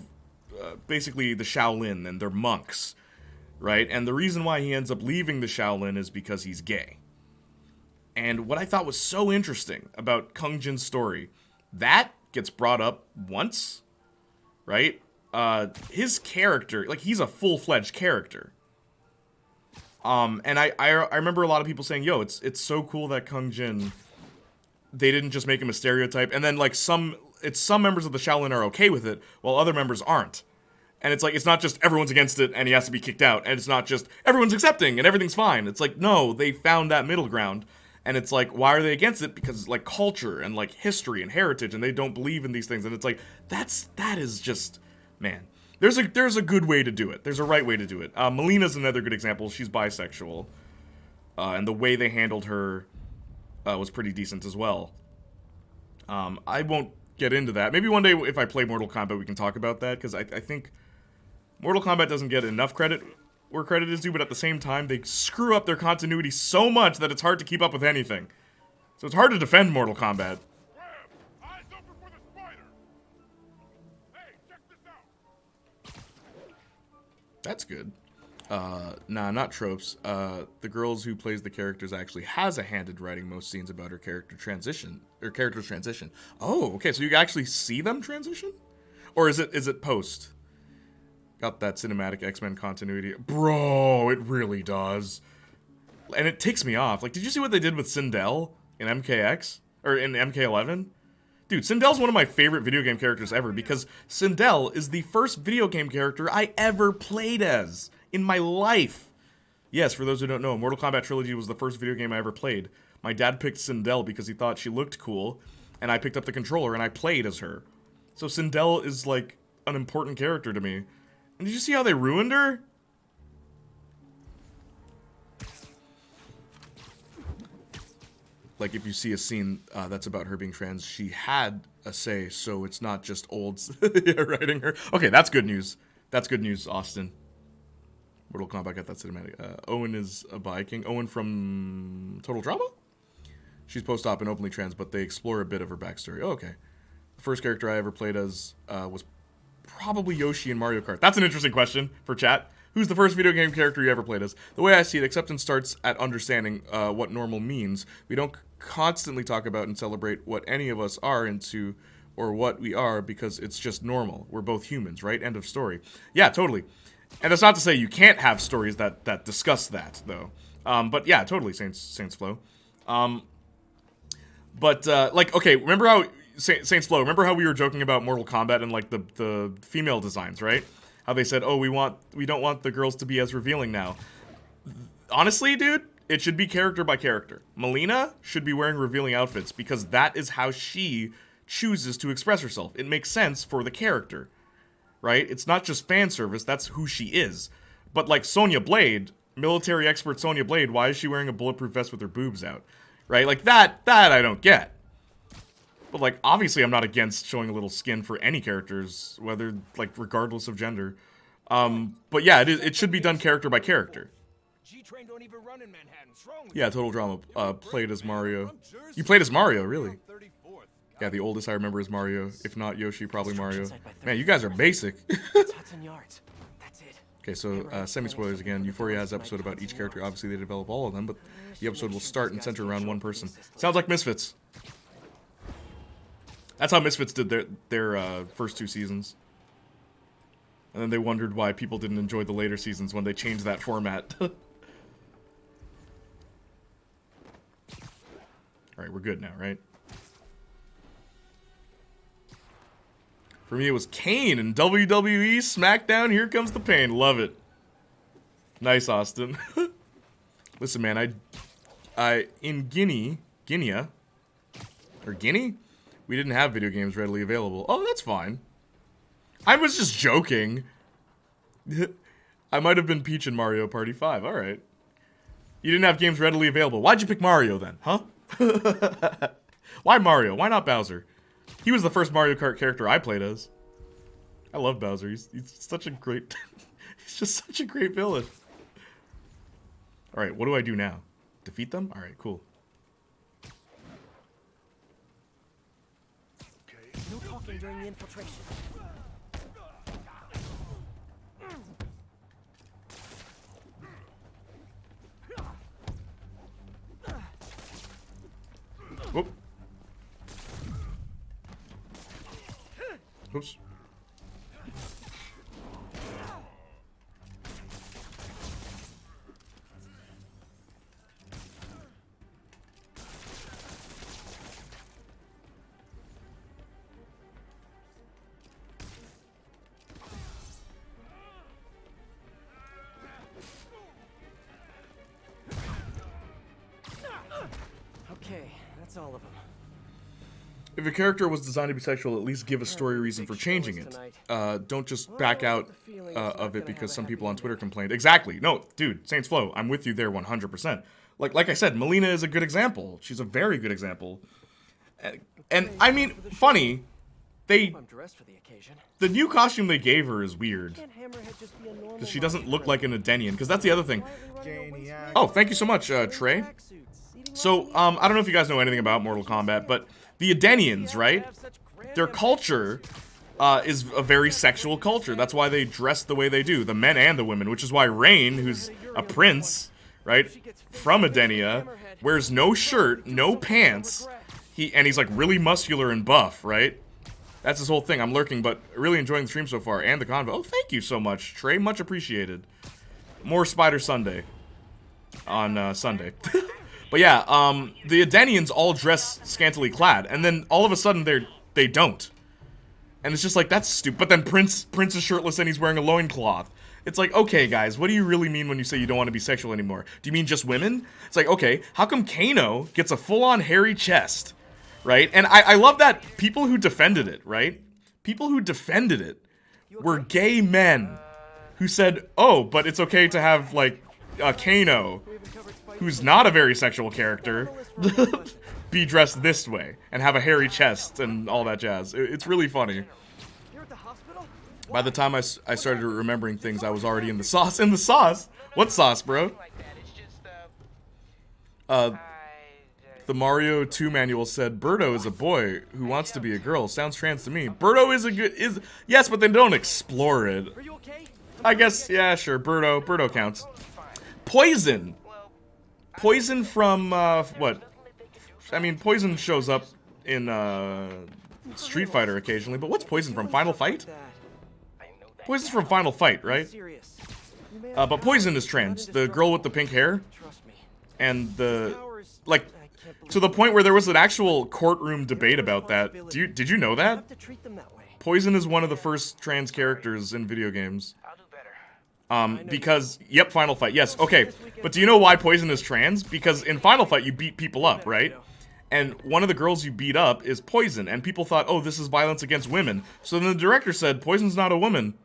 basically the Shaolin, and they're monks, right? And the reason why he ends up leaving the Shaolin is because he's gay. And what I thought was so interesting about Kung Jin's story, that gets brought up once, right? His character, like, he's a full-fledged character. And I remember a lot of people saying, yo, it's so cool that Kung Jin, they didn't just make him a stereotype, and then, like, some members of the Shaolin are okay with it, while other members aren't. And it's like, it's not just everyone's against it and he has to be kicked out, and it's not just everyone's accepting and everything's fine. It's like, no, they found that middle ground. And it's like, why are they against it? Because, like, culture and, like, history and heritage, and they don't believe in these things. And it's like, that is just, man. There's a good way to do it. There's a right way to do it. Melina's another good example. She's bisexual. And the way they handled her was pretty decent as well. I won't get into that. Maybe one day if I play Mortal Kombat we can talk about that, because I think Mortal Kombat doesn't get enough credit where credit is due, but at the same time, they screw up their continuity so much that it's hard to keep up with anything. So it's hard to defend Mortal Kombat. That's good. Nah, not tropes. The girls who plays the characters actually has a hand in writing most scenes about her character's transition. Oh, okay, so you actually see them transition? Or is it post? Got that cinematic X-Men continuity. Bro, it really does. And it ticks me off. Like, did you see what they did with Sindel in MKX? Or in MK11? Dude, Sindel's one of my favorite video game characters ever, because Sindel is the first video game character I ever played as in my life. Yes, for those who don't know, Mortal Kombat Trilogy was the first video game I ever played. My dad picked Sindel because he thought she looked cool, and I picked up the controller and I played as her. So Sindel is, like, an important character to me. And did you see how they ruined her? Like, if you see a scene that's about her being trans, she had a say, so it's not just old writing her. Okay, that's good news. That's good news, Austin. Mortal Kombat got that cinematic. Owen is a Viking. Owen from Total Drama? She's post-op and openly trans, but they explore a bit of her backstory. Oh, okay. The first character I ever played as was probably Yoshi in Mario Kart. That's an interesting question for chat. Who's the first video game character you ever played as? The way I see it, acceptance starts at understanding what normal means. We don't constantly talk about and celebrate what any of us are into or what we are because it's just normal. We're both humans, right? End of story. Yeah, totally. And that's not to say you can't have stories that discuss that, though. But yeah, totally, Saints Flow. Like, okay, remember how... Saints Flow, remember how we were joking about Mortal Kombat and, like, the female designs, right? How they said, oh, we don't want the girls to be as revealing now. Honestly, dude, it should be character by character. Melina should be wearing revealing outfits because that is how she chooses to express herself. It makes sense for the character, right? It's not just fan service, that's who she is. But, like, Sonya Blade, military expert Sonya Blade, why is she wearing a bulletproof vest with her boobs out? Right? Like, that I don't get. But, like, obviously I'm not against showing a little skin for any characters, whether, like, regardless of gender. But yeah, it should be done character by character. Yeah, Total Drama played as Mario. You played as Mario, really? Yeah, the oldest I remember is Mario. If not Yoshi, probably Mario. Man, you guys are basic. Okay, so semi-spoilers again. Euphoria has an episode about each character. Obviously, they develop all of them, but the episode will start and center around one person. Sounds like Misfits. That's how Misfits did their first 2 seasons. And then they wondered why people didn't enjoy the later seasons when they changed that format. Alright, we're good now, right? For me, it was Kane in WWE SmackDown. Here comes the pain. Love it. Nice, Austin. Listen, man, in Guinea, we didn't have video games readily available. Oh, that's fine. I was just joking. I might have been Peach in Mario Party 5. All right. You didn't have games readily available. Why'd you pick Mario then, huh? Why Mario? Why not Bowser? He was the first Mario Kart character I played as. I love Bowser. He's such a great... he's just such a great villain. Alright, what do I do now? Defeat them? Alright, cool. No talking during the infiltration. Whoop. Oops. Okay, that's all of them. If a character was designed to be sexual, at least give a story reason for changing it. Don't just back out of it because some people on Twitter complained. Exactly. No, dude, Saints Flow, I'm with you there 100%. Like I said, Melina is a good example. She's a very good example. And I mean, funny, the new costume they gave her is weird. Because she doesn't look like an Edenian, because that's the other thing. Oh, thank you so much, Trey. So, I don't know if you guys know anything about Mortal Kombat, but the Edenians, right? Their culture is a very sexual culture. That's why they dress the way they do, the men and the women, which is why Rain, who's a prince, right, from Edenia, wears no shirt, no pants, and he's like really muscular and buff, right? That's his whole thing. I'm lurking, but really enjoying the stream so far, and the convo. Oh, thank you so much, Trey. Much appreciated. More Spider Sunday on Sunday. But yeah, the Edenians all dress scantily clad, and then all of a sudden they don't. And it's just like, that's stupid. But then Prince is shirtless and he's wearing a loincloth. It's like, okay, guys, what do you really mean when you say you don't want to be sexual anymore? Do you mean just women? It's like, okay, how come Kano gets a full-on hairy chest, right? And I love that people who defended it, right? People who defended it were gay men who said, oh, but it's okay to have, like, Kano, who's not a very sexual character, be dressed this way and have a hairy chest and all that jazz. It's really funny. By the time I started remembering things, I was already in the sauce. In the sauce? What sauce, bro? The Mario 2 manual said, Birdo is a boy who wants to be a girl. Sounds trans to me. Birdo is yes, but they don't explore it. I guess, yeah, sure. Birdo counts. Poison. Poison from, what? I mean, Poison shows up in, Street Fighter occasionally, but what's Poison from? Final Fight? Poison's from Final Fight, right? But Poison is trans. The girl with the pink hair. And the, like, to the point where there was an actual courtroom debate about that. Did you know that? Poison is one of the first trans characters in video games. Because, yep, Final Fight, yes, okay. But do you know why Poison is trans? Because in Final Fight, you beat people up, right? And one of the girls you beat up is Poison, and people thought, oh, this is violence against women. So then the director said, Poison's not a woman,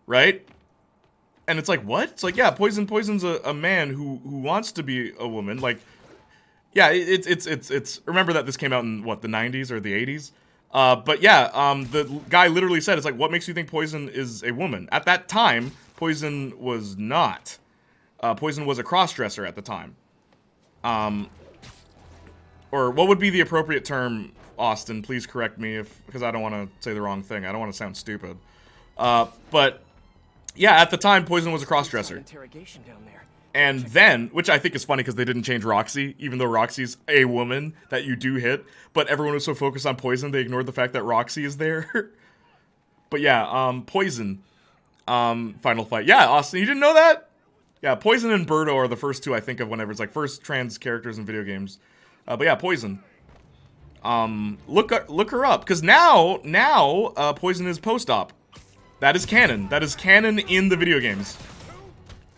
right? And it's like, what? It's like, yeah, Poison's a man who wants to be a woman, like, yeah, it's, remember that this came out in, what, the 90s or the 80s? But yeah, the guy literally said, it's like, what makes you think Poison is a woman? At that time, Poison was not. Poison was a cross-dresser at the time. Or what would be the appropriate term, Austin? Please correct me because I don't want to say the wrong thing. I don't want to sound stupid. But yeah, at the time, Poison was a cross-dresser. And then, which I think is funny because they didn't change Roxy, even though Roxy's a woman that you do hit. But everyone was so focused on Poison, they ignored the fact that Roxy is there. But yeah, Poison. Final Fight. Yeah, Austin, you didn't know that? Yeah, Poison and Birdo are the first two I think of whenever it's like first trans characters in video games. But yeah, Poison. Look her up, because now, Poison is post-op. That is canon. That is canon in the video games.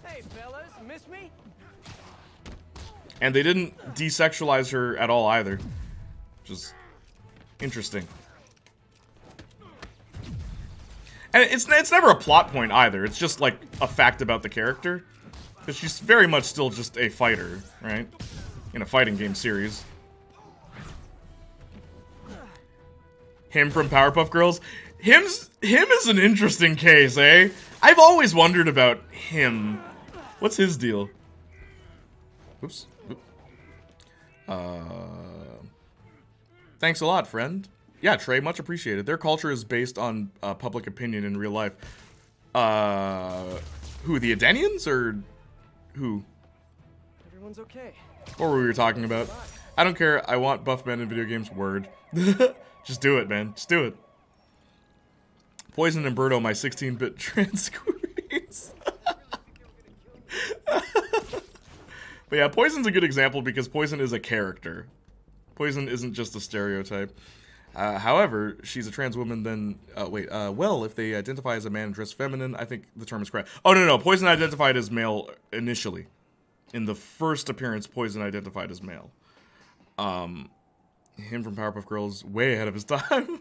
Hey, fellas, miss me? And they didn't desexualize her at all either. Which is interesting. And it's never a plot point either. It's just like a fact about the character. Because she's very much still just a fighter, right? In a fighting game series. Him from Powerpuff Girls. Him is an interesting case, eh? I've always wondered about him. What's his deal? Oops. Thanks a lot, friend. Yeah, Trey, much appreciated. Their culture is based on public opinion in real life. Who, the Adenians, or who? Everyone's okay. What were we talking about? I don't care. I want buff men in video games. Word. Just do it, man. Just do it. Poison and Birdo, my 16-bit trans queens. But yeah, Poison's a good example because Poison is a character. Poison isn't just a stereotype. However, she's a trans woman, then... well, if they identify as a man and dress feminine, I think the term is correct. Oh, no. Poison identified as male initially. In the first appearance, Poison identified as male. Him from Powerpuff Girls, way ahead of his time.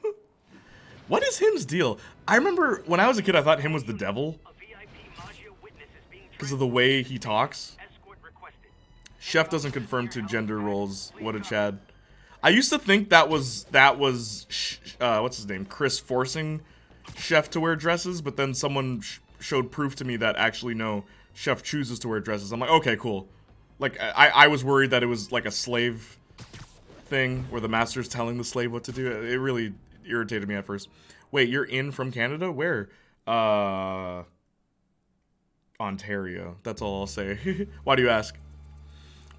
What is him's deal? I remember when I was a kid, I thought him was the devil. Because of the way he talks. Chef doesn't conform to gender roles. What a Chad. I used to think that was what's his name? Chris forcing Chef to wear dresses, but then someone showed proof to me that actually no, Chef chooses to wear dresses. I'm like, okay, cool. Like, I was worried that it was like a slave thing where the master's telling the slave what to do. It really irritated me at first. Wait, you're in from Canada? Where? Ontario. That's all I'll say. Why do you ask?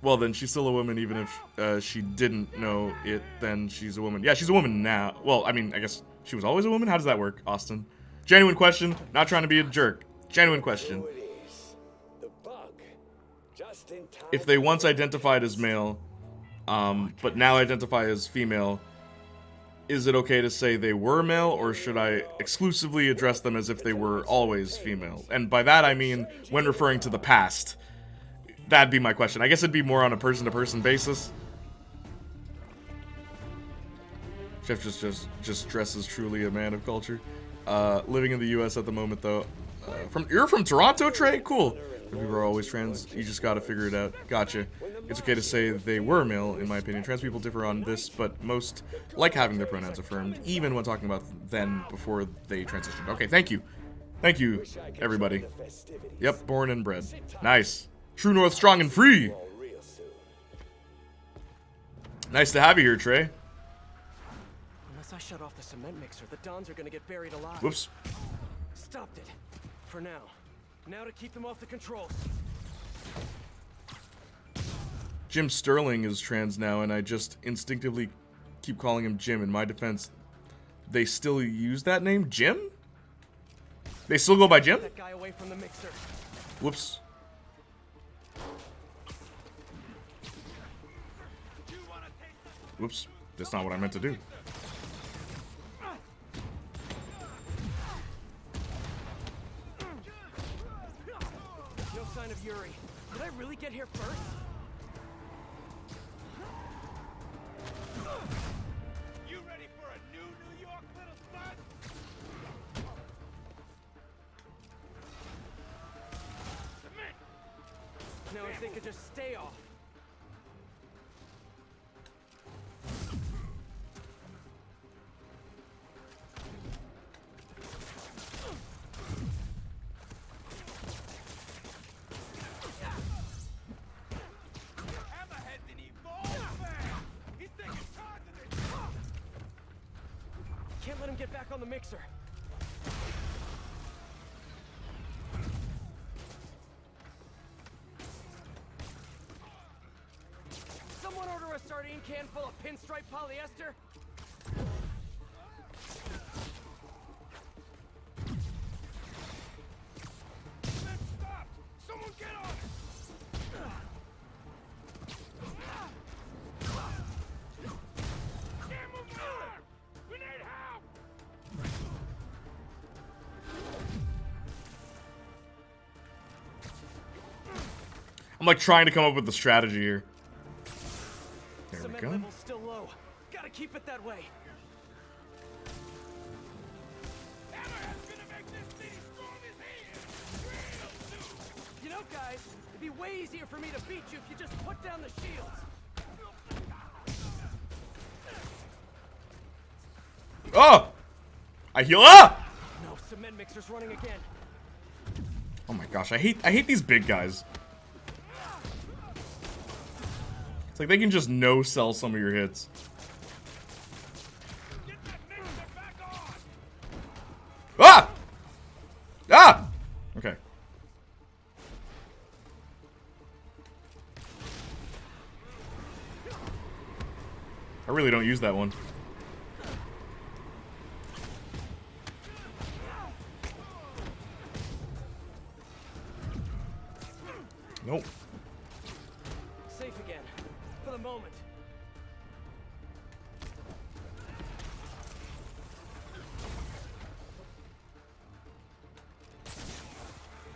Well, then she's still a woman, even if she didn't know it, then she's a woman. Yeah, she's a woman now. Well, I mean, I guess she was always a woman? How does that work, Austin? Genuine question, not trying to be a jerk. Genuine question. If they once identified as male, but now identify as female, is it okay to say they were male, or should I exclusively address them as if they were always female? And by that I mean when referring to the past. That'd be my question. I guess it'd be more on a person-to-person basis. Chef just dresses truly a man of culture. Living in the U.S. at the moment, though. You're from Toronto, Trey? Cool. People are always trans. You just gotta figure it out. Gotcha. It's okay to say they were male, in my opinion. Trans people differ on this, but most like having their pronouns affirmed, even when talking about then before they transitioned. Okay, thank you. Thank you, everybody. Yep, born and bred. Nice. True North, strong and free. Nice to have you here, Trey. Unless I shut off the cement mixer, the Dons are gonna get buried alive. Whoops. Stopped it. For now. Now to keep them off the controls. Jim Sterling is trans now, and I just instinctively keep calling him Jim. In my defense, they still use that name, Jim? They still go by Jim? That guy away from the mixer. Whoops. Whoops, that's not what I meant to do. No sign of Yuri. Did I really get here first? You ready for a New York little spot? Now if they could just stay off. Can't let him get back on the mixer. Someone order a sardine can full of pinstripe polyester. Stop! Someone get on it! Can't move forward! We need help! I'm like trying to come up with the strategy here. There we go. Level's still low. Gotta keep it that way. You know, guys, it'd be way easier for me to beat you if you just put down the shields. Oh! I heal. Ah! No, cement mixer's running again. Oh my gosh, I hate these big guys. It's like they can just no-sell some of your hits. Ah! Ah! Okay. I really don't use that one. Nope. Safe again. For the moment.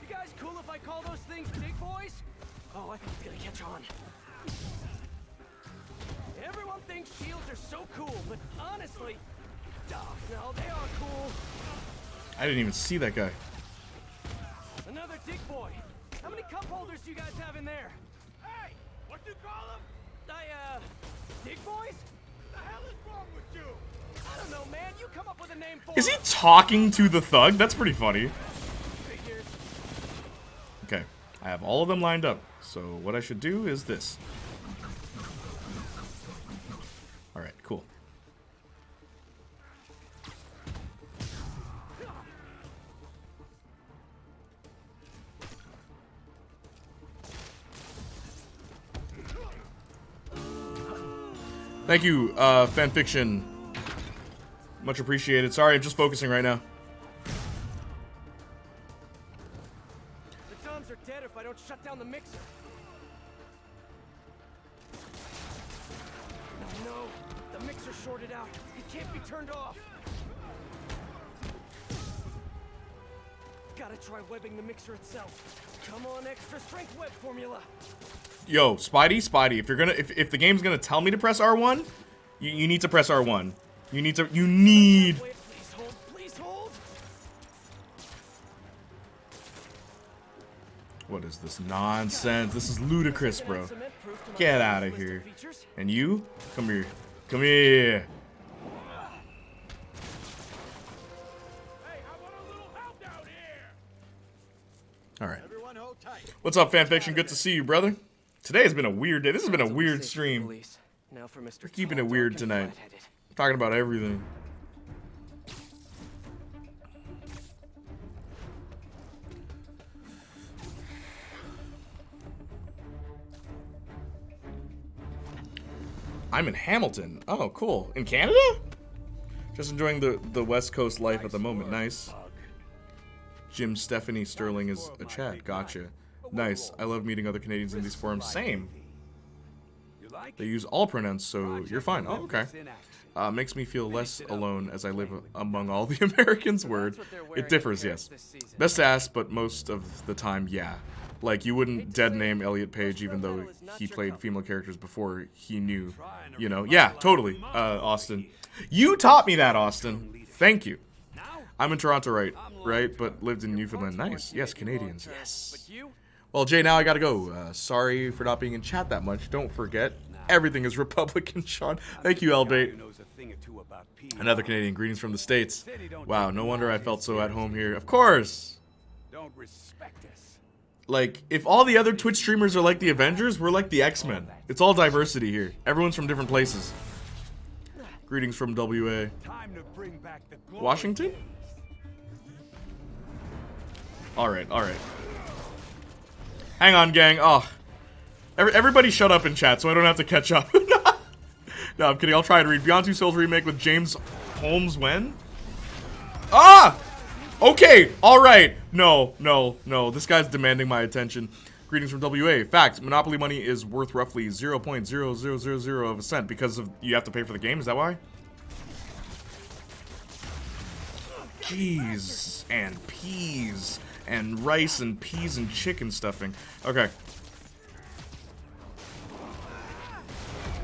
You guys cool if I call those things big boys? Oh, I think it's gonna catch on. Everyone thinks shields are so cool, but honestly, no, they are cool. I didn't even see that guy. Another dick boy. How many cup holders do you guys have in there? Hey, what you call them? Dick boys? The hell is wrong with you? I don't know, man. You come up with a name for Is he talking to the thug? That's pretty funny. Figures. Okay, I have all of them lined up. So what I should do is this. Alright, cool. Thank you, fanfiction. Much appreciated. Sorry, I'm just focusing right now. The Toms are dead if I don't shut down the mixer. No, the mixer's shorted out. It can't be turned off. Gotta try webbing the mixer itself. Come on, extra strength web formula. Yo, Spidey, if the game's gonna tell me to press R1, you need to press R1. You need. Please hold, please hold. What is this nonsense? This is ludicrous, bro. Get out of here. And you? Come here. Come here. Alright. What's up, fanfiction? Good to see you, brother. Today has been a weird day. This has been a weird stream. We're keeping it weird tonight. Talking about everything. I'm in Hamilton. Oh, cool. In Canada? Just enjoying the West Coast life at the moment. Nice. Jim Stephanie Sterling is a chat. Gotcha. Nice. I love meeting other Canadians in these forums. Same. They use all pronouns, so you're fine. Oh, okay. Makes me feel less alone as I live among all the Americans. Word. It differs, yes. Best to ask, but most of the time, yeah. Like, you wouldn't dead name Elliot Page even though he played female characters before he knew, you know. Yeah, totally, Austin. You taught me that, Austin. Thank you. I'm in Toronto, right? But lived in Newfoundland. Nice. Yes, Canadians. Yes. Well, Jay, now I gotta go. Sorry for not being in chat that much. Don't forget, everything is Republican, Sean. Thank you, Elbait. Another Canadian. Greetings from the States. Wow, no wonder I felt so at home here. Of course. Don't respect us. Like, if all the other Twitch streamers are like the Avengers, we're like the X-Men. It's all diversity here. Everyone's from different places. Greetings from WA. Washington? Alright. Hang on, gang. Oh. Everybody shut up in chat so I don't have to catch up. No, I'm kidding. I'll try to read. Beyond Two Souls remake with James Holmes when? Ah! Okay, alright. No. This guy's demanding my attention. Greetings from WA. Fact, Monopoly money is worth roughly 0.0000 of a cent because of you have to pay for the game. Is that why? Cheese and peas and rice and peas and chicken stuffing. Okay.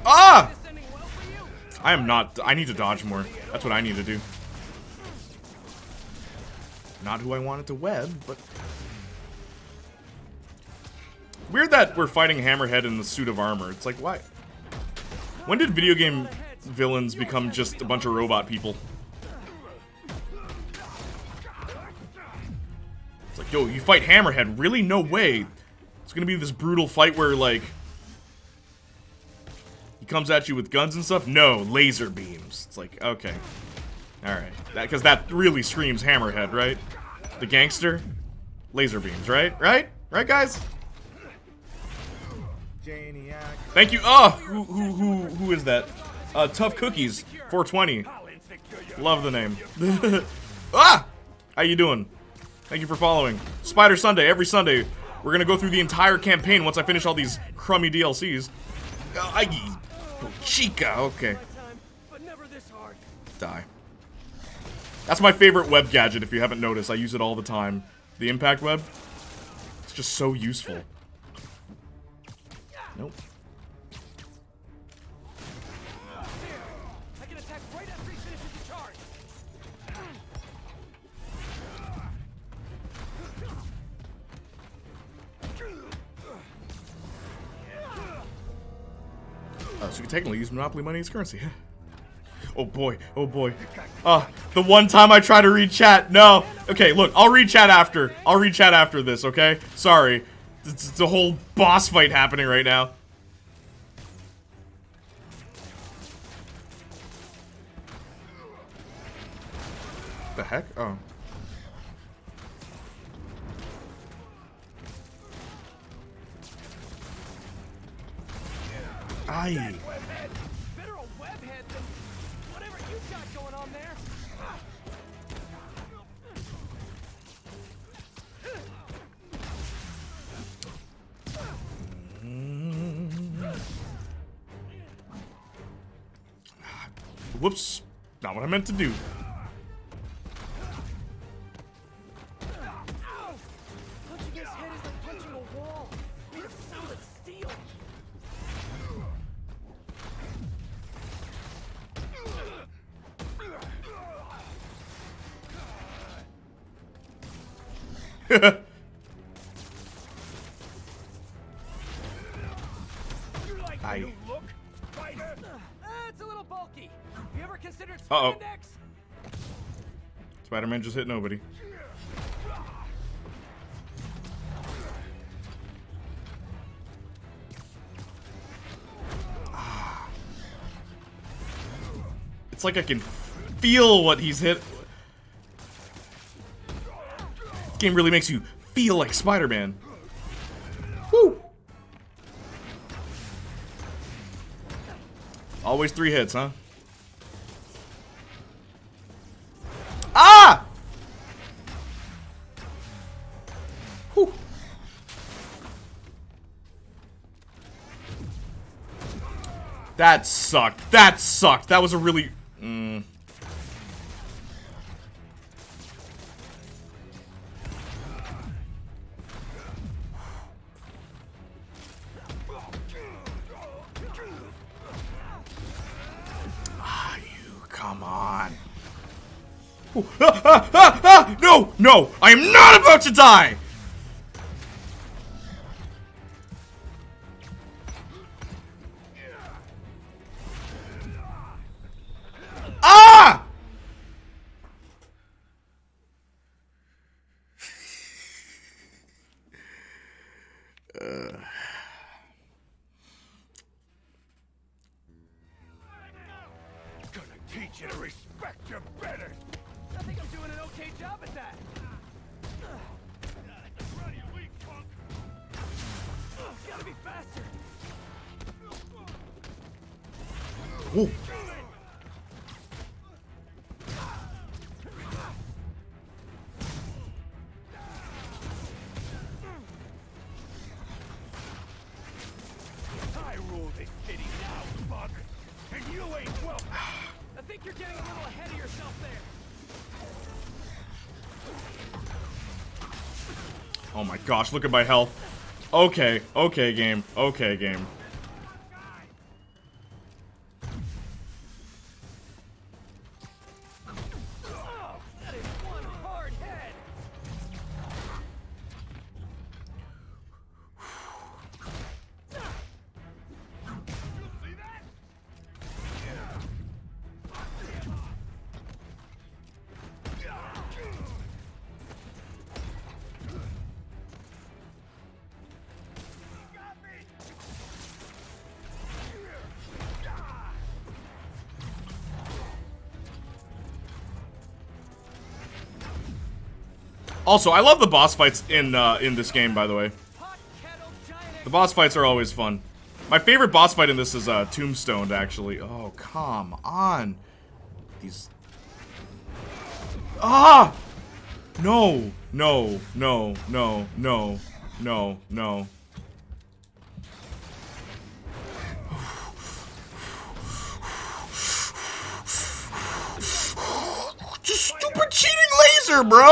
Ah! I am not. I need to dodge more. That's what I need to do. Not who I wanted to web, but... Weird that we're fighting Hammerhead in the suit of armor. It's like, why? When did video game villains become just a bunch of robot people? Yo, you fight Hammerhead? Really? No way. It's gonna be this brutal fight where, like, he comes at you with guns and stuff? No, laser beams. It's like, okay. Alright. Because that really screams Hammerhead, right? The gangster? Laser beams, right? Right? Right, guys? Thank you. Oh, who is that? Tough Cookies, 420. Love the name. Ah! How you doing? Thank you for following. Spider Sunday, every Sunday. We're gonna go through the entire campaign once I finish all these crummy DLCs. Chica, okay. Die. That's my favorite web gadget, if you haven't noticed. I use it all the time. The impact web. It's just so useful. Nope. I can attack right after he finishes the charge. So you can technically use Monopoly money as currency. Oh boy, oh boy. The one time I try to read chat, no. Okay, look, I'll read chat after. I'll read chat after this, okay? Sorry. It's a whole boss fight happening right now. The heck? Oh. Aye. Better a webhead than whatever you got going on there. Whoops. Not what I meant to do. Punching his head is like punching a wall. Made of solid steel. Aye. It's a little bulky. You ever considered Uh-oh. Playniac? Spider-Man just hit nobody. It's like I can feel what he's hit. This game really makes you feel like Spider-Man. Woo! Always 3 hits, huh? Ah! Whew. That sucked. That sucked. That was a really... Come on. Ooh, No! No! I am not about to die! Ah! Gonna teach you to respect your betters. I think I'm doing an okay job at that. Gotta be faster. Ooh. I rule this city now, fuck. And you ain't welcome. I think you're getting a little ahead of yourself there. Oh my gosh, look at my health. Okay, okay, game. Okay, game. That is one hard head. Also, I love the boss fights in this game, by the way. The boss fights are always fun. My favorite boss fight in this is Tombstone, actually. Oh, come on. These... Ah! No, no, no, no, no, no, no. Just stupid cheating laser, bro!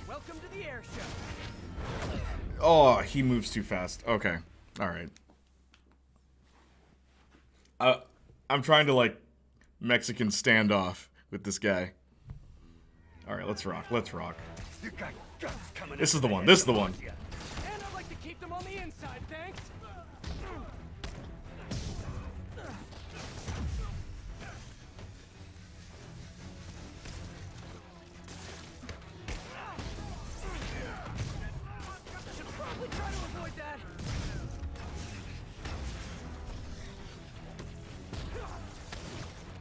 Welcome to the air show. Oh, he moves too fast. Okay. Alright. I'm trying to, like, Mexican standoff with this guy. Alright, let's rock. Let's rock. This is the one. This is the one. And I'd like to keep them on the inside, thanks. Should probably try to avoid that.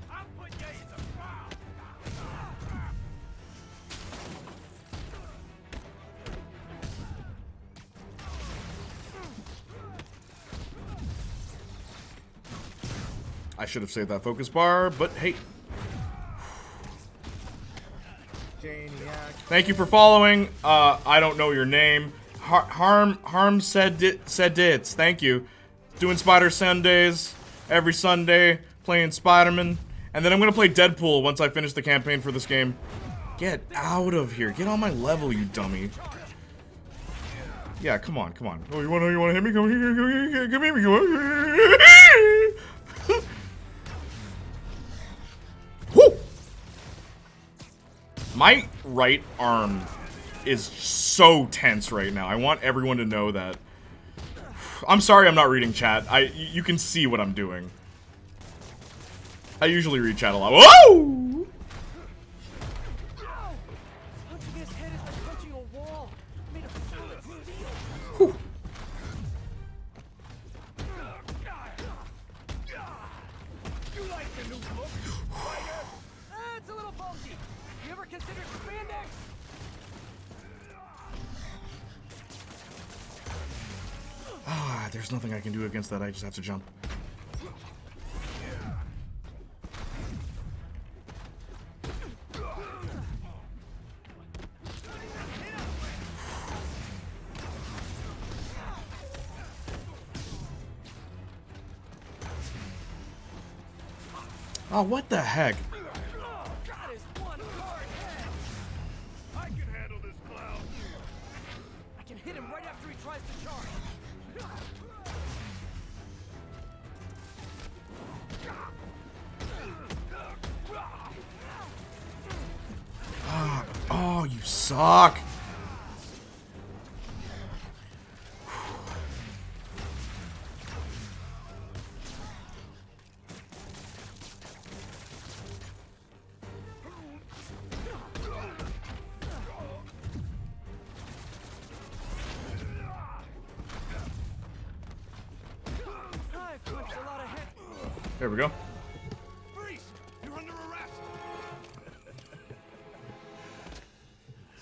I'll put you in the foul. I should have saved that focus bar, but hey. Thank you for following. I don't know your name. Harm said it's. Thank you. Doing Spider Sundays every Sunday, playing Spider-Man, and then I'm gonna play Deadpool once I finish the campaign for this game. Get out of here. Get on my level, you dummy. Yeah, come on, come on. Oh, you wanna hit me? Come here, come here, come here. Woo! My right arm is so tense right now. I want everyone to know that. I'm sorry I'm not reading chat. You can see what I'm doing. I usually read chat a lot. Whoa! Punching his head is like punching a wall. Made of solid steel. Whew. You like the new look, Spider? It's a little bulky. You ever considered spandex? Ah, there's nothing I can do against that. I just have to jump. Oh, what the heck? That is one hard head. I can handle this clown. I can hit him right after he tries to charge. Ah, oh, you suck. I've punched a lot of head. There we go. Freeze! You're under arrest.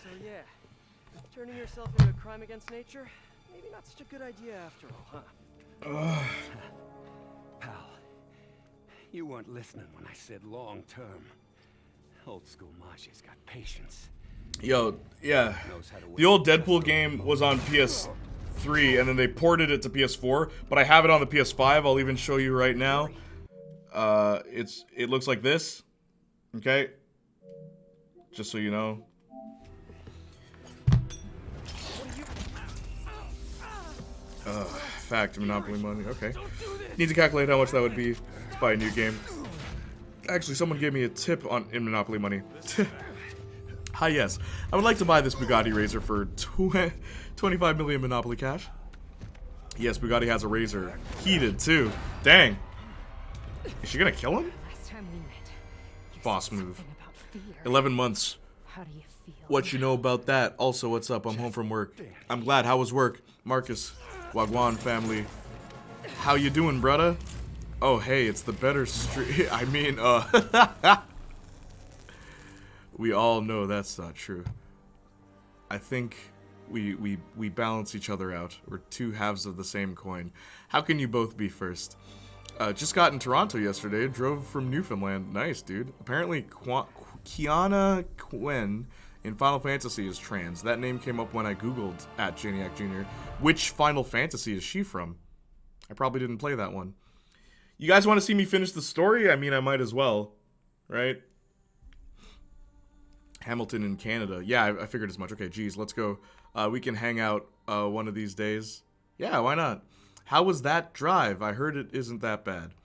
So yeah, turning yourself into a crime against nature, maybe not such a good idea after all, huh? Pal, you weren't listening when I said long term. Old school Majia's got patience. Yo, yeah. The old Deadpool game was on PS3, and then they ported it to PS4, but I have it on the PS5. I'll even show you right now. It looks like this. Okay? Just so you know. Fact, Monopoly money. Okay. Need to calculate how much that would be to buy a new game. Actually, someone gave me a tip in Monopoly money. Hi, yes. I would like to buy this Bugatti Razor for 25 million Monopoly cash. Yes, Bugatti has a Razor. Heated, too. Dang. Is she gonna kill him? Last time we met, you Boss said move. something about fear. 11 months. How do you What you know about that? Also, what's up? I'm home from work. I'm glad. How was work? Marcus, Wagwan family. How you doing, brother? Oh, hey, it's the better street. I mean, we all know that's not true. I think we balance each other out. We're two halves of the same coin. How can you both be first? Just got in Toronto yesterday. Drove from Newfoundland. Nice, dude. Apparently, Kiana Quinn in Final Fantasy is trans. That name came up when I googled at Playniac Jr. Which Final Fantasy is she from? I probably didn't play that one. You guys want to see me finish the story? I mean, I might as well, right? Hamilton in Canada. Yeah, I figured as much. Okay, geez, let's go. We can hang out one of these days. Yeah, why not? How was that drive? I heard it isn't that bad.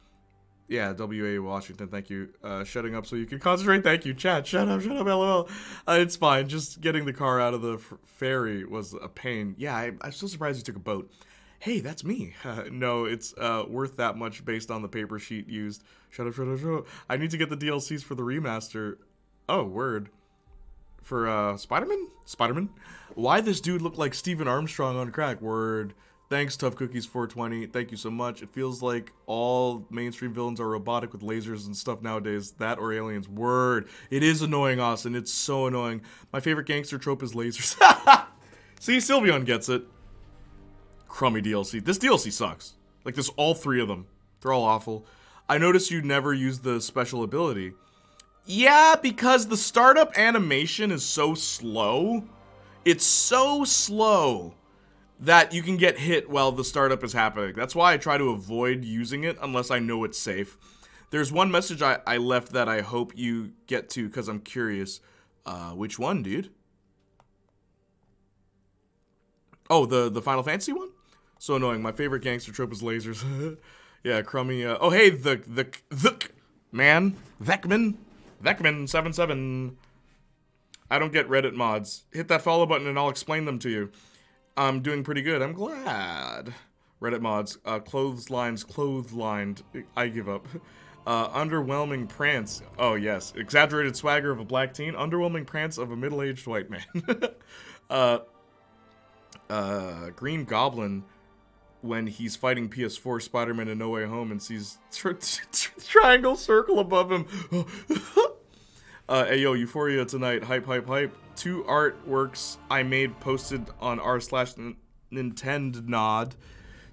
Yeah, WA Washington, thank you. Shutting up so you can concentrate. Thank you, chat. Shut up, lol. It's fine. Just getting the car out of the ferry was a pain. Yeah, I'm so surprised you took a boat. Hey, that's me. No, it's worth that much based on the paper sheet used. Shut up. I need to get the DLCs for the remaster. Oh, word. For Spider-Man? Spider-Man? Why this dude look like Stephen Armstrong on crack? Word. Thanks, Tough Cookies 420. Thank you so much. It feels like all mainstream villains are robotic with lasers and stuff nowadays. That or aliens. Word. It is annoying, Austin. It's so annoying. My favorite gangster trope is lasers. See, Sylveon gets it. Crummy DLC. This DLC sucks. Like, this, all three of them. They're all awful. I noticed you never use the special ability. Yeah, because the startup animation is so slow. It's so slow that you can get hit while the startup is happening. That's why I try to avoid using it unless I know it's safe. There's one message I left that I hope you get to because I'm curious. Which one, dude? Oh, the Final Fantasy one? So annoying. My favorite gangster trope is lasers. Yeah, crummy. Oh, hey, the man. Vecman77. I don't get Reddit mods. Hit that follow button and I'll explain them to you. I'm doing pretty good. I'm glad. Reddit mods. Clotheslined. I give up. Underwhelming prance. Oh, yes. Exaggerated swagger of a black teen. Underwhelming prance of a middle-aged white man. Green Goblin when he's fighting PS4 Spider-Man in No Way Home and sees triangle circle above him. Hey, yo, Euphoria tonight. Hype. 2 artworks I made posted on r/Nintendnod.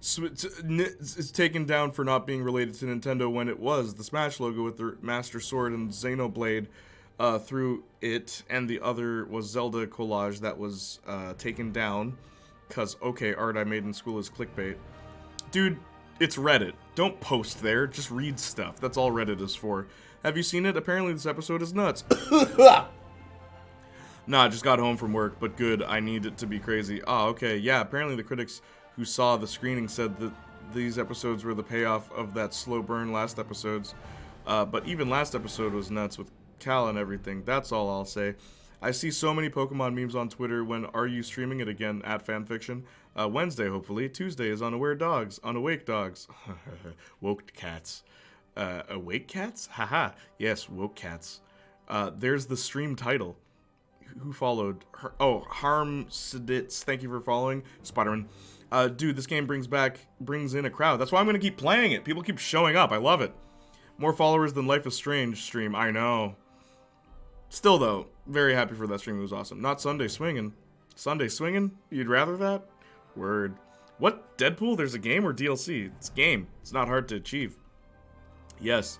It's taken down for not being related to Nintendo when it was. The Smash logo with the Master Sword and Xenoblade through it, and the other was Zelda collage that was taken down. Because, okay, art I made in school is clickbait. Dude, it's Reddit. Don't post there. Just read stuff. That's all Reddit is for. Have you seen it? Apparently this episode is nuts. Nah, I just got home from work, but good. I need it to be crazy. Ah, okay. Yeah, apparently the critics who saw the screening said that these episodes were the payoff of that slow burn last episodes. But even last episode was nuts with Cal and everything. That's all I'll say. I see so many Pokemon memes on Twitter. When are you streaming it again? At fanfiction. Wednesday, hopefully. Tuesday is Unaware Dogs. Unawake Dogs. Woke Cats. Awake Cats? Haha. Yes, Woke Cats. There's the stream title. Who followed? Harm Sidits. Thank you for following. Spider-Man. Dude, this game brings in a crowd. That's why I'm going to keep playing it. People keep showing up. I love it. More followers than Life is Strange stream. I know. Still, though, very happy for that stream. It was awesome. Not Sunday Swinging. Sunday Swinging? You'd rather that? Word. What? Deadpool? There's a game or DLC? It's game. It's not hard to achieve. Yes.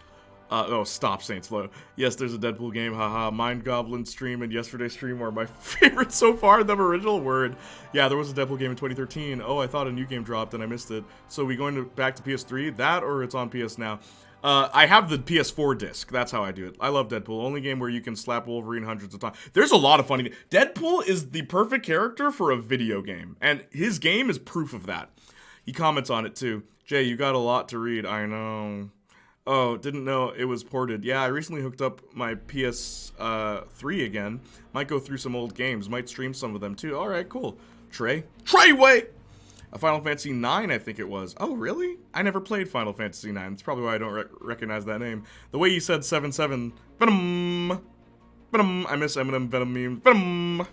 Stop, Saints Low. Yes, there's a Deadpool game. Haha. Mind Goblin stream and yesterday's stream are my favorites so far. The original. Word. Yeah, there was a Deadpool game in 2013. Oh, I thought a new game dropped and I missed it. So we going back to PS3? That or it's on PS Now? I have the PS4 disc. That's how I do it. I love Deadpool. Only game where you can slap Wolverine hundreds of times. There's a lot of funny. Deadpool is the perfect character for a video game. And his game is proof of that. He comments on it too. Jay, you got a lot to read. I know. Oh, didn't know it was ported. Yeah, I recently hooked up my PS3 again. Might go through some old games. Might stream some of them too. Alright, cool. Treyway! Final Fantasy 9, I think it was. Oh, really? I never played Final Fantasy 9. That's probably why I don't recognize that name. The way you said 7-7. I miss Eminem Venom memes.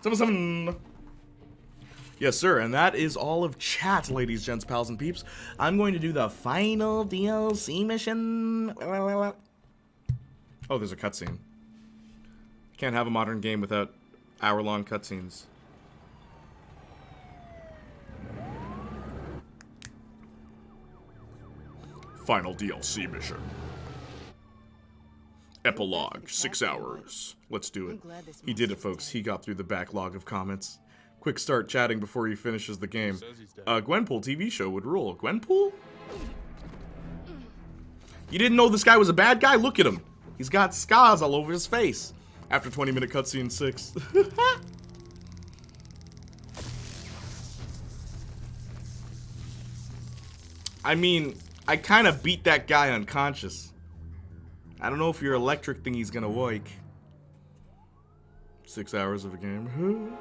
7-7. Yes, sir, and that is all of chat, ladies, gents, pals, and peeps. I'm going to do the final DLC mission. Oh, there's a cutscene. Can't have a modern game without hour-long cutscenes. Final DLC mission. Epilogue, 6 hours. Let's do it. He did it, folks. He got through the backlog of comments. Quick start chatting before he finishes the game. Gwenpool TV show would rule. Gwenpool? You didn't know this guy was a bad guy? Look at him. He's got scars all over his face. After 20-minute cutscene 6. I mean, I kind of beat that guy unconscious. I don't know if your electric thingy's gonna work. 6 hours of a game.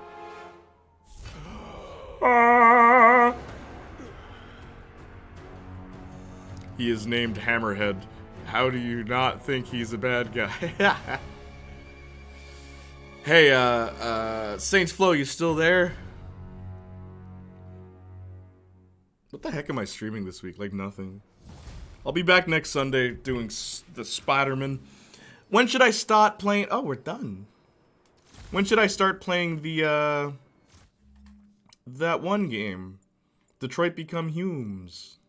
He is named Hammerhead. How do you not think he's a bad guy? Hey, Saints Flow, you still there? What the heck am I streaming this week? Like nothing. I'll be back next Sunday doing the Spider-Man. When should I start playing? Oh, we're done. When should I start playing the, that one game? Detroit Become Humes.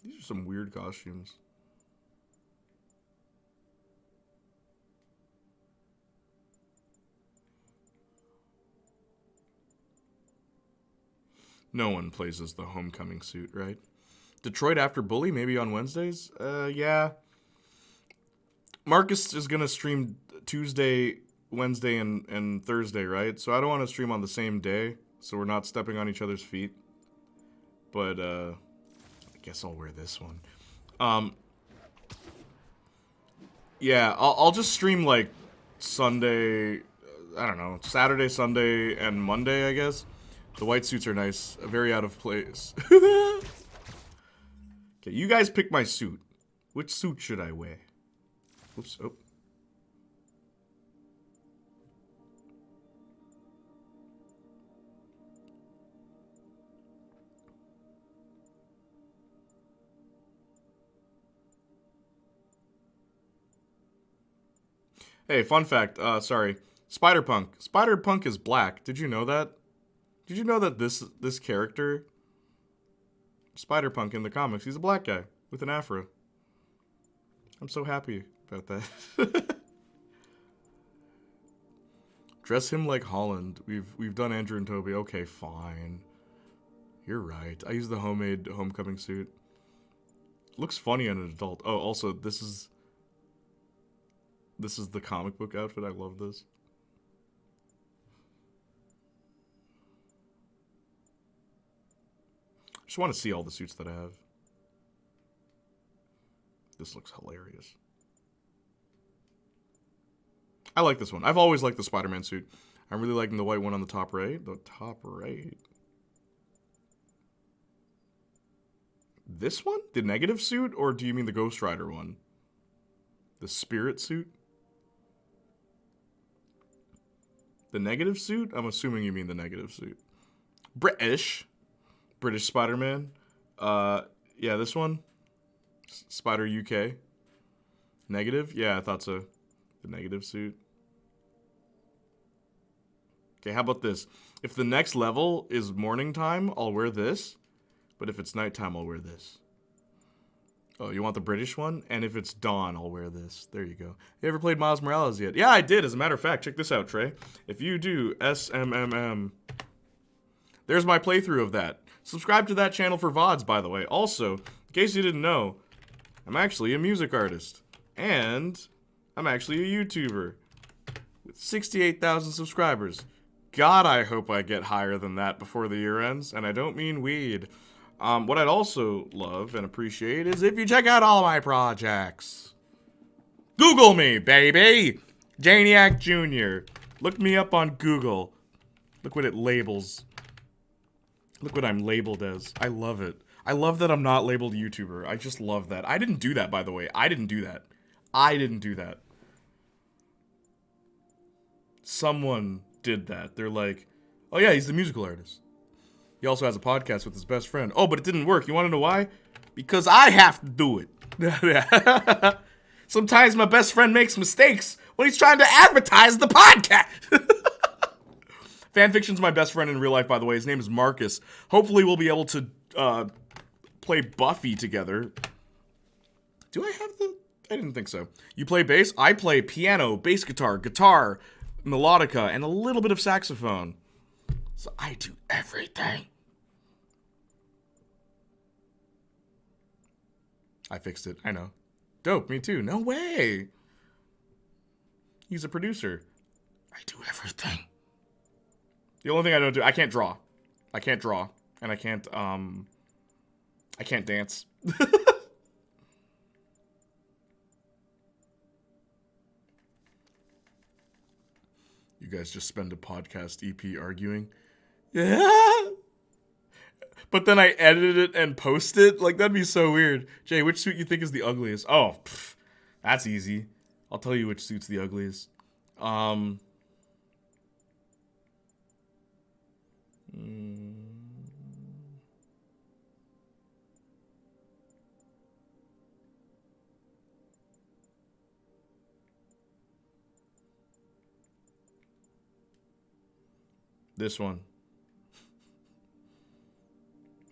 These are some weird costumes. No one plays as the homecoming suit, right? Detroit After Bully, maybe on Wednesdays? Yeah. Marcus is gonna stream Tuesday, Wednesday, and Thursday, right? So I don't want to stream on the same day, so we're not stepping on each other's feet. But, I guess I'll wear this one. Yeah, I'll just stream, like, Sunday, I don't know, Saturday, Sunday, and Monday, I guess. The white suits are nice. Very out of place. Okay, you guys pick my suit. Which suit should I wear? Oops, oh. Hey, fun fact, sorry. Spider-Punk is black. Did you know that? Did you know that this character, Spider-Punk in the comics, he's a black guy with an afro. I'm so happy about that. Dress him like Holland. We've done Andrew and Toby. Okay, fine. You're right. I use the homemade homecoming suit. Looks funny on an adult. Oh, also this is the comic book outfit. I love this. Just want to see all the suits that I have. This looks hilarious. I like this one. I've always liked the Spider-Man suit. I'm really liking the white one on the top right. The top right. This one? The negative suit? Or do you mean the Ghost Rider one? The spirit suit? The negative suit? I'm assuming you mean the negative suit. British Spider-Man. Yeah, this one. Spider UK. Negative? Yeah, I thought so. The negative suit. Okay, how about this? If the next level is morning time, I'll wear this. But if it's nighttime, I'll wear this. Oh, you want the British one? And if it's dawn, I'll wear this. There you go. You ever played Miles Morales yet? Yeah, I did. As a matter of fact, check this out, Trey. If you do SMMM, there's my playthrough of that. Subscribe to that channel for VODs, by the way. Also, in case you didn't know, I'm actually a music artist. And I'm actually a YouTuber. With 68,000 subscribers. God, I hope I get higher than that before the year ends. And I don't mean weed. What I'd also love and appreciate is if you check out all my projects. Google me, baby! Playniac Jr. Look me up on Google. Look what it labels. Look what I'm labeled as. I love it. I love that I'm not labeled YouTuber. I just love that. I didn't do that, by the way. I didn't do that. I didn't do that. Someone did that. They're like, oh yeah, he's the musical artist. He also has a podcast with his best friend. Oh, but it didn't work. You want to know why? Because I have to do it. Sometimes my best friend makes mistakes when he's trying to advertise the podcast. Fanfiction's my best friend in real life, by the way. His name is Marcus. Hopefully we'll be able to play Buffy together. Do I have the... I didn't think so. You play bass? I play piano, bass guitar, guitar, melodica, and a little bit of saxophone. So I do everything. I fixed it. I know. Dope, me too. No way. He's a producer. I do everything. The only thing I don't do, I can't draw. I can't draw. And I can't dance. You guys just spend a podcast EP arguing? Yeah. But then I edit it and post it? Like, that'd be so weird. Jay, which suit you think is the ugliest? Oh, that's easy. I'll tell you which suit's the ugliest. This one.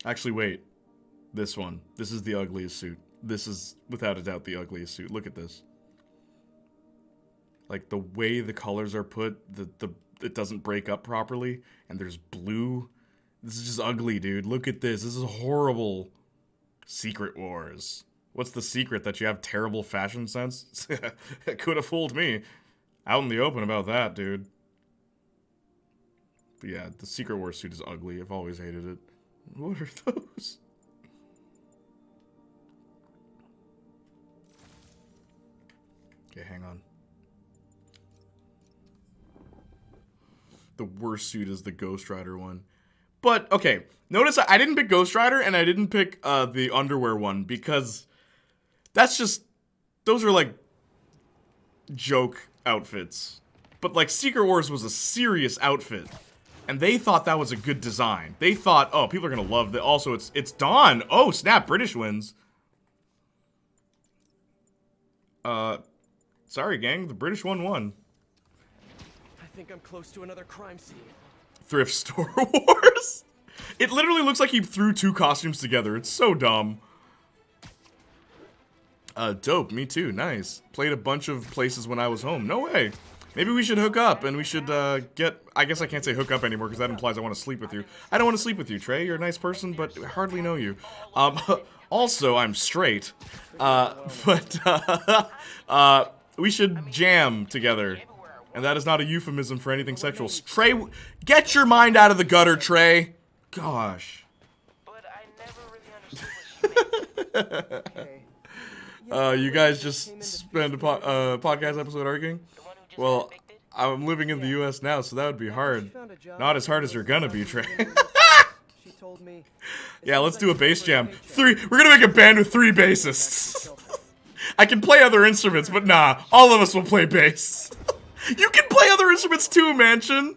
Actually, wait. This one. This is the ugliest suit. This is, without a doubt, the ugliest suit. Look at this. Like, the way the colors are put, it doesn't break up properly, and there's blue. This is just ugly, dude. Look at this. This is horrible. Secret Wars. What's the secret? That you have terrible fashion sense? It could have fooled me. Out in the open about that, dude. But yeah, the Secret Wars suit is ugly. I've always hated it. What are those? Okay, hang on. The worst suit is the Ghost Rider one. But, okay, notice I didn't pick Ghost Rider and I didn't pick the underwear one because that's just, those are like joke outfits. But like Secret Wars was a serious outfit. And they thought that was a good design. They thought, oh, people are gonna love that. Also, it's Dawn. Oh, snap, British wins. Sorry, gang, the British won. I think I'm close to another crime scene. Thrift Store Wars. It literally looks like he threw two costumes together. It's so dumb. Dope, me too, nice. Played a bunch of places when I was home. No way. Maybe we should hook up, and we should, I guess I can't say hook up anymore, because that implies I want to sleep with you. I don't want to sleep with you, Trey. You're a nice person, but I hardly know you. Also, I'm straight. We should jam together. And that is not a euphemism for anything sexual. Trey, get your mind out of the gutter, Trey. Gosh. But I never really understood what you guys just spend a podcast episode arguing? Well, I'm living in the U.S. now, so that would be hard. Not as hard as you're gonna be, Trey. Yeah, let's do a bass jam. We're gonna make a band with 3 bassists. I can play other instruments, but nah, all of us will play bass. You can play other instruments too, Mansion.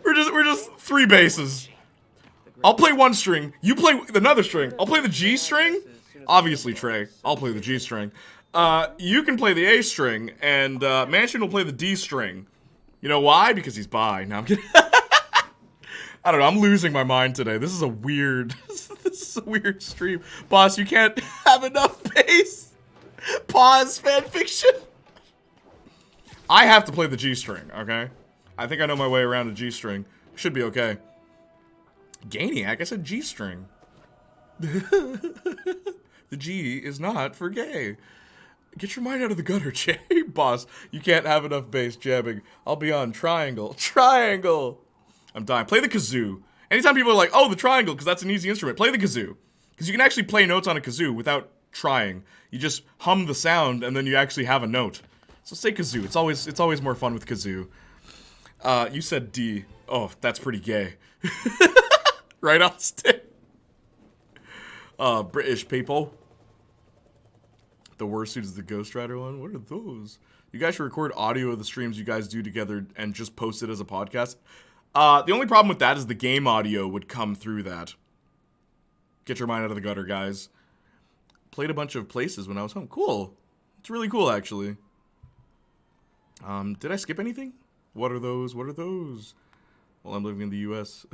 We're just 3 basses. I'll play 1 string. You play another string. I'll play the G string. Obviously, Trey. I'll play the G string. You can play the A string, and Mansion will play the D string. You know why? Because he's bi. No, I'm kidding. I don't know. I'm losing my mind today. This is a weird. This is a weird stream. Boss, you can't have enough bass. Pause fanfiction. I have to play the G string, okay? I think I know my way around a G string. Should be okay. Gainiac, I said G string. The G is not for gay. Get your mind out of the gutter, Jay. Boss, you can't have enough bass jamming. I'll be on triangle. Triangle! I'm dying. Play the kazoo. Anytime people are like, oh, the triangle, because that's an easy instrument, play the kazoo. Because you can actually play notes on a kazoo without trying. You just hum the sound, and then you actually have a note. So say kazoo. It's always more fun with kazoo. You said D. Oh, that's pretty gay. Right, Austin? British people. The worst suit is the Ghost Rider one. What are those? You guys should record audio of the streams you guys do together and just post it as a podcast. The only problem with that is the game audio would come through that. Get your mind out of the gutter, guys. Played a bunch of places when I was home. Cool. It's really cool, actually. Did I skip anything? What are those? What are those? Well, I'm living in the U.S.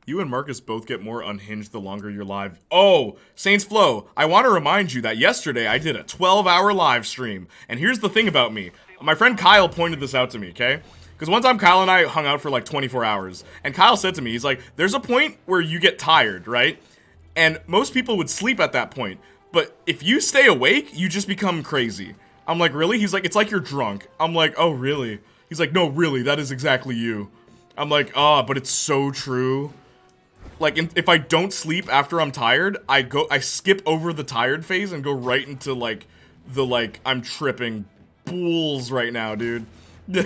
You and Marcus both get more unhinged the longer you're live. Oh, Saints Flow, I want to remind you that yesterday I did a 12-hour live stream. And here's the thing about me. My friend Kyle pointed this out to me, okay? Because one time Kyle and I hung out for like 24 hours. And Kyle said to me, he's like, there's a point where you get tired, right? And most people would sleep at that point. But if you stay awake, you just become crazy. I'm like, really? He's like, it's like you're drunk. I'm like, oh, really? He's like, no, really, that is exactly you. I'm like, but it's so true. Like, if I don't sleep after I'm tired, I skip over the tired phase and go right into, like, I'm tripping bulls right now, dude. And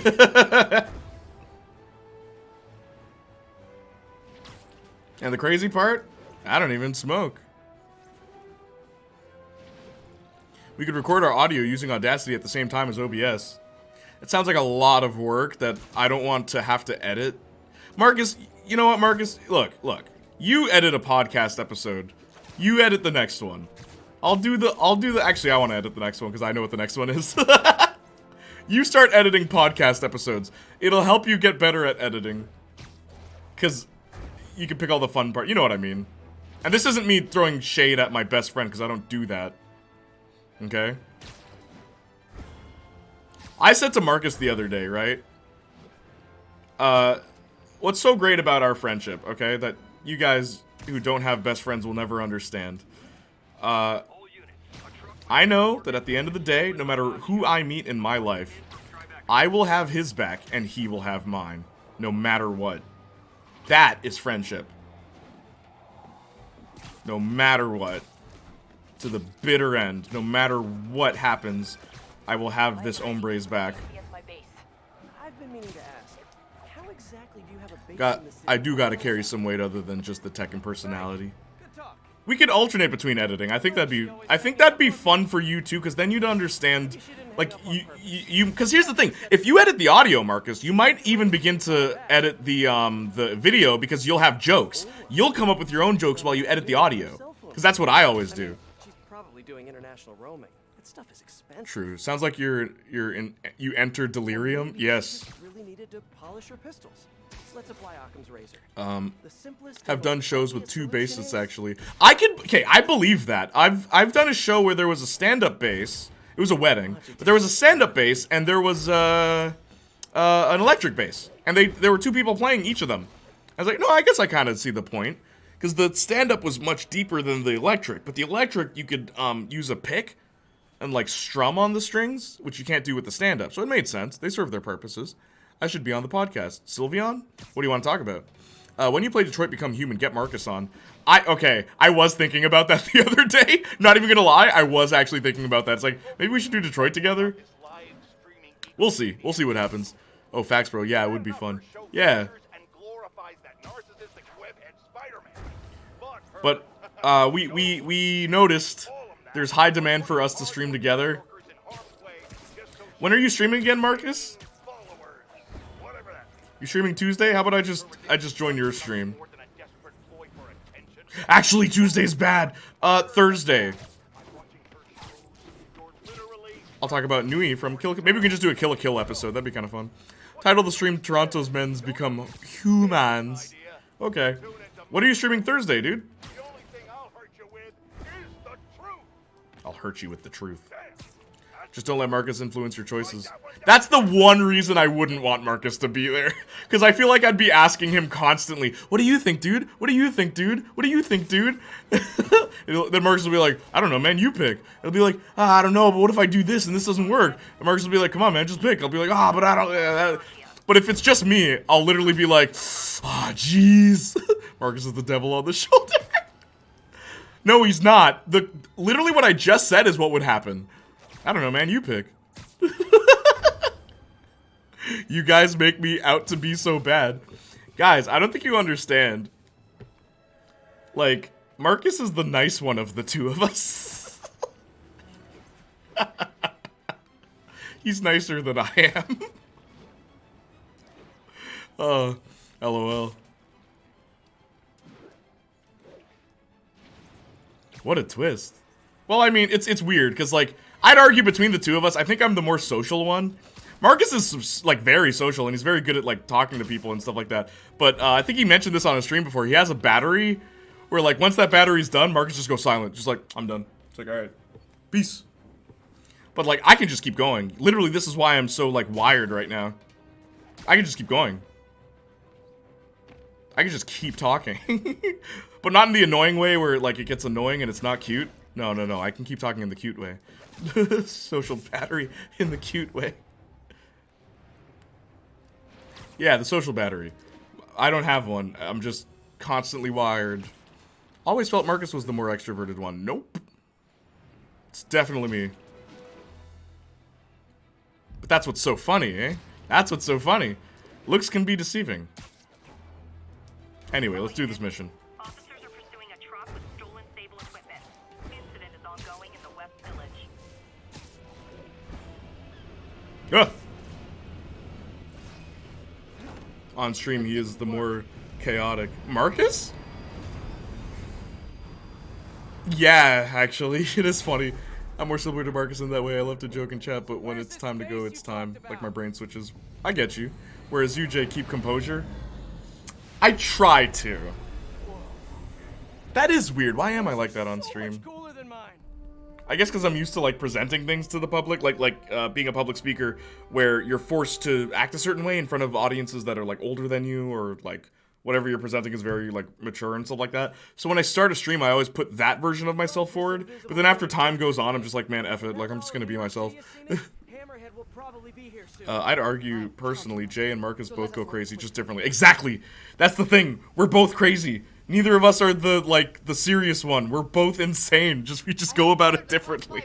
the crazy part, I don't even smoke. We could record our audio using Audacity at the same time as OBS. It sounds like a lot of work that I don't want to have to edit. Marcus, you know what, Marcus? Look. You edit a podcast episode. You edit the next one. Actually, I want to edit the next one because I know what the next one is. You start editing podcast episodes. It'll help you get better at editing. Because you can pick all the fun part. You know what I mean. And this isn't me throwing shade at my best friend because I don't do that. Okay? I said to Marcus the other day, right? What's so great about our friendship, okay? That you guys who don't have best friends will never understand. I know that at the end of the day, no matter who I meet in my life, I will have his back and he will have mine. No matter what. That is friendship. No matter what. To the bitter end. No matter what happens, I will have this hombre's back. I've been meaning to ask, how exactly do you have a base I do gotta carry some weight other than just the tech and personality. We could alternate between editing. I think that'd be fun for you too, because then you'd understand, like, because here's the thing. If you edit the audio, Marcus, you might even begin to edit the video because you'll have jokes. You'll come up with your own jokes while you edit the audio. Because that's what I always do. She's probably doing international roaming. That stuff is expensive. True. Sounds like you entered delirium. Yes. Really needed to polish her pistols. Let's apply Occam's razor. Have done shows with 2 bassists actually. I believe that. I've done a show where there was a stand-up bass. It was a wedding, but there was a stand-up bass and there was an electric bass, and there were 2 people playing each of them. I was like, no, I guess I kind of see the point, because the stand-up was much deeper than the electric, but the electric you could use a pick and like strum on the strings, which you can't do with the stand-up. So it made sense. They serve their purposes. I should be on the podcast. Sylveon? What do you want to talk about? When you play Detroit Become Human, get Marcus on. I was thinking about that the other day. Not even gonna lie, I was actually thinking about that. It's like, maybe we should do Detroit together? We'll see. We'll see what happens. Oh, facts, bro. Yeah, it would be fun. Yeah. But, we noticed there's high demand for us to stream together. When are you streaming again, Marcus? You streaming Tuesday? How about I just join your stream? Actually, Tuesday's bad. Thursday. I'll talk about Nui from Kill. Maybe we can just do a Kill a Kill episode. That'd be kind of fun. Title of the stream: Toronto's Men's Become Humans. Okay. What are you streaming Thursday, dude? I'll hurt you with the truth. Just don't let Marcus influence your choices. That's the one reason I wouldn't want Marcus to be there. Because I feel like I'd be asking him constantly, what do you think, dude? What do you think, dude? What do you think, dude? Then Marcus will be like, I don't know, man, you pick. It'll be like, I don't know, but what if I do this and this doesn't work? And Marcus will be like, come on, man, just pick. I'll be like, but I don't... But if it's just me, I'll literally be like, jeez. Marcus is the devil on the shoulder. No, he's not. Literally what I just said is what would happen. I don't know, man. You pick. You guys make me out to be so bad. Guys, I don't think you understand. Like, Marcus is the nice one of the two of us. He's nicer than I am. Oh, LOL. What a twist. Well, I mean, it's weird, because, like, I'd argue between the two of us, I think I'm the more social one. Marcus is, like, very social, and he's very good at, like, talking to people and stuff like that. But I think he mentioned this on a stream before. He has a battery where, like, once that battery's done, Marcus just goes silent. Just like, I'm done. It's like, alright, peace. But, like, I can just keep going. Literally, this is why I'm so, like, wired right now. I can just keep going. I can just keep talking. But not in the annoying way where, like, it gets annoying and it's not cute. No, no, no. I can keep talking in the cute way. Social battery in the cute way. Yeah, the social battery. I don't have one. I'm just constantly wired. Always felt Marcus was the more extroverted one. Nope. It's definitely me. But that's what's so funny, eh? That's what's so funny. Looks can be deceiving. Anyway, let's do this mission. Officers are pursuing a truck with stolen Sable equipment. Incident is ongoing in the West Village. Ugh. On stream, he is the more chaotic. Marcus? Yeah, actually, it is funny. I'm more similar to Marcus in that way. I love to joke and chat, but when it's time to go, it's time. Like, my brain switches. I get you. Whereas you, Jay, keep composure. I try to. That is weird. Why am I like that on stream? I guess because I'm used to, like, presenting things to the public, like being a public speaker where you're forced to act a certain way in front of audiences that are, like, older than you, or, like, whatever you're presenting is very, like, mature and stuff like that. So when I start a stream, I always put that version of myself forward, but then after time goes on, I'm just like, man, F it, like, I'm just gonna be myself. I'd argue, personally, Jay and Marcus both go crazy, just differently. Exactly! That's the thing! We're both crazy. Neither of us are the serious one. We're both insane. We just go about it differently.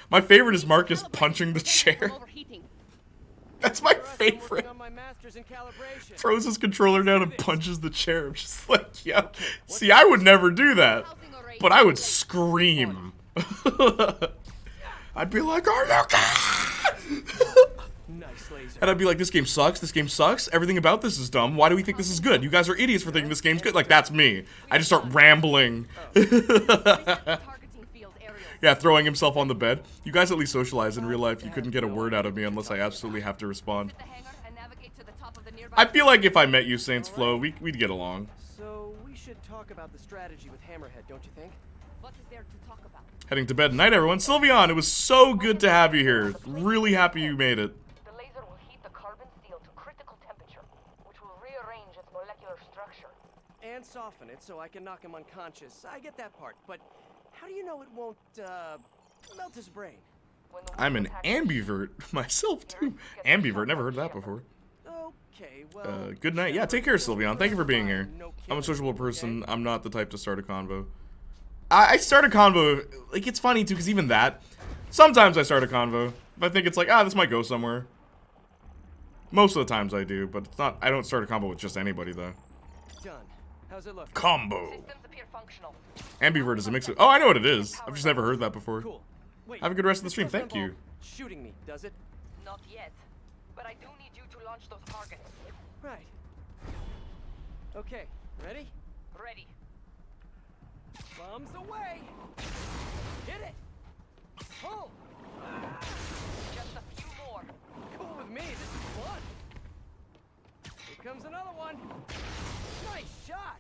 My favorite is Marcus punching the chair. That's my favorite. Throws his controller down and punches the chair. I'm just like, yeah. See, I would never do that. But I would scream. I'd be like, are you okay? And I'd be like, this game sucks, this game sucks, everything about this is dumb, why do we think this is good? You guys are idiots for thinking this game's good. Like, that's me. I just start rambling. Yeah, throwing himself on the bed. You guys at least socialize in real life. You couldn't get a word out of me unless I absolutely have to respond. I feel like if I met you, Saints Flow, we'd get along. So, we should talk about the strategy with Hammerhead, don't you think? What is there to talk about? Heading to bed tonight, everyone. Sylveon, it was so good to have you here. Really happy you made it. The laser will heat the carbon steel to critical temperature, which will rearrange its molecular structure. And soften it so I can knock him unconscious. I get that part, but how do you know it won't, melt his brain? I'm an ambivert myself, too. Ambivert, never heard that before. Okay, well... good night. Yeah, take care, Sylveon. Thank you for being here. I'm a sociable person. I'm not the type to start a convo. I start a convo, like, it's funny, too, because even that, sometimes I start a convo. If I think it's like, this might go somewhere. Most of the times I do, but it's not, I don't start a combo with just anybody, though. Done. How's it look? Combo. Ambivert is a mix of, oh, I know what it is. I've just never heard that before. Cool. Wait, have a good rest of the stream. Thank you. Shooting me, does it? Not yet, but I do need you to launch those targets. Right. Okay, ready? Ready. Bombs away! Hit it! Pull! Just a few more. Cool with me, this is fun! Here comes another one! Nice shot!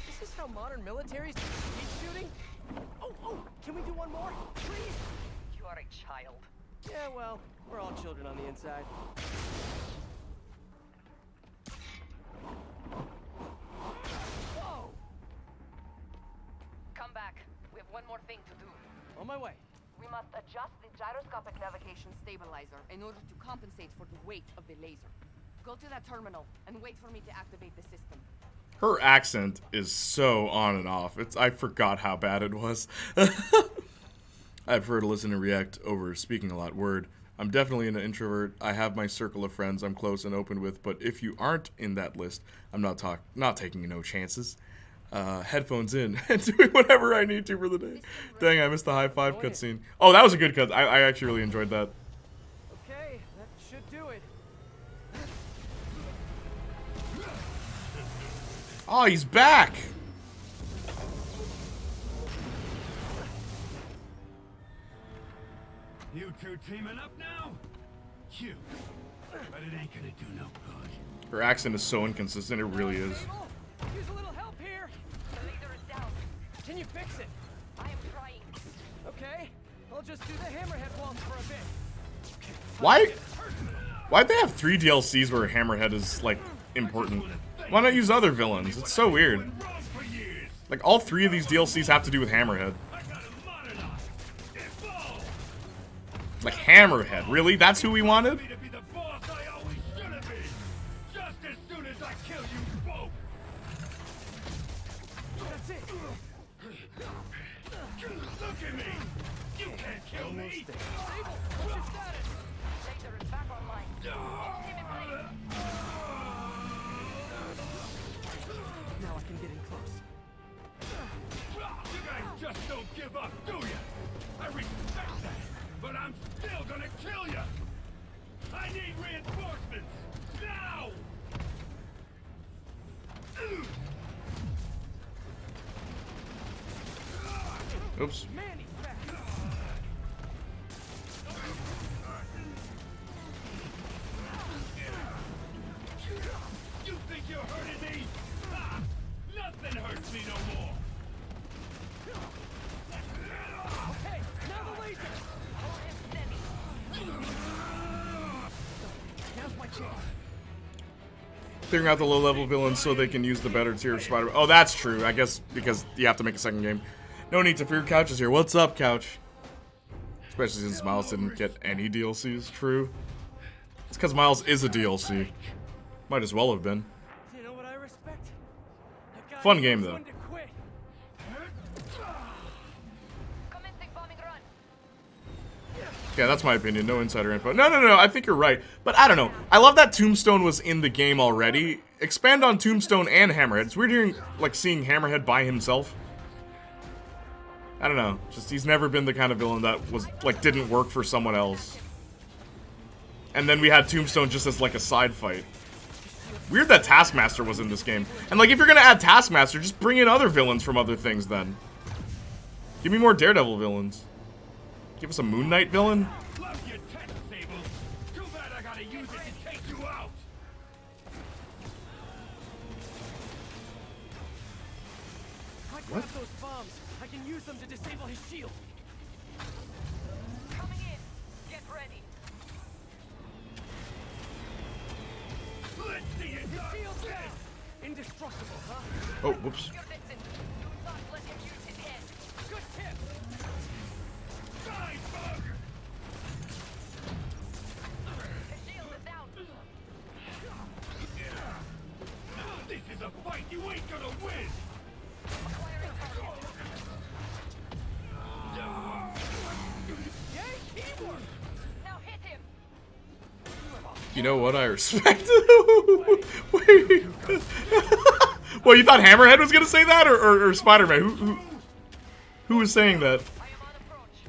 Is this how modern militaries keep shooting? Oh, can we do one more? Please? You are a child. Yeah, well, we're all children on the inside. Whoa! Come back. We have one more thing to do. On my way. We must adjust the gyroscopic navigation stabilizer in order to compensate for the weight of the laser. Go to that terminal and wait for me to activate the system. Her accent is so on and off. I forgot how bad it was. I prefer to listen and react over speaking a lot. Word. I'm definitely an introvert. I have my circle of friends I'm close and open with, but if you aren't in that list, I'm not taking no chances. Headphones in and doing whatever I need to for the day. Dang, I missed the high five cutscene. Oh, that was a good cut. I actually really enjoyed that. Okay, that should do it. Oh, he's back! You two teaming up now? Cute. But it ain't gonna do no good. Her accent is so inconsistent, it really is. Use a little help here. The leader is down. Can you fix it? I am trying. Okay, I'll just do the hammerhead waltz for a bit. Why'd they have 3 DLCs where Hammerhead is, like, important? Why not use other villains? It's so weird. Like, all 3 of these DLCs have to do with Hammerhead. Like, Hammerhead. Really? That's who we wanted? Now I can get in close. You guys just don't give up, do ya? I respect that, but I'm still gonna kill ya! I need reinforcements! Now! Oops. You think you're hurting me? Ha! Nothing hurts me no more! Okay, now the laser! Hold him steady. Now's my chance. Figuring out the low-level villains so they can use the better tier of Spider-Man. Oh, that's true. I guess because you have to make a second game. No need to fear. Couch is here. What's up, Couch? Especially since Miles didn't get any DLCs. True. It's because Miles is a DLC. Might as well have been. You know what I respect? Fun game, though. Commencing bombing run. Yeah, that's my opinion. No insider info. No. I think you're right. But I don't know. I love that Tombstone was in the game already. Expand on Tombstone and Hammerhead. It's weird hearing, like, seeing Hammerhead by himself. I don't know. Just, he's never been the kind of villain that was, like, didn't work for someone else. And then we had Tombstone just as, like, a side fight. Weird that Taskmaster was in this game. And, like, if you're gonna add Taskmaster, just bring in other villains from other things, then. Give me more Daredevil villains. Give us a Moon Knight villain? Love your tech, Sable. Too bad I gotta use it to take you out. If I grab those bombs, I can use them to disable his shield. Coming in. Get ready. Let's see it. Shield down. Indestructible, huh? Oh, whoops. You're Vixen. Do not let him use his head. Good tip. Die, bug! His shield is down. This is a fight you ain't gonna win! Acquiring target. Yay, teamwork! Now hit him. You know what? I respect. Wait. Well, you thought Hammerhead was gonna say that, or Spider-Man? Who was saying that? I am on approach.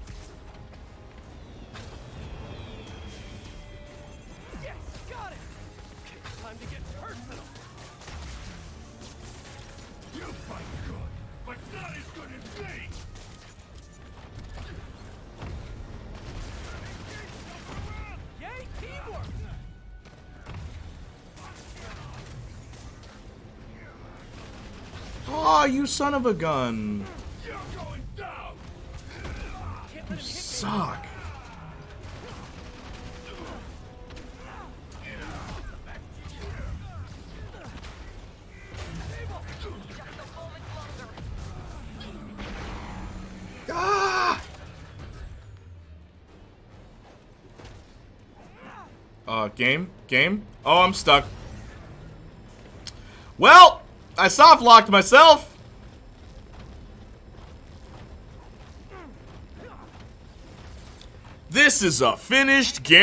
Yes, got it. Time to get personal. You fight good, but not as good as me! Yay, teamwork! Oh, you son of a gun! You're going down! You suck. Ah! Game? Oh, I'm stuck. Well, I soft locked myself. This is a finished game.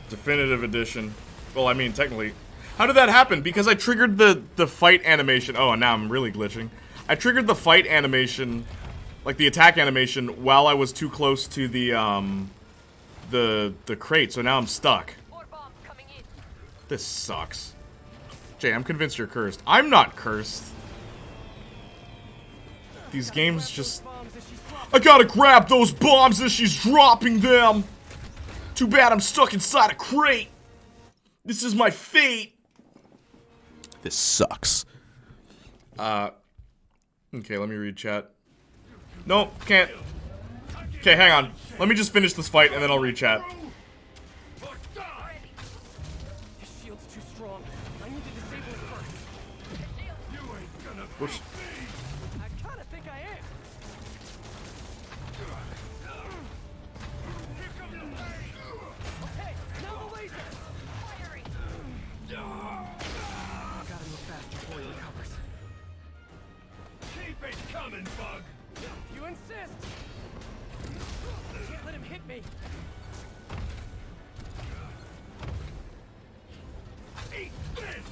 Definitive edition. Well, I mean, technically. How did that happen? Because I triggered the fight animation. Oh, and now I'm really glitching. I triggered the fight animation, like the attack animation, while I was too close to the crate, so now I'm stuck. This sucks. Jay, I'm convinced you're cursed. I'm not cursed. These games just... I gotta grab those bombs as she's dropping them! Too bad I'm stuck inside a crate! This is my fate! This sucks. Okay, let me read chat. Nope, can't. Okay, hang on. Let me just finish this fight and then I'll read chat. His shield's too strong. I need to disable it first. Whoops. I kinda think I am. Okay, now the laser. Firing. Gotta move fast before he recovers. Keep it coming, Bug. You insist. Can't let him hit me. Eat this.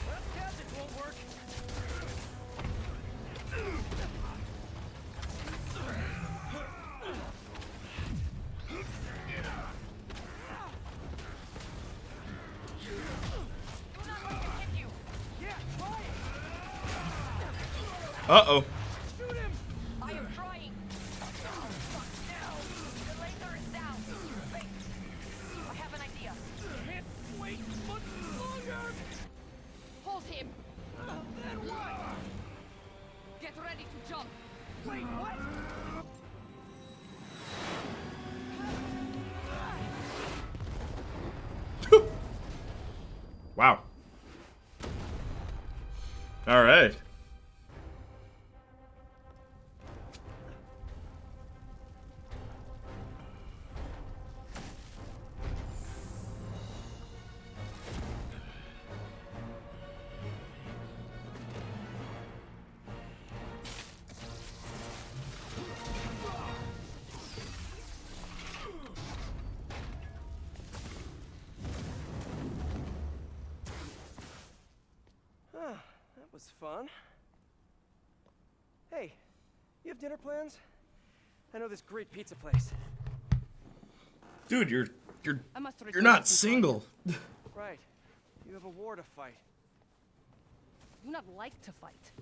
Well, gadgets won't work. Uh-oh. Shoot him! I am trying. Fuck now. The laser is down. Wait. I have an idea. Can't wait much longer! Hold him. Then what? Get ready to jump. Wait, what? Wow. Alright. That was fun. Hey, you have dinner plans? I know this great pizza place. Dude, you're I must you're return not to single. Right. You have a war to fight. I do not like to fight.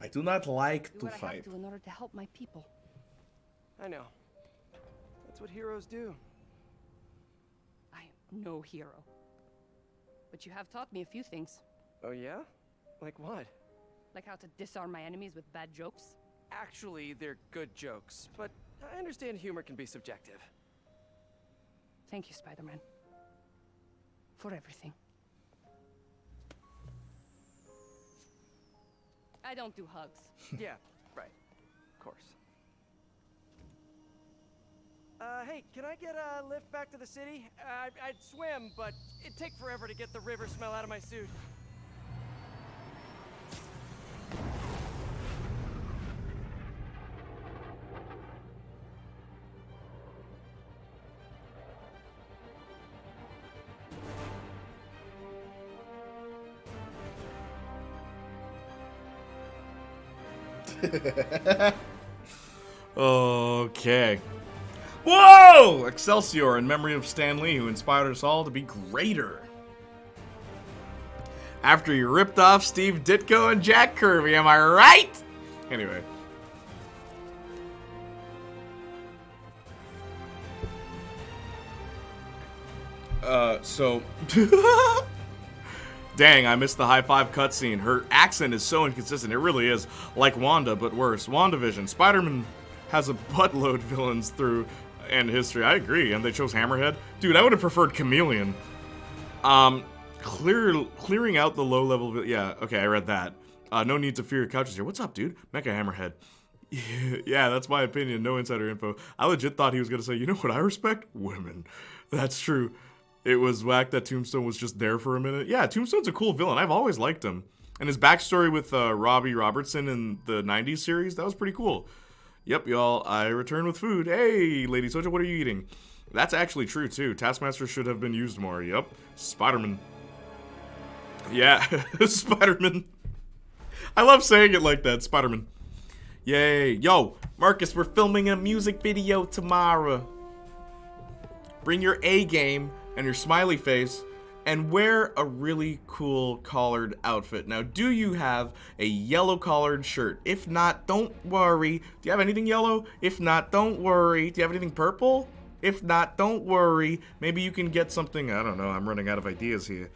I do not like Do to what I fight. have to in order to help my people. I know. That's what heroes do. I am no hero. But you have taught me a few things. Oh yeah? Like what? Like how to disarm my enemies with bad jokes. Actually, they're good jokes, but I understand humor can be subjective. Thank you, Spider-Man. For everything. I don't do hugs. Yeah, right. Of course. Hey, can I get a lift back to the city? I'd swim, but it'd take forever to get the river smell out of my suit. Okay. Whoa! Excelsior, in memory of Stan Lee, who inspired us all to be greater. After you ripped off Steve Ditko and Jack Kirby, am I right? Anyway. So... Dang, I missed the high five cutscene. Her accent is so inconsistent. It really is like Wanda, but worse. WandaVision. Spider-Man has a buttload villains through and history. I agree, and they chose Hammerhead. Dude, I would have preferred Chameleon. Clearing out the low-level... Yeah, okay, I read that. No need to fear couches here. What's up, dude? Mecha Hammerhead. Yeah, that's my opinion. No insider info. I legit thought he was going to say, you know what I respect? Women. That's true. It was whack that Tombstone was just there for a minute. Yeah, Tombstone's a cool villain. I've always liked him. And his backstory with Robbie Robertson in the 90s series, that was pretty cool. Yep, y'all, I return with food. Hey, Lady Soja, what are you eating? That's actually true, too. Taskmaster should have been used more. Yep. Spider-Man. Yeah, Spider-Man. I love saying it like that, Spider-Man. Yay. Yo, Marcus, we're filming a music video tomorrow. Bring your A game and your smiley face and wear a really cool collared outfit. Now, do you have a yellow collared shirt? If not, don't worry. Do you have anything yellow? If not, don't worry. Do you have anything purple? If not, don't worry. Maybe you can get something, I don't know, I'm running out of ideas here.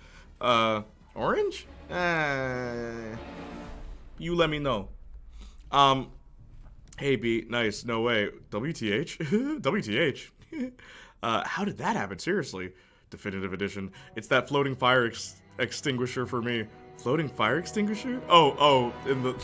Orange? You let me know. Hey, B, nice, no way. WTH? WTH? How did that happen? Seriously. Definitive edition. It's that floating fire extinguisher for me. Floating fire extinguisher? Oh, in the...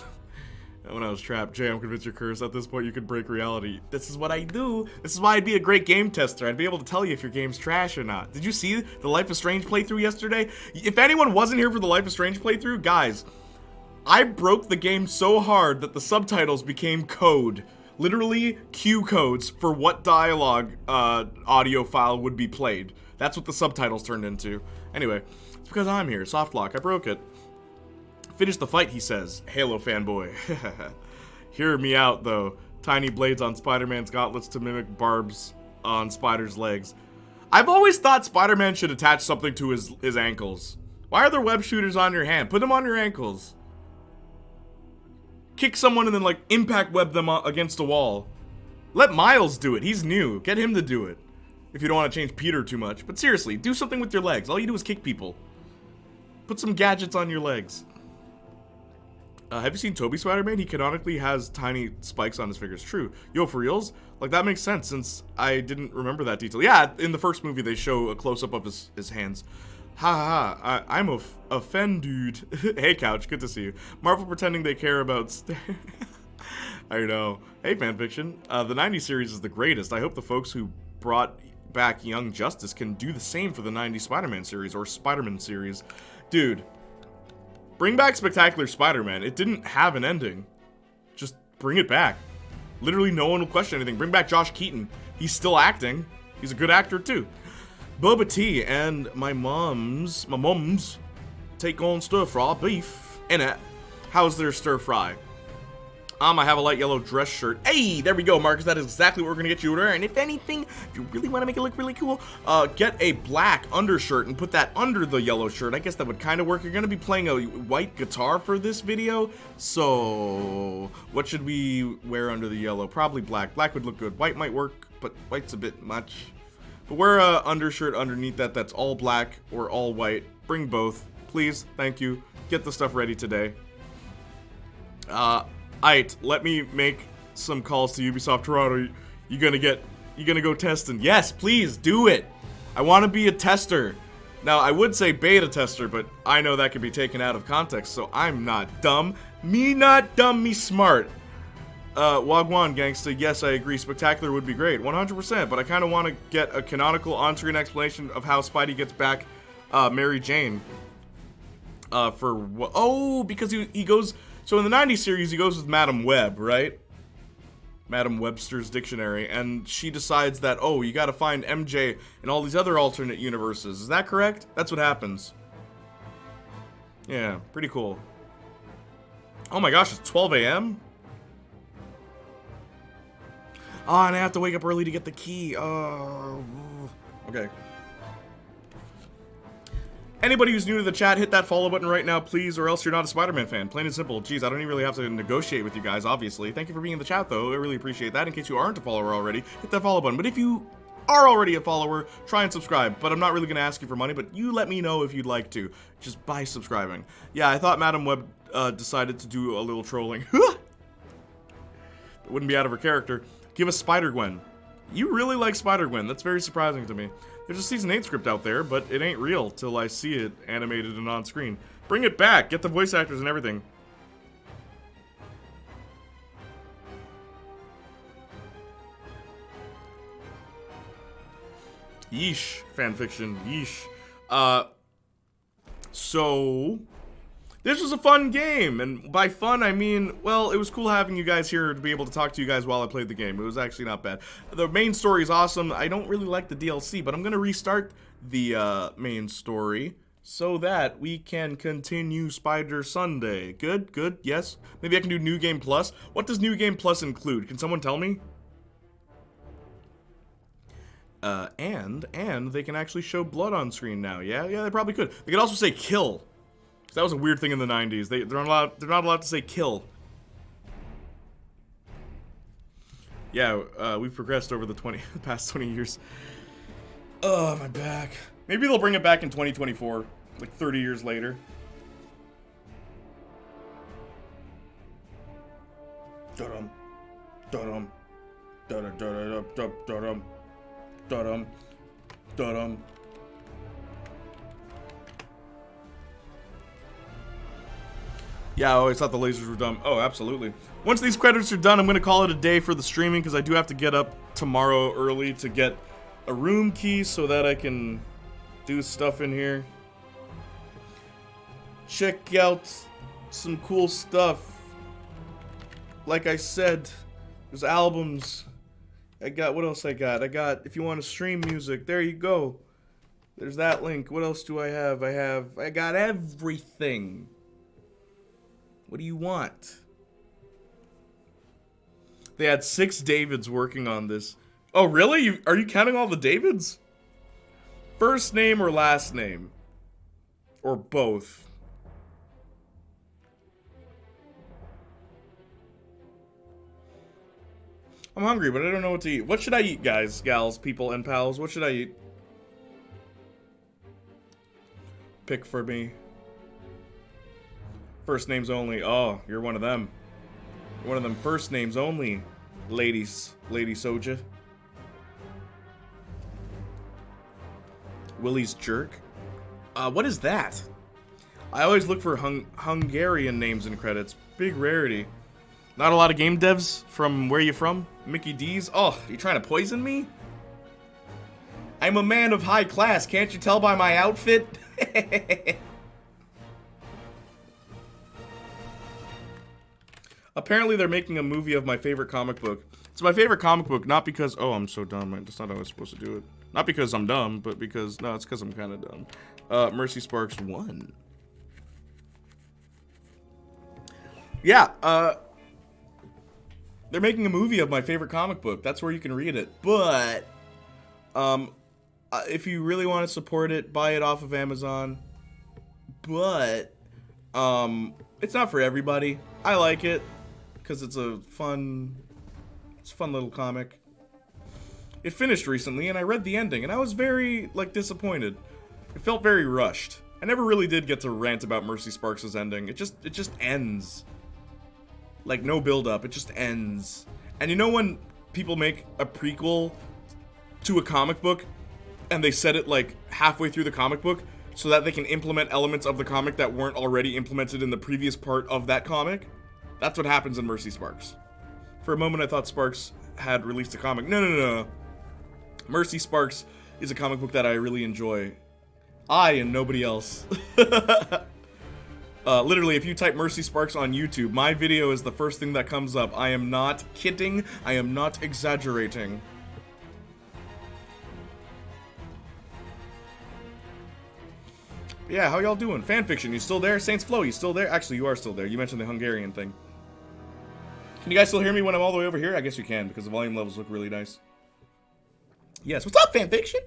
When I was trapped. Jay, I'm convinced you're cursed. At this point, you could break reality. This is what I do. This is why I'd be a great game tester. I'd be able to tell you if your game's trash or not. Did you see the Life is Strange playthrough yesterday? If anyone wasn't here for the Life is Strange playthrough, guys, I broke the game so hard that the subtitles became code. Literally cue codes for what dialogue audio file would be played. That's what the subtitles turned into. Anyway, it's because I'm here. Soft lock. I broke it. Finish the fight, he says. Halo fanboy. Hear me out, though. Tiny blades on Spider-Man's gauntlets to mimic barbs on Spider's legs. I've always thought Spider-Man should attach something to his ankles. Why are there web shooters on your hand? Put them on your ankles. Kick someone and then, like, impact web them against a wall. Let Miles do it. He's new. Get him to do it. If you don't want to change Peter too much. But seriously, do something with your legs. All you do is kick people. Put some gadgets on your legs. Have you seen Tobey Spider-Man? He canonically has tiny spikes on his fingers. True. Yo, for reals? Like, that makes sense since I didn't remember that detail. Yeah, in the first movie, they show a close-up of his hands. Ha ha ha. I'm a fen dude. Hey, Couch. Good to see you. Marvel pretending they care about... I know. Hey, fanfiction. The 90s series is the greatest. I hope the folks who brought back Young Justice can do the same for the 90s Spider-Man series or Spider-Man series. Dude. Bring back Spectacular Spider-Man. It didn't have an ending. Just bring it back. Literally no one will question anything. Bring back Josh Keaton. He's still acting. He's a good actor too. Boba Tea and my mom's take on stir-fry beef in it. How's their stir-fry? I have a light yellow dress shirt. Hey, there we go, Marcus. That is exactly what we're gonna get you there. And if anything, if you really want to make it look really cool, get a black undershirt and put that under the yellow shirt. I guess that would kind of work. You're gonna be playing a white guitar for this video, so what should we wear under the yellow? Probably black. Black would look good. White might work, but white's a bit much. But wear a undershirt underneath that that's all black or all white. Bring both, please. Thank you. Get the stuff ready today. Aight, let me make some calls to Ubisoft Toronto. You gonna go testing? Yes, please do it. I want to be a tester. Now, I would say beta tester, but I know that could be taken out of context, so I'm not dumb. Me not dumb, me smart. Wagwan gangsta, yes, I agree. Spectacular would be great, 100%, but I kind of want to get a canonical on-screen explanation of how Spidey gets back Mary Jane. For what? Oh, because he goes... So in the 90s series, he goes with Madam Web, right? Madam Webster's Dictionary, and she decides that, oh, you gotta find MJ in all these other alternate universes. Is that correct? That's what happens. Yeah, pretty cool. Oh my gosh, it's 12 a.m.? Oh, and I have to wake up early to get the key. Oh, okay. Anybody who's new to the chat, hit that follow button right now, please, or else you're not a Spider-Man fan. Plain and simple. Jeez, I don't even really have to negotiate with you guys, obviously. Thank you for being in the chat, though. I really appreciate that. In case you aren't a follower already, hit that follow button. But if you are already a follower, try and subscribe. But I'm not really going to ask you for money, but you let me know if you'd like to. Just by subscribing. Yeah, I thought Madam Web decided to do a little trolling. It wouldn't be out of her character. Give us Spider-Gwen. You really like Spider-Gwen. That's very surprising to me. There's a Season 8 script out there, but it ain't real till I see it animated and on screen. Bring it back! Get the voice actors and everything. Yeesh. Fanfiction. Yeesh. So this was a fun game, and by fun I mean, well, it was cool having you guys here to be able to talk to you guys while I played the game. It was actually not bad. The main story is awesome. I don't really like the DLC, but I'm gonna restart the main story so that we can continue Spider Sunday. Good, good, yes. Maybe I can do New Game Plus. What does New Game Plus include? Can someone tell me? And they can actually show blood on screen now. Yeah, they probably could. They could also say kill. That was a weird thing in the 90s. They're not allowed to say kill. Yeah, we've progressed over the past 20 years. Oh, my back. Maybe they'll bring it back in 2024, like 30 years later. Da-dum. Da-dum. Da-da-da-da-da-da-dum. Da-dum. Da-dum. Yeah, I always thought the lasers were dumb. Oh, absolutely. Once these credits are done, I'm going to call it a day for the streaming because I do have to get up tomorrow early to get a room key so that I can do stuff in here. Check out some cool stuff. Like I said, there's albums. I got, what else I got? I got, if you want to stream music, there you go. There's that link. What else do I have? I got everything. What do you want? They had 6 Davids working on this. Oh, really? Are you counting all the Davids? First name or last name? Or both? I'm hungry, but I don't know what to eat. What should I eat, guys, gals, people, and pals? What should I eat? Pick for me. First names only. Oh, you're one of them. You're one of them first names only, ladies. Lady Soja. Willie's Jerk. What is that? I always look for Hungarian names in credits. Big rarity. Not a lot of game devs from where you from? Mickey D's? Oh, you trying to poison me? I'm a man of high class. Can't you tell by my outfit? Apparently they're making a movie of my favorite comic book. It's my favorite comic book, not because... Oh, I'm so dumb. That's not how I was supposed to do it. Not because I'm dumb, but because... No, it's because I'm kind of dumb. Mercy Sparks 1. Yeah, they're making a movie of my favorite comic book. That's where you can read it. But, if you really want to support it, buy it off of Amazon. But, it's not for everybody. I like it because it's a fun little comic. It finished recently, and I read the ending, and I was very, disappointed. It felt very rushed. I never really did get to rant about Mercy Sparks' ending. It just ends. Like, no build-up. It just ends. And you know when people make a prequel to a comic book, and they set it, halfway through the comic book, so that they can implement elements of the comic that weren't already implemented in the previous part of that comic? That's what happens in Mercy Sparks. For a moment, I thought Sparks had released a comic. No. Mercy Sparks is a comic book that I really enjoy. I and nobody else. Literally, if you type Mercy Sparks on YouTube, my video is the first thing that comes up. I am not kidding. I am not exaggerating. Yeah, how y'all doing? Fanfiction, you still there? Saints Flow, you still there? Actually, you are still there. You mentioned the Hungarian thing. Can you guys still hear me when I'm all the way over here? I guess you can, because the volume levels look really nice. Yes, what's up, Fanfiction?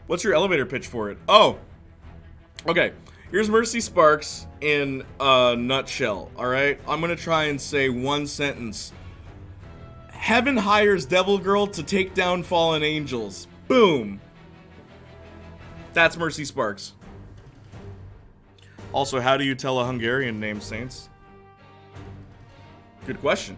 What's your elevator pitch for it? Oh! Okay, here's Mercy Sparks in a nutshell, alright? I'm gonna try and say one sentence. Heaven hires Devil Girl to take down fallen angels. Boom! That's Mercy Sparks. Also, how do you tell a Hungarian name, Saints? Good question.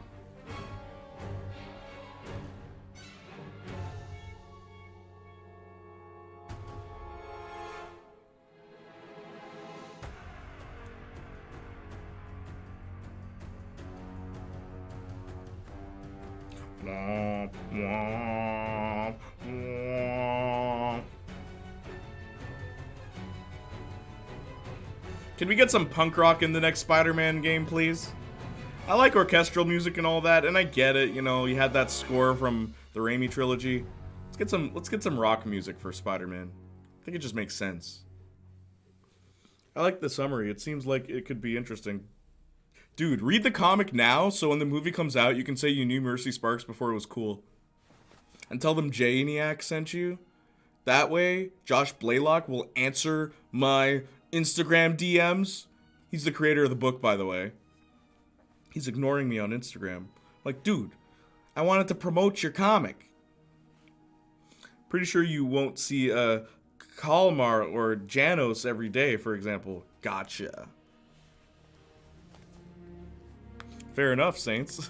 Can we get some punk rock in the next Spider-Man game, please? I like orchestral music and all that, and I get it. You know, you had that score from the Raimi trilogy. Let's get some rock music for Spider-Man. I think it just makes sense. I like the summary. It seems like it could be interesting. Dude, read the comic now, so when the movie comes out, you can say you knew Mercy Sparks before it was cool. And tell them Playniac sent you. That way, Josh Blaylock will answer my Instagram DMs. He's the creator of the book, by the way. He's ignoring me on Instagram. Like, dude, I wanted to promote your comic. Pretty sure you won't see Kalmar or Janos every day, for example. Gotcha. Fair enough, Saints.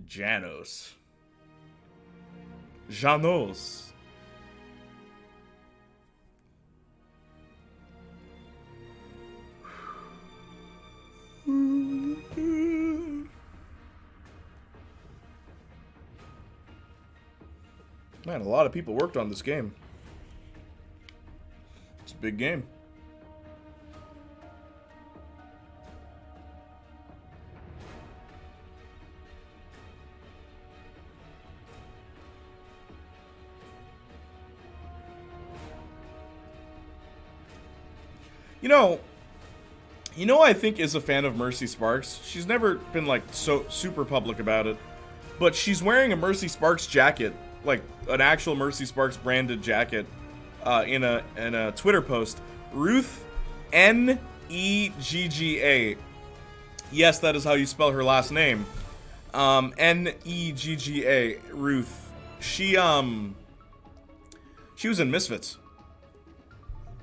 Janos. Janos. Man, a lot of people worked on this game. It's a big game. You know I think is a fan of Mercy Sparks? She's never been like so super public about it, but she's wearing a Mercy Sparks jacket, like an actual Mercy Sparks branded jacket, in a Twitter post. Ruth Negga. Yes, that is how you spell her last name. Negga. Ruth. She was in Misfits.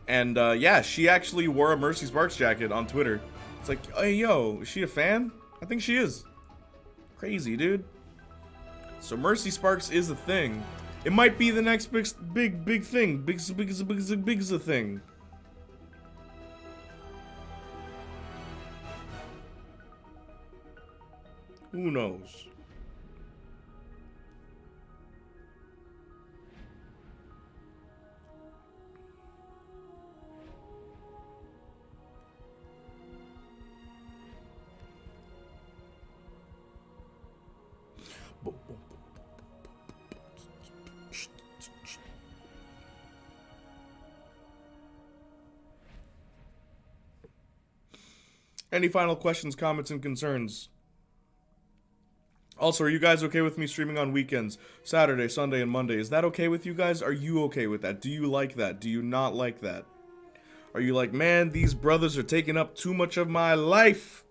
And, yeah, she actually wore a Mercy Sparks jacket on Twitter. It's like, hey, yo, is she a fan? I think she is. Crazy, dude. So Mercy Sparks is a thing. It might be the next big thing. Big thing. Who knows? Any final questions, comments, and concerns? Also, are you guys okay with me streaming on weekends? Saturday, Sunday, and Monday. Is that okay with you guys? Are you okay with that? Do you like that? Do you not like that? Are you like, man, these brothers are taking up too much of my life?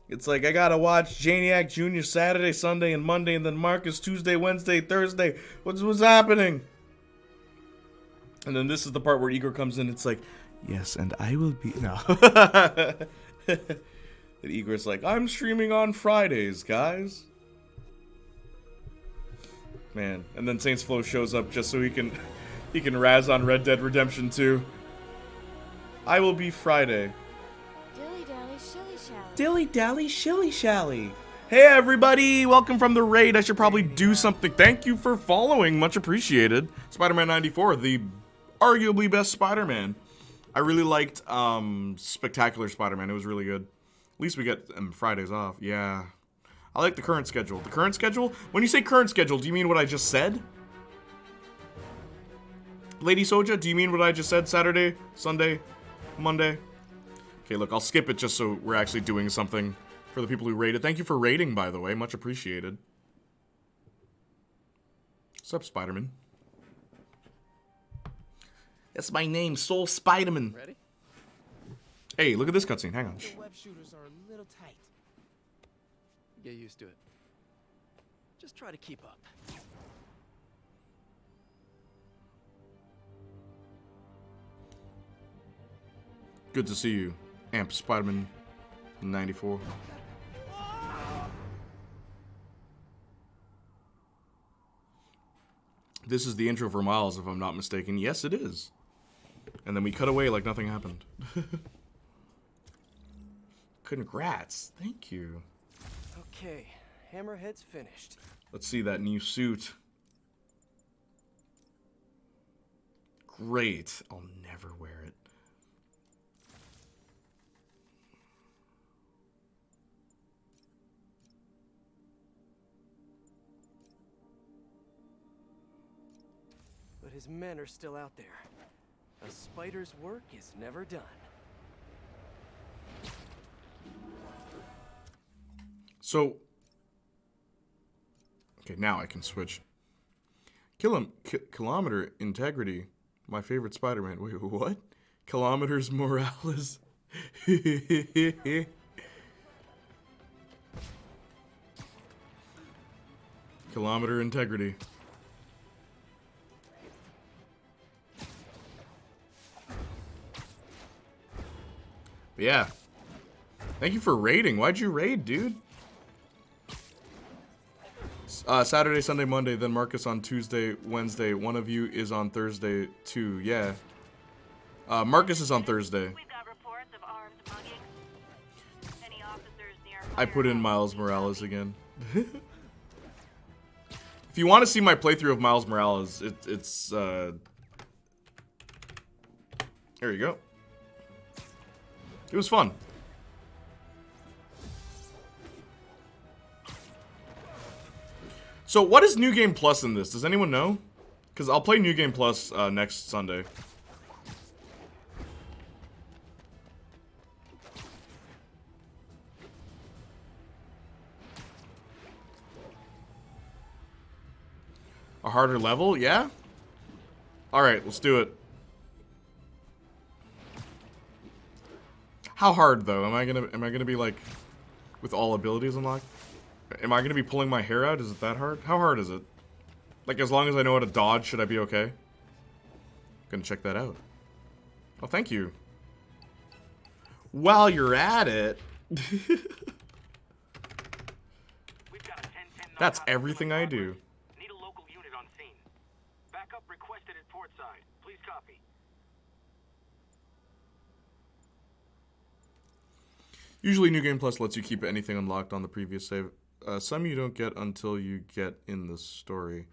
It's like, I gotta watch Janiac Jr. Saturday, Sunday, and Monday, and then Marcus Tuesday, Wednesday, Thursday. What's happening? And then this is the part where Igor comes in. It's like, yes, and I will be... No. And Igor's like, I'm streaming on Fridays, guys. Man. And then Saints Flow shows up just so he can razz on Red Dead Redemption 2. I will be Friday. Dilly-dally, shilly-shally. Dilly-dally, shilly-shally. Hey, everybody. Welcome from the raid. I should probably do something. Thank you for following. Much appreciated. Spider-Man 94, the arguably best Spider-Man. I really liked Spectacular Spider-Man. It was really good. At least we get Fridays off. Yeah. I like the current schedule. The current schedule? When you say current schedule, do you mean what I just said? Lady Soja, do you mean what I just said? Saturday, Sunday, Monday? Okay, look, I'll skip it just so we're actually doing something for the people who rated. Thank you for rating, by the way. Much appreciated. What's up, Spider-Man? That's my name, Soul Spider-Man. Ready? Hey, look at this cutscene. Hang on. The web shooters are a little tight. Get used to it. Just try to keep up. Good to see you, Amp Spider-Man 94. This is the intro for Miles, if I'm not mistaken. Yes, it is. And then we cut away like nothing happened. Congrats. Thank you. Okay, Hammerhead's finished. Let's see that new suit. Great. I'll never wear it. his men are still out there. A spider's work is never done. So, okay, now I can switch. Kilometer integrity, my favorite Spider-Man. Wait, what? Kilometers Morales. Kilometer integrity. But yeah. Thank you for raiding. Why'd you raid, dude? Saturday, Sunday, Monday, then Marcus on Tuesday, Wednesday. One of you is on Thursday, too. Yeah. Marcus is on Thursday. I put in Miles Morales again. If you want to see my playthrough of Miles Morales, it's there you go. It was fun. So what is New Game Plus in this? Does anyone know? Because I'll play New Game Plus next Sunday. A harder level? Yeah? Alright, let's do it. How hard though? Am I gonna be like with all abilities unlocked? Am I gonna be pulling my hair out? Is it that hard? How hard is it? Like as long as I know how to dodge, should I be okay? Gonna check that out. Oh, thank you. While you're at it. That's everything I do. Need a local unit on scene. Backup requested at portside. Please copy. Usually New Game Plus lets you keep anything unlocked on the previous save. Some you don't get until you get in the story.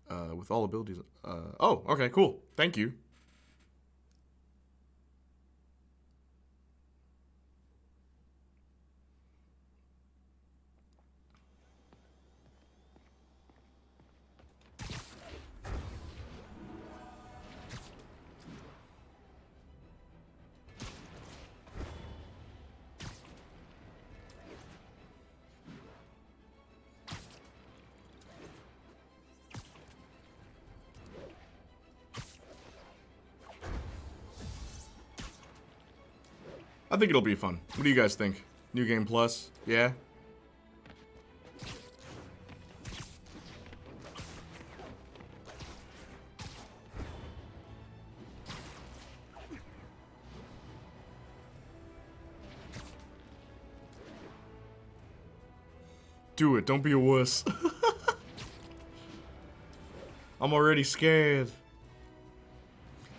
With all abilities. Oh, okay, cool. Thank you. I think it'll be fun. What do you guys think? New Game Plus? Yeah? Do it. Don't be a wuss. I'm already scared.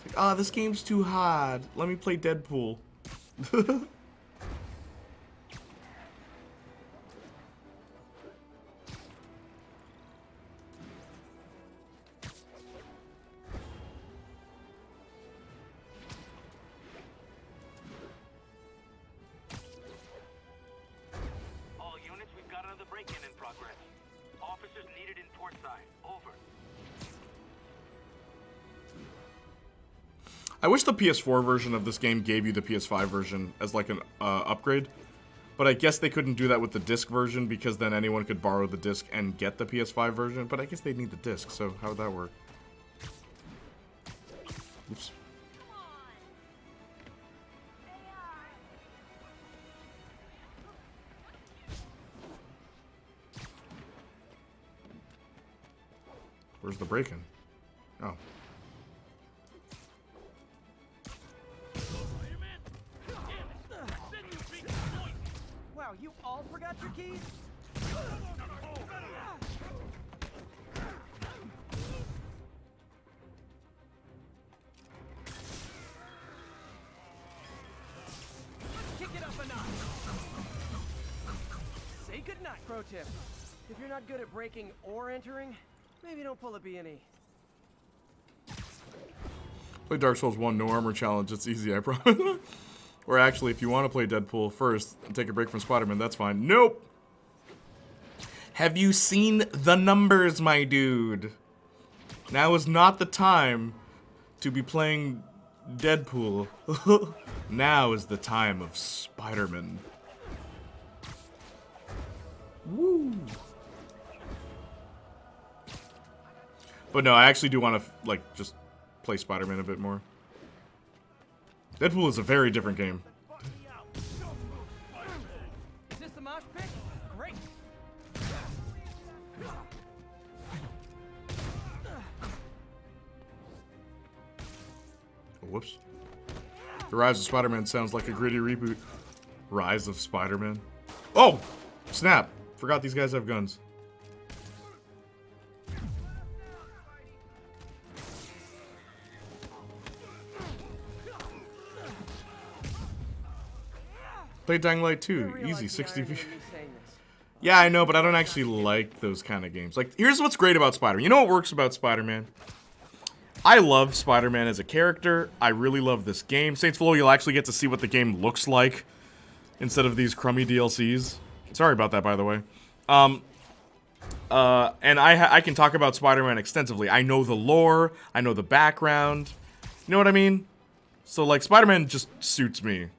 It's like, this game's too hard. Let me play Deadpool. All units, we've got another break-in in progress. Officers needed in portside. Over. I wish the PS4 version of this game gave you the PS5 version as like an upgrade. But I guess they couldn't do that with the disc version because then anyone could borrow the disc and get the PS5 version. But I guess they'd need the disc, so how would that work? Oops. Where's the break-in? Oh. Wow, you all forgot your keys? Kick it up a notch. Say goodnight. Pro tip. If you're not good at breaking or entering, maybe don't pull a B&E. Play Dark Souls 1 no armor challenge. It's easy, I promise. Or actually, if you want to play Deadpool first and take a break from Spider-Man, that's fine. Nope! Have you seen the numbers, my dude? Now is not the time to be playing Deadpool. Now is the time of Spider-Man. Woo! But no, I actually do want to, like, just play Spider-Man a bit more. Deadpool is a very different game. Is this the mosh pit? Great. Whoops. The Rise of Spider-Man sounds like a gritty reboot. Rise of Spider-Man. Oh! Snap! Forgot these guys have guns. Play Dying Light 2. Easy, 60 views. Yeah, I know, but I don't actually like those kind of games. Like, here's what's great about Spider-Man. You know what works about Spider-Man? I love Spider-Man as a character. I really love this game. Saints Row, you'll actually get to see what the game looks like instead of these crummy DLCs. Sorry about that, by the way. And I can talk about Spider-Man extensively. I know the lore. I know the background. You know what I mean? So, like, Spider-Man just suits me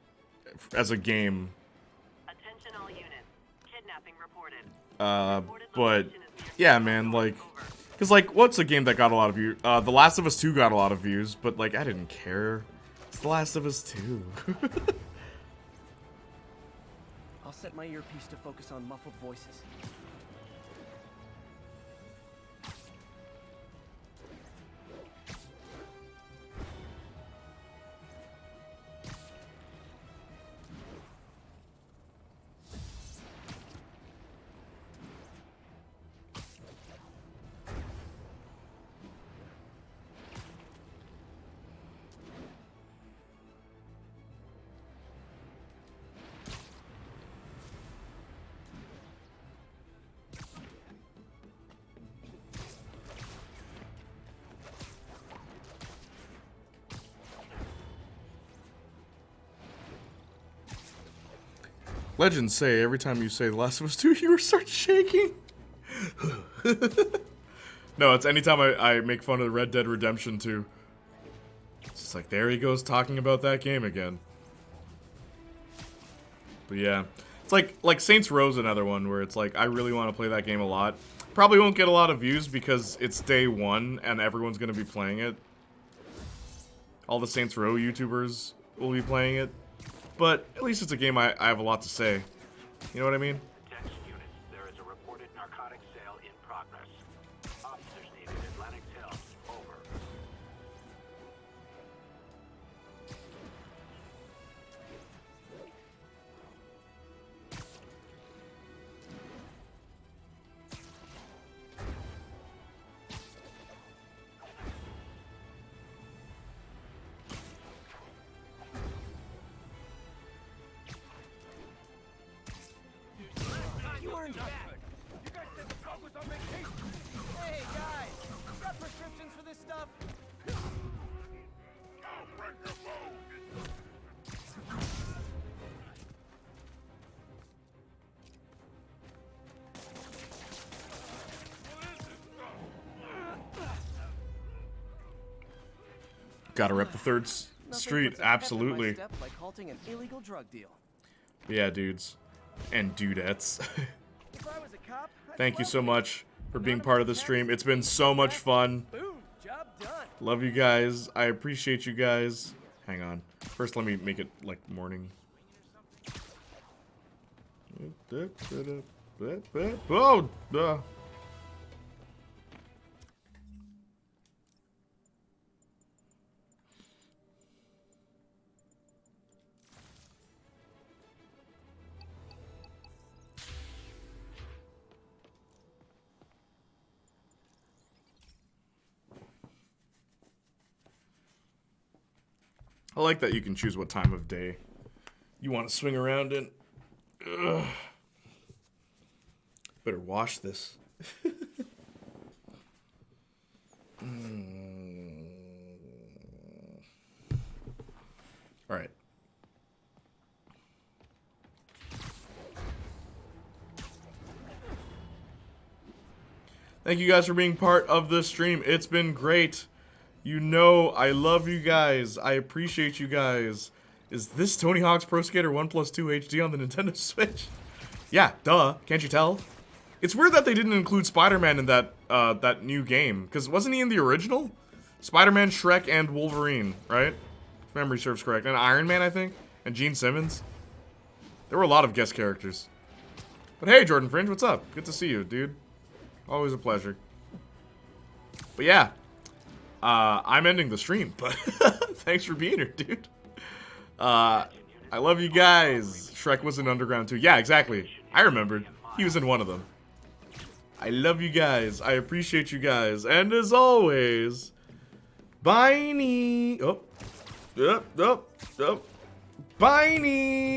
as a game. Attention all units. Kidnapping reported. But yeah, man, like, cause like, what's a game that got a lot of views? The Last of Us 2 got a lot of views, but like, I didn't care. It's The Last of Us 2. I'll set my earpiece to focus on muffled voices. Legends say every time you say The Last of Us 2, you start shaking. No, it's anytime I make fun of Red Dead Redemption 2. It's just like, there he goes talking about that game again. But yeah. It's like Saints Row's another one where it's like, I really want to play that game a lot. Probably won't get a lot of views because it's day one and everyone's going to be playing it. All the Saints Row YouTubers will be playing it. But at least it's a game I have a lot to say. You know what I mean? Attention units, there is a reported narcotics sale in progress. Officers needed Atlantic Hills. Over. You earned that. You guys said the dog was on vacation. Hey, guys. You got prescriptions for this stuff? I'll break your bone. Gotta rep the third street, absolutely. Step like halting an illegal drug deal. Yeah, dudes. And dudettes. If I was a cop, I'd Thank you love so it. much for being part of the stream. It's been so much fun. Boom, job done. Love you guys. I appreciate you guys. Hang on. First, let me make it like morning. Oh, I like that you can choose what time of day you want to swing around in. Ugh. Better wash this. All right. Thank you guys for being part of this stream. It's been great. You know I love you guys. I appreciate you guys. Is this Tony Hawk's Pro Skater 1+2 HD on the Nintendo Switch? Yeah, duh. Can't you tell? It's weird that they didn't include Spider-Man in that that new game. Because wasn't he in the original? Spider-Man, Shrek, and Wolverine, right? If memory serves correct. And Iron Man, I think? And Gene Simmons? There were a lot of guest characters. But hey, Jordan Fringe, what's up? Good to see you, dude. Always a pleasure. But yeah. I'm ending the stream, but thanks for being here, dude. I love you guys. Shrek was in Underground too. Yeah, exactly. I remembered. He was in one of them. I love you guys. I appreciate you guys. And as always, bye-nie. Oh. Bye-nie.